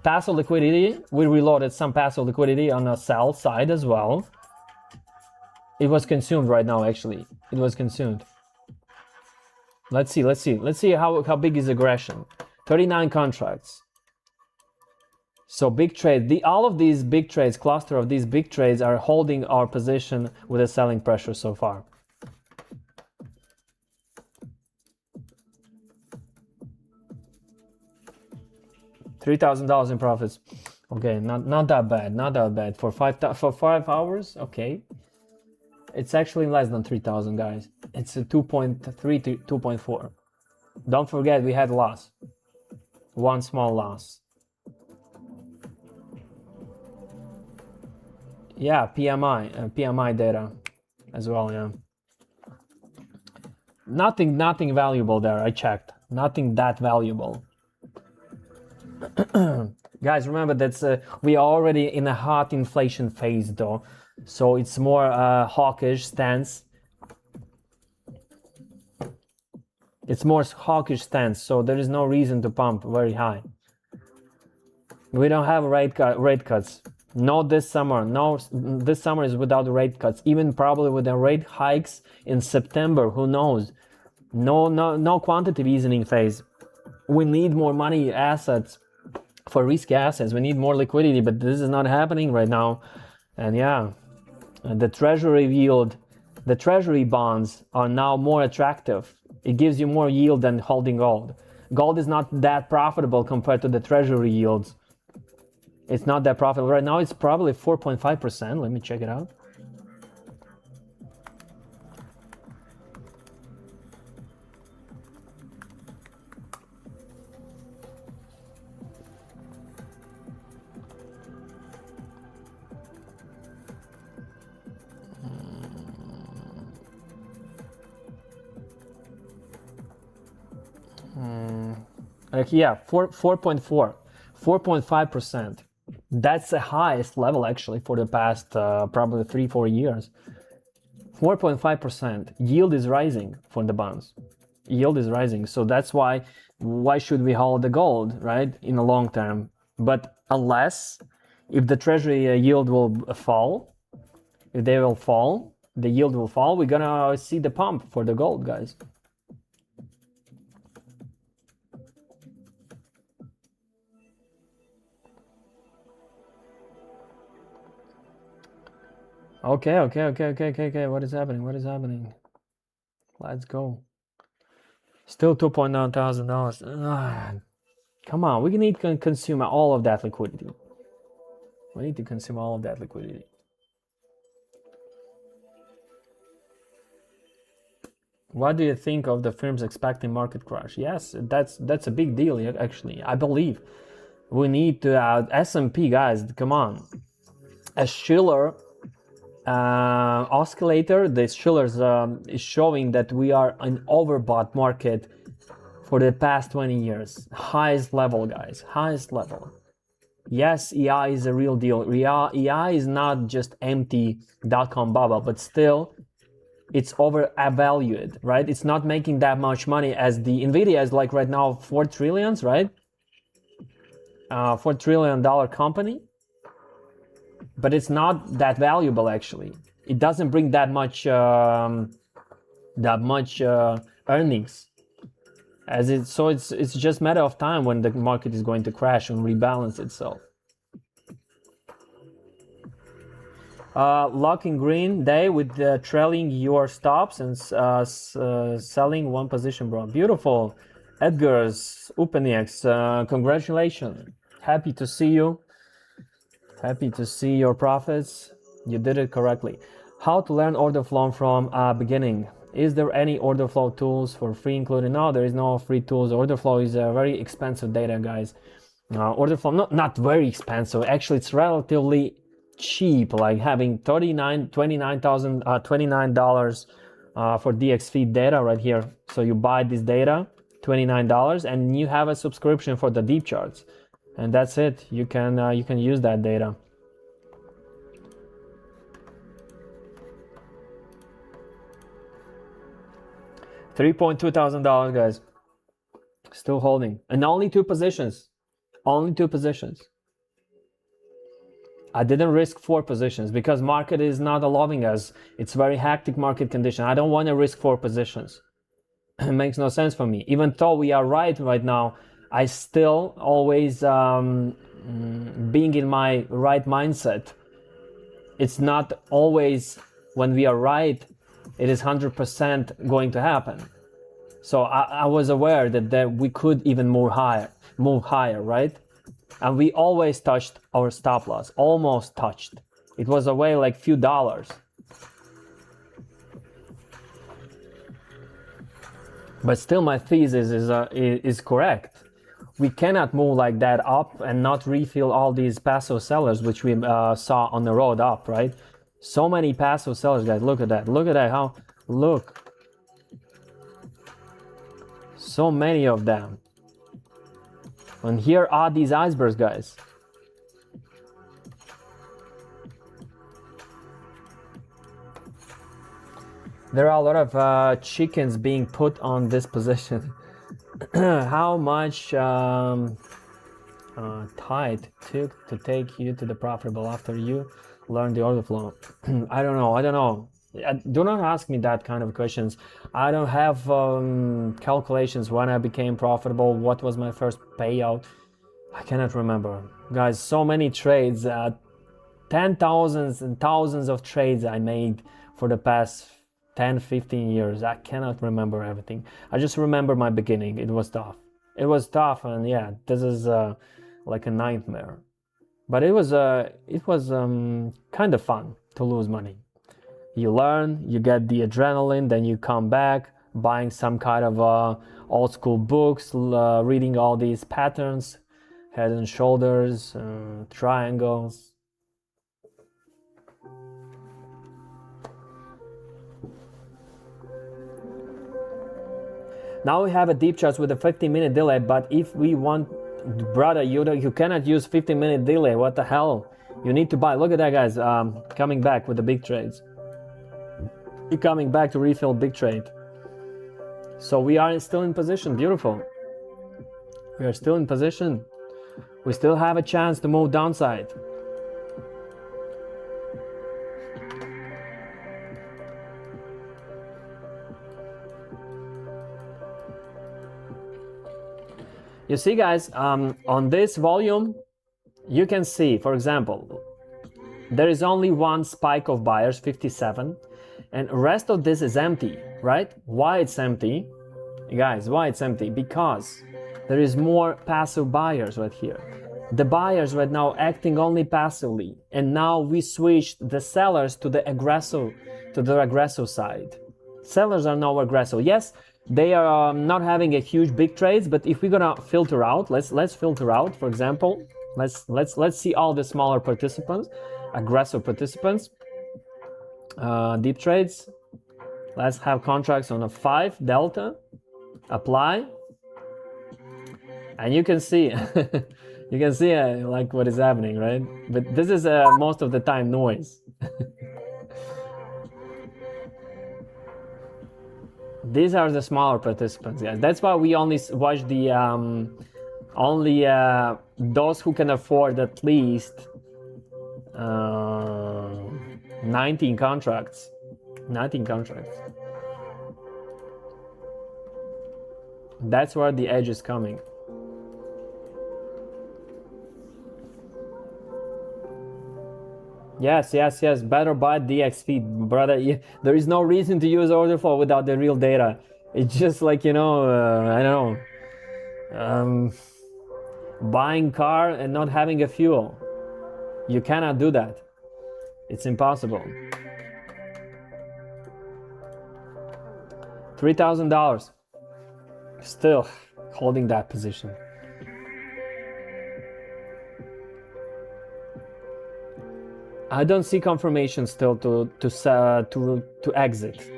Passive liquidity. We reloaded some passive liquidity on the sell side as well. It was consumed right now. Actually, it was consumed. Let's see how big is aggression. 39 contracts. So big trade, all of these big trades, cluster of these big trades are holding our position with a selling pressure so far. $3,000 in profits. Okay, not that bad for 5 hours. Okay, it's actually less than 3,000, guys. It's a 2.3 to 2.4. Don't forget we had loss, one small loss. Yeah, PMI data as well, yeah. Nothing valuable there, I checked. Nothing that valuable. Guys, remember that we are already in a hot inflation phase though. So it's more hawkish stance. It's more hawkish stance, so there is no reason to pump very high. We don't have rate cuts. No, this summer. No, this summer is without rate cuts. Even probably with the rate hikes in September. Who knows? No quantitative easing phase. We need more money assets for risk assets. We need more liquidity, but this is not happening right now. And yeah, the treasury yield, the treasury bonds are now more attractive. It gives you more yield than holding gold. Gold is not that profitable compared to the treasury yields. It's not that profitable. Right now it's probably 4.5%. Let me check it out. Yeah, 4.5%. That's the highest level actually for the past probably 3-4 years. 4.5%. Yield is rising for the bonds. Yield is rising. So that's why should we hold the gold, right, in the long term? But unless if the treasury yield will fall, if they will fall, the yield will fall, we're gonna see the pump for the gold, guys. Okay. What is happening? What is happening? Let's go. Still $2,900. Come on, we need to consume all of that liquidity. We need to consume all of that liquidity. What do you think of the firms expecting market crash? Yes, that's a big deal actually. I believe we need to S&P, guys. Come on, a Schiller oscillator. The Schiller's is showing that we are an overbought market for the past 20 years. Highest level, guys. Highest level. Yes, EI is a real deal. EI is not just empty dot-com bubble, but still it's overvalued, right? It's not making that much money as the Nvidia is like right now 4 trillions, right? $4 trillion company, but it's not that valuable actually. It doesn't bring that much earnings. So it's just a matter of time when the market is going to crash and rebalance itself. Locking green day with trailing your stops and selling one position, bro. Beautiful. Edgar's Upenieks, congratulations. Happy to see you. Happy to see your profits. You did it correctly. How to learn order flow from beginning. Is there any order flow tools for free included? No, there is no free tools. Order flow is a very expensive data, guys. Order flow, not very expensive. Actually, it's relatively cheap, like having $29 for DX feed data right here. So you buy this data, $29, and you have a subscription for the deep charts, and that's it. You can use that data. $3,200, guys. Still holding, and only two positions. Only two positions. I didn't risk 4 positions because market is not allowing us. It's very hectic market condition. I don't want to risk 4 positions. It makes no sense for me. Even though we are right now, I still always being in my right mindset. It's not always when we are right, it is 100% going to happen. So I was aware that we could even move higher, right? And we always touched our stop loss, almost touched. It was away like few dollars. But still my thesis is correct. We cannot move like that up and not refill all these passive sellers, which we saw on the road up, right? So many passive sellers, guys. Look at that. Look at that. Look. So many of them. And here are these icebergs, guys. There are a lot of chickens being put on this position. How much time took to take you to the profitable after you learned the order flow? I don't know. Do not ask me that kind of questions. I don't have calculations when I became profitable. What was my first payout? I cannot remember. Guys, so many trades, 10,000s and thousands of trades I made for the past 10-15 years. I cannot remember everything. I just remember my beginning. It was tough. And yeah, this is like a nightmare. But it was kind of fun to lose money. You learn, you get the adrenaline, then you come back buying some kind of old school books, reading all these patterns, head and shoulders, triangles. Now we have a deep charts with a 15-minute delay, but if we want, brother, you cannot use 15-minute delay. What the hell? You need to buy. Look at that, guys. Coming back with the big trades. You're coming back to refill big trade. So we are still in position. Beautiful. We are still in position. We still have a chance to move downside. You see, guys, on this volume, you can see, for example, there is only one spike of buyers, 57, and rest of this is empty, right? Why it's empty? Guys, why it's empty? Because there is more passive buyers right here. The buyers right now acting only passively, and now we switched the sellers to the aggressive side. Sellers are now aggressive. Yes, they are not having a huge big trades, but if we're gonna filter out, let's filter out. For example, let's see all the smaller participants, aggressive participants, deep trades. Let's have contracts on a 5 delta. Apply, and you can see you can see like what is happening, right? But this is most of the time noise. These are the smaller participants, guys. That's why we only watch the those who can afford at least 19 contracts. 19 contracts. That's where the edge is coming. Yes, better buy DXP, brother. There is no reason to use order flow without the real data. It's just like, I don't know, buying car and not having a fuel. You cannot do that. It's impossible. $3,000. Still holding that position. I don't see confirmation still to exit.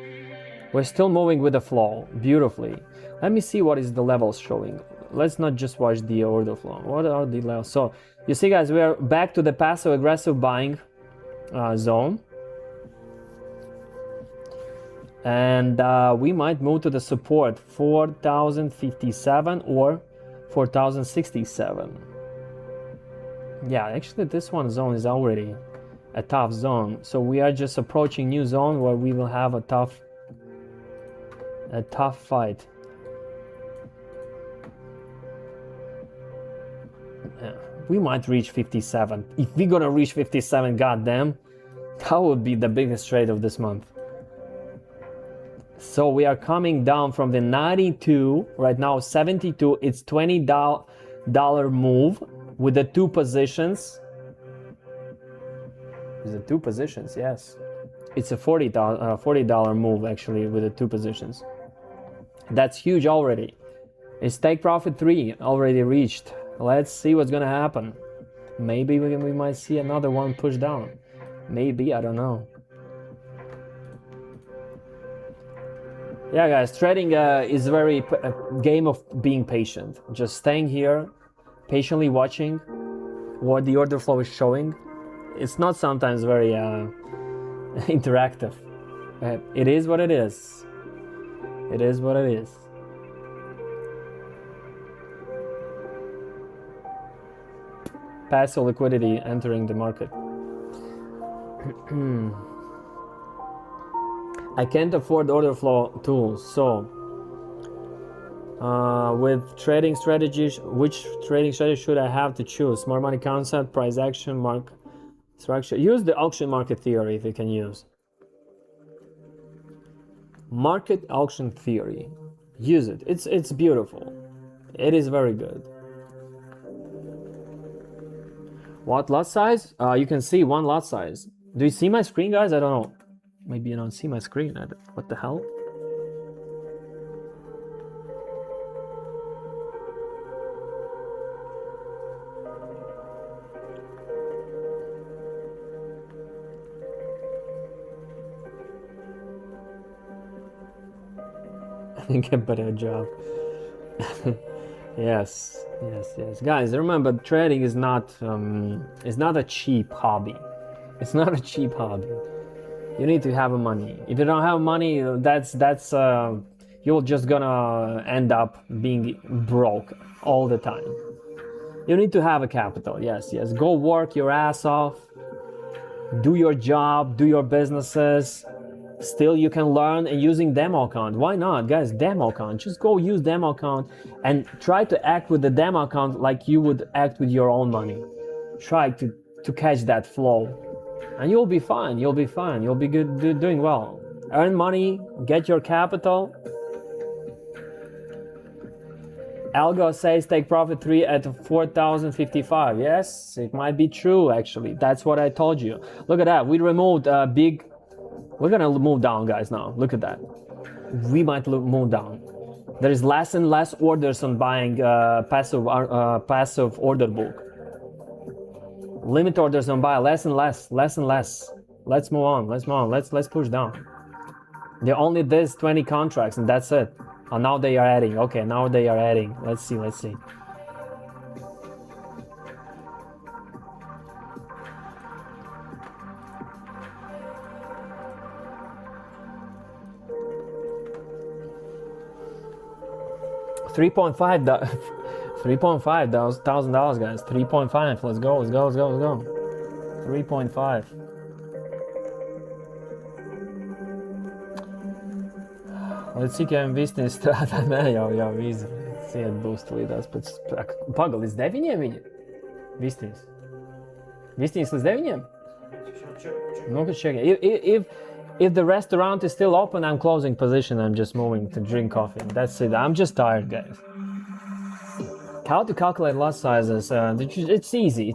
We're still moving with the flow beautifully. Let me see what is the levels showing. Let's not just watch the order flow. What are the levels? So you see, guys, we are back to the passive aggressive buying zone. And we might move to the support 4,057 or 4,067. Yeah, actually this one zone is already a tough zone. So we are just approaching new zone where we will have a tough fight. Yeah, we might reach 57. If we're gonna reach 57, goddamn, that would be the biggest trade of this month. So we are coming down from the 92 right now, 72. It's $20 move with the 2 positions. Is it 2 positions? Yes, it's a $40 move actually with the 2 positions. That's huge already. It's take profit 3 already reached. Let's see what's gonna happen. Maybe we might see another one push down. Maybe, I don't know. Yeah, guys, trading is a game of being patient. Just staying here, patiently watching what the order flow is showing. It's not sometimes very interactive. It is what it is. It is what it is. Passive liquidity entering the market. I can't afford order flow tools, so with trading strategies, which trading strategy should I have to choose? Smart money concept, price action, market structure. Use the auction market theory if you can use. Market auction theory. Use it. It's beautiful. It is very good. What lot size? You can see one lot size. Do you see my screen, guys? I don't know. Maybe you don't see my screen. What the hell? Get better job. Yes, guys, remember, trading is not a cheap hobby. It's not a cheap hobby. You need to have money. If you don't have money, that's you're just gonna end up being broke all the time. You need to have a capital. Yes. Go work your ass off. Do your job, do your businesses. Still, you can learn and using demo account. Why not, guys? Demo account. Just go use demo account and try to act with the demo account like you would act with your own money. Try to catch that flow, and you'll be fine. You'll be fine. You'll be good, doing well. Earn money, get your capital. Algo says take profit 3 at 4,055. Yes, it might be true actually. That's what I told you. Look at that. We removed a big. We're gonna move down, guys. Now look at that. We might move down. There is less and less orders on buying passive order book. Limit orders on buy less and less. Let's move on. Let's push down. There only there's 20 contracts and that's it. Oh, now they are adding. Okay, now they are adding. Let's see. 3.5 $1,000, guys. 3.5. Let's go. 3.5. Cik visni strādā, nē, jau visu iet būs līdās pēc... Paga, līdz 9 viņi? Visnīs. Visnīs līdz 9? Nu, kad check. If the restaurant is still open, I'm closing position. I'm just moving to drink coffee. That's it. I'm just tired, guys. How to calculate lot sizes? It's easy.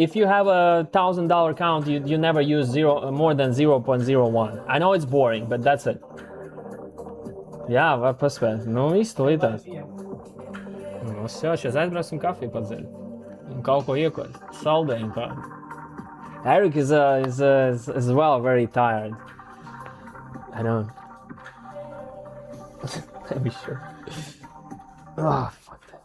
If you have a $1,000 account, you never use more than 0.01. I know it's boring, but that's it. Jā, var paspēt. Nu, viss tulītās. Nu, šies aizbrauksim kafiju padzert. Un kaut ko iekot. Saldējumu kādu. Eric is as well very tired. I know. Let me sure. Oh, fuck that.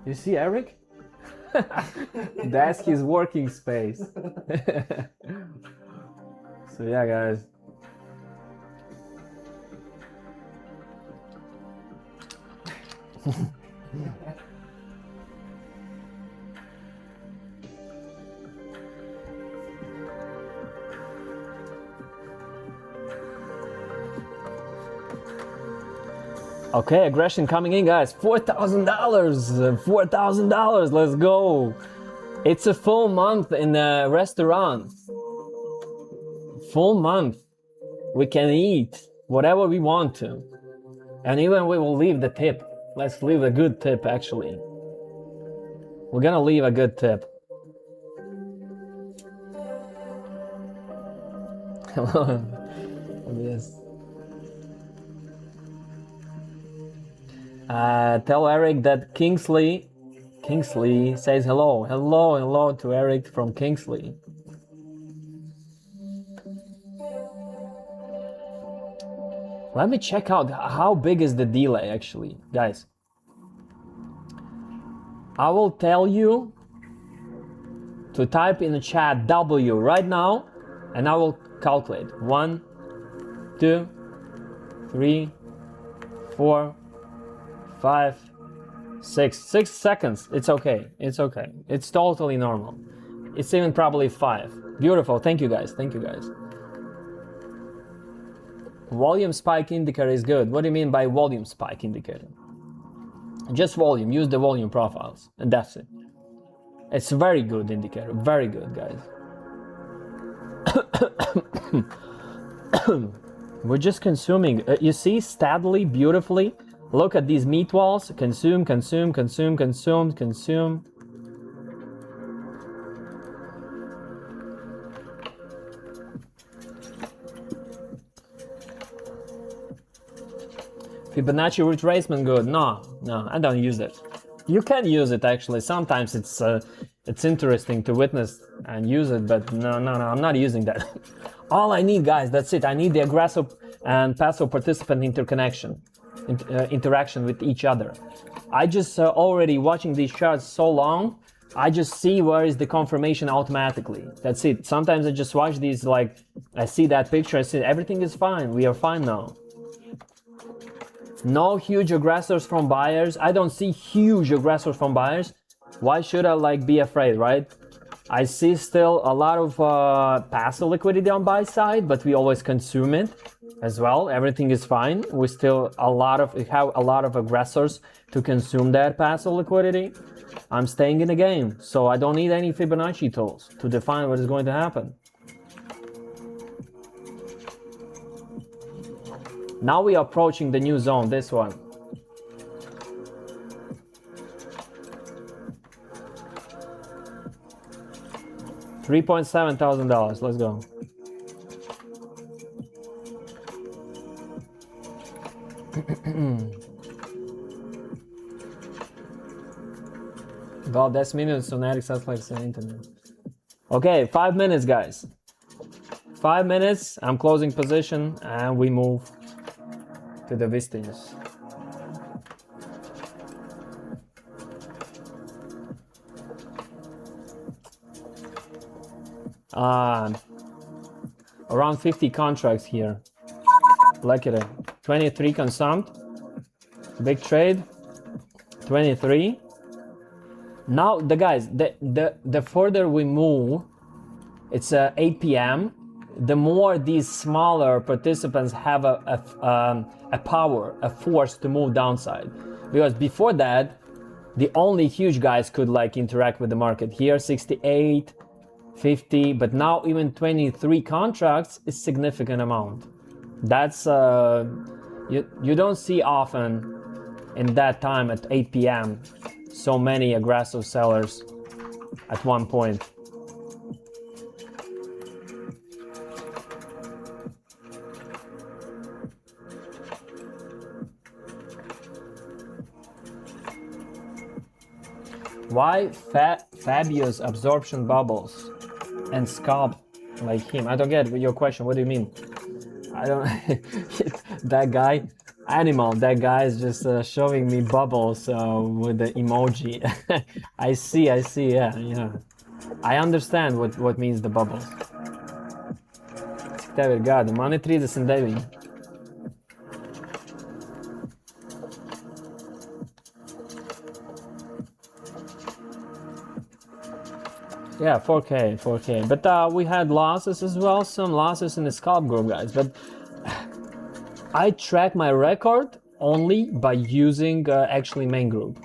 You see Eric? That's his working space. So yeah, guys. Okay, aggression coming in, guys. $4,000. $4,000. Let's go. It's a full month in the restaurant. Full month. We can eat whatever we want to. And even we will leave the tip. Let's leave a good tip, actually. We're gonna leave a good tip. Hello. Yes. Tell Eric that Kingsley says hello. Hello to Eric from Kingsley. Let me check out how big is the delay actually, guys. I will tell you to type in the chat W right now and I will calculate. 1, 2, 3, 4, 5, 6. 6 seconds. It's okay. It's totally normal. It's even probably 5. Beautiful. Thank you guys. Volume spike indicator is good. What do you mean by volume spike indicator? Just volume. Use the volume profiles and that's it. It's a very good indicator. Very good, guys. We're just consuming. You see, steadily, beautifully. Look at these meat walls. Consume. Fibonacci retracement good. No, I don't use it. You can use it actually. Sometimes it's interesting to witness and use it, but no, I'm not using that. All I need, guys, that's it. I need the aggressive and passive participant interaction with each other. I just already watching these charts so long, I just see where is the confirmation automatically. That's it. Sometimes I just watch these, like, I see that picture, I see everything is fine. We are fine now. No huge aggressors from buyers. I don't see huge aggressors from buyers. Why should I, like, be afraid, right? I see still a lot of passive liquidity on buy side, but we always consume it as well. Everything is fine. We still have a lot of aggressors to consume that passive liquidity. I'm staying in the game, so I don't need any Fibonacci tools to define what is going to happen. Now we are approaching the new zone, this one. $3,700. Let's go. About 10 minutes on Eric Satellite's internet. Okay, 5 minutes, guys. 5 minutes. I'm closing position, and we move to the Vistiness. Around 50 contracts here. Look at it. 23 consumed. Big trade. 23. Now, the further we move, it's 8 p.m. The more these smaller participants have a power, a force to move downside. Because before that, the only huge guys could, like, interact with the market. Here, 68. 50, but now even 23 contracts is significant amount. That's you don't see often in that time at 8 p.m. so many aggressive sellers at one point. Why Fabio's absorption bubbles and scalp like him? I don't get your question. What do you mean? I don't. That guy, animal. That guy is just showing me bubbles with the emoji. I see. Yeah. I understand what means the bubbles. Cik tev ir gadi? Man ir 39. Yeah, 4K. But we had losses as well, some losses in the scalp group, guys. But I track my record only by using actually main group.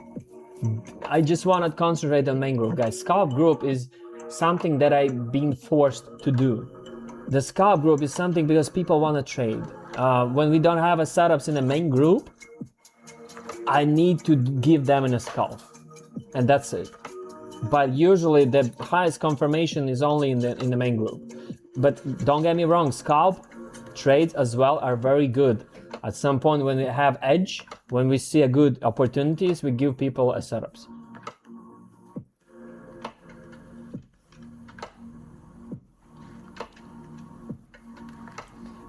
I just want to concentrate on main group, guys. Scalp group is something that I've been forced to do. The scalp group is something because people want to trade. When we don't have a setups in the main group, I need to give them in a scalp, and that's it. But usually the highest confirmation is only in the main group. But don't get me wrong, scalp trades as well are very good. At some point when we have edge, when we see a good opportunities, we give people a setups.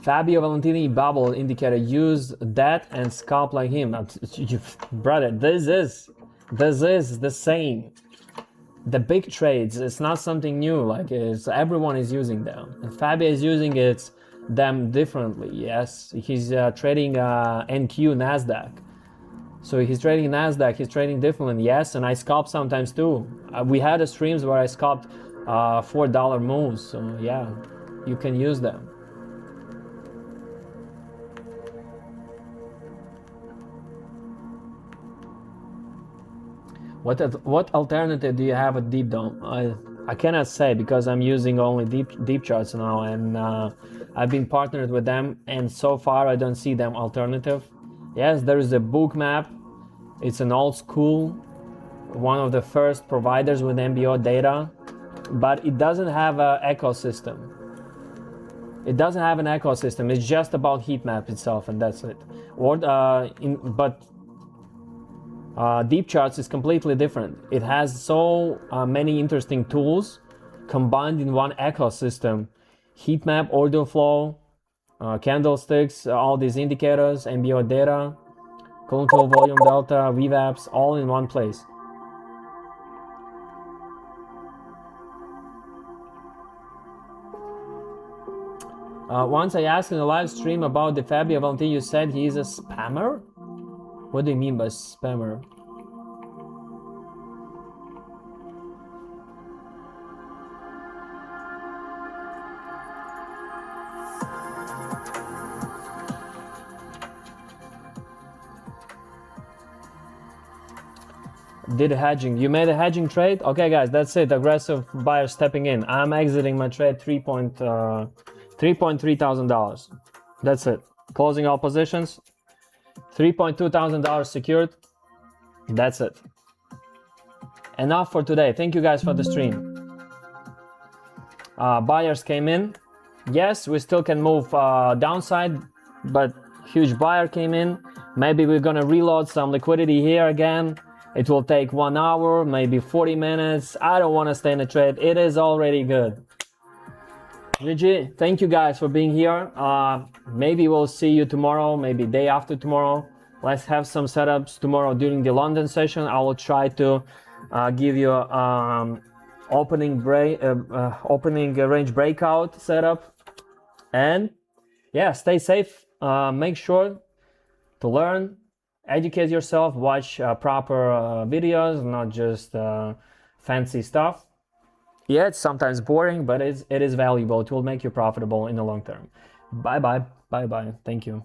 Fabio Valentini bubble indicator, use that and scalp like him. Brother, this is the same. The big trades, it's not something new, like everyone is using them. And Fabio is using them differently, yes. He's trading NQ Nasdaq. So he's trading Nasdaq, he's trading differently, yes, and I scalp sometimes too. We had streams where I scalped $4 moves, so yeah, you can use them. What alternative do you have at Deep Dome? I cannot say because I'm using only deep charts now, and I've been partnered with them, and so far I don't see them alternative. Yes, there is a book map. It's an old school, one of the first providers with MBO data, but it doesn't have an ecosystem. It doesn't have an ecosystem. It's just about heat map itself, and that's it. Deep charts is completely different. It has so many interesting tools combined in one ecosystem. heat map, order flow, candlesticks, all these indicators, MBO data, control volume delta, VWAPs, all in one place. Once I asked in a live stream about the Fabio Valentin, you said he is a spammer? What do you mean by spammer? Did hedging. You made a hedging trade? Okay, guys, that's it. Aggressive buyer stepping in. I'm exiting my trade $3.3 thousand. That's it. Closing all positions. $3.2 thousand secured. That's it. Enough for today. Thank you guys for the stream. Buyers came in. Yes, we still can move downside, but huge buyer came in. Maybe we're gonna reload some liquidity here again. It will take 1 hour, maybe 40 minutes. I don't want to stay in the trade. It is already good. GG. Thank you guys for being here. Maybe we'll see you tomorrow, maybe day after tomorrow. Let's have some setups tomorrow during the London session. I will try to give you opening range breakout setup. And yeah, stay safe. Make sure to learn. Educate yourself, watch proper videos, not just fancy stuff. Yeah, it's sometimes boring, but it is valuable. It will make you profitable in the long term. Bye bye. Thank you.